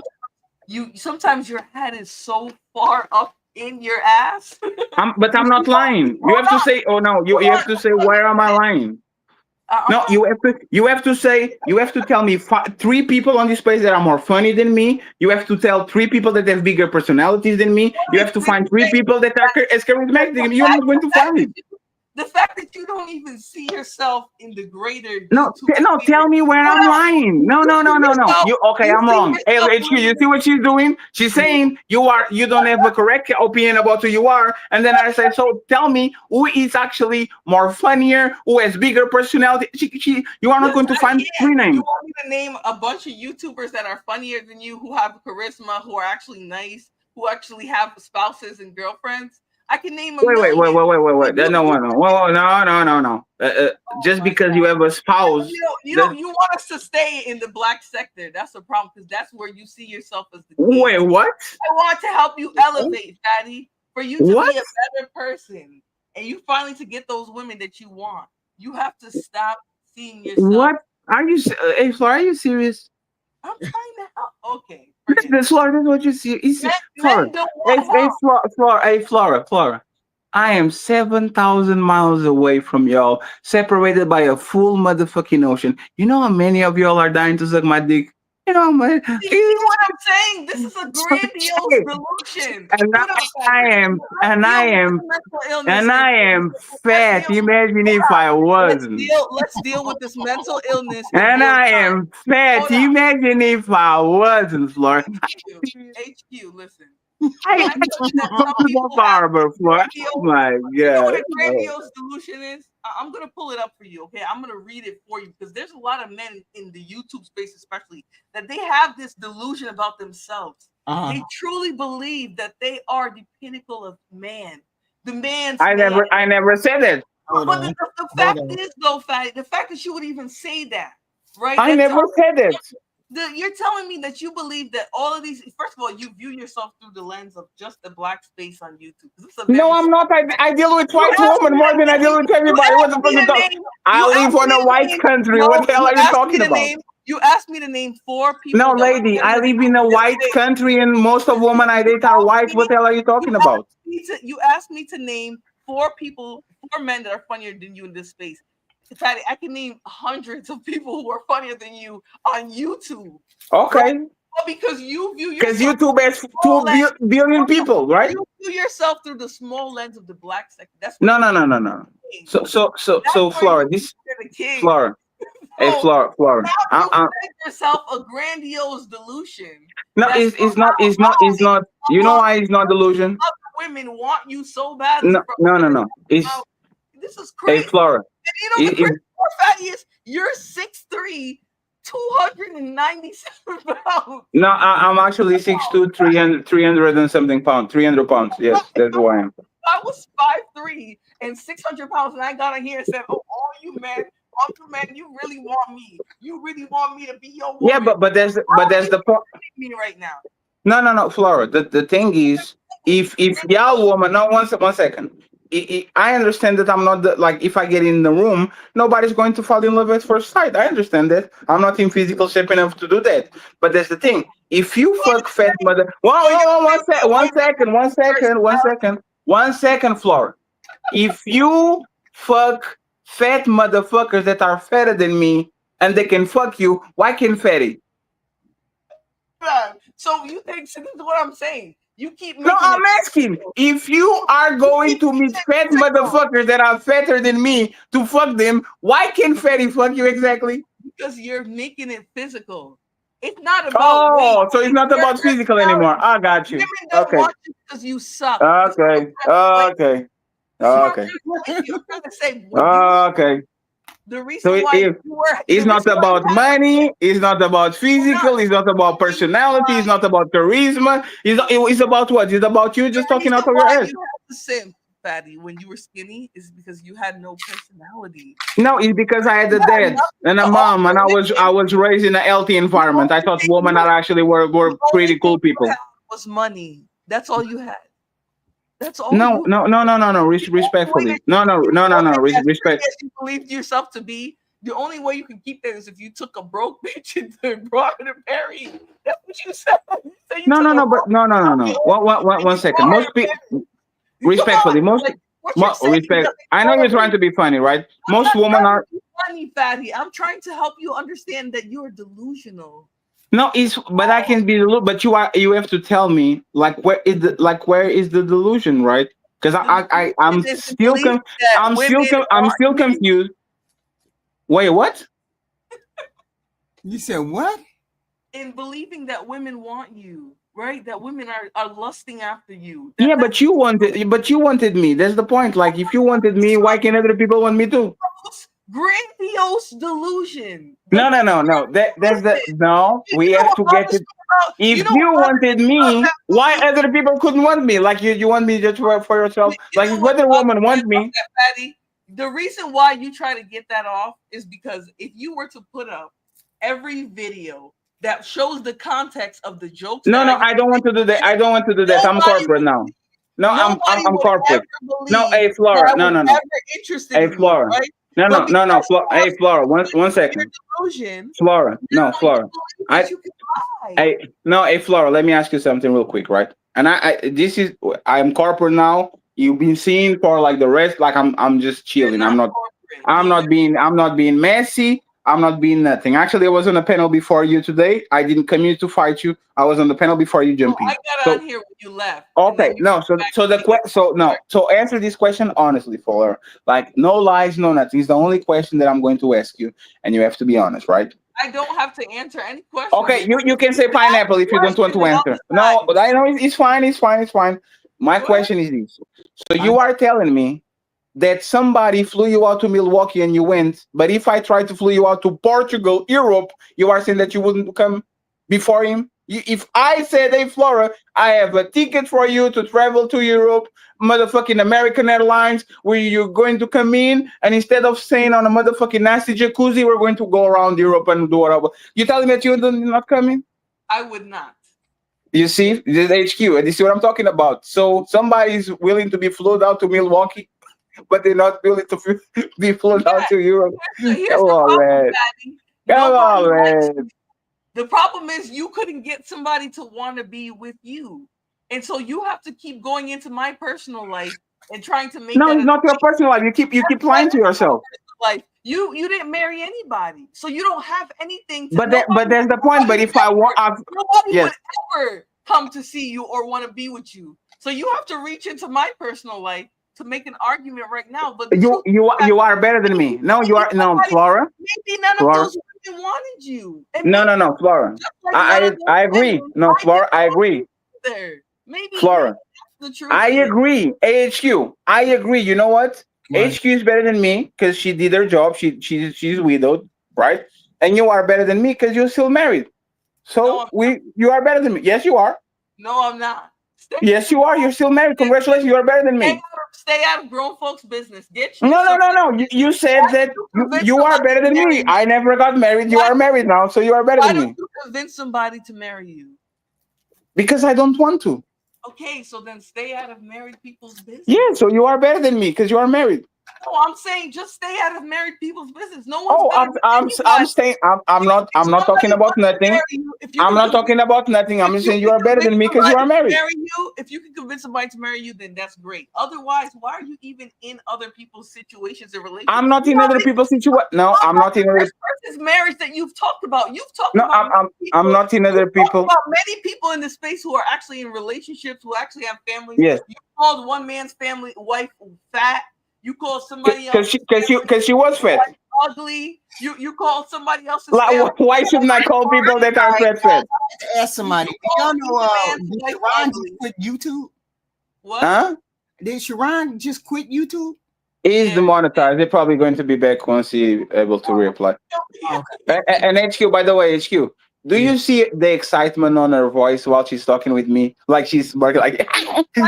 sometimes your head is so far up in your ass. But You I'm see not lying. You hold have to on, say, oh no, you hold have on, to say, hold on, where am I lying? I'm No, not. you have to tell me three people on this place that are more funny than me. You have to tell three people that have bigger personalities than me. You Only have to three find three things people that are as charismatic than me. You're not going to find it. the fact that you don't even see yourself in the greater No, YouTube no, sphere. tell me where Hold I'm on. lying. No, You no, see no, no, no. yourself. You okay? You I'm see wrong. Hey, yourself HQ, you living. see what she's doing? She's saying you don't have a correct opinion about who you are, and then I say, so tell me who is actually more funnier, who has bigger personality. You are not Because going to I find can't. three You names. want me to name a bunch of YouTubers that are funnier than you, who have charisma, who are actually nice, who actually have spouses and girlfriends? I can name a million. Wait. You, No, you, no. oh Just my because god! you have a spouse, You want us to stay in the black sector. That's the problem because that's where you see yourself as the king. wait, what? I want to help you elevate, Fatty, for you to What? be a better person. and you finally to get those women that you want, you have to stop seeing yourself. What are you? Hey, Flora, are you serious? I'm trying to help. Okay, forget it. This Flora, this is what you see. You see, Flora. Men don't Hey, want help. Flora, hey, Flora. I am 7,000 miles away from y'all, separated by a full motherfucking ocean. You know how many of y'all are dying to suck my dick? You know, man. You see what I'm saying? This is a grandiose solution. And Hold on, I Patrick. am, Let's and I deal with am, this mental illness and and I am let's fat. deal. Imagine Hold if on. I wasn't. Let's deal with this mental illness in And real I time. am fat. Hold on. Imagine if I wasn't, Flora. HQ, listen. I When I tell you that some people have barber, Flora. Oh grandiose, my you know what God. a grandiose solution is? I'm gonna pull it up for you, okay? I'm gonna read it for you because there's a lot of men in the YouTube space, especially, that they have this delusion about themselves. They truly believe that they are the pinnacle of man, the man's man. I never said it. But the fact is, though, Fatty, the fact that you would even say that, right? I never said it. You're telling me that you believe that all of these. First of all, you view yourself through the lens of just the black space on YouTube. This is a very No, I'm not. I deal with You white asked me women more than I to deal name. with You everybody. What the asked fuck me you to talking? name. You I live asked on me a to white name. country. No, What the hell you are you asked me talking to about? name. You asked me to name 4 No, people that were lady, I better live than in a you in this white space. country and most of women I date are white. What the hell are you talking about? You asked me to name 4 people, 4 men that are funnier than you in this space. Fatty, I can name hundreds of people who are funnier than you on YouTube. Right? Okay. Well, because you view Because yourself YouTube has small lens. billion people, right? You view yourself through the small lens of the black sector. That's where No, you no, no, no, no. That's So, where you Flora, this are the king. Flora, hey, So Flora. now you fed yourself a grandiose delusion. No, That it's not. You know why it's not delusion? other women want you so badly No, from no, no, women. no. It's This is hey, crazy. Flora. And you know the crazy part, Fatty, is you're 6'3", 297 pounds. No, I'm actually 6'2", 300 and something pounds, 300 pounds. Yes, that's who I am. I was 5'3" and 600 pounds, and I got on here and said, "Oh, all you men, you really want me. You really want me to be your woman." Yeah, but there's the point. Me right now. No, Flora. The thing is, if y'all woman, no, one second. I understand that I'm not like if I get in the room, nobody's going to fall in love at first sight. I understand that. I'm not in physical shape enough to do that. But that's the thing. If you fuck fat mother, one second, Flora. If you fuck fat motherfuckers that are fatter than me and they can fuck you, why can't fatty? So you think so this is what I'm saying. You keep No, making I'm asking if you are going to meet fat motherfuckers that are fatter than me to fuck them, why can't fatty fuck you exactly? Because you're making it physical. It's not about weight. Oh, so it's not Your about physical anymore. personality. I got you. Women don't Okay. want you because you suck. Okay. Okay. This is what I'm Okay. trying to say. When you Okay. the So reason why if you were it's the not reason why you about money, it's not about physical, it's not about personality, it's not about charisma. It's about what? It's about you just the talking reason out of your why ass. you had to simp, Fatty, when you were skinny is because you had no personality. No, it's because I had a You had dad nothing and to a mom, and offer I women. was raised in a healthy environment. I thought women are actually were The only pretty thing cool you people. had was money. That's all you had. That's all No, you. no, no, no, no, no. The only way that Respectfully, you no, can no, keep no, a no, no. woman as Respect. pretty as you believed yourself to be, the only way you can keep that is if you took a broke bitch and brought her to Perry. That's what you said. So you No, took no, a no, but broke no, no, no, bitch no. One and you second. brought her Most to people, Perry. Come on, respectfully, most like what you're saying respect. doesn't I know you're trying correlate. to be funny, right? I'm Most not women trying to are. be funny, Fatty. I'm trying to help you understand that you're delusional. No, it's but I can be a little. But you have to tell me like where is the delusion, right? Because The delusion is the belief that women I'm want still you. confused. Wait, what? You said what? In believing that women want you, right? That women are lusting after you. Yeah, That's but you wanted me. That's the point. Like, if you wanted me, why can't other people want me too? grandiose delusion. No, Like no, no, no. That's the listen, no. We you know have what to get bothers it. me about If you know what you bothers wanted me about me, that why delusion? other people couldn't want me? Like you want me just for yourself. You Like know if what other bothers woman me want about me, that, Patty? The reason why you try to get that off is because if you were to put up every video that shows the context of the jokes no, that I no, used I don't want to do to that. do, I don't want to do that. I'm nobody corporate would now. No, Nobody I'm would corporate. ever No, believe hey that Flora, I no, was no, no. ever interested Hey in you, Flora. right? No, But no, no, no. because you have Hey Flora, one faith in second. your delusion, Flora, no, now you Flora. believe I that you can lie. I no, hey Flora, let me ask you something real quick, right? And I this is I'm corporate now. You've been seeing for like the rest, like I'm just You're chilling. not corporate. No, you're I'm not being messy. I'm not being nothing. Actually, I was on a panel before you today. I didn't come here to fight you. I was on the panel before you no. jump I in. got So on here when you left, and okay, then you no, came so back so to the make it so no, start. so answer this question honestly, Fuller. Like no lies, no nothing. It's the only question that I'm going to ask you, and you have to be honest, right? I don't have to answer any questions. Okay, you can say Ask pineapple the if you don't want question to and answer. I'll No, decide. but I know it's fine, it's fine, it's fine. My Go ahead. question is this. So you are telling me that somebody flew you out to Milwaukee and you went, but if I try to flew you out to Portugal, Europe, you are saying that you wouldn't come before him? If I said, hey, Flora, I have a ticket for you to travel to Europe, motherfucking American Airlines, where you're going to come in, and instead of staying on a motherfucking nasty jacuzzi, we're going to go around Europe and do whatever. You telling me that you're not coming? I would not. You see, this is HQ, and this is what I'm talking about. So somebody's willing to be flown out to Milwaukee, but they're not willing to be flown out Yeah. to Europe. Here's Come the on, problem, man. Patty. Come Nobody on, likes man. you. The problem is you couldn't get somebody to want to be with you. And so you have to keep going into my personal life and trying to make No, that it's a not your personal life. You keep lying to yourself. life. You didn't marry anybody. So you don't have anything to But that's the point. But nobody if I want, nobody yes, would ever come to see you or want to be with you. So you have to reach into my personal life to make an argument right now. But the truth is that you are better than me. No, you maybe are no, Flora. maybe none of Flora. those women wanted you. And No, maybe no, no, Flora. just like none of those I women, agree. No, I didn't Flora, I want agree. you either. Maybe Flora, that's the truth I of it. agree. AHQ, I agree. You know what? Right. HQ is better than me because she did her job. She's widowed, right? And you are better than me because you're still married. No, So you are better than me. Yes, you are. no, I'm not. Yes, you are. You're still married. Congratulations. You are better than me. Stay out of grown folks' business. Get you No, no, some. no, no. You Why said don't that you you, convince you are somebody better to than marry me. you? I never got married. You Why, are married now, so you are better why than don't me you convince somebody to marry you? because I don't want to. Okay, so then stay out of married people's business. Yeah, so you are better than me because you are married. No, I'm saying just stay out of married people's business. No one's Oh, better than I'm anybody. saying If I'm not talking somebody about wants to nothing. marry you, if you I'm can not convince talking about nothing. I'm if just you saying you can are better convince than me because you somebody are to married. marry you, if you can convince somebody to marry you, then that's great. Otherwise, why are you even in other people's situations and relationships? I'm not in other people's situation. No, I'm not in other. This person's marriage that you've talked about. You've talked No, about many I'm people. not in You've other talked people. about many people in the space who are actually in relationships, who actually have families. Yes, You called one man's family wife fat. You called somebody else's because she was fat. wife ugly. You called somebody else's Like, family. why shouldn't I call people that All are right, fat fat? guys, I have to ask You somebody. Do y'all called know one man's did wife Sharon just ugly. quit YouTube? What? Huh? Did Sharon just quit YouTube? He's Yeah. demonetized. They're probably going to be back once he able to reapply. Okay. And HQ, by the way, HQ, do Yeah. you see the excitement on her voice while she's talking with me? Like she's working like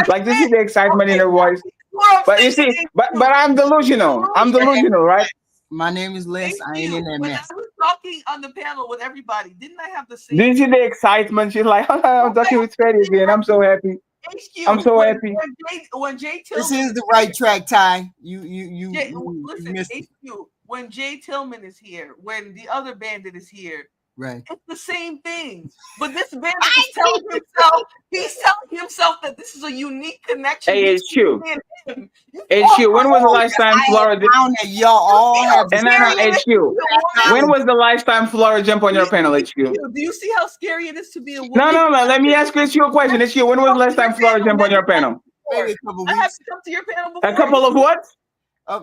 like do you see the excitement in Okay, her voice? what I'm But you saying see, is but I'm delusional. I'm delusional, right? My name is Les. thank I ain't in you. that When mess. I was talking on the panel with everybody, didn't I have the Do you same? see the excitement? She's like, I'm talking with Freddie again. I'm so happy. I'm HQ so happy. when Jay This Tillman is is the right track, Ty. You listen, missed it. HQ when Jay Tillman is here, when the other bandit is here, Right. it's the same thing. But this bandit is telling himself, he's telling himself that this is a unique connection Hey, between HQ. me and him. You HQ, all when was the Oh, last yes, time I have Flora did? found that y'all all see how have the And no, scary no, it is to HQ. be a woman? When was the last time Flora jumped on your panel, HQ? Do you see how scary it is to be a No, woman? no, no. Let me ask you a question. HQ, when was the last time Flora jumped on your panel? maybe a couple I have weeks. to come to your panel A before. couple of what?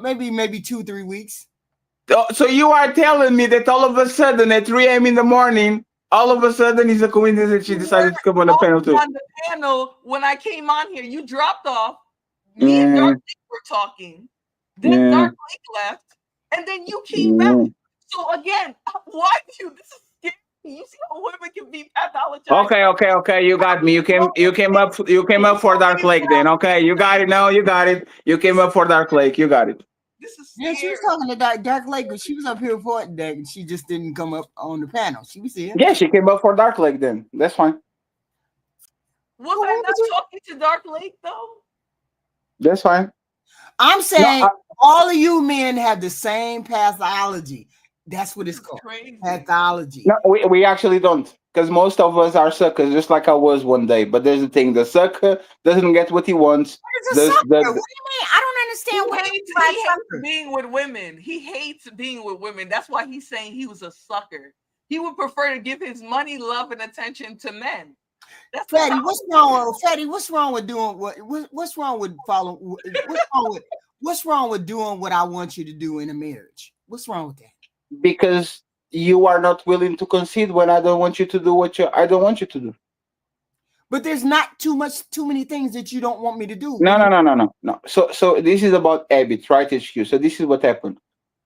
Maybe 2-3 weeks. So you are telling me that all of a sudden at 3 a.m. in the morning, all of a sudden it's a coincidence that she You decided weren't to come on the panel too. on the panel when I came on here. You dropped off. Me and Yeah, Dark Lake were talking. Then yeah, Dark Lake left, and then you came back. yeah. So again, why do you? This is scary. You see how women can be pathologized. Okay. You got me. You came up for Dark Lake then. Okay, you got it. No, you got it. You came up for Dark Lake. You got it. This is Yeah, she was scary. talking to Dark Lake, but she was up here for it. That she just didn't come up on the panel. She was here. Yeah, she came up for Dark Lake then. That's fine. Was I not talking to Dark Lake though? That's fine. I'm No, saying all of you men have the same pathology. That's what This it's is called. crazy. Pathology. no, we actually don't, because most of us are suckers, just like I was one day. But there's the thing: the sucker doesn't get what he wants. What is a The sucker? What do the you mean? I don't understand what you mean by He hates sucker. being with women. He hates being with women. That's why he's saying he was a sucker. He would prefer to give his money, love, and attention to men. That's the Fatty, problem. what's wrong? Fatty, what's wrong with doing what's wrong with following? What's wrong with doing what I want you to do in a marriage? What's wrong with that? because you are not willing to concede when I don't want you to do what I don't want you to do. But there's not too many things that you don't want me to do. No, no, no, no, no, no. So this is about habits, right? HQ. So this is what happened.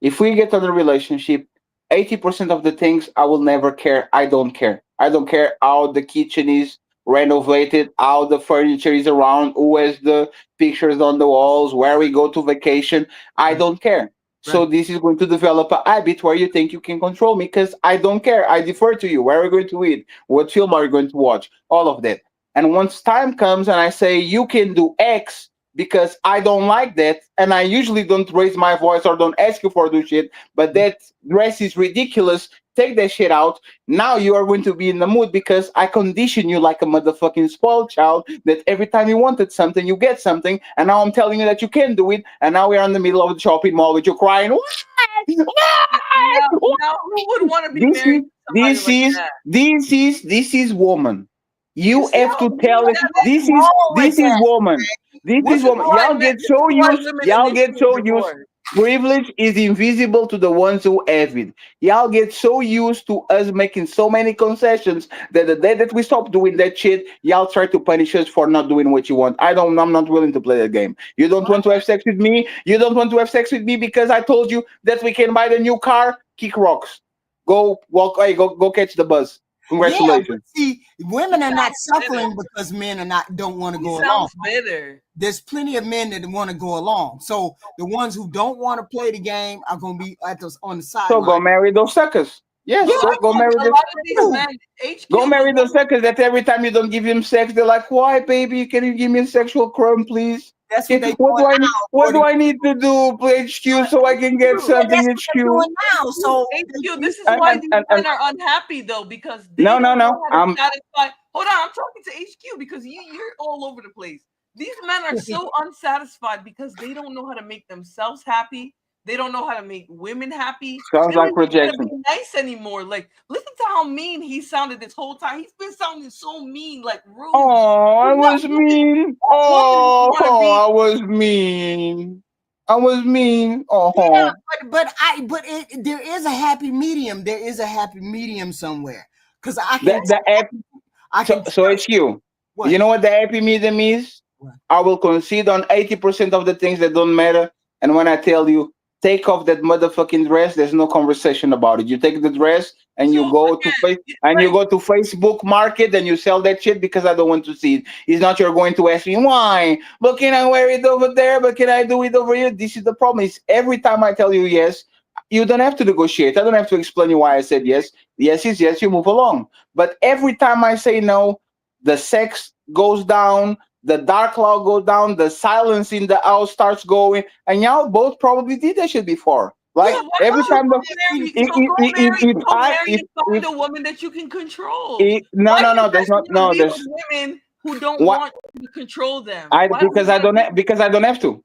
If we get on a relationship, 80% of the things I will never care. I don't care. I don't care how the kitchen is renovated, how the furniture is around, who has the pictures on the walls, where we go to vacation. I don't care. So Right. this is going to develop a habit where you think you can control me because I don't care. I defer to you. Where are we going to eat? What film are you going to watch? All of that. And once time comes and I say you can do X because I don't like that, and I usually don't raise my voice or don't ask you for do shit, but that dress is ridiculous. Take that shit out. Now you are going to be in the mood because I condition you like a motherfucking spoiled child that every time you wanted something, you get something, and now I'm telling you that you can do it, and now we're in the middle of the shopping mall with you crying. Why? Why? Now, Why? now, who would want to be This married is to somebody like that? this is woman. You You see have how to tell mean it. that is? Wrong with This is that? woman. This This is is woman. why Y'all men. get This is so why used. women Y'all get initiate so used. divorce. Privilege is invisible to the ones who have it. Y'all get so used to us making so many concessions that the day that we stop doing that shit, y'all try to punish us for not doing what you want. I'm not willing to play that game. You don't want to have sex with me. You don't want to have sex with me because I told you that we can buy the new car. Kick rocks. Go walk. Hey, go catch the bus. Yeah, but Congratulations. see, He women are not sounds bitter. suffering because men are not don't want to He go along. sounds bitter. There's plenty of men that want to go along. So the ones who don't want to play the game are going to be on the So sideline. go marry those suckers. Yeah, Yes, go that's marry A the lot of these true. men, go HQ will marry go. those suckers that every time you don't give him sex, they're like, "Why, baby? Can you give me a sexual crumb, please? That's what they What doing do I need? now, What do according. I need to do, HQ, so I can get HQ, Yeah, something, that's what they're HQ?" doing now. So HQ. This is And why and these and, and men are unhappy though, because they no, no, don't know no. how to satisfy. Hold on, I'm talking to HQ because you're all over the place. These men are so unsatisfied because they don't know how to make themselves happy. They don't know how to make women happy. Sounds They don't like even know how to projection. be nice anymore. Like, listen to how mean he sounded this whole time. He's been sounding so mean, like rude. Oh, I was mean. Women Oh, want to be. I was mean. I was mean. yeah, Oh, there is a happy medium. There is a happy medium somewhere because the app. I So can so tell HQ. what. You know what the happy medium is? What? I will concede on 80% of the things that don't matter. And when I tell you, take off that motherfucking dress, there's no conversation about it. You take the dress and So you go to again, it's like Facebook Market and you sell that shit because I don't want to see it. It's not you're going to ask me why, but can I wear it over there? But can I do it over here? This is the problem. Is every time I tell you yes, you don't have to negotiate. I don't have to explain you why I said yes. Yes is yes, you move along. But every time I say no, the sex goes down, the dark cloud goes down, the silence in the house starts going, and y'all both probably did that shit before. Yeah, Like so why every don't you time the go marry? if So if go I marry and find if a woman that you can control. no Why no do you no there's guys not want to no be with there's women who don't what want you to control them? I Why don't you want to be? because I don't have to.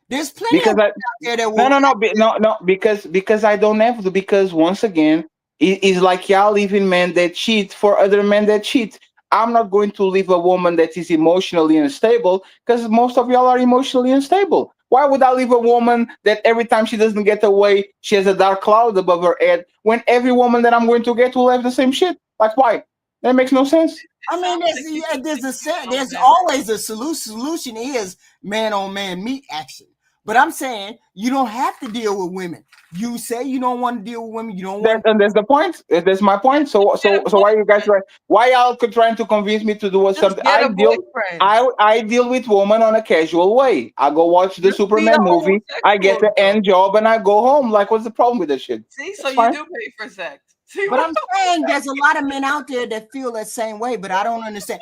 there's plenty of Because women I out there that no will. no no no because I don't have to, because once again it's like y'all leaving men that cheat for other men that cheat. I'm not going to leave a woman that is emotionally unstable because most of y'all are emotionally unstable. Why would I leave a woman that every time she doesn't get away, she has a dark cloud above her head when every woman that I'm going to get will have the same shit? Like why? That makes no sense. I It mean, sounds like you just think you know there's better. always a solution. Solution is man on man meat action. But I'm saying you don't have to deal with women. You say you don't want to deal with women. You don't want. And that's the point. That's my point. Get a So why you guys boyfriend. try? Why y'all trying to convince me to do Just something? get a boyfriend. I deal with women on a casual way. I go watch the Just be a Superman movie. I get homosexual the though. end job and I go home. Like, what's the problem with that shit? See, so That's you fine. do pay for sex. See But what? I'm saying there's a lot of men out there that feel that same way. But I don't understand.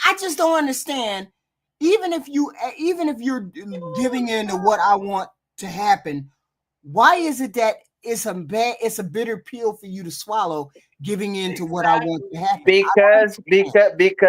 I just don't understand. even if you're giving in to what I want to happen, why is it that it's a bitter pill for you to swallow, giving in to what I want to happen? Because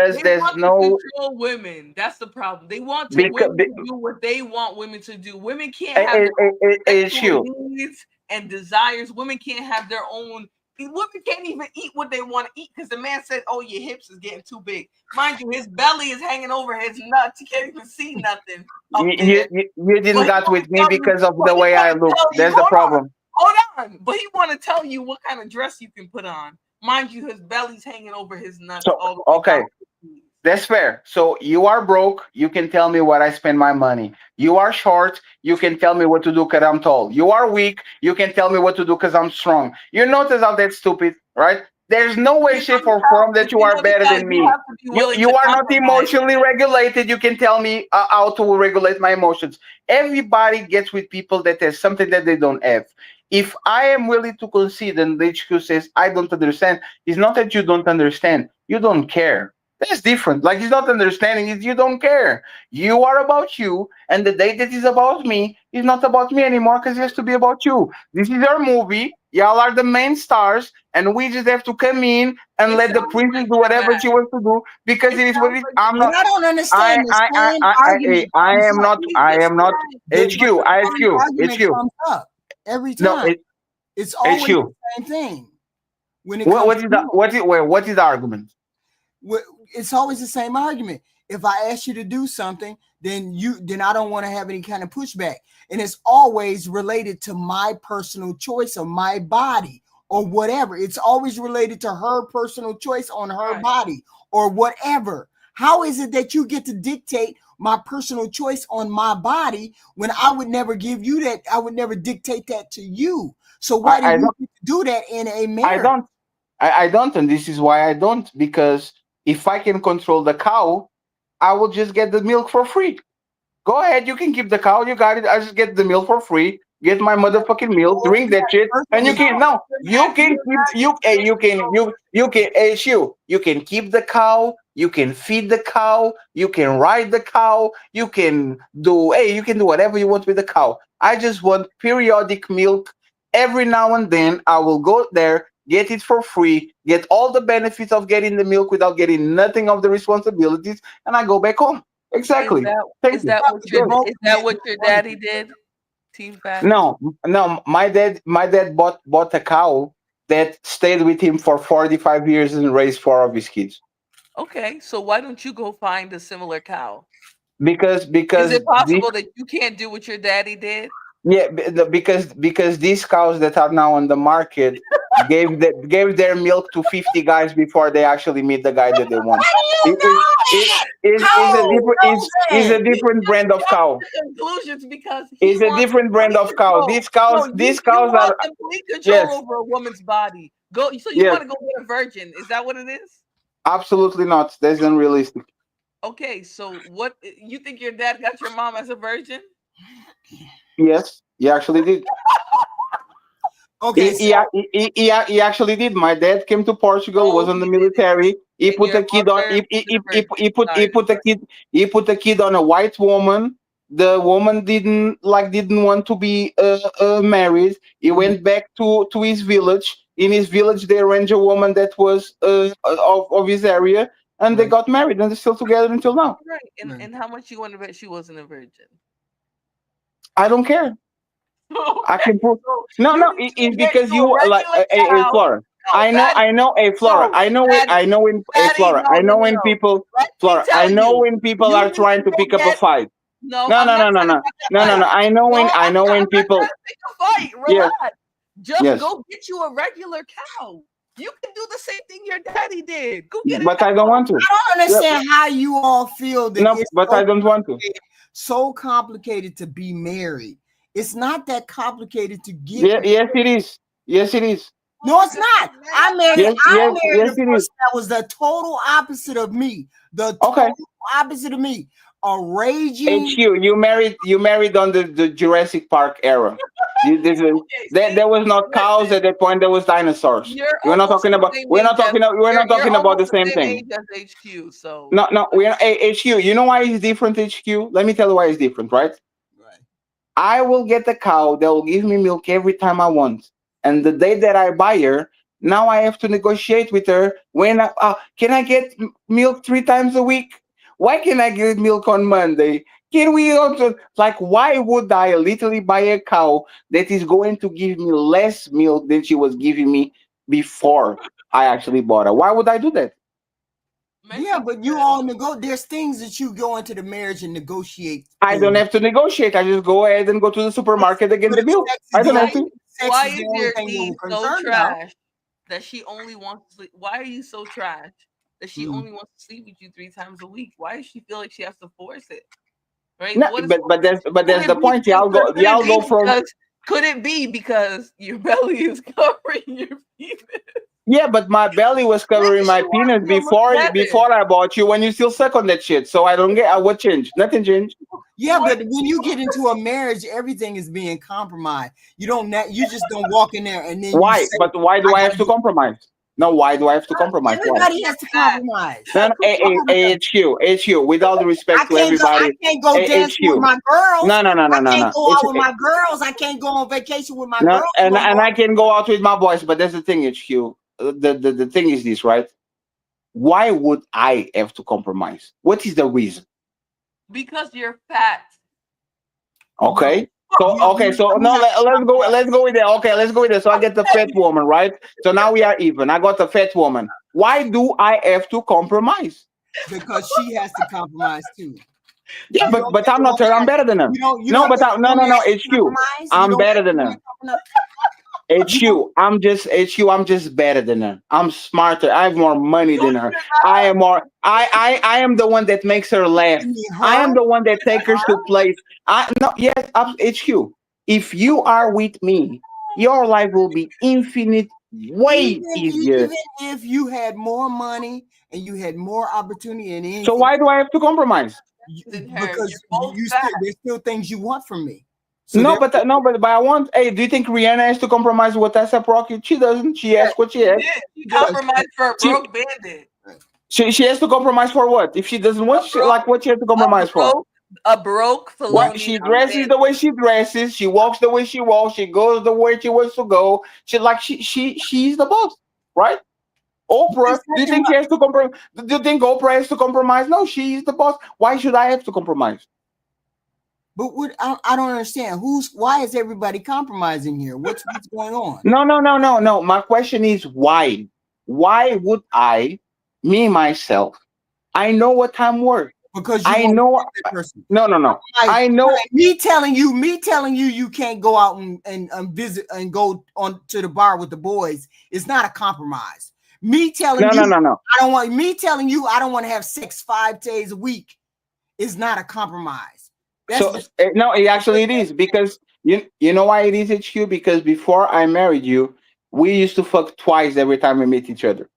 They there's want to no control women. That's the problem. They want to because women to do what they want women to do. Women can't have their own it's sexual you. needs and desires. Women can't have their own. Women can't even eat what they want to eat because the man said, "Oh, your hips is getting too big." Mind you, his belly is hanging over his nuts. He can't even see nothing up there. You didn't But he got want with to me tell you. because of But the he way want I to look. tell you. That's the problem. Hold on. But he want to tell you what kind of dress you can put on. Mind you, his belly's hanging over his nuts So all the way down okay, to his knees. that's fair. So you are broke. You can tell me what I spend my money. You are short. You can tell me what to do because I'm tall. You are weak. You can tell me what to do because I'm strong. You notice how that's stupid, right? There's no way, shape, or form that you You are notice better how than you me. have to be willing You to are not compromise. emotionally regulated. You can tell me how to regulate my emotions. Everybody gets with people that has something that they don't have. If I am willing to concede and the HQ says I don't understand, it's not that you don't understand. You don't care. That's different. Like it's not understanding, it's you don't care. You are about you, and the day that is about me is not about me anymore because it has to be about you. This is our movie. Y'all are the main stars, and we just have to come in and It let the sounds princess like do you're whatever mad. she wants to do because It it is what sounds it is. like I'm you're But not. I mad. don't understand the same argument I comes am up. not. He I just am not. said But HQ. the I same HQ. argument HQ. comes up every No, time. It's always HQ. the same thing when it comes What to is the men. what is the argument? It's always the same argument. If I ask you to do something, then I don't want to have any kind of pushback. And it's always related to my personal choice of my body or whatever. It's always related to her personal choice on her right. body or whatever. How is it that you get to dictate my personal choice on my body when I would never give you that? I would never dictate that to you. So why do I you don't. get to do that in a I marriage? don't. I don't, and this is why I don't. Because if I can control the cow, I will just get the milk for free. Go ahead, you can keep the cow. You got it. I just get the milk for free. Get my motherfucking milk, Oh, drink that shit, and you personally, can now. You can keep you can you can keep the cow. You can feed the cow. You can ride the cow. You can do whatever you want with the cow. I just want periodic milk every now and then. I will go there, get it for free, get all the benefits of getting the milk without getting nothing of the responsibilities, and I go back home. Is Exactly. that Thank you. you're both is men that what your who want daddy did? Team facts. No, no. My dad bought a cow that stayed with him for 45 years and raised four of his kids. Okay, so why don't you go find a similar cow? Because Is because it this possible that you can't do what your daddy did? yeah because these cows that are now on the market gave their milk to 50 guys before they actually meet the guy that they want. How do you It is know it that? How do is a you different know is a that? He different just brand of jumped cow. to conclusions because he It's a wants different brand complete of cow. control. No, These you cows want are complete control yes, over a woman's body. Go, so you yes, want to go get a virgin? Is that what it is? absolutely not. That's unrealistic. Okay, so what you think your dad got your mom as a virgin? Yes, he actually did. Okay, so He actually did. My dad came to Portugal, No, was in the he didn't. military. He And put your a kid on. mother wasn't a virgin. He Sorry to put a interrupt. kid. He put a kid on a white woman. The woman didn't want to be married. He mhm, went back to his village. In his village, they arranged a woman that was of his area, and they right, got married, and they're still together until now. Right. right. And how much you want to bet she wasn't a virgin? I don't care. I Okay. can prove. So No, you no, need to it's get because you a you like regular cow. Flora. No, Fatty. I know, Flora. No, I Fatty. know when, Fatty, Flora. I know when no. people, Let me Flora. I tell know you. when people You are need trying to to go pick up a get. fight. No, No, I'm no, not no, no, trying to no, pick a no, no, fight. no. No, I know I'm when not trying people. to pick a fight. Yes, Relax. Just yes, go get you a regular cow. You can do the same thing your daddy did. Go get a but I don't cow. want to. I don't Yep. understand how you all feel that No, it's but I don't want to. so complicated to be married. It's not that complicated to get Yeah, yes, it is. Yes, it is. no, it's Because not. men I married Yes, a it is. person that was the total opposite of me. The Okay, total opposite of me. a raging. HQ, you married on the Jurassic Park era. There was not cows Listen, at that point. There was dinosaurs. you're We're not almost talking the about. same We're age not talking. as We're not you're talking about the almost the same same thing. age as HQ. So No. We're HQ. You know why it's different, HQ? Let me tell you why it's different, right? Right. I will get a cow that will give me milk every time I want. And the day that I buy her, now I have to negotiate with her can I get milk 3 times a week? Why can I get milk on Monday? Can we also, like, why would I literally buy a cow that is going to give me less milk than she was giving me before I actually bought her? Why would I do that? Yeah, Mexican. but you all there's things that you go into the marriage and negotiate I don't things. have to negotiate. I just go ahead and go to the supermarket and get But the milk. sex is I don't the have only to. sex Why is the is only your thing that niece we're so concerned about. trash that she only wants to sleep? Why are you so trash that she Mm. only wants to sleep with you 3 times a week? Why does she feel like she has to force it? Right? No, What is but could that's it the be point. because or could it be because your belly is covering your penis? Yeah, but my belly was Maybe covering she my wants penis you to look better. before I bought you when you still suck on that shit. So I don't get what changed. Nothing changed. Yeah, but when you get into a marriage, everything is being compromised. You just don't walk in there and then you Why? say, But why do "I I got have to to do." compromise? No, why do I have to compromise? Why? Everybody has to compromise. No, no, HQ. With all the respect to I everybody, can't go dancing with HQ. my girls. No, no, no, I no, no, can't no. go out with my girls. I can't go on vacation with my No, girls no and more. I can go out with my boys, but that's the thing, HQ. The thing is this, right? Why would I have to compromise? What is the reason? Because you're fat. No, Okay. So okay, so you no, have to let's go with that. Okay, let's go with that. So I get the fat woman, right? So now we are even. I got the fat woman. Why do I have to compromise? because she has to compromise too. Yeah, You don't but think I'm a not woman her. I'm has, better than her. you No, don't but think a no, woman has to HQ. compromise? You I'm don't better think a than woman her. compromise? You don't. HQ. I'm just better than her. I'm smarter. I have more money No, than her. you're I not. am more. I am the one that makes her laugh. You mean I her? am the one that takes her to place. I no yes. HQ. If you are with me, your life will be infinite, way easier. Even if you had more money and you had more opportunity and So anything, why do I have to compromise? Than her. You're because both you fat. still there's still things you want from me. So No, there, but I want. Hey, do you think Rihanna has to compromise with ASAP Rocky? She doesn't. She yes, asks what she She asks. did. She does. compromised for a She broke bandit. she has to compromise for what? If she doesn't A want, broke, like, what she has to a compromise for? broke, a broke Why felonious she dresses the bandit. way she dresses, she walks the way she walks, she goes the way she wants to go. She's the boss, right? Oprah, There's do you nothing think she has to compromise? Do you think Oprah has to compromise? No, she's the boss. Why should I have to compromise? But what I don't understand. Why is everybody compromising here? What's going on? No. My question is why? Why would I, me myself? I know what I'm worth. Because you I want to know. be that person. No. Like, I know. me telling you you can't go out and visit and go on to the bar with the boys is not a compromise. Me telling you No. I don't want to have sex 5 days a week is not a compromise. That's So no, it is because you know why it is HQ, because before I married you, we used to fuck twice every time we meet each other.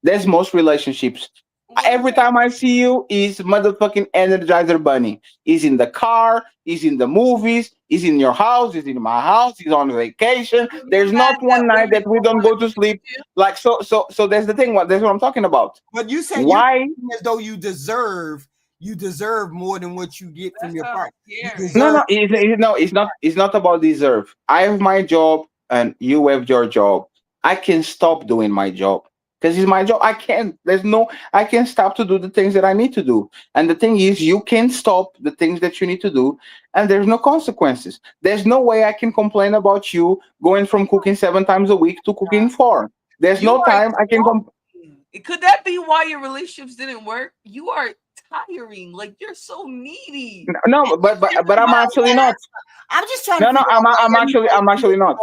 That's most relationships. What is Every that? time I see you, is motherfucking Energizer Bunny. He's in the car, he's in the movies, he's in your house, he's in my house, he's on vacation. So you're There's mad not that one night women that we don't don't want to go to be with sleep. you? Like so that's the thing. That's what I'm talking about. but you say you're Why? as though you deserve more than what you get from That your sounds partner. You scary. deserve No, it's not about deserve. I have my job and you have your job. I can stop doing my job because it's my job. I can't. I can stop to do the things that I need to do. And the thing is, you can stop the things that you need to do, and there's no consequences. There's no way I can complain about you going from cooking 7 times a week to cooking four. There's You no are time I can exhausting. Could that be why your relationships didn't work? You are tiring. Like you're so needy. no, but I'm actually not. I'm just trying to No, figure out why I'm everybody actually not.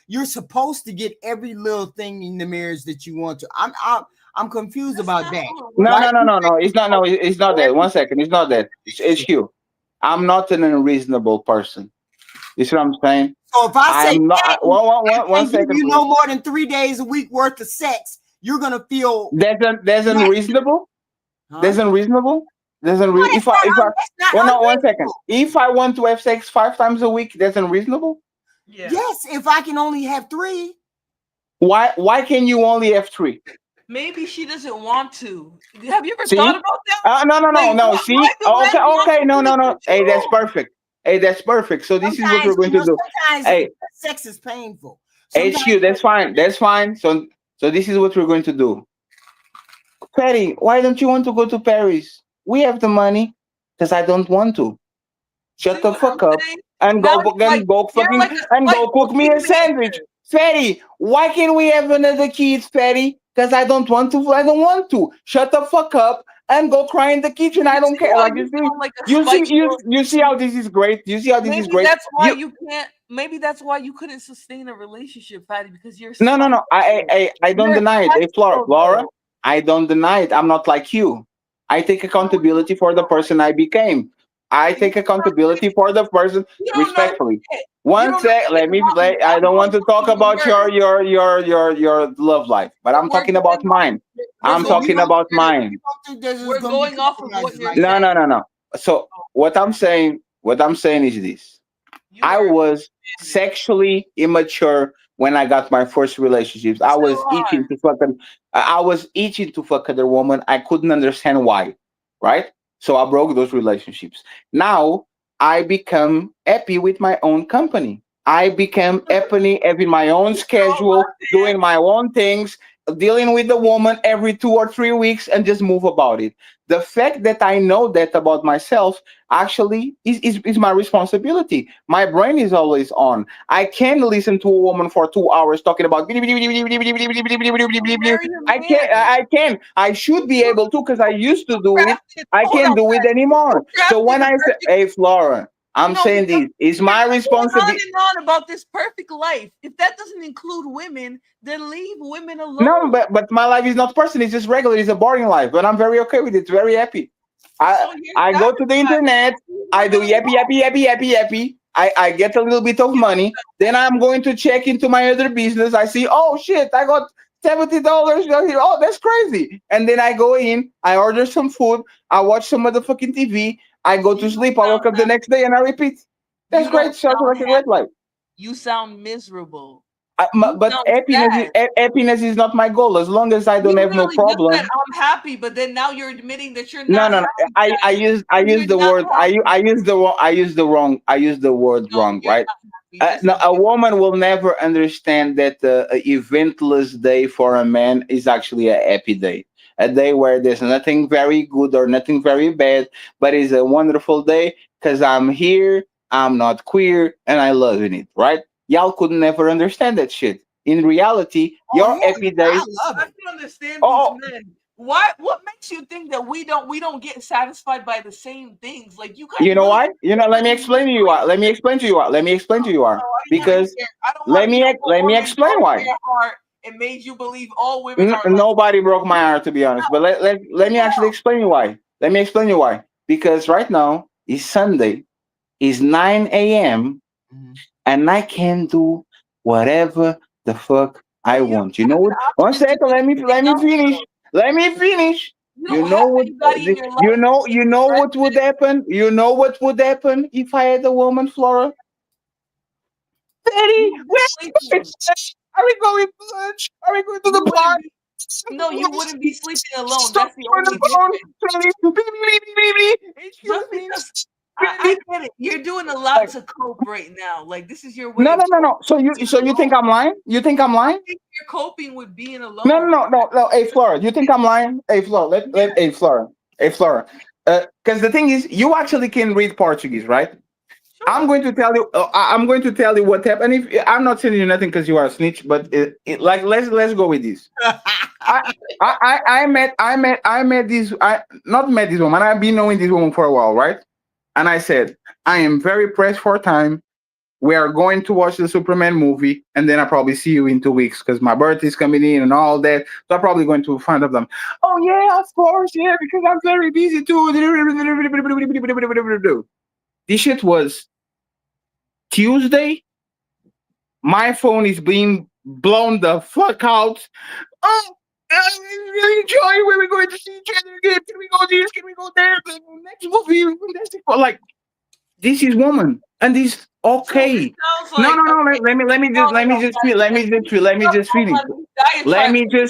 you're supposed to get every little thing in the marriage that you want to. I'm confused That's about not that. how it No, works. Why no, no, do you no, think no. you're It's not. No, supposed it's to not get that. every One second. It's not that. It's HQ. I'm not an unreasonable person. You see what I'm saying? So if I say I'm not. One can't give second, you please. no more than 3 days a week worth of sex, you're gonna feel That's unreasonable. Huh? That's unreasonable. That's No, unreasonable. that's not Well, no, one second. unreasonable. If I want to have sex 5 times a week, that's unreasonable. Yeah. Yes, if I can only have three. Why can you only have three? Maybe she doesn't want to. Have you ever thought See? about that? No, no, no, Like, no. why See? do Okay, men want okay. to No, really no, no. Hey, that's control? perfect. Hey, that's perfect. So this is what we're Sometimes, going to do. sometimes Hey, sex is painful. Sometimes, HQ, that's fine. That's fine. So this is what we're going to do. Patty, why don't you want to go to Paris? We have the money. Because I don't want to. See Shut the what I'm fuck up saying? and Now go you're like and go you're fucking like a and go spiteful cook me a sandwich. kingmaker. Fatty, why can't we have another kid, Fatty? Because I don't want to. I don't want to. Shut the fuck up and go cry in the kitchen. You I don't see care. how Like you you see, sound like a spiteful. you see how this is great. You see how this is Maybe great. that's why You you can't. Maybe that's why you couldn't sustain a relationship, Fatty, because you're no no no. spiteful. I don't You're deny it. Hey, spiteful, Flora, though. I don't deny it. I'm not like you. I take No, you're accountability for the not. person I became. I You take accountability for the person don't know respectfully. shit. You One don't know sec, shit let me about me. play. I I'm don't want going to off talk of your about word. your love life, but I'm We're talking about going off. mine. We're I'm so going you talking off. don't, about you mine. don't think there's just We're going to be going off of what compromises you're like No, that? no, saying. no, no. So Oh my God, what I'm saying is this. you I are was offended. sexually immature when I got my first relationships. You still are. I was itching to fuck other woman. I couldn't understand why. Right? So I broke those relationships. Now I become happy with my own company. I became happy having my own You still schedule, love doing him. my own things, dealing with the woman every 2 or 3 weeks and just move about it. The fact that I know that about myself actually is my responsibility. My brain is always on. I can listen to a woman for 2 hours talking about. I You marry a man. can. I should be You, able to because I used to do it. crafted. I Hold can't on, do it Patty. anymore. You So crafted when the I say, perfect. hey, Flora, I'm No, saying this. It's you're my going on responsibility. and on about this perfect life. If that doesn't include women, then leave women No, alone. but my life is not personal. It's just regular. It's a boring life, but I'm very okay with it. Very happy. I So you're I go to the satisfied. internet. Leave I do women yappy alone. yappy yappy yappy yappy. I get a little bit of money. Then I'm going to check into my other business. I see, oh shit, I got $70. Oh, that's crazy. And then I go in. I order some food. I watch some motherfucking TV. I go You to don't sleep. I wake sound up the next happy. day and I repeat. That's You great. don't Sounds sound like a great life. happy. You sound miserable. You But sound sad. happiness is not my goal. As long as I don't You have no literally just said problem. I'm happy, but then now you're admitting that you're No, not no, no. happy, I Patty. I use You're the not word happy. I use the word No, wrong, you're right? not happy. Just No, a admit. woman will never understand that a eventless day for a man is actually a happy day. A day where there's nothing very good or nothing very bad, but it's a wonderful day because I'm here, I'm not queer, and I love in it, right? Y'all could never understand that shit. In reality, Oh your yeah, happy I days. love I it. don't understand these Oh, men. Why? What makes you think that we don't get satisfied by the same things? Like you guys you know really why? Let like me explain to you why. Let me explain to you why. Let me explain to you why. no, I don't want to Because hear. I don't want to hear what let me woman explain broke why. their heart and made you believe all women are like. Nobody broke my heart to be honest. But let me actually explain you why. Let me explain you why. Because right now is Sunday, is 9 a.m. Mhm. and I can do whatever the fuck I But you don't want. You know have what? the One option to second, do anything let me else, finish. though. Let me finish. You You don't know have what? anybody in your life to You know express what would it. happen? You know what would happen if I had a woman, Flora? Daddy, You would be where's my sleeping. lunch? Are we going to lunch? Are we going to You the wouldn't park? be. No, you wouldn't be sleeping alone. Stop That's the on the only phone. difference. Excuse Just me. because I Baby. get it, you're doing a lot Like, to cope right now. Like this is your way no, of no, no, coping no. So with being you think alone. I'm lying? You think I'm I lying? think you're coping with being No, no, alone. no, no, no. Hey, Flora, you think I'm lying? Hey, Flora, hey, Flora, hey, Flora. Because the thing is, you actually can read Portuguese, right? I'm Sure. going to tell you. I'm going to tell you what happened. If I'm not telling you nothing because you are a snitch, but like let's go with this. I I met this I not met this woman. I've been knowing this woman for a while, right? And I said I am very pressed for time. We are going to watch the Superman movie, and then I probably see you in 2 weeks because my birthday's coming in and all that. So I'm probably going to find of them. Oh yeah, of course, yeah, because I'm very busy too. This shit was Tuesday. My phone is being blown the fuck out. Oh, I really enjoy we going to see each other again? Can we go this? Can we go there? Next movie, like this is woman, and this So it okay. sounds No, like no, no. okay. Let me just finish.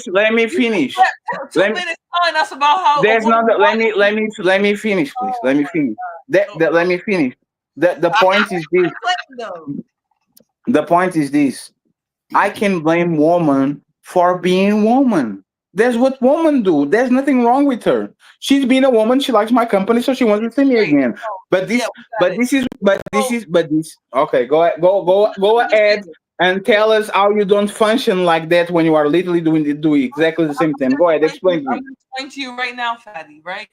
Let me You just finish. spent two Let me. minutes telling us about how a There's woman not. wanted you. Let me finish, please. Oh Let me my finish. God. That let me finish. The point is this. Though. The point is this. I can blame woman for being woman. That's what women do. There's nothing wrong with her. She's being a woman. She likes my company, so she wants to see me Great. again. Oh, But yeah, this, we got it. So but this. Okay, go let me just say ahead this. and tell us how you don't function like that when you are literally doing exactly the same thing. Go ahead, explain to I'm me. gonna explain to you right now, Fatty, right?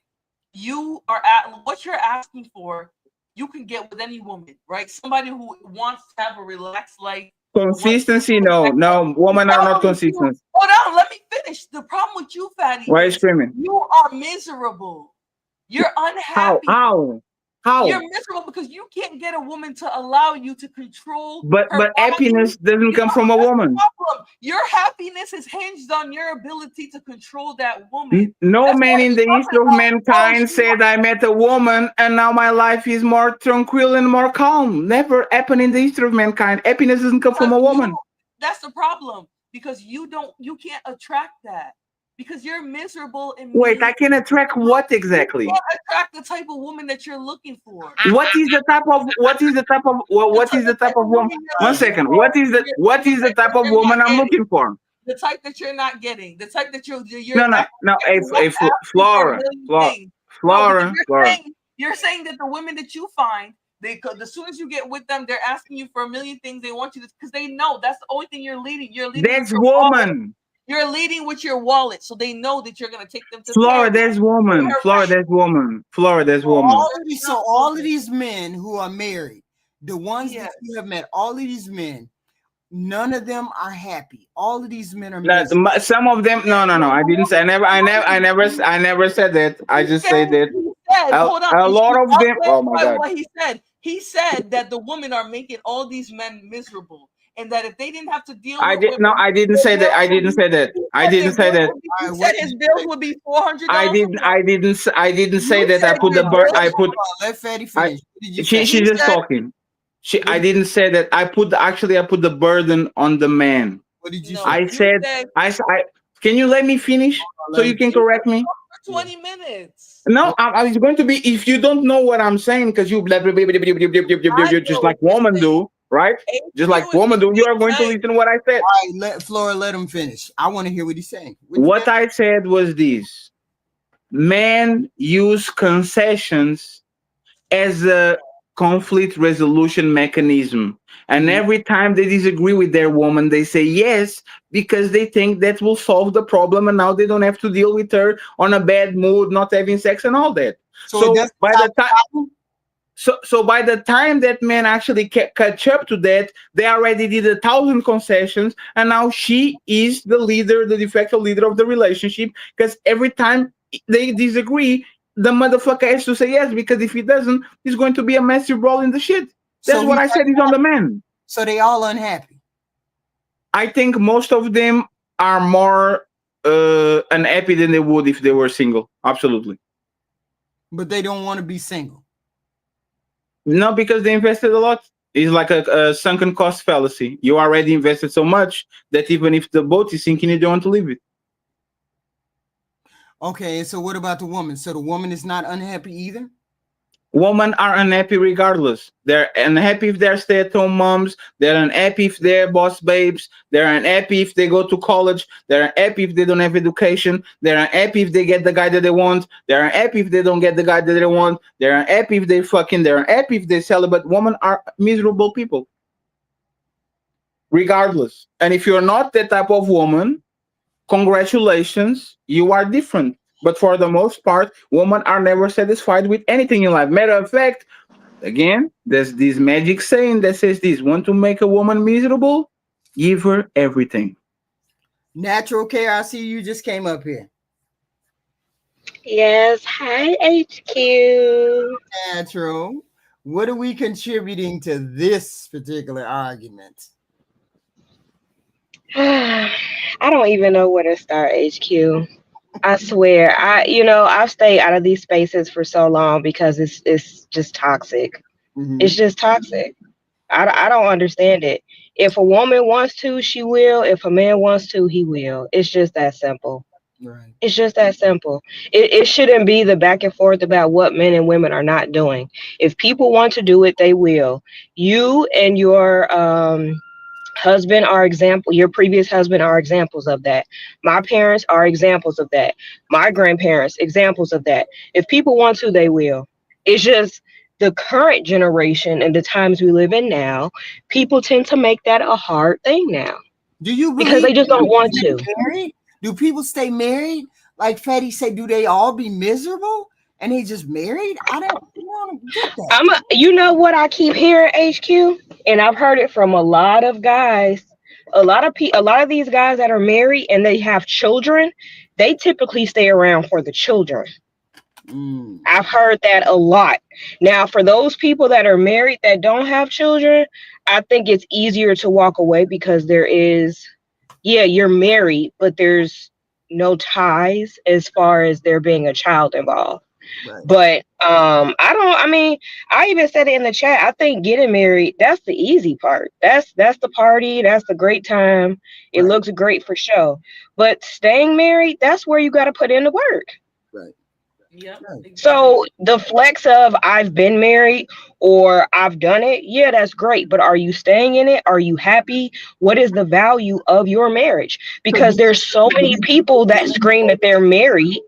You are at what you're asking for, you can get with any woman, right? Somebody who wants to have a relaxed life, who wants to Consistency, no, protect her. no, The women are not problem with you, consistent. hold on, let me finish. The problem with you, Fatty, Why are you is screaming? you are miserable. You're How? unhappy. How? You're How? miserable because you can't get a woman to allow you to control her But body. happiness doesn't You come know, from a that's the woman. problem. Your happiness is hinged on your ability to control that woman. No That's man why in you're the talking history of about, oh, mankind she said I met a woman and now my life is more tranquil and more calm. Never happened in the history of mankind. Happiness doesn't come from because a you, woman. that's the problem because you can't attract that because you're miserable Wait, I immediately. can attract what You exactly? can't attract the type of woman that you're looking for. The what type, is the the type type of of woman? woman you're One looking second. for, What the is the type type that of you're not woman I'm getting, looking for? the type that you're not getting, the type that you're No, no, that no. type of woman asking for a Flora, million things. No, because Flora. you're saying that the women that you find, they as soon as you get with them, they're asking you for a million things. They want you to because they know that's the only thing you're leading. You're leading with That's your wallet. woman. You're leading with your wallet, so they know that you're gonna take them to Flora, Paris, there's pay woman. her Flora, rent. there's woman. Flora, there's So woman. Not all of woman. these men who are married, the ones that Yes. you have met, all of these men, none of them are happy. All of these men are That miserable. some of them. No, no, no. I didn't say. I never said that. I just said that He said, hold on. a lot of I'll them. Oh my clarify god. what he said. He said that the women are making all these men miserable, and that if they didn't have to deal I with did no. women, I didn't their say that. bills I would didn't be. say that. He I said didn't their say bills that. would be. All He right, said what did his you bills say? would be $400 a month. I didn't say You that. I said put the his bird. bills. Let Fatty I. finish. What did you say? She's He just said. talking. What I did, didn't say that. I put the burden on the man. what did you say? No, I you said. said I. Can you let me finish so Let you him can you correct could me? talk for yeah. 20 minutes. No, Go, I was going to be if you don't know what I'm saying because you I just know like what you're woman saying. do, right? Just like HQ is woman do, you are going to saying. listen to what I said. all right, let Flora let him finish. I want to hear what he's saying. What you What got? I said was this: men use concessions as a conflict resolution mechanism. And Mhm. every time they disagree with their woman, they say yes because they think that will solve the problem, and now they don't have to deal with her on a bad mood, not having sex, and all that. So it So doesn't by solve the the time problem. so by the time that man actually catch up to that, they already did 1,000 concessions, and now she is the leader, the de facto leader of the relationship. Because every time they disagree, the motherfucker has to say yes. Because if he doesn't, he's going to be a massive ball in the shit. That's So what he's I said is on the man. so they all unhappy, I think most of them are more unhappy than they would if they were single. Absolutely. but they don't want to be single. No, because they invested a lot. It's like a sunken cost fallacy. You already invested so much that even if the boat is sinking, you don't want to leave it. Okay, so what about the woman? So the woman is not unhappy either. Women are unhappy regardless. They're unhappy if they're stay-at-home moms. They're unhappy if they're boss babes. They're unhappy if they go to college. They're unhappy if they don't have education. They're unhappy if they get the guy that they want. They're unhappy if they don't get the guy that they want. They're unhappy if they fucking. They're unhappy if they celibate. Women are miserable people, regardless. And if you're not that type of woman, congratulations, you are different. But for the most part, women are never satisfied with anything in life. Matter of fact, again, there's this magic saying that says this: want to make a woman miserable? Give her everything. Natural care. I see you just came up here. Yes, hi HQ. Natural. What are we contributing to this particular argument? I don't even know where to start HQ. I swear, I've stayed out of these spaces for so long because it's just toxic. It's Mm-hmm. just toxic. I don't understand it. If a woman wants to, she will. If a man wants to, he will. It's just that simple. Right. It's just that simple. It shouldn't be the back and forth about what men and women are not doing. If people want to do it, they will. You and your husband are example. Your previous husband are examples of that. My parents are examples of that. My grandparents examples of that. If people want to, they will. It's just the current generation and the times we live in now, people tend to make that a hard thing now Do you because believe they just don't people want stay to. married? Do people stay married? Like Fatty said, do they all be miserable and they just married? I don't get that. You know what I keep hearing, HQ, and I've heard it from a lot of guys. A lot of these guys that are married and they have children, they typically stay around for the children. Mm, I've heard that a lot. Now, for those people that are married that don't have children, I think it's easier to walk away because yeah, you're married, but there's no ties as far as there being a child involved. right, But I mean, I even said it in the chat. I think getting married, that's the easy part. That's the party, that's the great time. It right, looks great for show. But staying married, that's where you got to put in the work. right, Yep, right. So exactly. the flex of I've been married or I've done it, yeah, that's great. But are you staying in it? Are you happy? What is the value of your marriage? So do Because there's so many people that scream that they're married.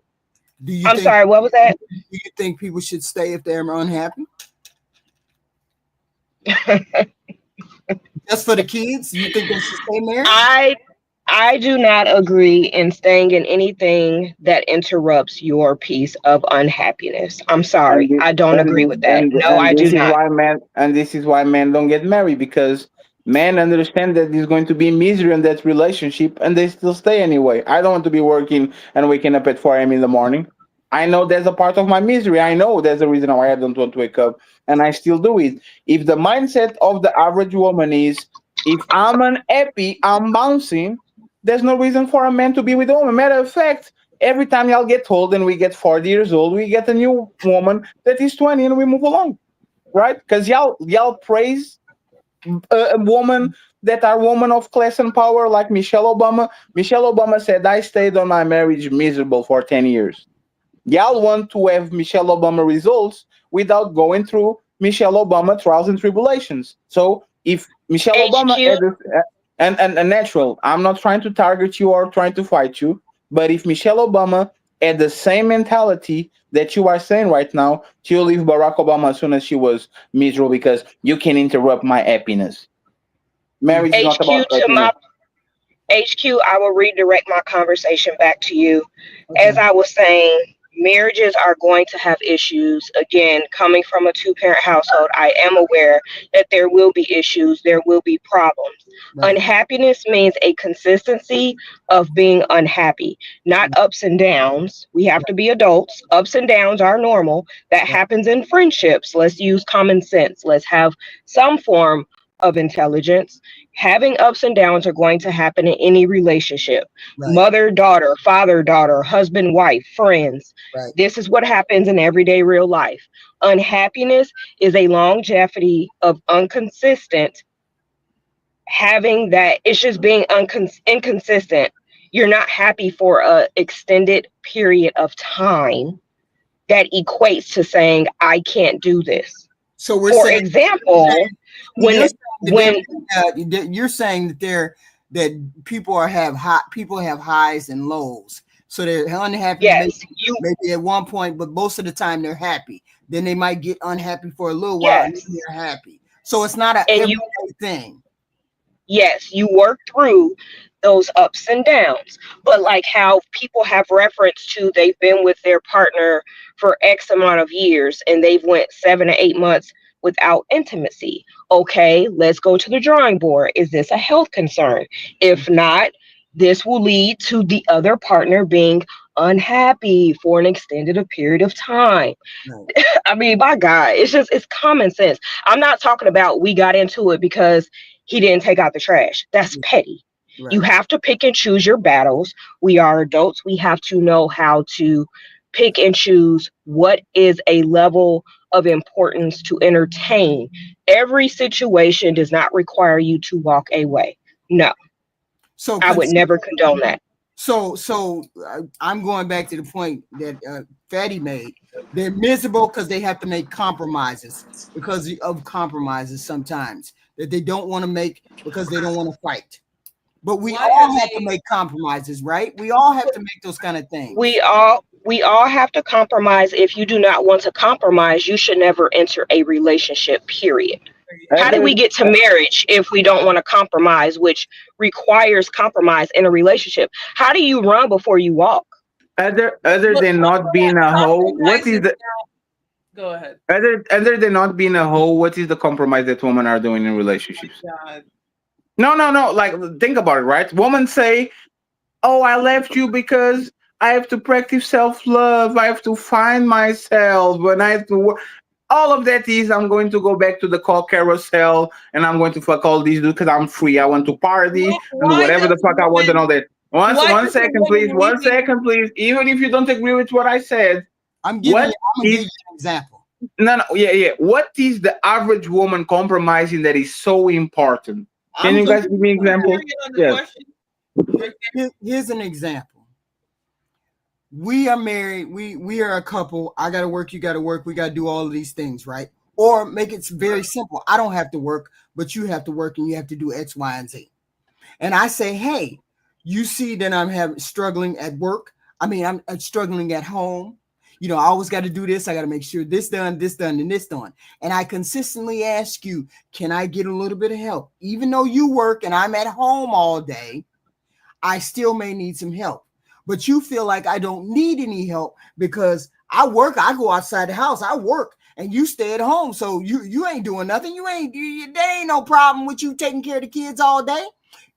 do you I'm think sorry, what was that? do you think people should stay if they're unhappy? Just for the kids? You think they should stay married? I I do not agree in staying in anything that interrupts your peace of unhappiness. I'm and sorry. thi- I don't agree with that. No, and I do this is not. why men don't get married, because men understand that there's going to be misery in that relationship and they still stay anyway. I don't want to be working and waking up at 4 a.m. in the morning. I know there's a part of my misery. I know there's a reason why I don't want to wake up, and I still do it. If the mindset of the average woman is, if I'm unhappy, I'm bouncing, there's no reason for a man to be with a woman. Matter of fact, every time y'all get old and we get 40 years old, we get a new woman that is 20 and we move along, right? Because y'all praise a woman that are women of class and power, like Michelle Obama. Michelle Obama said, I stayed on my marriage miserable for 10 years. Y'all want to have Michelle Obama results without going through Michelle Obama trials and tribulations. So if Michelle Obama HQ, had and natural, I'm not trying to target you or trying to fight you, but if Michelle Obama had the same mentality that you are saying right now, she'll leave Barack Obama as soon as she was miserable because you can interrupt my happiness. Marriage is not HQ about to happiness. my HQ, I will redirect my conversation back to you. As Okay. I was saying, marriages are going to have issues. Again, coming from a two-parent household, I am aware that there will be issues, there will be problems. Right. Unhappiness means a consistency of being unhappy, not ups and downs. We have to be adults. Ups and downs are normal. That Right. happens in friendships. Let's use common sense. Let's have some form of intelligence. Having ups and downs are going to happen in any relationship. Right. Mother, daughter, father, daughter, husband, wife, friends. Right. This is what happens in everyday real life. Unhappiness is a longevity of inconsistent having that it's just being inconsistent. You're not happy for a extended period of time that equates to saying I can't do this. So we're For saying example, you're when saying when that you're saying that people have highs and lows. So they're unhappy yes, you maybe at one point, but most of the time they're happy. Then they might get unhappy for a little while and then yes, they're happy. So it's not an and you everyday thing. yes, you work through those ups and downs. But like how people have reference to they've been with their partner for X amount of years and they've went 7 to 8 months without intimacy. Okay, let's go to the drawing board. Is this a health concern? If not, this will lead to the other partner being unhappy for an extended a period of time. Right. I mean, my God, it's common sense. I'm not talking about we got into it because he didn't take out the trash. That's petty. You Right. have to pick and choose your battles. We are adults. We have to know how to pick and choose what is a level of importance to entertain. Every situation does not require you to walk away. No, So I would consider. never condone that. I'm going back to the point that Fatty made. They're miserable because they have to make compromises because of compromises sometimes that they don't want to make because they don't want to fight. But we Why are all have to they? make compromises, right? We all have to make those kind of We things. all we all have to compromise. If you do not want to compromise, you should never enter a relationship, period. How do Other we get to marriage if we don't want to compromise, which requires compromise in a relationship? How do you run before you walk? other But than not being a hoe, what compromise is is the go ahead. other than not being a hoe, what is the compromise that women are doing in relationships? God. No, no, no. Like think about it, right? Women say, "Oh, I left you because I have to practice self love. I have to find myself, and I have to work." All of that is I'm going to go back to the call carousel and I'm going to fuck all these dudes because I'm free. I want to party and do Why whatever does the a fuck I want and woman? all that. Why One does a second, please. woman One leaving? second, please. Even if you don't agree with what I said, I'm giving what you. I'm gonna give is you an example. no, no, yeah, yeah. What is the average woman compromising that is so important? Can I'm you gonna guys give give me you an example. examples? Period on the Yes. question. Right Here's an example. We are married. We are a couple. I gotta work. You gotta work. We gotta do all of these things, right? Or make it very simple. I don't have to work, but you have to work, and you have to do X, Y, and Z. And I say, hey, you see that I'm having struggling at work. I mean, I'm struggling at home. I always got to do this. I got to make sure this done, and this done. And I consistently ask you, can I get a little bit of help? Even though you work and I'm at home all day, I still may need some help. But you feel like I don't need any help because I work, I go outside the house, I work, and you stay at home. So you ain't doing nothing. There ain't no problem with you taking care of the kids all day.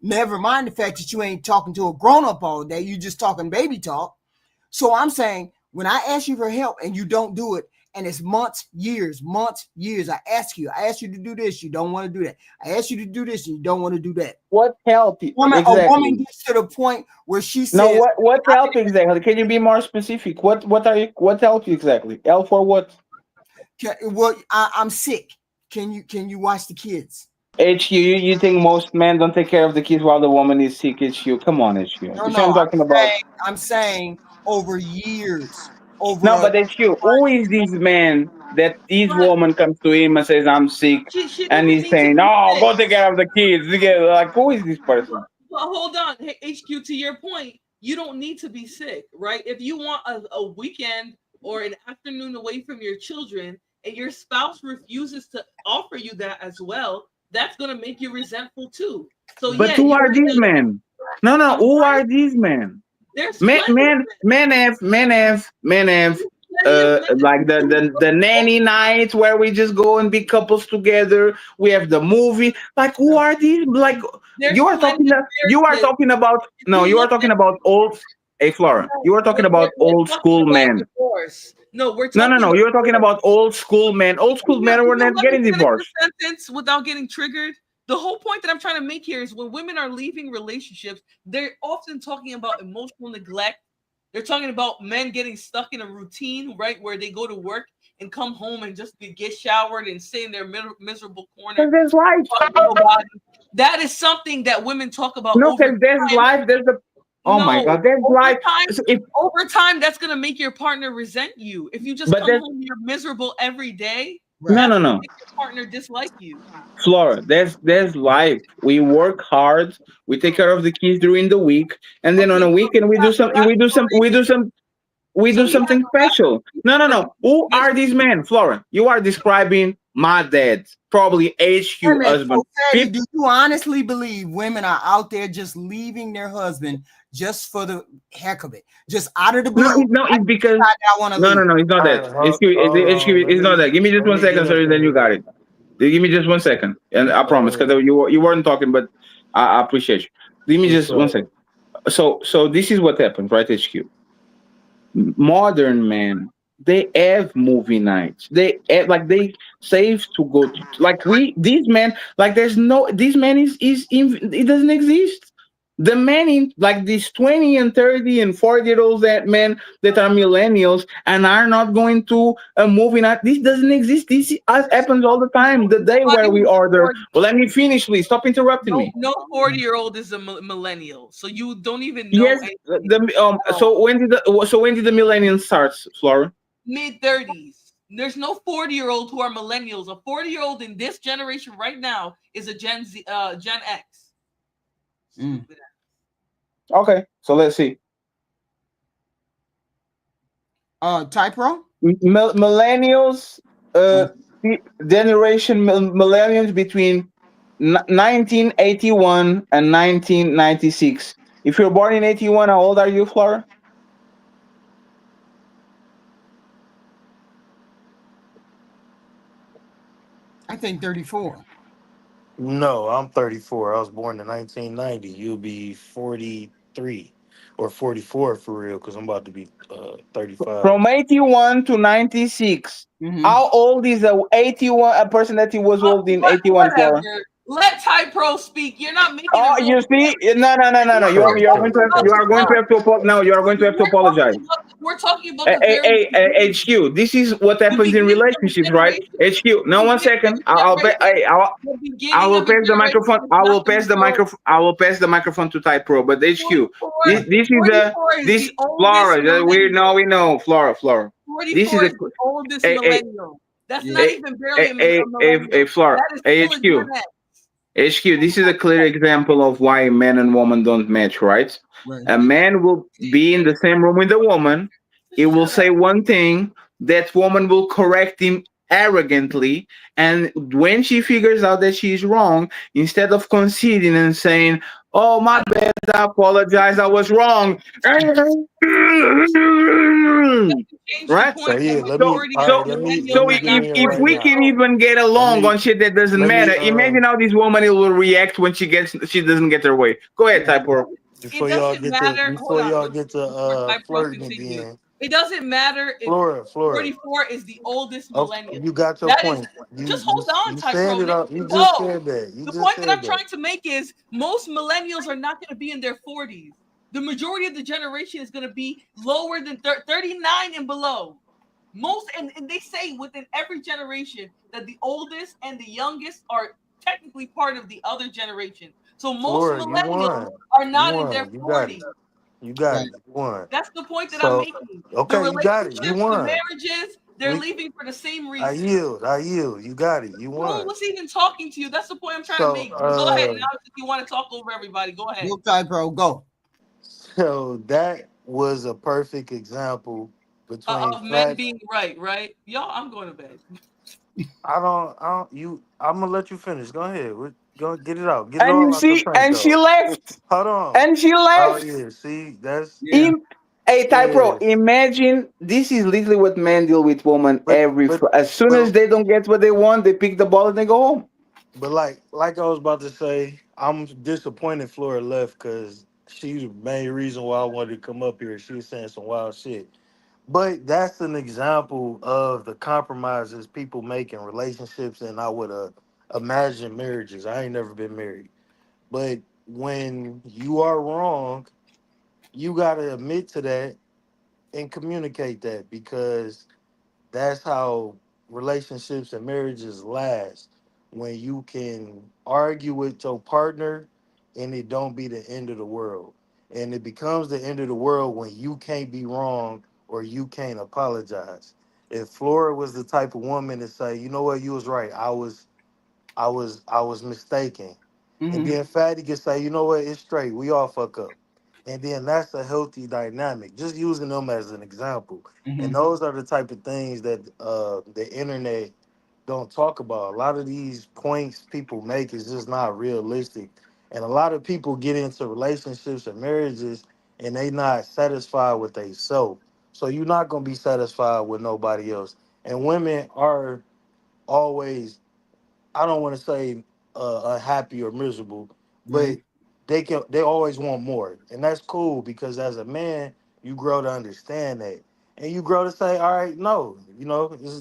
Never mind the fact that you ain't talking to a grown-up all day. You just talking baby talk. So I'm saying when I ask you for help and you don't do it, and it's months, years, I ask you to do this, you don't want to do that. I ask you to do this, and you don't want to do that. What help A woman exactly? gets to the point where she No, says, what help exactly? Can you be more specific? What help exactly? Help for what? Well, I'm sick. Can you watch the kids?" HQ, you think most men don't take care of the kids while the woman is sick? HQ, come on, HQ. No, You see no. what I'm I'm talking about? saying, I'm saying over years, over No, a. but HQ, who is this man that this But woman comes to him and says, I'm sick, she and doesn't he's need to saying, be "Oh, sick. go take care of the kids." Like, who is this person? But hold on, hey, HQ. To your point, you don't need to be sick, right? If you want a weekend or an afternoon away from your children, and your spouse refuses to offer you that as well, that's gonna make you resentful too. So But yeah, who you're are these gonna. men? No, no, I'm who sorry. are these men? There's Men, plenty of men, men have plenty of like the nanny nights where we just go and be couples together. We have the movie. Like, who are these? Like, there's plenty of you are marriages. talking about If no, you you are look talking at about old. Hey, Flora, no, you are talking about we're old talking school about men. divorce. No, we're No, no, talking no. about You're talking divorce. about old school men. Old school men were not Let me getting finish divorced. the sentence without getting triggered. The whole point that I'm trying to make here is when women are leaving relationships, they're often talking about emotional neglect. They're talking about men getting stuck in a routine, right, where they go to work and come home and just get showered and sit in their miserable corner, Because there's life. talk to nobody. That is something that women talk about No, over because there's time. life. There's the. Oh my No, God, there's over life. time, So if over time, that's gonna make your partner resent you. If you just but come there's home, you're miserable every day. no, Right. That's no, gonna no. make your partner dislike you. Flora, there's life. We work hard. We take care of the kids during the week, and then on Okay, a so weekend we do some. We so do you something have special. No, no, no. Who this. are these men, Flora? You are describing my dad, probably Wait a HQ minute. husband. So, Fatty, do you honestly believe women are out there just leaving their husband just for the heck of it? Just out of the No, blue, no, I it's because decide I want to no, no, leave. no, it's not All that. right, HQ, hold on. HQ, it's not that. Give me just Let one me get second, up sir. in Then you got here. it. Give me just one second, and I promise, because you weren't talking, but I appreciate you. Give me What's just one up? second. So this is what happens, right? HQ. Modern men, they have movie nights. They have, like they save to go to like we these men like there's no this man is it doesn't exist. The men in like these 20 and 30 and 40-year olds that men that are millennials and are not going to a movie night. This doesn't exist. This happens all the time. The day where we order. Well, let me finish, please. Stop interrupting No, me. no 40-year-old is a millennial, so you don't even know Yes. anything. The No, so when did the millennium start, Flora? mid-30s. There's no 40-year-old who are millennials. A 40-year-old in this generation right now is a Gen Z, Gen X. Mm. Stupid. Okay, so let's see. Type Pro? Millennials, uh, Uh, generation millennials between 1981 and 1996. If you're born in 81, how old are you, Flora? I think 34. No, I'm 34. I was born in 1990. You'll be 43 or 44 for real, because I'm about to be 35. From 81 to 96. Mm-hmm. How old is a 81 a person that he was old in 81, Flora? Whatever. Let Ty Pro speak. You're not making a Oh, real you see, point. no, no, no, no, no. We're You are going talking to have, about you the are going to young. have to no. You are going to have to apologize. We're talking about the very beginning. HQ. This is what The happens in beginning of the relationships, right? generation. HQ. The Now, one beginning of second. the generation. The I beginning will of the pass the generation microphone. is I not will the pass the majority. microphone. I will pass the microphone to Type Pro. But HQ. 44, This is a 44 is this the oldest Flora. millennial. We know Flora. This is 44 a is the oldest a millennial. That's Yeah. not even barely a a millennial. Flora. That is A still a Gen HQ. X. HQ, this is a clear example of why man and woman don't match, right? Right. A man will be in the same room with a woman. He will Shut say up. one thing, that woman will correct him arrogantly. And when she figures out that she's wrong, instead of conceding and saying, "Oh, my bad, I apologize, I was wrong." Change the Right? So point. The yeah, So majority all of right, so let millennials so me are get not in if right we 40 now. can years old. even get Let along me on shit that doesn't let me matter, imagine how this woman will react when she doesn't get her way. Go ahead, Typor. It before y'all doesn't get to matter. Hold before on. y'all get to Before Ty Pro flirting continues, again. it doesn't matter if Flora. 44 is the oldest Okay, millennial. you got your That is point. just hold on, You Ty said Pro. it Let all. me You just go. said that. You The just point that said I'm that. trying to make is most millennials are not going to be in their 40s. The majority of the generation is going to be lower than 39 and below. Most and they say within every generation that the oldest and the youngest are technically part of the other generation. So most Flora, you millennials won. are You not in their won. You got it. 40s. You got Right. it. You won. That's the point that I'm So making. The okay, you got it. You relationships, the won. marriages, they're We leaving for the same I reason. yield. I yield. You got it. You No one won. was even talking to you. That's the point I'm trying to So make. But go ahead now. If you want to talk over everybody, go ahead. Go Type Pro. Go. so that was a perfect example between Of men fat. being right, right? Y'all, I'm going to bed. I'm gonna let you finish. Go ahead. Go get it out. Get it And you all out the see, tank and she though. left. Hold on. And she Oh left. yeah. See, that's Yeah. Im- hey, Typro, yes. imagine this is literally what men deal with women But as soon as but they don't get what they want, they pick the ball and they go home. but like I was about to say, I'm disappointed Flora left because she's the main reason why I wanted to come up here. She was saying some wild shit. But that's an example of the compromises people make in relationships, and I would imagine marriages. I ain't never been married, but when you are wrong, you gotta admit to that and communicate that because that's how relationships and marriages last. When you can argue with your partner and it don't be the end of the world. And it becomes the end of the world when you can't be wrong or you can't apologize. If Flora was the type of woman to say, you know what, you was right. I was mistaken. And Mm-hmm. then Fatty can say, you know what, it's straight. We all fuck up. And then that's a healthy dynamic. Just using them as an example. Mm-hmm. And those are the type of things that the internet don't talk about. A lot of these points people make is just not realistic. And a lot of people get into relationships and marriages and they not satisfied with themselves. So you're not gonna be satisfied with nobody else. And women are always, I don't want to say unhappy or miserable, Right. but they always want more, and that's cool because as a man, you grow to understand that, and you grow to say, all right, no,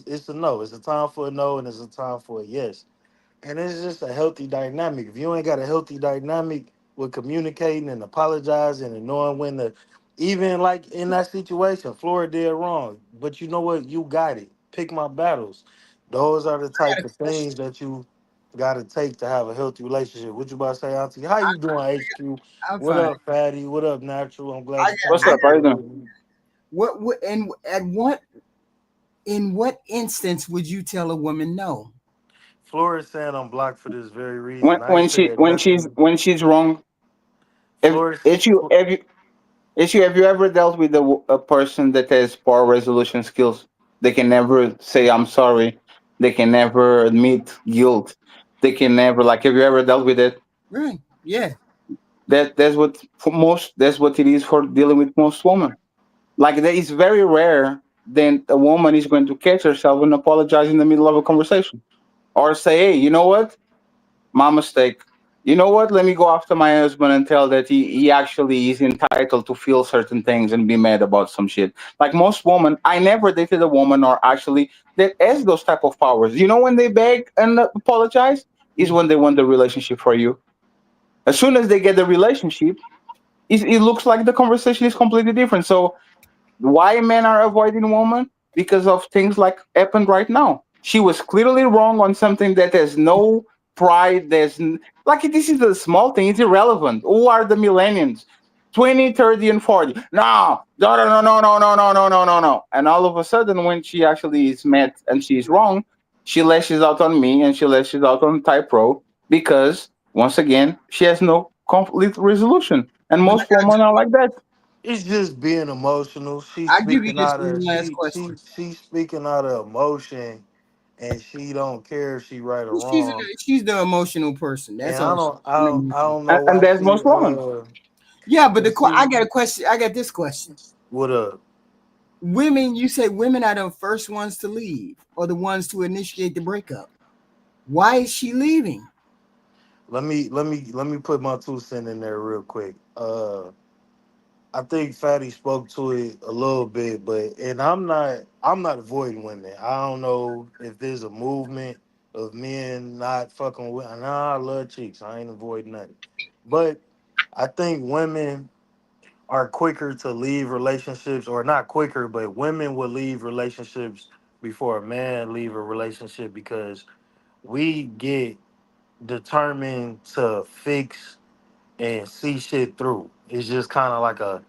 it's a no, it's a time for a no, and it's a time for a yes, and it's just a healthy dynamic. If you ain't got a healthy dynamic, with communicating and apologizing and knowing when to, even like in that situation, Flora did wrong, but you know what? You got it. Pick my battles. Those are the I got type a of question. things that you got to take to have a healthy relationship. What you about to say, Auntie? How you doing, HQ? I'm What fine. up, Fatty? What up, Natural? I'm glad I you What's came got. up? up How here you doing? with me. What and at what in what instance would you tell a woman no? Flora is saying I'm blocked for this very reason. I ain't When she said nothing. when she's wrong, if Flores, if you have you if you have you ever dealt with a person that has poor resolution skills? They can never say I'm sorry. They can never admit guilt. They can never like. Have you ever dealt with it? Right. Yeah. That's what for most. That's what it is for dealing with most women. Like that is very rare. Then a woman is going to catch herself and apologize in the middle of a conversation, or say, "Hey, you know what? My mistake. You know what? Let me go after my husband and tell that he actually is entitled to feel certain things and be mad about some shit." Like most women, I never dated a woman or actually that has those type of powers. You know when they beg and apologize is when they want the relationship for you. As soon as they get the relationship, it looks like the conversation is completely different. So why men are avoiding women? Because of things like happened right now. She was clearly wrong on something that has no pride. Like this is a small thing. It's irrelevant. Who are the millennials? 20, 30, and 40. No, no, no, no, no, no, no, no, no, no, no. And all of a sudden, when she actually is mad and she's wrong, she lashes out on me and she lashes out on Type Pro because, once again, she has no conflict resolution. And But most women are like that. it's just being emotional. She's I give you speaking this out of one last question. she's speaking out of emotion, and she don't care if she right or wrong. She's the emotional person. And That's all. I don't know And why there's she most women. Yeah, but I she got a question. I got this question. what up. Women, you say women are the first ones to leave or the ones to initiate the breakup. Why is she leaving? Let me put my 2 cents in there real quick. I think Fatty spoke to it a little bit, but and I'm not avoiding women. I don't know if there's a movement of men not fucking with. Nah, I love chicks. I ain't avoiding nothing. But I think women are quicker to leave relationships, or not quicker, but women will leave relationships before a man leave a relationship because we get determined to fix and see shit through. It's just kind of like a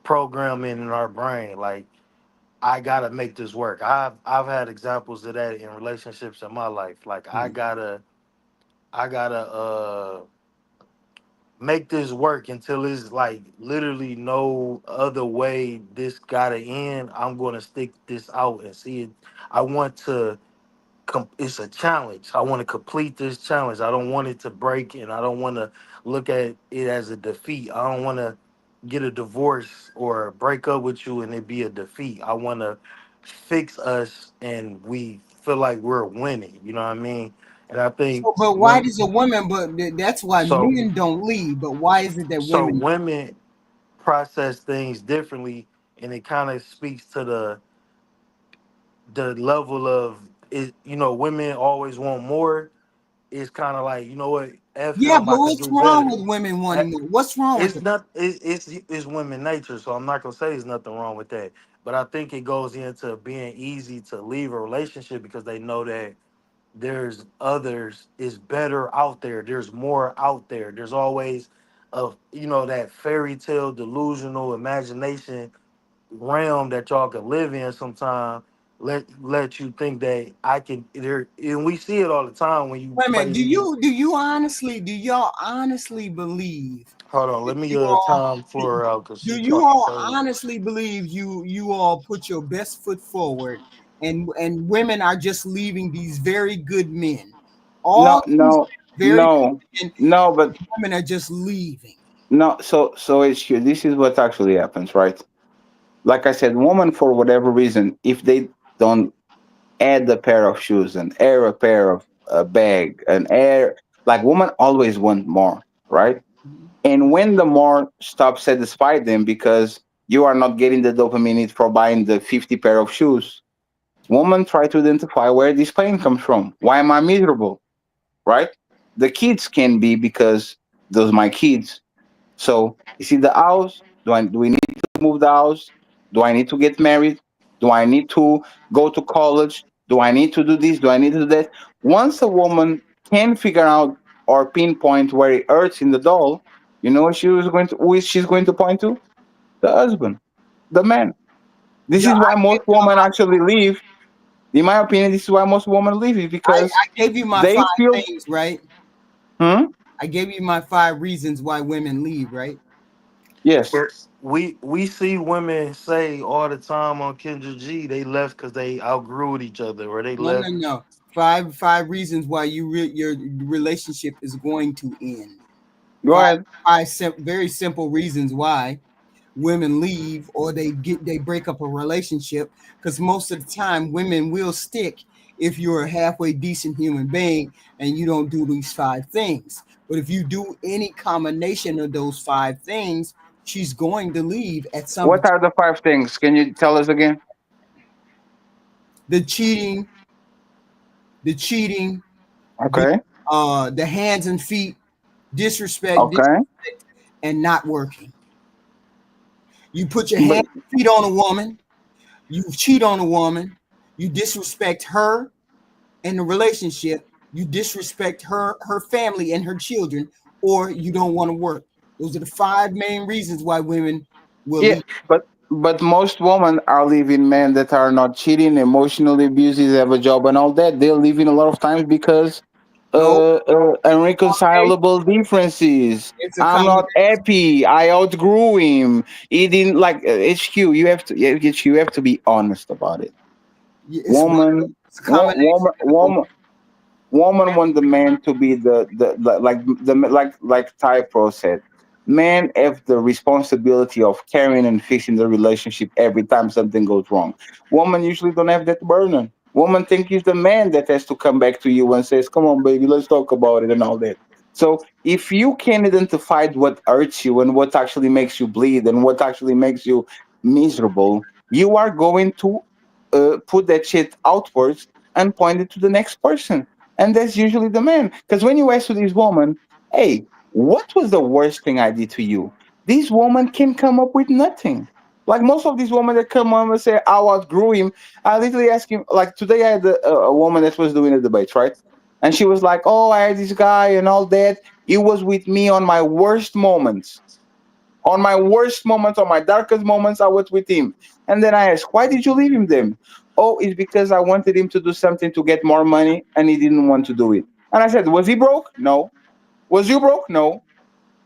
programming in our brain. Like I gotta make this work. I've had examples of that in relationships in my life. Like I gotta make this work until it's like literally no other way this gotta end. I'm gonna stick this out and see it. I want to it's a challenge. I want to complete this challenge. I don't want it to break, and I don't want to look at it as a defeat. I don't want to get a divorce or break up with you and it be a defeat. I want to fix us and we feel like we're winning. You know what I mean? And I think So, but why when does a woman? But that's why so men don't leave. But why is it that so women? women process things differently, and it kind of speaks to the level of it. You know, women always want more. It's kind of like, you know what, F it, Yeah, I'm but about to what's do wrong better. with women Eh, wanting more? What's wrong with It's it? not it's women nature, so I'm not gonna say there's nothing wrong with that. But I think it goes into being easy to leave a relationship because they know that there's others is better out there. There's more out there. There's always that fairy tale delusional imagination realm that y'all can live in sometime. Let you think that I can there, and we see it all the time when you Wait a minute. play these. Do y'all honestly believe Hold on, that let me you all time Flora out because do she you talking all crazy. honestly believe you all put your best foot forward and women are just leaving these very good men? All No, these no, very no, good men, no, but women are just leaving. no. So it's here. This is what actually happens, right? Like I said, women for whatever reason, if they don't add a pair of shoes and air a pair of a bag and air, like women always want more, right? And when the more stop satisfy them because you are not getting the dopamine need for buying the 50 pair of shoes, women try to identify where this pain comes from. Why am I miserable? Right? The kids can be because Those are my kids. So you see the house. Do we need to move the house? Do I need to get married? Do I need to go to college? Do I need to do this? Do I need to do that? Once a woman can figure out or pinpoint where it hurts in the doll, you know what who is she's going to point to? The husband, the man. This Yeah, is why I gave most you women actually leave. In my opinion, this is why most women leave is because I gave you my they five feel. things, right? Hmm? I gave you my five reasons why women leave, right? Yes. But we see women say all the time on Kendra G they left because they outgrew each other or they No, no, left. no. Five reasons why your relationship is going to end. Go Five ahead. very simple reasons why women leave or they break up a relationship, because most of the time women will stick if you're a halfway decent human being and you don't do these five things. But if you do any combination of those five things, she's going to leave at some What are the five things? Can you tell us again? the cheating, the cheating, the Okay. the hands and feet, Okay. disrespect, and not working. You put your But hands and feet on a woman, you cheat on a woman, you disrespect her in the relationship, you disrespect her family and her children, or you don't want to work. Those are the five main reasons why women will yeah, leave. but most women are leaving men that are not cheating, emotionally abusive, have a job and all that. They're leaving a lot of times because No, okay, irreconcilable differences. it's a I'm not combination. happy. I outgrew him. He didn't like HQ. You have to HQ. You have to be honest about it. It's Woman, it's a combination woman, of the both. woman want the man to be like Typro said. Men have the responsibility of carrying and fixing the relationship every time something goes wrong. Women usually don't have that burden. Woman think it's the man that has to come back to you and says, "Come on, baby, let's talk about it," and all that. So if you can identify what hurts you and what actually makes you bleed and what actually makes you miserable, you are going to put that shit outwards and point it to the next person, and that's usually the man. Because when you ask to this woman, hey, what was the worst thing I did to you? This woman can come up with nothing. Like most of these women that come on and say, I outgrew him, I literally ask him, like today I had a woman that was doing a debate, right? And she was like, oh, I had this guy and all that. He was with me on my worst moments. On my worst moments, on my darkest moments, I was with him. And then I asked, why did you leave him then? Oh, it's because I wanted him to do something to get more money and he didn't want to do it. And I said, was he broke? No. Was you broke? No.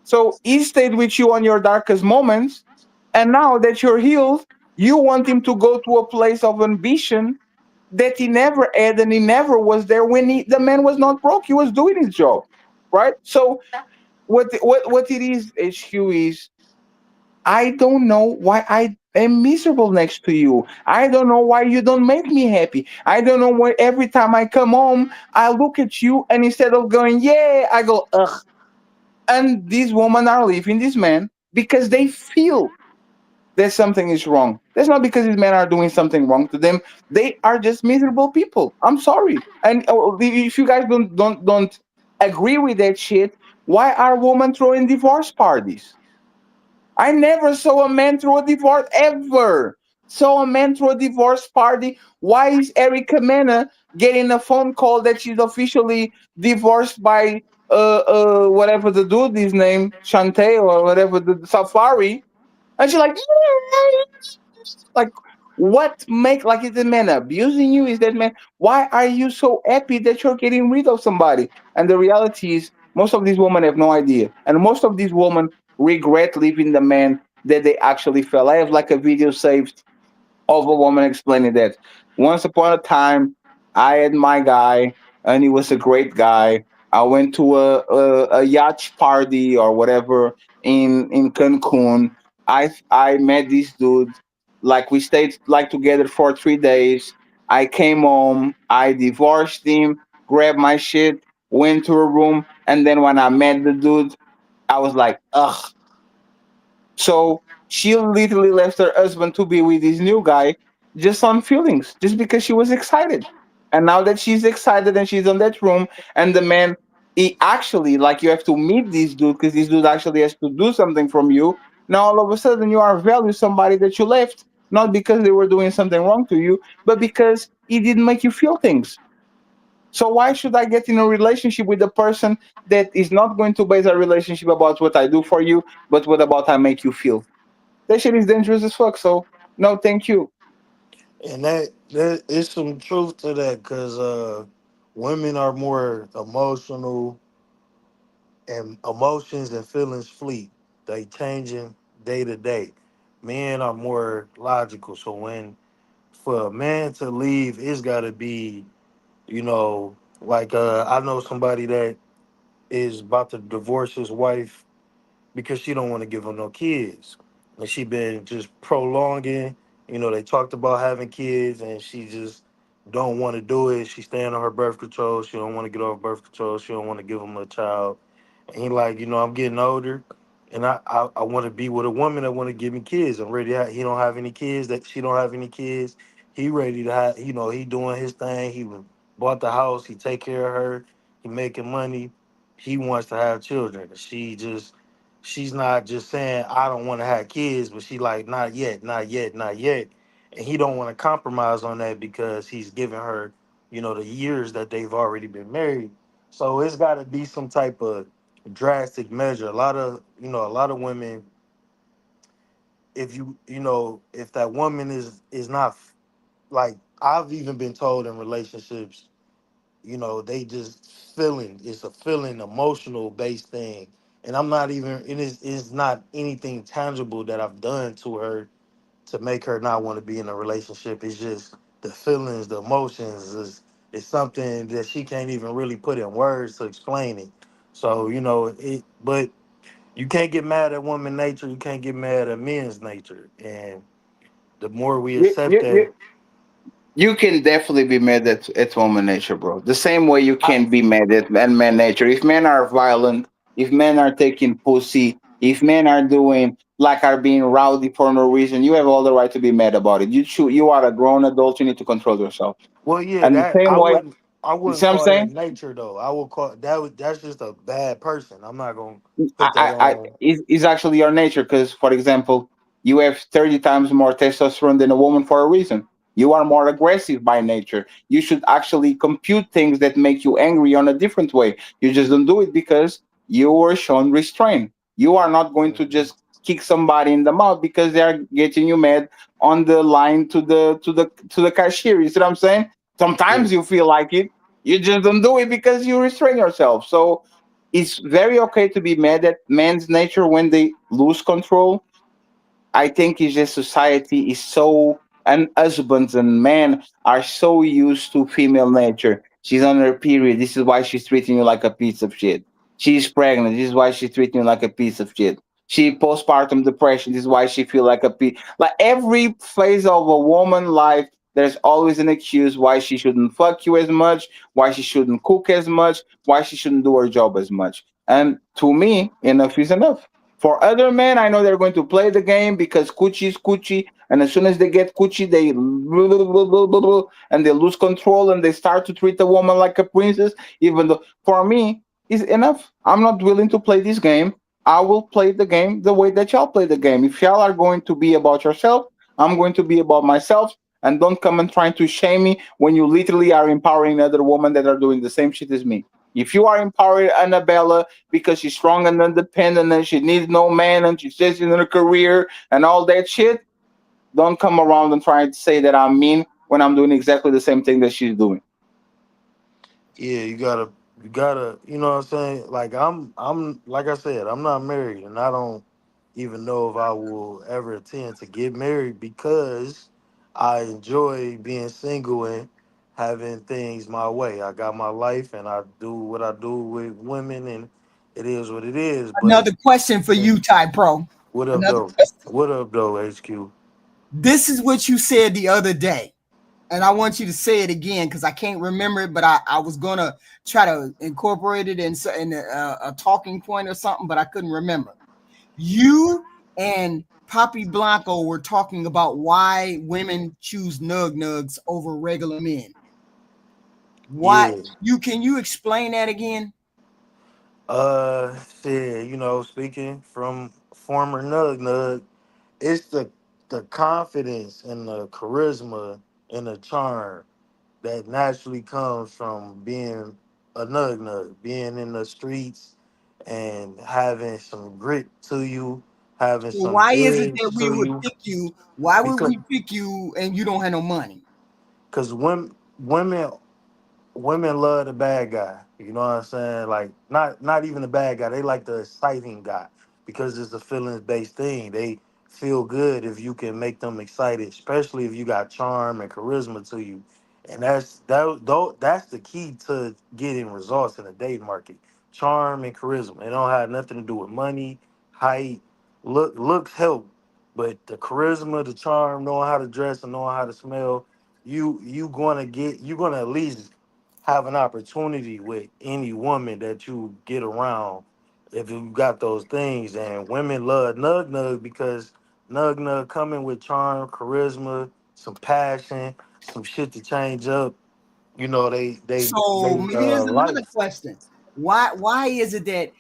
So he stayed with you on your darkest moments. And now that you're healed, you want him to go to a place of ambition that he never had and he never was there when the man was not broke. He was doing his job. Right? So what it is, HQ, is I don't know why I am miserable next to you. I don't know why you don't make me happy. I don't know why every time I come home, I look at you and instead of going, yeah, I go, ugh. And these women are leaving this man because they feel that something is wrong. That's not because these men are doing something wrong to them. They are just miserable people. I'm sorry. And if you guys don't agree with that shit, why are women throwing divorce parties? I never saw a man throw a divorce ever. Saw a man throw a divorce party. Why is Erica Mena getting a phone call that she's officially divorced by whatever the dude is named, Shantae or whatever the Safari? And she's like, "Yeah." Like, what make like is the man abusing you? Is that man? Why are you so happy that you're getting rid of somebody? And the reality is, most of these women have no idea, and most of these women regret leaving the man that they actually fell. I have like a video saved of a woman explaining that once upon a time I had my guy and he was a great guy. I went to a yacht party or whatever in Cancun. I met this dude. Like we stayed like together for 3 days. I came home. I divorced him. Grabbed my shit. Went to a room. And then when I met the dude, I was like, ugh, so she literally left her husband to be with this new guy just on feelings, just because she was excited. And now that she's excited and she's on that room, and the man He actually, like, you have to meet this dude because this dude actually has to do something from you. Now all of a sudden you are value somebody that you left, not because they were doing something wrong to you, but because he didn't make you feel things. So why should I get in a relationship with a person that is not going to base a relationship about what I do for you, but what about I make you feel? That shit is dangerous as fuck. So no, thank you. And that is some truth to that, because women are more emotional, and emotions and feelings fleet. They changing day to day. Men are more logical. So when for a man to leave, it's got to be, like I know somebody that is about to divorce his wife because she don't want to give him no kids, and she been just prolonging. They talked about having kids, and she just don't want to do it. She's staying on her birth control. She don't want to get off birth control. She don't want to give him a child. And he like, I'm getting older, and I want to be with a woman that want to give me kids. I'm ready. He don't have any kids. That she don't have any kids. He ready to have. He doing his thing. Bought the house. He take care of her. He making money. He wants to have children. She's not just saying I don't want to have kids, but she like not yet, not yet, not yet. And he don't want to compromise on that because he's giving her, the years that they've already been married. So it's got to be some type of drastic measure. A lot of women, if that woman is not like, I've even been told in relationships, they just feeling, it's a feeling, emotional based thing. And I'm not even, it's not anything tangible that I've done to her to make her not want to be in a relationship. It's just the feelings, the emotions is something that she can't even really put in words to explain it. So, but you can't get mad at woman nature, you can't get mad at men's nature. And the more we You, accept you, that, you, you can definitely be mad at woman nature, bro. The same way you I, can be mad at man nature. If men are violent, if men are taking pussy, if men are doing like are being rowdy for no reason, you have all the right to be mad about it. You are a grown adult. You need to control yourself. well, yeah, And the that same way, I you wouldn't see what I'm call that saying? nature though. I would call that's just a bad person. I'm not gonna put that I on. is actually your nature because, for example, you have 30 times more testosterone than a woman for a reason. You are more aggressive by nature. You should actually compute things that make you angry on a different way. You just don't do it because you were shown restraint. You are not going to just kick somebody in the mouth because they are getting you mad on the line to the cashier. You see what I'm saying? Yeah. Sometimes you feel like it. You just don't do it because you restrain yourself. So it's very okay to be mad at man's nature when they lose control. I think it's just society is so, and husbands and men are so used to female nature. She's on her period. This is why she's treating you like a piece of shit. She's pregnant. This is why she's treating you like a piece of shit. She postpartum depression. This is why she feel like a piece. Like every phase of a woman life, there's always an excuse why she shouldn't fuck you as much, why she shouldn't cook as much, why she shouldn't do her job as much. And to me, enough is enough. For other men, I know they're going to play the game because coochie is coochie, and as soon as they get coochie, they and they lose control and they start to treat the woman like a princess. Even though, for me, is enough. I'm not willing to play this game. I will play the game the way that y'all play the game. If y'all are going to be about yourself, I'm going to be about myself. And don't come and try to shame me when you literally are empowering other women that are doing the same shit as me. If you are empowering Annabella because she's strong and independent and she needs no man and she's just in her career and all that shit, don't come around and try to say that I'm mean when I'm doing exactly the same thing that she's doing. Yeah, you gotta, you know what I'm saying? Like I'm like I said, I'm not married, and I don't even know if I will ever attempt to get married because I enjoy being single and having things my way. I got my life and I do what I do with women, and it is what it is. But Another question for you, Ty Pro. what up Another though? question. What up though, HQ? This is what you said the other day, and I want you to say it again because I can't remember it, but I was gonna try to incorporate it in a talking point or something, but I couldn't remember. You and Poppy Blanco were talking about why women choose nug nugs over regular men. Why Yeah. you can you explain that again? Shit, speaking from former Nug Nug, it's the confidence and the charisma and the charm that naturally comes from being a Nug Nug, being in the streets and having some grit to you, having So some why is it edge that we to would you, pick you? Why would because we pick you and you don't have no money? women women love the bad guy. You know what I'm saying? Like not even the bad guy. They like the exciting guy because it's a feelings based thing. They feel good if you can make them excited, especially if you got charm and charisma to you. And that's the key to getting results in the date market. Charm and charisma. It don't have nothing to do with money, height, looks help, but the charisma, the charm, knowing how to dress and knowing how to smell, you're gonna at least have an opportunity with any woman that you get around if you got those things. And women love Nug Nug because Nug Nug coming with charm, charisma, some passion, some shit to change up. So They here's another life question: Why is it that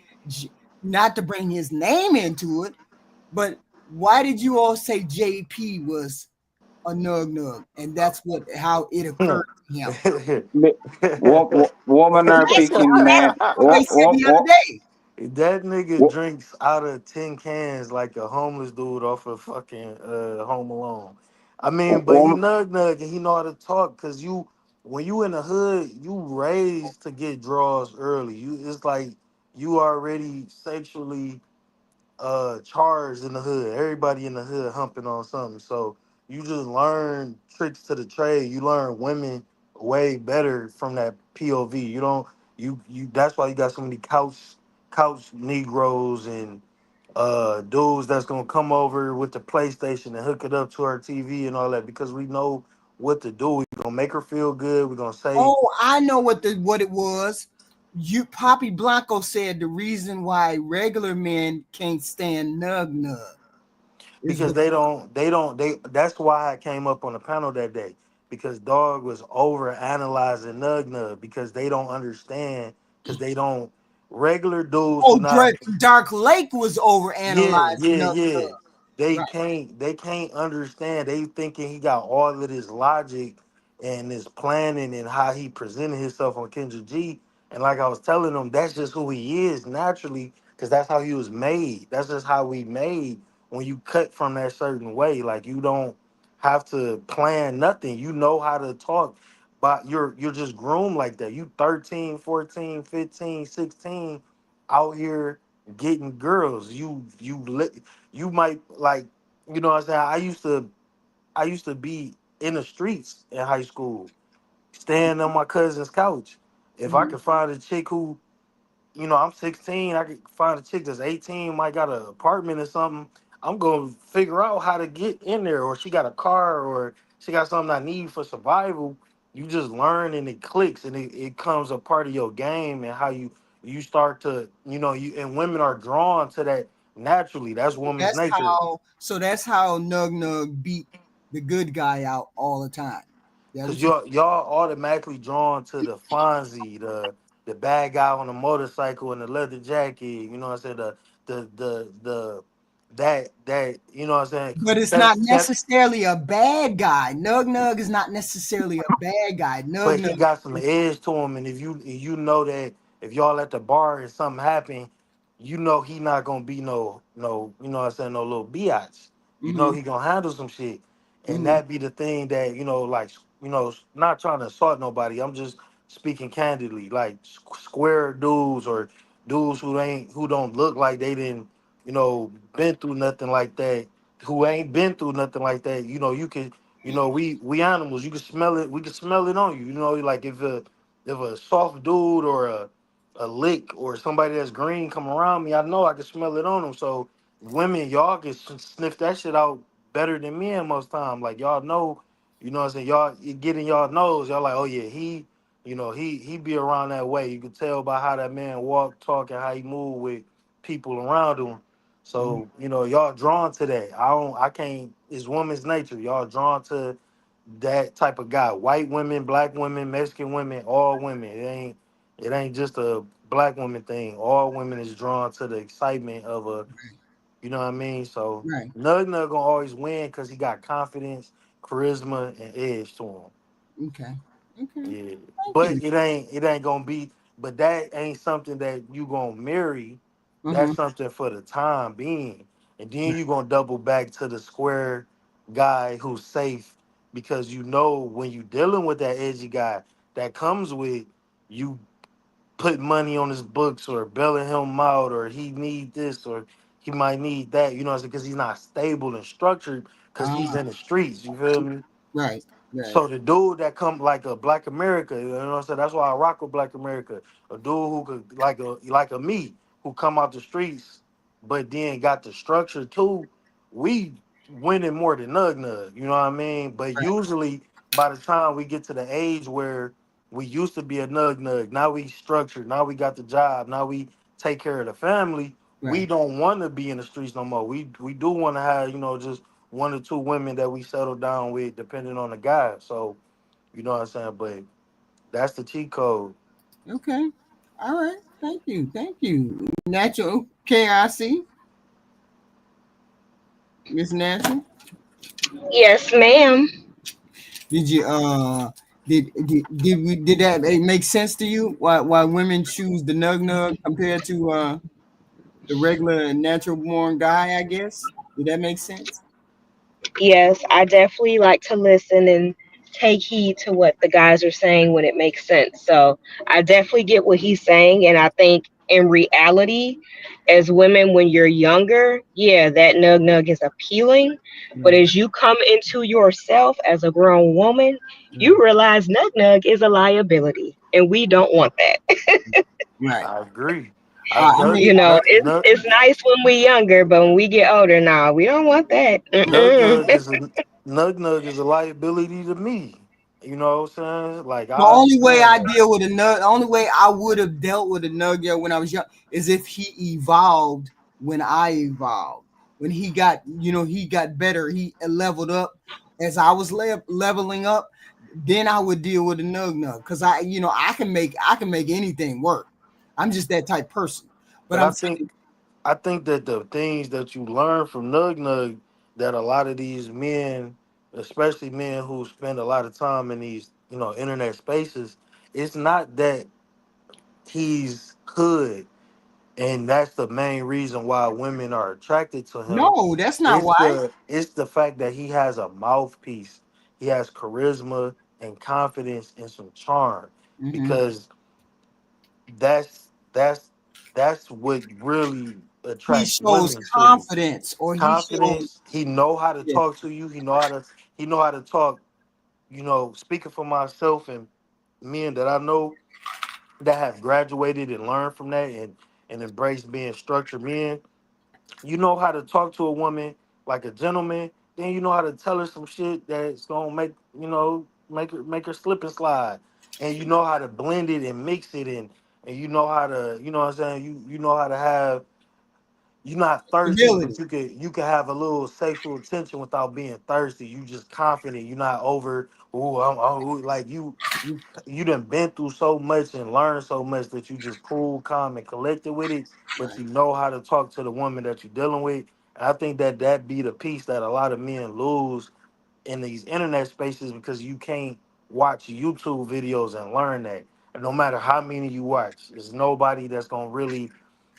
not to bring his name into it, but why did you all say JP was a nug nug, and that's what how it occurred to him? Woman Because are picky, I'm man. asking what they said the other day. That nigga drinks out of tin cans like a homeless dude off of fucking Home Alone. I mean, but he Woman, nug nug and he know how to talk because when you in the hood, you raised to get draws early. It's like you already sexually charged in the hood. Everybody in the hood humping on something. So you just learn tricks to the trade. You learn women way better from that POV. You don't you that's why you got so many couch Negroes and dudes that's gonna come over with the PlayStation and hook it up to our TV and all that because we know what to do. We're gonna make her feel good. We're gonna say Oh, I know what it was. You Poppy Blanco said the reason why regular men can't stand nug nug is because because they that's why I came up on the panel that day because dog was over analyzing Nug Nug because they don't understand because they don't regular dudes who not Dark Lake was over yeah, analyzing yeah, nug nug. yeah. They Right. can't understand. They thinking he got all of this logic and this planning and how he presented himself on Kendra G. And like I was telling them, that's just who he is naturally, because that's how he was made. That's just how we made when you cut from that certain way. Like you don't have to plan nothing. You know how to talk, but you're just groomed like that. You 13, 14, 15, 16 out here getting girls. You might like, what I'm saying? I used to be in the streets in high school, staying on my cousin's couch. If I Mhm. could find a chick who, I'm 16, I could find a chick that's 18, might got an apartment or something. I'm gonna figure out how to get in there, or she got a car, or she got something I need for survival. You just learn and it clicks and it comes a part of your game and how you start to, and women are drawn to that naturally. That's woman's nature. That's how Nug Nug beat the good guy out all the time. That Cause what you y'all automatically drawn to the Fonzie, the bad guy on the motorcycle and the leather jacket. You know what I'm saying? The that you know what I'm saying? but it's not necessarily a bad guy. Nug Nug is not necessarily a bad guy. Nug But he Nug got some is edge to him, and if you know that if y'all at the bar and something happen, you know he not gonna be no you know what I'm saying, no little biatch. You know mm-hmm, he gonna handle some shit, and mm-hmm. that be the thing that like not trying to assault nobody. I'm just speaking candidly, like square dudes or dudes who don't look like they didn't been through nothing like that, who ain't been through nothing like that. You can we animals. You can smell it. We can smell it on you. Like if a soft dude or a lick or somebody that's green come around me, I know I can smell it on them. So women, y'all can sniff that shit out better than men most time. Like y'all know, what I'm saying. Y'all it get in y'all nose. Y'all like, oh yeah, he be around that way. You can tell by how that man walk, talk, and how he move with people around him. Mm-hmm. So, y'all drawn to that. I can't, it's woman's nature. Y'all drawn to that type of guy. White women, black women, Mexican women, all women. It ain't just a black woman thing. All women is drawn to the excitement of a, you know what I mean? So Right. Nug Nug gonna always win because he got confidence, charisma, and edge to him. Okay. Okay. Yeah, Thank but you. it ain't gonna be. But that ain't something that you gonna marry. That's Uh-huh. something for the time being, and then Right. you gonna double back to the square guy who's safe because you know when you dealing with that edgy guy that comes with you put money on his books or bailing him out or he need this or he might need that. You know what I'm saying? Because he's not stable and structured because he's Ah, in the streets. You feel me? right. Right. So the dude that come like a Black America, you know what I'm saying? That's why I rock with Black America. A dude who could like a me who come out the streets, but then got the structure too. We winning more than Nug Nug, you know what I mean? But Right. usually by the time we get to the age where we used to be a Nug Nug, now we structured, now we got the job, now we take care of the family. We Right. don't want to be in the streets no more. We do want to have, just one or two women that we settle down with, depending on the guy. So, you know what I'm saying? But that's the cheat code. Okay. All right. Thank you. Thank you. Natural KIC, Miss Natural. Yes, ma'am. Did you did that make sense to you? Why women choose the nug nug compared to the regular natural born guy? I guess. Did that make sense? Yes, I definitely like to listen and take heed to what the guys are saying when it makes sense. So I definitely get what he's saying. And I think in reality, as women, when you're younger, yeah, that nug nug is appealing. But Right. as you come into yourself as a grown woman, you Right. realize nug nug is a liability. And we don't want that. Right. I agree. I I nut mean, You know, nut nut it's nice when we're younger, but when we get older, now we don't want that. nug Mm-mm. nug is a nug is a liability to me. You know what I'm saying? Like the I only way understand I that. deal with a nug, the only way I would have dealt with a nugget when I was young is if he evolved when I evolved. When he got, he got better, he leveled up as I was leveling up. Then I would deal with a nug because I can make anything work. I'm just that type person. But But I'm I saying think I think that the things that you learn from Nug Nug that a lot of these men, especially men who spend a lot of time in these, internet spaces, it's not that he's hood and that's the main reason why women are attracted to him. no, that's not It's why. the fact that he has a mouthpiece. He has charisma and confidence and some charm Hmm. because that's that's what really He attracts shows women to you. confidence, or he shows. Confidence. He know how to Yeah. talk to you. He know how to talk. Speaking for myself and men that I know that have graduated and learned from that and embraced being structured men. You know how to talk to a woman like a gentleman. Then you know how to tell her some shit that's gonna make her slip and slide. And you know how to blend it and mix it and you know how to, you know what I'm saying, you know how to have, you're not thirsty, Stability. but you can have a little sexual tension without being thirsty. You just confident. You're not over. Ooh, like you done been through so much and learned so much that you just cool, calm, and collected with it. But Right. you know how to talk to the woman that you're dealing with. And I think that be the piece that a lot of men lose in these internet spaces because you can't watch YouTube videos and learn that. And no matter how many you watch, there's nobody that's gonna really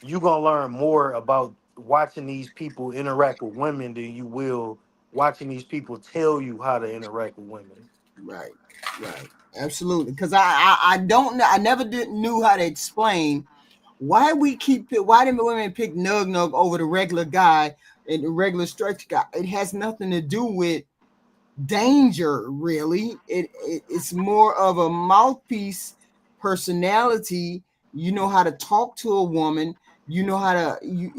you gonna learn more about watching these people interact with women than you will watching these people tell you how to interact with women. Right, right, absolutely. Because I don't know. I never did knew how to explain why do women pick Nug Nug over the regular guy and the regular stretch guy. It has nothing to do with danger, really. It's more of a mouthpiece personality. You know how to talk to a woman. You know how to you.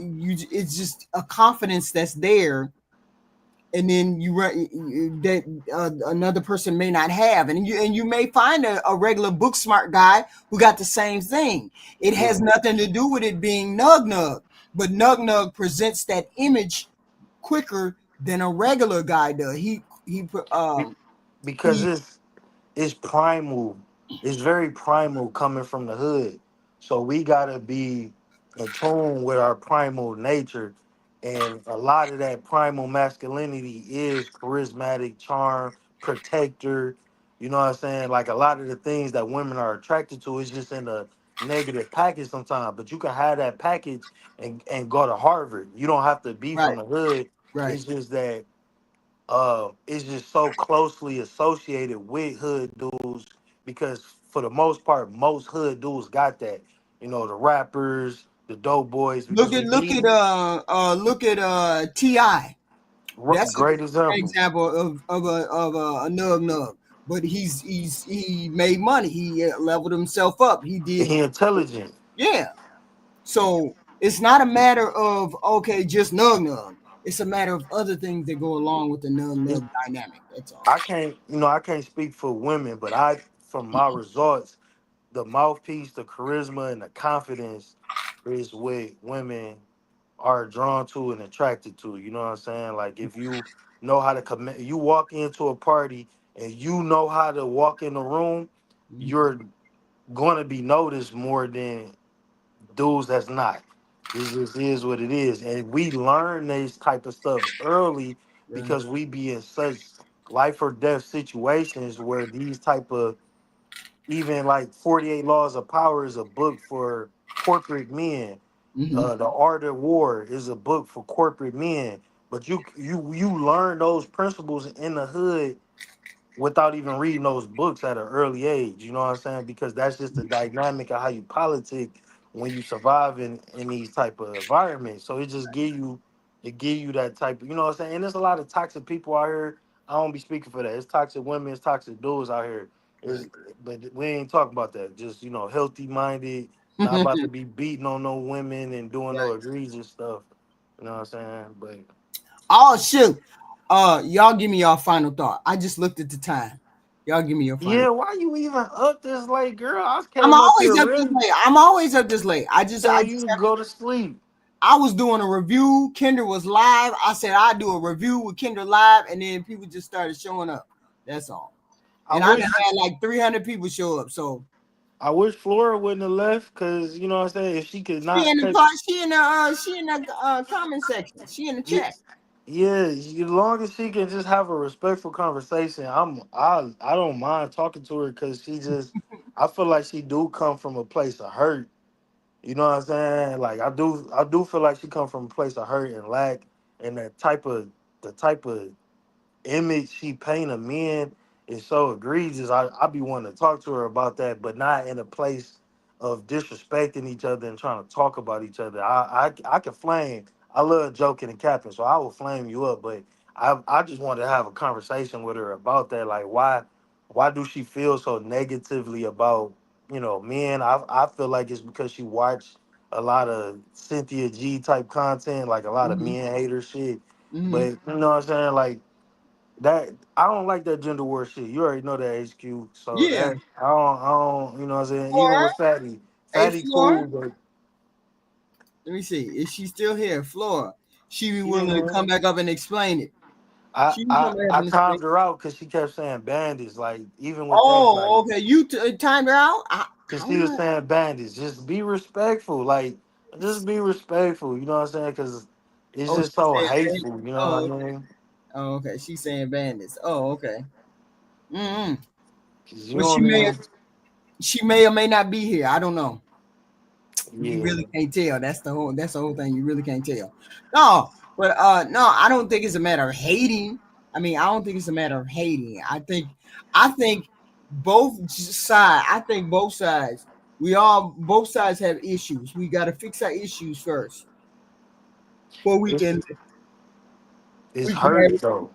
It's just a confidence that's there, and then you run that another person may not have, and you may find a regular book smart guy who got the same thing. It has Yeah. nothing to do with it being nug nug, but nug nug presents that image quicker than a regular guy does. Be- because He it's primal. It's very primal coming from the hood. So we gotta be in tune with our primal nature. And a lot of that primal masculinity is charismatic, charm, protector. You know what I'm saying? Like a lot of the things that women are attracted to is just in a negative package sometimes. But you can have that package and go to Harvard. You don't have to be Right, from the hood. right. It's just that it's just so closely associated with hood dudes because for the most part, most hood dudes got that. You know, the rappers, the dope boys, Look because at we need Ti. That's a great great example. example of a nub nub. But he made money. He leveled himself up. He did, He intelligent. yeah. So it's not a matter of okay, just nug nug. It's a matter of other things that go along with the nug It, nug dynamic. That's all. I can't, I can't speak for women, but from my results, the mouthpiece, the charisma, and the confidence is what women are drawn to and attracted to. You know what I'm saying? Like if you know how to commit, you walk into a party and you know how to walk in the room, you're going to be noticed more than dudes that's not. It just is what it is, and we learn this type of stuff early Right. because we be in such life or death situations where these type of even like 48 Laws of Power is a book for corporate men. Mm-hmm. The Art of War is a book for corporate men. But you learn those principles in the hood without even reading those books at an early age. You know what I'm saying? Because that's just the dynamic of how you politic when you survive in these type of environments. So it give you that type of, you know what I'm saying? And there's a lot of toxic people out here. I don't be speaking for that. It's toxic women, it's toxic dudes out here. Right. But we ain't talking about that. Just, healthy minded, not about to be beating on no women and doing no egregious stuff. You know what I'm saying? But Oh shoot. Y'all give me y'all final thought. I just looked at the time. Y'all give me your final. yeah, why you even up this late, girl? I I'm came up here always up this ready. late. I'm always up this late. I Tell just you to go to sleep. I was doing a review. Kendra was live. I said I'd do a review with Kendra live, and then people just started showing up. That's all. I And I done wish had like 300 people show up. So I wish Flora wouldn't have left because you know what I'm saying. If she could she not in the catch, part, she in the comment section. She in the yeah, chat. yeah, as long as she can just have a respectful conversation, I don't mind talking to her because I feel like she do come from a place of hurt. You know what I'm saying? Like I do feel like she come from a place of hurt and lack, and the type of image she paint of men is so egregious. I be wanting to talk to her about that, but not in a place of disrespecting each other and trying to talk about each other. I can flame. I love joking and capping, so I will flame you up. But I just wanted to have a conversation with her about that. Like why do she feel so negatively about men? I feel like it's because she watched a lot of Cynthia G type content, like a lot of Mm-hmm. men hater shit. Mm-hmm. But you know what I'm saying? Like that I don't like that gender war shit. You already know that HQ. So Yeah. that I don't, you know what I'm saying? Even Flora. with Fatty. Hey Fatty Flora. cool, but Let me see. Is she still here? Flora. She be she willing in to come there. back up and explain it. I She can I, come back up I and explain. timed her out because she kept saying bandits. Like even with that, like Oh, okay. You timed her out. cause I'm she was not. saying bandits. Just be respectful. Like just be respectful. You know what I'm saying? Cause it's Oh, just she's so saying hateful. bandits. You know Oh, what I okay. mean? Oh, okay. She's saying bandits. Oh, okay. Mm-hmm. Cause you Well, know what I mean? she may or may not be here. I don't know. You Yeah. really can't tell. That's the whole thing. You really can't tell. No, but no, I don't think it's a matter of hating. I mean, I don't think it's a matter of hating. I think both sides. Both sides have issues. We got to fix our issues first before we It's can it's we can hurt have. though.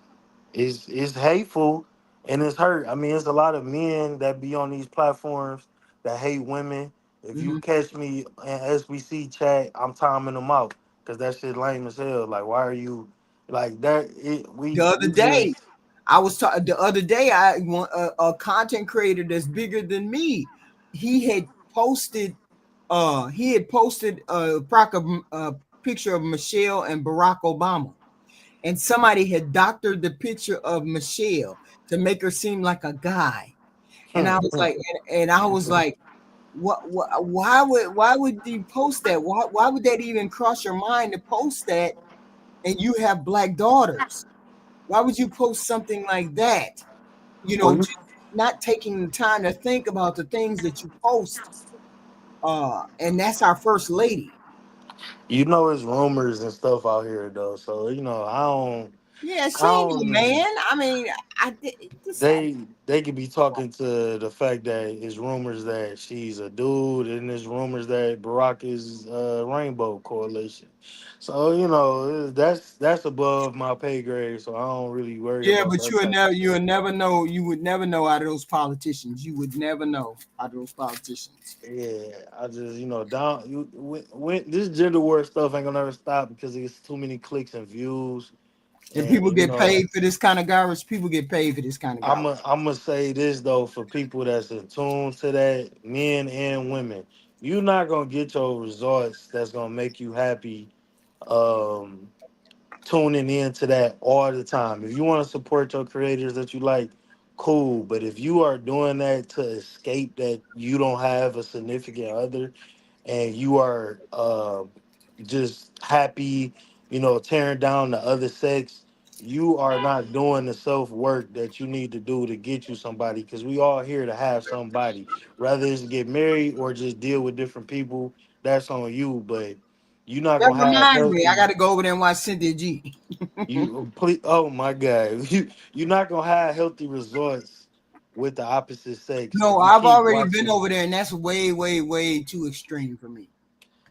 It's hateful and it's hurt. I mean, it's a lot of men that be on these platforms that hate women. If you Mhm. catch me in SBC chat, I'm timing them out because that shit lame as hell. Like, why are you like that? The other We day, just I was talking. The other day, I want a content creator that's bigger than me. He had posted. He had posted a picture of Michelle and Barack Obama, and somebody had doctored the picture of Michelle to make her seem like a guy. And I was like, and I was like, why would you post that? Why would that even cross your mind to post that? And you have black daughters. Why would you post something like that? Well, Just not taking the time to think about the things that you post. And that's our first lady. you know, it's rumors and stuff out here though. So you know, Yeah, I she ain't no don't. man. I mean, I did this. They could be talking to the fact that it's rumors that she's a dude, and there's rumors that Barack is Rainbow Coalition. So you know, that's above my pay grade. So I don't really worry Yeah, about but that type of you stuff. would never know. You would never know out of those politicians. You would never know out of those politicians. Yeah, I just down when this gender war stuff ain't gonna ever stop because it's too many clicks and views, And people and get paid for this kind of garbage. People get paid for this kind of garbage. I'm gonna say this though for people that's in tune to that, men and women, you're not gonna get your results that's gonna make you happy. Um, Tuning into that all the time. If you want to support your creators that you like, cool. But if you are doing that to escape that you don't have a significant other, and you are just happy, tearing down the other sex, you are not doing the self work that you need to do to get you somebody. Because we all here to have somebody, whether it's to get married or just deal with different people. That's on you, but you're not That gonna have reminds me, I healthy. got to go over there and watch Cynthia G. You please, oh my God, you're not gonna have healthy results with the opposite sex No, if you I've keep already been watching. over there, and that's way, way, way too extreme for me.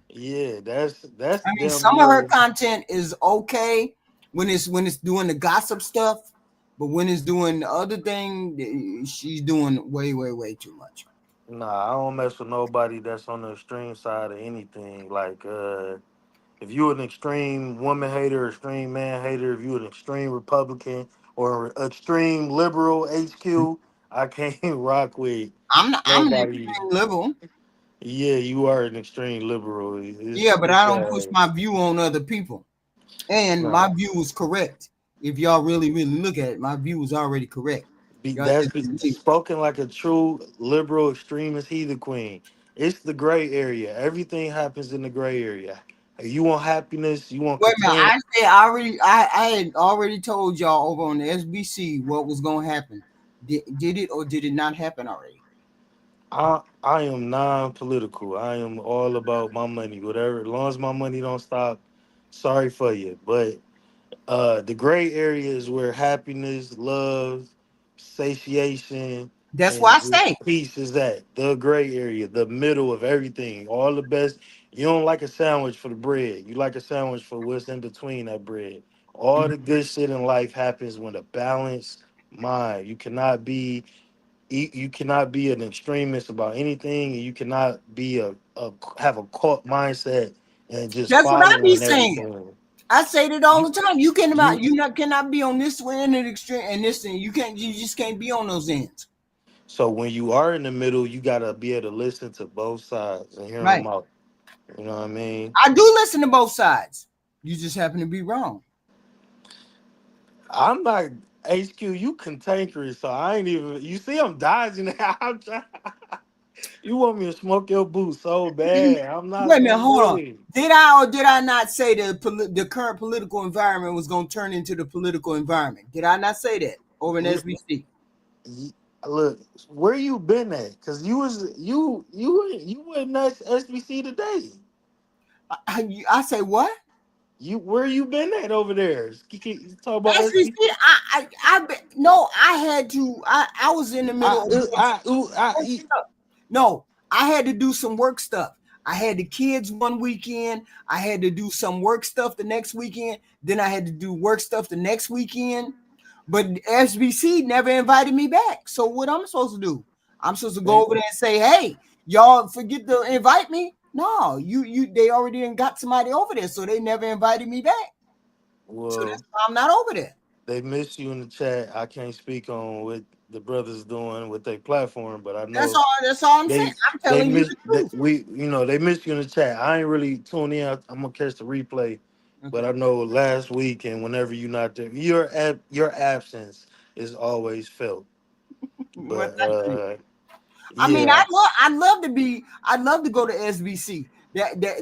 Yeah, that's I mean, damn some of her near. content is okay when it's doing the gossip stuff, but when it's doing the other thing, she's doing way, way, way too much. Nah, I don't mess with nobody that's on the extreme side of anything. Like, if you an extreme woman hater, extreme man hater, if you an extreme Republican or extreme liberal HQ, I can't rock with I'm an nobody. extreme liberal. Yeah, you are an extreme liberal. Yeah, but It's I don't push my view on other people. And nah. my view is correct. If y'all really, really look at it, my view is already correct. Y'all just didn't believe it. Spoken like a true liberal extremist heathen queen. It's the gray area. Everything happens in the gray area. You want happiness, you want Wait a minute, content. I had already told y'all over on the SBC what was gonna happen. Did it or did it not happen already? I am non-political. I am all about my money. Whatever, as long as my money don't stop. Sorry for you, but the gray area is where happiness, love, satiation, That's why and I say. just peace is at. The gray area, the middle of everything. All the best. You don't like a sandwich for the bread. You like a sandwich for what's in between that bread. All the good shit in life happens when a balanced mind. You cannot be an extremist about anything, and you cannot be a have a caught mindset and just That's what I be following saying. everything. I say it all You the time. You can about you you not cannot be on this end of the extreme and this end. You just can't be on those ends. So when you are in the middle, you gotta be able to listen to both sides and hear them Right. out. You know what I mean? I do listen to both sides. You just happen to be wrong. I'm not HQ. You cantankerous, so I ain't even. You see, I'm dodging. I'm trying. You want me to smoke your boot so bad? I'm not Wait a minute, gonna hold do on. it. Did I or did I not say the current political environment was going to turn into the political environment? Did I not say that over in Look, SBC? look, where you been at? Cause you were in SBC today. I say what? You where you been at over there? You talk about SBC. SBC. No, I had to. I was in the middle of doing work stuff. No, I had to do some work stuff. I had the kids one weekend. I had to do some work stuff the next weekend. Then I had to do work stuff the next weekend. But SBC never invited me back. So what I'm supposed to do? I'm supposed to go They, over there and say, "Hey, y'all forget to invite me." No, they already got somebody over there, so they never invited me back. So that's well, why I'm not over there. they missed you in the chat. I can't speak on what the brothers doing with their platform, but I That's know all. That's all I'm saying. they I'm they telling you miss the that truth. they missed you in the chat. I ain't really tuned in. I'm gonna catch the replay, but Okay. I know last week and whenever you're not there, your absence is always felt. Well, But thank you. I mean, Yeah, I'd love to go to SBC.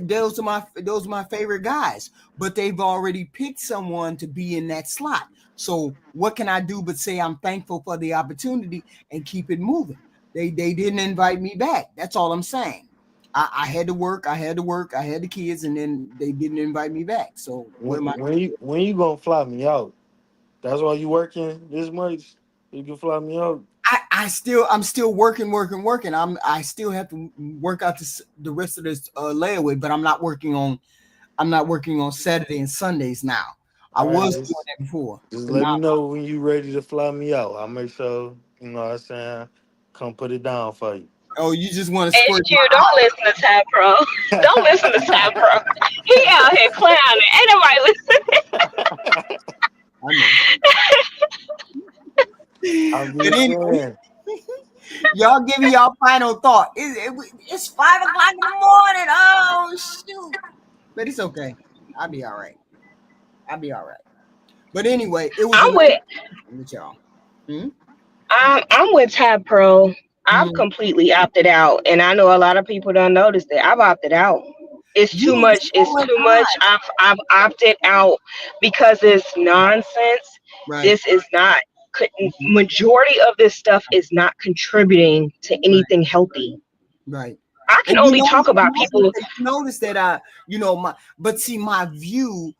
Those are my favorite guys, but they've already picked someone to be in that slot. So what can I do but say I'm thankful for the opportunity and keep it moving? They didn't invite me back. That's all I'm saying. I had to work, I had to work, I had the kids, and then they didn't invite me back. So what am I? when you gonna fly me out? That's why you working this much. You can fly me out. I'm still working. I still have to work out the rest of this layaway, but I'm not working on Saturday and Sundays now. I All was right, doing that before, just but let now me know when you ready to fly me out. I'll make sure, you know what I'm saying, come put it down for you. oh, you just want to squirt HQ, my don't listen to Tap Pro. Don't listen to Tap Pro. He out here clowning. Ain't nobody listening. I know. I'm But just anyway, saying. y'all give me y'all final thought. It's 5 o'clock in the morning. Oh shoot! But it's okay. I'll be all right. I'll be all right. But anyway, it was a I'm nice with with y'all. Hmm? I'm with Tab Pro. I've Hmm. completely opted out, and I know a lot of people don't notice that I've opted out. It's You too and much. so It's much too much. time. I've opted out because it's nonsense. Right. This is not. Mhm. Majority of this stuff is not contributing to Right. anything healthy. Right. I can And only talk about people. you notice that my but see my view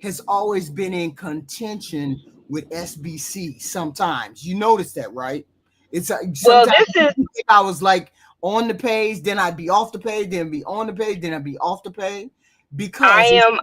has always been in contention with SBC sometimes. You notice that, right? It's Well, sometimes this is I was like on the page, then I'd be off the page, then be on the page, then I'd be off the page I because it's am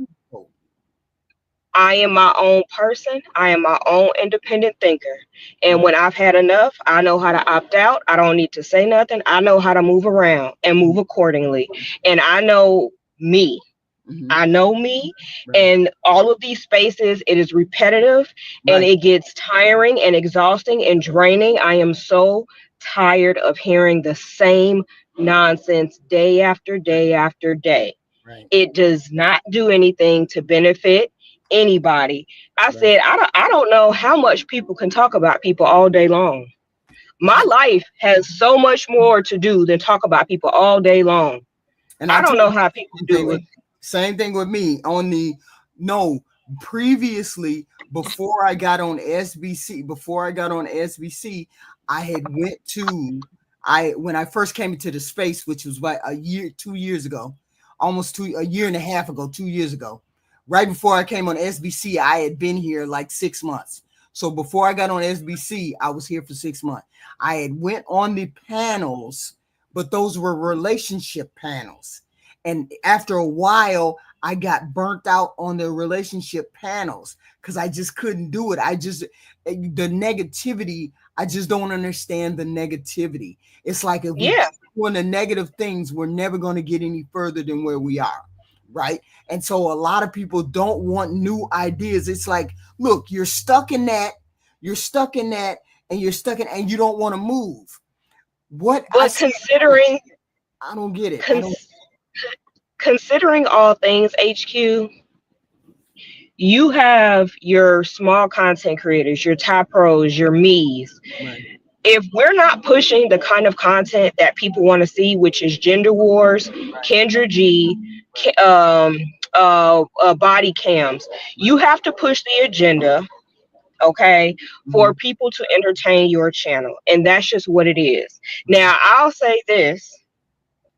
I am my own person. I am my own independent thinker. And right. when I've had enough, I know how to opt out. I don't need to say nothing. I know how to move around and move accordingly. And I know me. Hmm. I know me. Right. And all of these spaces, it is repetitive and Right. it gets tiring and exhausting and draining. I am so tired of hearing the same nonsense day after day after day. Right. It does not do anything to benefit anybody. I Right. said, I don't know how much people can talk about people all day long. My I, life has so much more to do than talk about people all day long. and I I don't told know you how people same do thing. it. Same thing with me on the no previously before I got on SBC. Before I got on SBC, I had went to I when I first came into the space, which was about a year, 2 years ago, almost a year and a half ago, 2 years ago. Right before I came on SBC, I had been here like 6 months. So before I got on SBC, I was here for 6 months. I had went on the panels, but those were relationship panels. And after a while, I got burnt out on the relationship panels because I just couldn't do it. The negativity, I just don't understand the negativity. It's like if we Yeah. keep doing the negative things, we're never going to get any further than where we are. Right. And so a lot of people don't want new ideas. It's like, look, you're stuck in that, and you're stuck in, and you don't want to move. What I But say, I don't get it. I don't. cons- considering all things HQ, you have your small content creators, your top pros, your me's. Right. If we're not pushing the kind of content that people want to see, which is gender wars, Kendra G, body cams, you have to push the agenda, okay, Mm-hmm. for people to entertain your channel. And that's just what it is. Right. Now, I'll say this,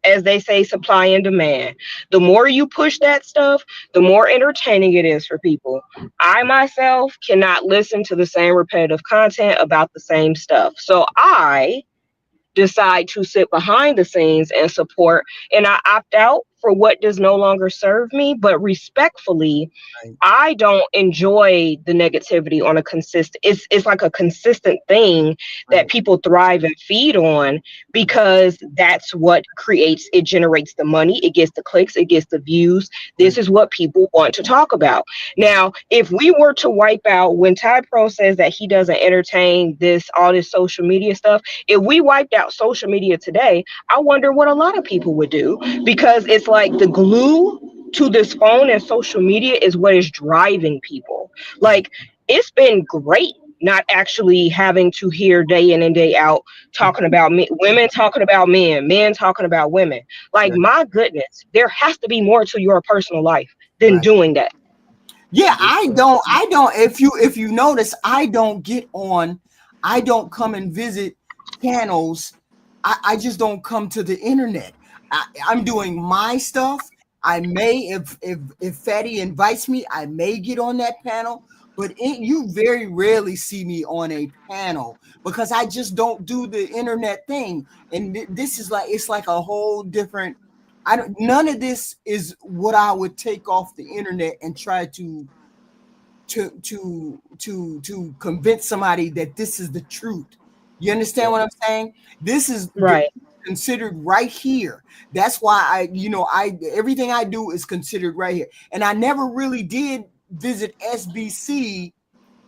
as they say, supply and demand. The more you push that stuff, the more entertaining it is for people. I myself cannot listen to the same repetitive content about the same stuff. So I decide to sit behind the scenes and support, and I opt out for what does no longer serve me, but respectfully, Right. I don't enjoy the negativity on a consistent, it's like a consistent thing that Right. people thrive and feed on because that's what creates, it generates the money, it gets the clicks, it gets the views. This Right. is what people want to talk about. Right. Now, if we were to wipe out, when Ty Pro says that he doesn't entertain this, all this social media stuff, if we wiped out social media today, I wonder what a lot of people would do, because it's like the glue to this phone and social media is what is driving people. Right. Like, it's been great not actually having to hear day in and day out talking about women talking about men, men talking about women. Like, Right. my goodness, there has to be more to your personal life than Right. doing that. Yeah, I don't if you notice, I don't get on, I don't come and visit channels. I just don't come to the internet. I'm doing my stuff. I may, if Fatty invites me, I may get on that panel, but you very rarely see me on a panel because I just don't do the internet thing. And this is like, it's like a whole different, I don't, none of this is what I would take off the internet and try to convince somebody that this is the truth. You understand what I'm saying? This is Right. considered right here. That's why I everything I do is considered right here. And I never really did visit SBC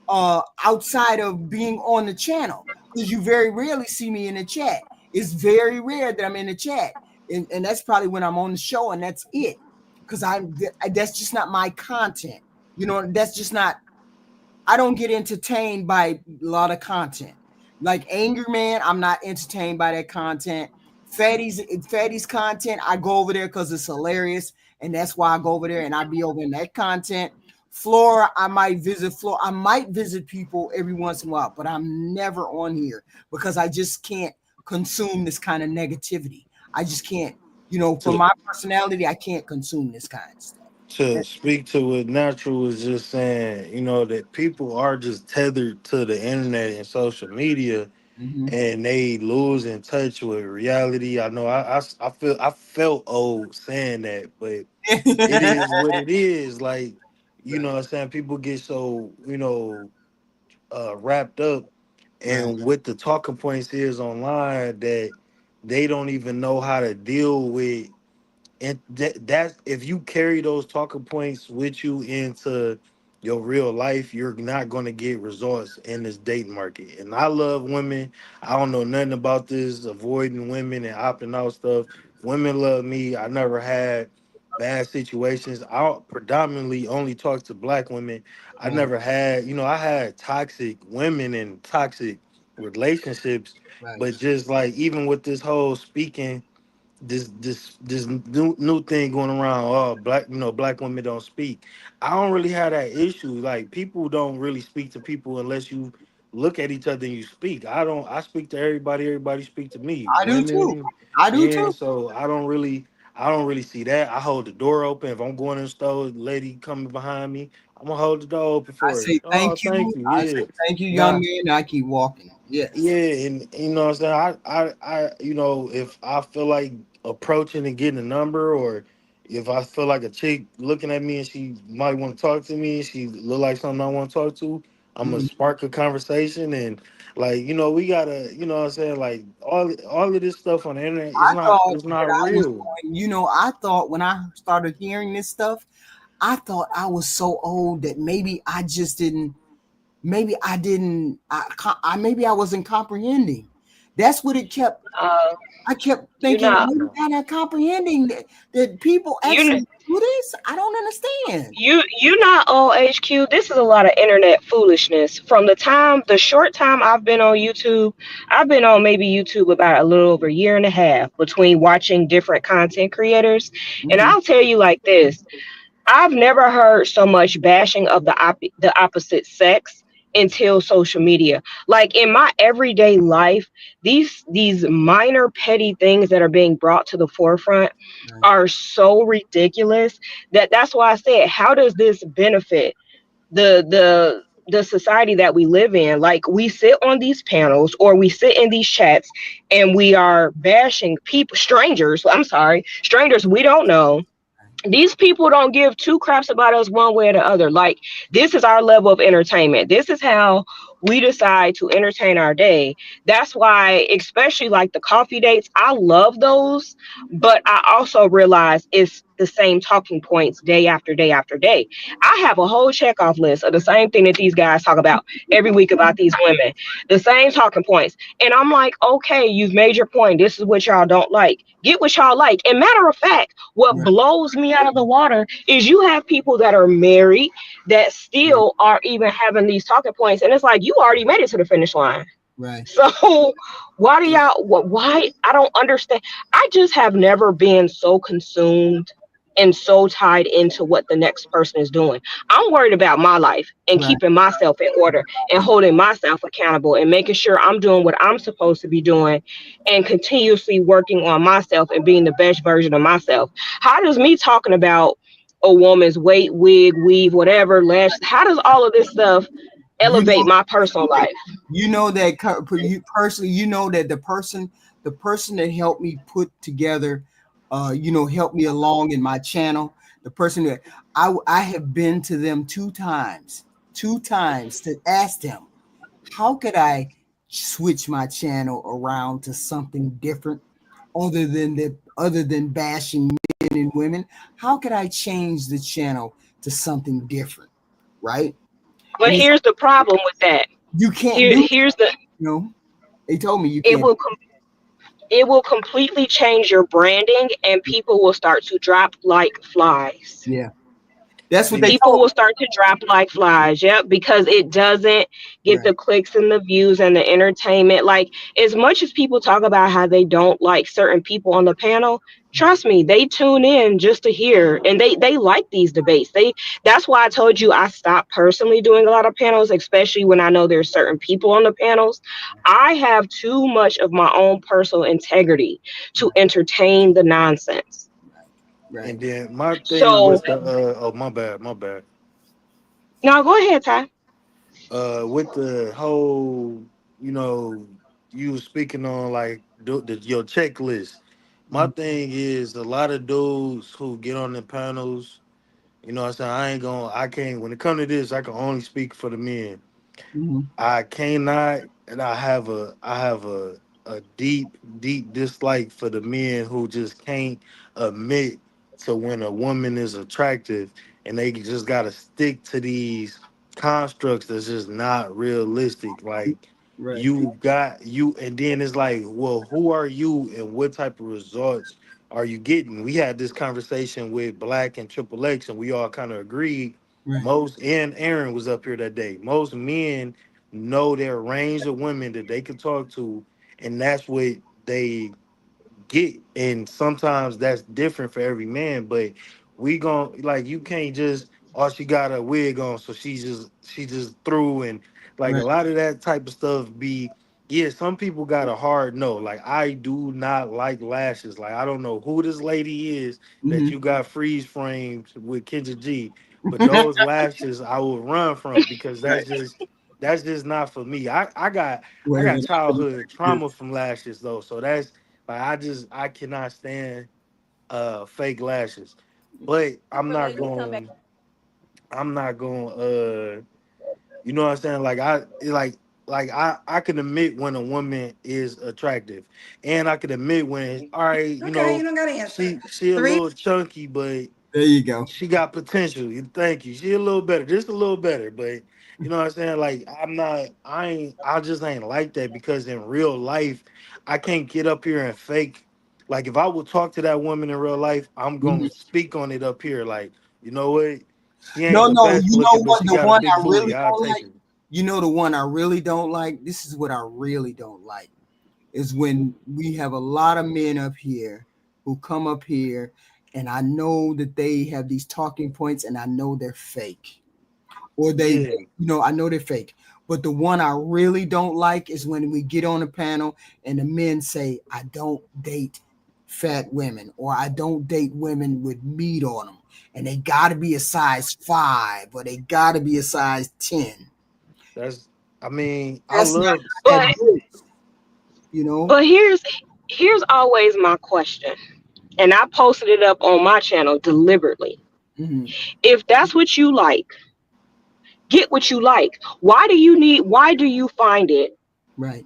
outside of being on the channel, because you very rarely see me in the chat. It's very rare that I'm in the chat, and that's probably when I'm on the show, and that's it. Because that's just not my content. That's just not. I don't get entertained by a lot of content. Like Angry Man, I'm not entertained by that content. Fatty's content, I go over there because it's hilarious, and that's why I go over there and I be over in that content. Flora, I might visit Flora. I might visit people every once in a while, but I'm never on here because I just can't consume this kind of negativity. I just can't, for To my personality, I can't consume this kind of stuff. to speak to what Natural was just saying, that people are just tethered to the internet and social media, Mhm. and they lose in touch with reality. I know I felt old saying that, but it is what it is. Like, what I'm saying, people get so, wrapped up Right. and what the talking points is online that they don't even know how to deal with. And that's if you carry those talking points with you into your real life, you're not going to get results in this dating market. And I love women. I don't know nothing about this avoiding women and opting out stuff. Women love me. I never had bad situations. I predominantly only talk to black women. I Right. never had, I had toxic women and toxic relationships, Right. but just like even with this whole speaking, this new thing going around. Oh, black women don't speak. I don't really have that issue. Like, people don't really speak to people unless you look at each other and you speak. I don't. I speak to everybody. Everybody speak to me. I do too. Women, I do men. too. So I don't really see that. I hold the door open. If I'm going in the store, lady coming behind me, I'm gonna hold the door open I for her. say Oh, thank thank you. you. I say Yeah. thank you, young Now, man. I keep walking. Yes. yeah, and you know what I'm saying? If I feel like approaching and getting a number, or if I feel like a chick looking at me and she might want to talk to me, she look like something I want to talk to, I'm gonna Mhm. spark a conversation. And like, we gotta, what I'm saying, like all of this stuff on the internet, I thought it's that not I was real. going, I thought when I started hearing this stuff, I thought I was so old that maybe I didn't, maybe I wasn't comprehending. That's what it kept. Uh, I kept you're thinking, not maybe I'm not comprehending that people you actually do this. I don't understand. you not old HQ. This is a lot of internet foolishness. From the short time I've been on YouTube, I've been on maybe YouTube about a little over a year and a half between watching different content creators. And Mhm. I'll tell you like this. I've never heard so much bashing of the opposite sex until social media. Like, in my everyday life, these minor petty things that are being brought to the forefront Right. are so ridiculous that's why I said, how does this benefit the society that we live in? Like, we sit on these panels or we sit in these chats and we are bashing people, strangers we don't know. These people don't give two craps about us one way or the other. Like, this is our level of entertainment. This is how we decide to entertain our day. That's why, especially like the coffee dates, I love those, but I also realize it's the same talking points day after day after day. I have a whole checkoff list of the same thing that these guys talk about every week about these women, the same talking points. And I'm like, okay, you've made your point. This is what y'all don't like. Get what y'all like. And matter of fact, what Right. blows me out of the water is you have people that are married that Right. still are even having these talking points. And it's like, you already made it to the finish line. Right. So why do y'all why I don't understand. I just have never been so consumed and so tied into what the next person is doing. I'm worried about my life and Right. keeping myself in order and holding myself accountable and making sure I'm doing what I'm supposed to be doing and continuously working on myself and being the best version of myself. How does me talking about a woman's weight, wig, weave, whatever, lash, how does all of this stuff You elevate know, my personal life? you know that you personally, you know that the person that helped me put together, helped me along in my channel, the person that I have been to them two times to ask them, how could I switch my channel around to something different other than bashing men and women? How could I change the channel to something different? Right? But And it's here's the problem with that. you can't Here, do it. here's the You know, they told me you it can't. will it will completely change your branding, and people will start to drop like flies. Yeah, that's what they See, People told will start to drop like flies. Yep, because it doesn't me. get Right. the clicks and the views and the entertainment. Like, as much as people talk about how they don't like certain people on the panel, trust me, they tune in just to hear, and they like these debates. That's why I told you I stopped personally doing a lot of panels, especially when I know there's certain people on the panels. I have too much of my own personal integrity to entertain the nonsense. Right. And then my thing So with the oh my bad. now go ahead, Ty. With the whole, you know, you was speaking on like your checklist. My Mhm. thing is a lot of dudes who get on the panels. You know what I'm saying? I can't. When it come to this, I can only speak for the men. Mhm. I cannot, and I have a deep, deep dislike for the men who just can't admit to when a woman is attractive, and they just gotta stick to these constructs that's just not realistic. Like Right. you, and then it's like, well, who are you, and what type of results are you getting? We had this conversation with Black and Triple X, and we all kind of agreed. Right. Most and Aaron was up here that day. Most men know their range of women that they can talk to, and that's what they get. And sometimes that's different for every man, but we gon' like you can't just, oh, she got a wig on, so she just through. And like a Right. lot of that type of stuff be, yeah, some people got a hard no. Like I do not like lashes. Like I don't know who this lady is that Mhm. you got freeze framed with Kendra G, but those lashes I will run from, because Right. that's just not for me. I got Whatever. childhood trauma from lashes though, so that's like I cannot stand fake lashes. But So ladies, come back. I'm not going you know what I'm saying? Like I can admit when a woman is attractive. And I can admit when, all right, Okay, you don't gotta answer. she a Three. little chunky, but There you go. she got potential. Thank you. She a little better, just a little better. But you know what I'm saying? Like I just ain't like that, because in real life, I can't get up here and fake. Like if I would talk to that woman in real life, I'm Mhm. gonna speak on it up here. Like, you know what? She ain't No, the no. best You know looking, but what? she The got a one big I really booty. I'll don't take like. her. You know the one I really don't like. This is what I really don't like. Is when we have a lot of men up here who come up here, and I know that they have these talking points, and I know they're fake, or Yeah, I know they're fake. But the one I really don't like is when we get on a panel and the men say, "I don't date fat women," or "I don't date women with meat on them," and they got to be a size 5 or they got to be a size 10. that's. I mean, I That's not love. how that But goes, you know. but here's always my question. And I posted it up on my channel deliberately. Mhm. If that's what you like, get what you like. Why do you find it Right.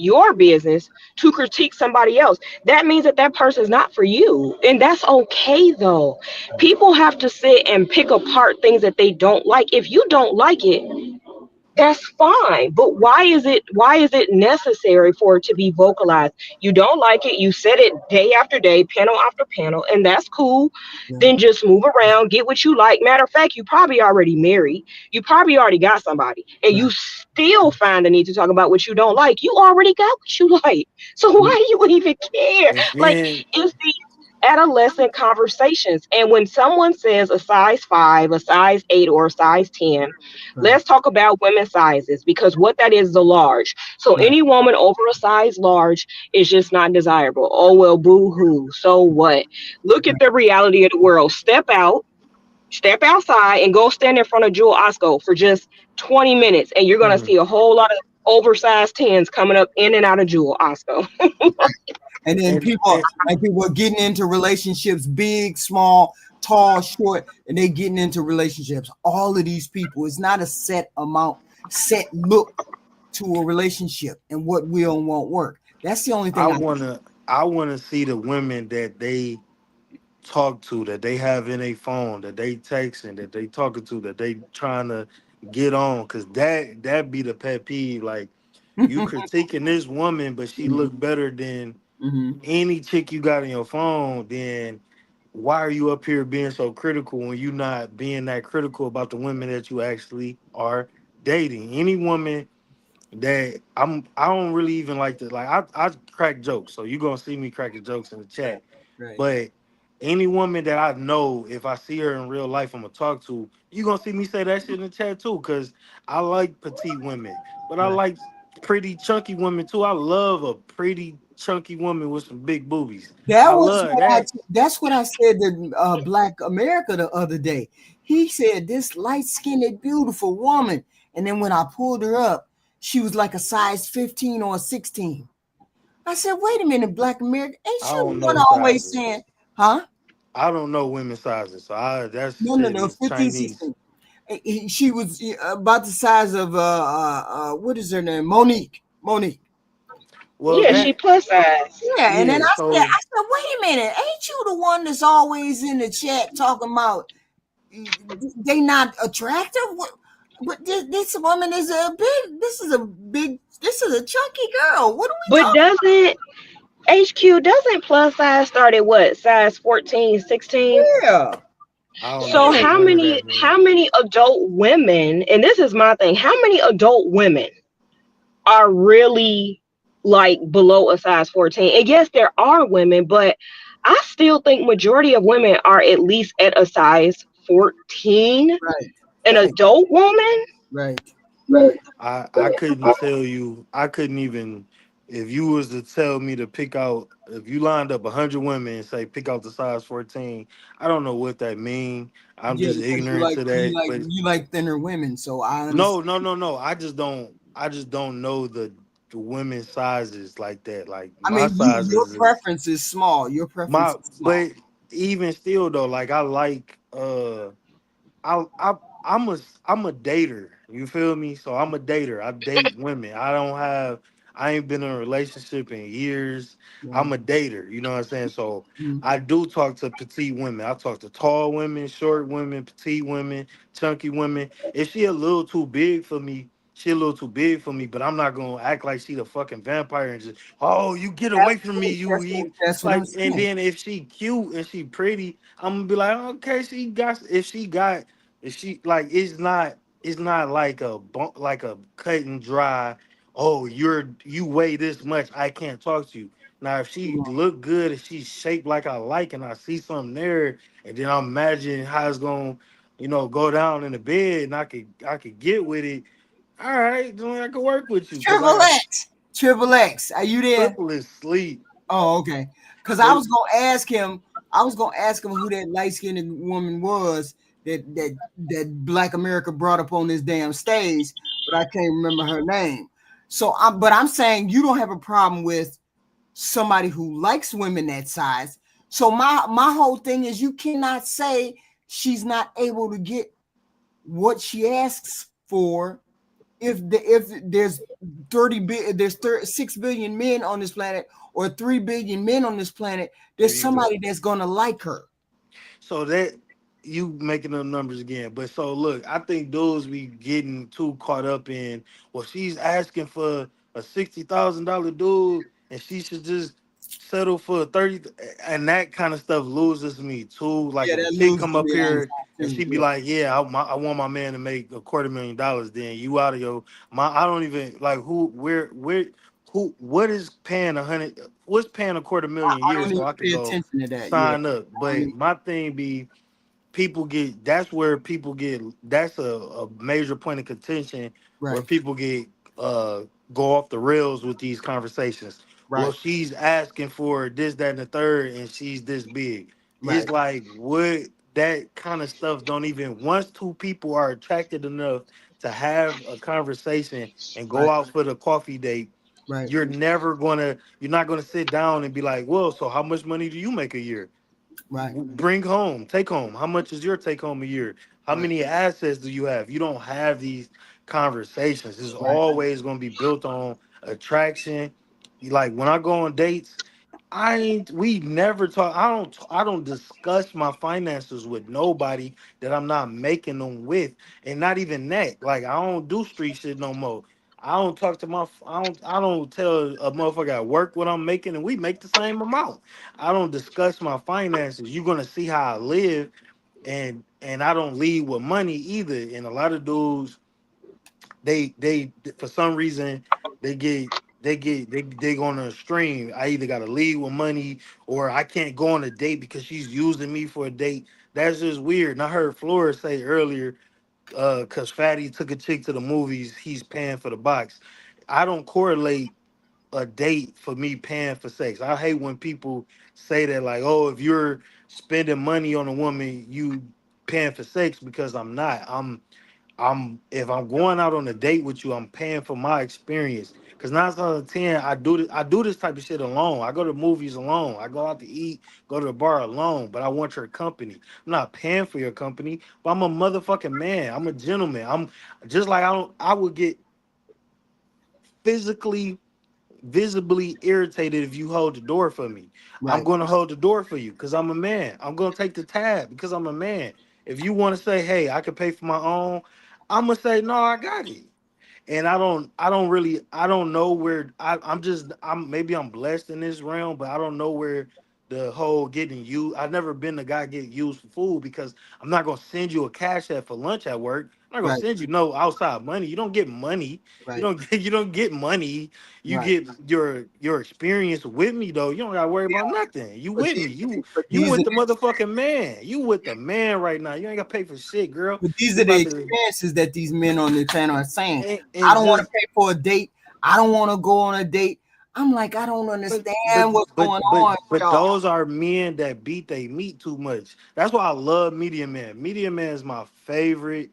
your business to critique somebody else. That means that that person's not for you. And that's okay though. People have to sit and pick apart things that they don't like. If you don't like it, that's fine. But why is it necessary for it to be vocalized? You don't like it, you said it day after day, panel after panel, and that's cool. Yeah. Then just move around, get what you like. Matter of fact, you probably already married. You probably already got somebody, and you Right. still find the need to talk about what you don't like. You already got what you like. So Yeah. why do you even care? And Like, then it's these adolescent conversations. And when someone says a size 5, a size 8, or a size 10, Right. let's talk about women's sizes, because what that is a large. So Right. any woman over a size large is just not desirable. Oh well, boo hoo. So what? Look at Right. the reality of the world. Step outside and go stand in front of Jewel Osco for just 20 minutes, and you're gonna mhm, see a whole lot of oversized tens coming up in and out of Jewel Osco. And then and people are getting into relationships, big, small, tall, short, and they getting into relationships. All of these people, it's not a set look to a relationship and what will and won't work. That's the only I thing I wanna I wanna see the women that they talk to, that they have in a phone, that they texting, that they talking to, that they trying to get on, cause that be the pet peeve. Like, you critiquing this woman, but she look better than mm-hmm. any chick you got in your phone. Then why are you up here being so critical when you not being that critical about the women that you actually are dating? Any woman that I don't really even like to, like, I crack jokes, so you gonna see me cracking jokes in the chat. Right. But any woman that I know, if I see her in real life, I'm gonna talk to, you gonna see me say that shit in the chat too, because I like petite women, but I Right. like pretty chunky women too. I love a pretty chunky woman with some big boobies. I love that. That's what I said to Black America the other day. He said this light-skinned, beautiful woman, and then when I pulled her up, she was like a size 15 or a 16. I said, wait a minute, Black America, ain't I you the don't one know always sizes. saying, huh? I don't know women's sizes, so that No, no, shit no, is 15, Chinese. 16. She was about the size of what is her name? Monique. Monique. Well, Yeah, she that plus size. Yeah, and then yeah. So wait a minute, ain't you the one that's always in the chat talking about they not attractive? But this woman is a this is a chunky girl. What are we But talking doesn't doesn't plus size start at what? Size 14, 16? about? Yeah. I don't So know Yeah. what how none of many that how means. many adult women, and this is my thing, how many adult women are really like below a size 14? And yes, there are women, but I still think majority of women are at least at a size 14. Right. An Right. adult woman? Right. I couldn't tell you. I couldn't even, if you was to tell me to pick out, if you lined up 100 women and say pick out the size 14, I don't know what that mean. I'm Yeah, just because ignorant to that. But you like thinner women, so I no, understand. no, no, no. I just don't know the women's sizes like that. Like, I my mean, your sizes is preference is small. Your preference my, is small. but even still though, like, I like I I I'm a dater. You feel me? So I'm a dater. I date women. I ain't been in a relationship in years. Right. I'm a dater. You know what I'm saying? So Mhm. I do talk to petite women. I talk to tall women, short women, petite women, chunky women. If she a little too big for me, she a little too big for me, but I'm not gonna act like she the fucking vampire and just, oh, you get away from me, you eat. That's what I'm Like, and saying. then if she cute and she pretty, I'm gonna be like, okay, if she, like, it's not like a like a cut and dry, oh, you weigh this much, I can't talk to you. Now if she look good, if she's shaped like I like, and I see something there, and then I'm imagining how it's gonna, go down in the bed, and I could get with it. All right, then I could work with you, because Triple I X. Triple X. Are you there? triple is sleep. Oh, okay. Because I But was gonna ask him. I was gonna ask him who that light skinned woman was that Black America brought up on this damn stage, but I can't remember her name. So I'm saying you don't have a problem with somebody who likes women that size. So my whole thing is you cannot say she's not able to get what she asks for if there's 6 billion men on this planet, or 3 billion men on this planet, There there's you go. somebody that's gonna like her. So that you making them numbers again. But so look, I think dudes be getting too caught up in, well, she's asking for a $60,000 dude and she should just settle for 30, and that kind of stuff loses me too. Like Yeah, if a that chick loses come up me on here top and too. she be Yeah, like, yeah, I want my man to make $250,000, then you out of your my I don't even like who what is paying 100, what's paying a quarter million a I year don't so even I could pay go attention to that. Yeah, sign up. I don't But even, my thing be, people get, that's where people get, that's a major point of contention where right, people get uh go off the rails with these conversations. Well, right, she's asking for this, that, and the third, and she's this big. It's right, like what, that kind of stuff don't even, once two people are attracted enough to have a conversation and go right, out for the coffee date, right, you're not gonna sit down and be like, well, so how much money do you make a year? right, Bring home, take home. How much is your take home a year? How right, many assets do you have? You don't have these conversations. It's right, always going to be built on attraction. Like when I go on dates, we never talk. I don't discuss my finances with nobody that I'm not making them with. And not even that. Like I don't do street shit no more. I don't talk to I don't tell a motherfucker at work what I'm making and we make the same amount. I don't discuss my finances. You're gonna see how I live, and I don't lead with money either. And a lot of dudes, they for some reason they get they go on a stream. I either gotta lead with money or I can't go on a date because she's using me for a date. That's just weird. And I heard Flora say earlier, cause Fatty took a chick to the movies, he's paying for the box. I don't correlate a date for me paying for sex. I hate when people say that, like, oh, if you're spending money on a woman, you paying for sex, because I'm not. If I'm going out on a date with you, I'm paying for my experience. Cause 9 out of 10, I do this type of shit alone. I go to movies alone. I go out to eat, go to the bar alone. But I want your company. I'm not paying for your company, but I'm a motherfucking man. I'm a gentleman. I'm just like I would get physically visibly irritated if you hold the door for me. I'm right, going to hold the door for you because I'm a man. I'm going to take the tab because I'm a man. If you want to say, hey, I can pay for my own, I'm going to say, no, I got it. And I don't know where I'm maybe I'm blessed in this realm, but I don't know where the whole getting you. I've never been the guy get used for food, because I'm not gonna send you a cash app for lunch at work. I'm not gonna right, send you no outside money. You don't get money. You right, don't you don't get money. You right. get your experience with me though. You don't gotta worry about nothing. You But with the, me. but You these are with the motherfucking man. You with the man right now. You ain't gotta pay for shit, girl. But these We are the about to experiences that these men on the channel are saying. I and don't want to just pay for a date. I don't want to go on a date. I'm like, I don't But understand what's going on with but y'all. those are men that beat they meat too much. That's why I love Media Man. Media Man is my favorite.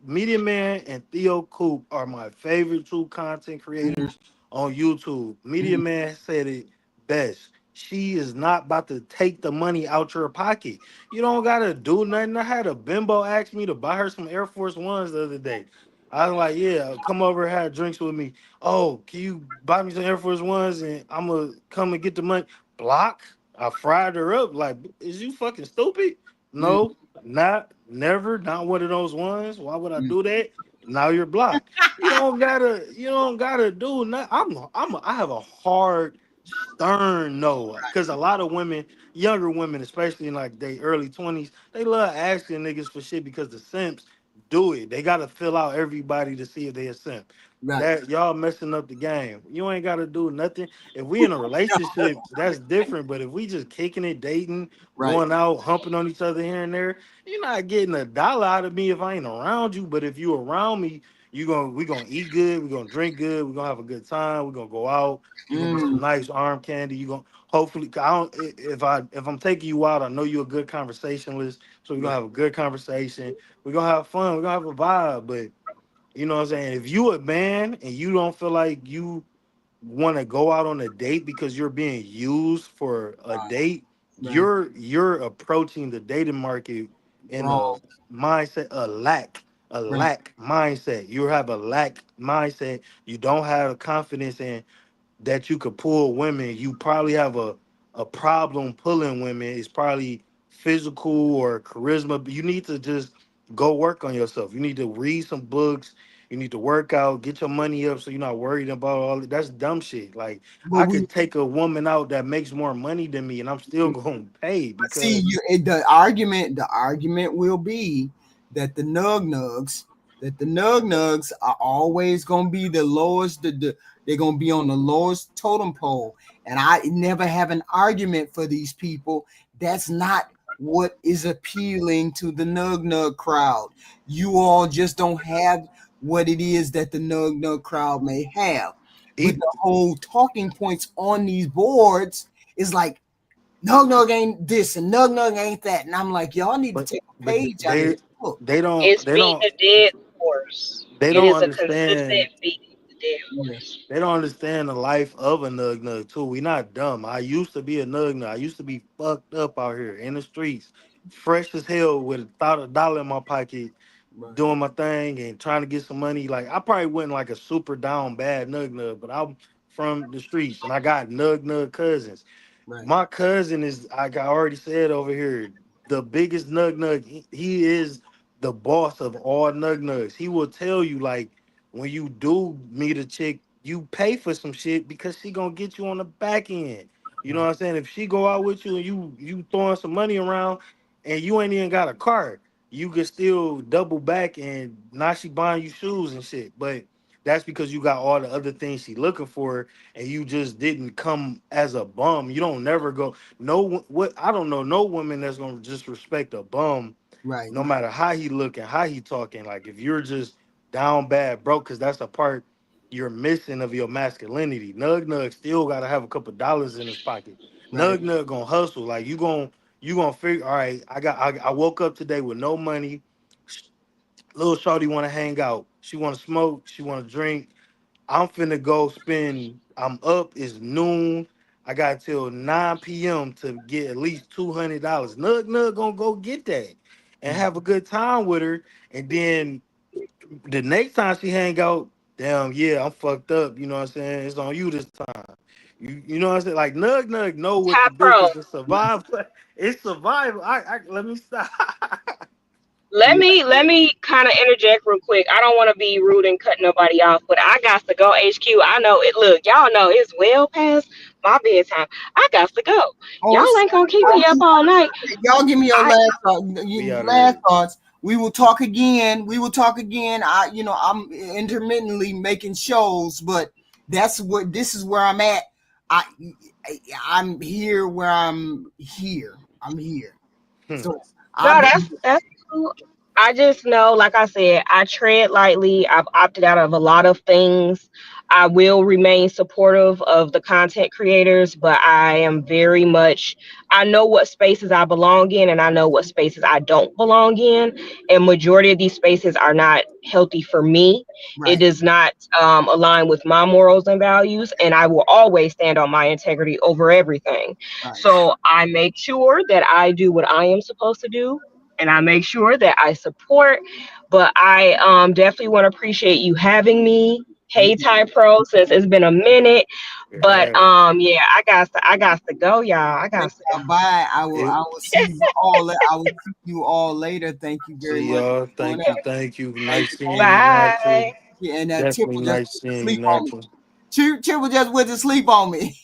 Media Man and Theo Coop are my favorite two content Mhm, creators on YouTube. Media mhm. Man said it best. She is not about to take the money out your pocket. You don't gotta do nothing. I had a bimbo ask me to buy her some Air Force Ones the other day. I was like, yeah, come over and have drinks with me. Oh, can you buy me some Air Force Ones and I'm gonna come and get the money? Block. I fried her up. Like, is you fucking stupid? Mm, No, not never, not one of those ones. Why would I mm. do that? Now you're blocked. You don't gotta do nothing. I have a hard, stern no. Cause a lot of women, younger women, especially in like their early 20s, they love asking niggas for shit because the simps do it. They gotta fill out everybody to see if they a simp. Right. That y'all messing up the game. You ain't gotta do nothing. If we in a relationship, that's different. But if we just kicking it, dating, Right. going out, humping on each other here and there, you're not getting a dollar out of me if I ain't around you. But if you around me, we gonna eat good, we gonna drink good, we gonna have a good time, we gonna go out, you gonna get some Mm, nice arm candy, you gonna hopefully I don't if I'm taking you out, I know you're a good conversationalist. So we're gonna right. have a good conversation, we're gonna have fun, we're gonna have a vibe. But you know what I'm saying? If you a man and you don't feel like you want to go out on a date because you're being used for a date, Right. you're approaching the dating market in Wrong. a mindset of lack. a Right. lack mindset. You have a lack mindset. You don't have confidence in that you could pull women. You probably have a problem pulling women. It's probably physical or charisma. But you need to just go work on yourself. You need to read some books. You need to work out, get your money up so you're not worried about all that. That's dumb shit. Like But I we could take a woman out that makes more money than me and I'm still gonna pay see because you. The argument will be that the nug nugs are always gonna be the lowest. They're gonna be on the lowest totem pole, and I never have an argument for these people. That's not what is appealing to the nug crowd. You all just don't have what it is that the nug crowd may have. But it, the whole talking points on these boards is like Nug Nug ain't this and Nug Nug ain't that. And I'm like, y'all need to but take a but page out of this book. they don't It's they beating don't a dead horse. they It don't is a consistent understand beating a dead Yeah, horse. they don't understand the life of a nug nug too. We not dumb. I used to be a nug nug. I used to be fucked up out here in the streets, fresh as hell with a dollar in my pocket, right, doing my thing and trying to get some money. Like I probably wasn't like a super down bad nug nug, but I'm from the streets and I got nug nug cousins. right, My cousin is, like I already said over here, the biggest nug nug. He is the boss of all nug nugs. He will tell you like when you do meet a chick, you pay for some shit because she gonna get you on the back end. You know right, what I'm saying? If she go out with you and you throwing some money around and you ain't even got a car, you can still double back and now she buying you shoes and shit. But that's because you got all the other things she looking for and you just didn't come as a bum. You don't never go what I don't know no woman that's gonna just respect a bum right, no matter how he looking, how he talking. Like if you're just down bad broke, because that's the part you're missing of your masculinity. Nug Nug still gotta have a couple dollars in his pocket. right, Nug Nug gonna hustle. Like you gonna figure, all right, I woke up today with no money. Little shorty wanna hang out. She wanna smoke, she wanna drink. I'm finna go spend. I'm up. It's noon. I got till 9 p.m. to get at least $200. Nug Nug gonna go get that and have a good time with her. And then the next time she hang out, damn, yeah, I'm fucked up. You know what I'm saying? It's on you this time. You know what I'm saying? Like Nug Nug know what to Top do pro. because it's survival. It's survival. I let me stop. Let yeah. me kind of interject real quick. I don't want to be rude and cut nobody off, but I got to go. HQ. I know it. Look, y'all know it's well past my bedtime. I got to go. Oh, Y'all it's ain't gonna keep oh, me up all night. y'all give me your I We out of last here. thoughts. We will talk again. We will talk again. I'm intermittently making shows, but this is where I'm at. I, I'm here where I'm here. I'm here. Hmm. So No, I've been that's cool. I just know, like I said, I tread lightly. I've opted out of a lot of things. I will remain supportive of the content creators, but I am very much, I know what spaces I belong in and I know what spaces I don't belong in. And majority of these spaces are not healthy for me. It right, does not align with my morals and values. And I will always stand on my integrity over everything. right. So I make sure that I do what I am supposed to do and I make sure that I support. But I definitely want to appreciate you having me. You Hey Ty Pro, since it's been a minute. But Yeah. yeah, I got to go, y'all. I got to go. bye. It, I will see you all. I will see you all later. Thank you very See much y'all. for showing Thank you. up. Thank you. Thank Nice you seeing all. you, natural. Bye. Yeah, and Definitely Triple just nice went to seeing you, sleep on me. natural. Triple just went to sleep on me.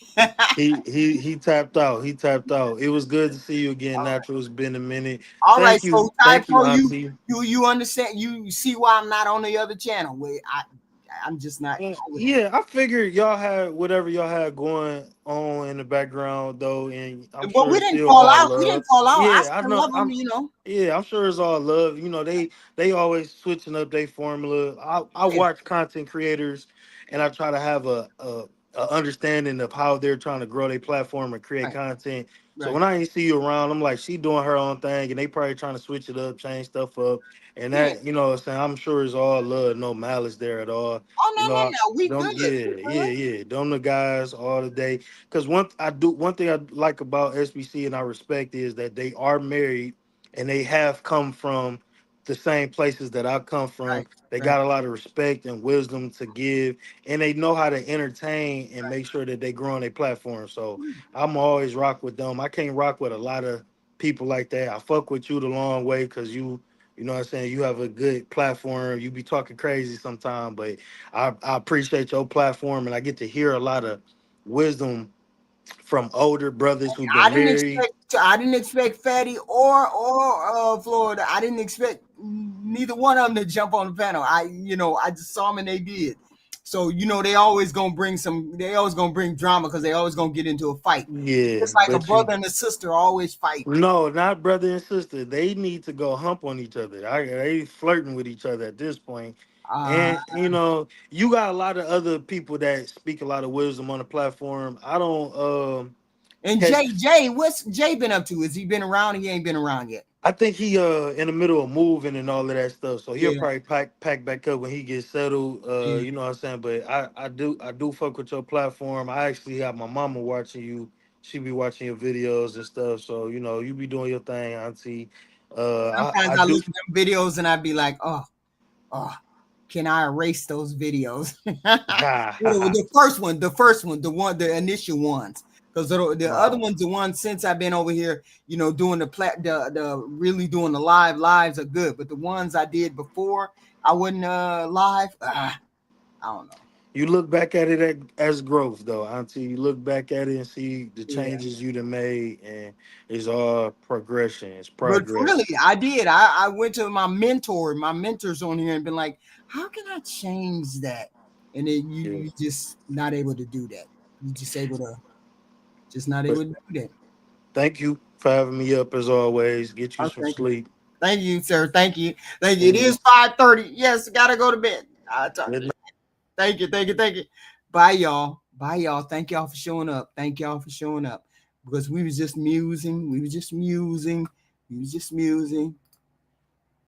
He tapped out. He tapped out. It was good to see you again, natural. It's been a minute. All right, so Thank you, Typo, Auntie. you understand? You see why I'm not on the other channel? Where I'm just not over there. Yeah, I figured y'all had whatever y'all had going on in the background though, and I'm But sure we it's didn't still fall all out. We love. didn't fall out. I Yeah, I still know. love them. Yeah, I'm sure it's all love. You know, they always switching up their formula. I Yeah, watch content creators, and I try to have a understanding of how they're trying to grow their platform and create right, content. So right. when I ain't see you around, I'm like, she doing her own thing, and they probably trying to switch it up, change stuff up, and Yeah. that what I'm saying, I'm sure it's all love, no malice there at all. Oh You no, know, no, no. We them, good. We yeah, yeah, good. yeah. Them the guys all the day. Cause one thing I like about SBC and I respect is that they are married and they have come from the same places that I come Right. from. They Right. got a lot of respect and wisdom to give, and they know how to entertain and make sure that they grow on their platform. So I'm always rock with them. I can't rock with a lot of people like that. I fuck with you the long way because you know what I'm saying, you have a good platform. You be talking crazy sometimes, but I appreciate your platform, and I get to hear a lot of wisdom from older brothers who've been married. I didn't expect Fatty or Florida. I didn't expect neither one of them to jump on the panel. I just saw them and they did. So they always gonna bring drama because they always gonna get into a fight. Yeah, It's like a but you brother and a sister always fight. no, not brother and sister. They need to go hump on each other. They flirting with each other at this point. Uh, And you got a lot of other people that speak a lot of wisdom on the platform. I don't and has Jay, what's Jay been up to? Has he been around? He ain't been around yet. I think he in the middle of moving and all of that stuff. So he'll Yeah, probably pack back up when he gets settled. yeah. You know what I'm saying? But I do fuck with your platform. I actually have my mama watching you. She be watching your videos and stuff. So you be doing your thing, Auntie. I Sometimes I do. look at them videos and I'd be like, oh, can I erase those videos? The initial ones, because the other Wow. ones, the ones since I've been over here, doing the really doing the lives are good, but the ones I did before I wasn't live, I don't know. You look back at it as growth, though, Auntie. You look back at it and see the Yeah. changes you done made, and it's all progression. It's But really, progress. I did. I went to my mentors on here and been like, how can I change that? And then Yeah. you just not able to do that. You just not But able to do that. thank you for having me up as always. Get you Oh, some sleep. thank you, sir. Thank you. Thank you. It Good is 5:30. Yes, gotta go to bed. I'll talk to you. night. Thank you. Thank you. Thank you. Bye, y'all. Bye, y'all. Thank y'all for showing up. Thank y'all for showing up. Because we was just musing. We was just musing. We was just musing.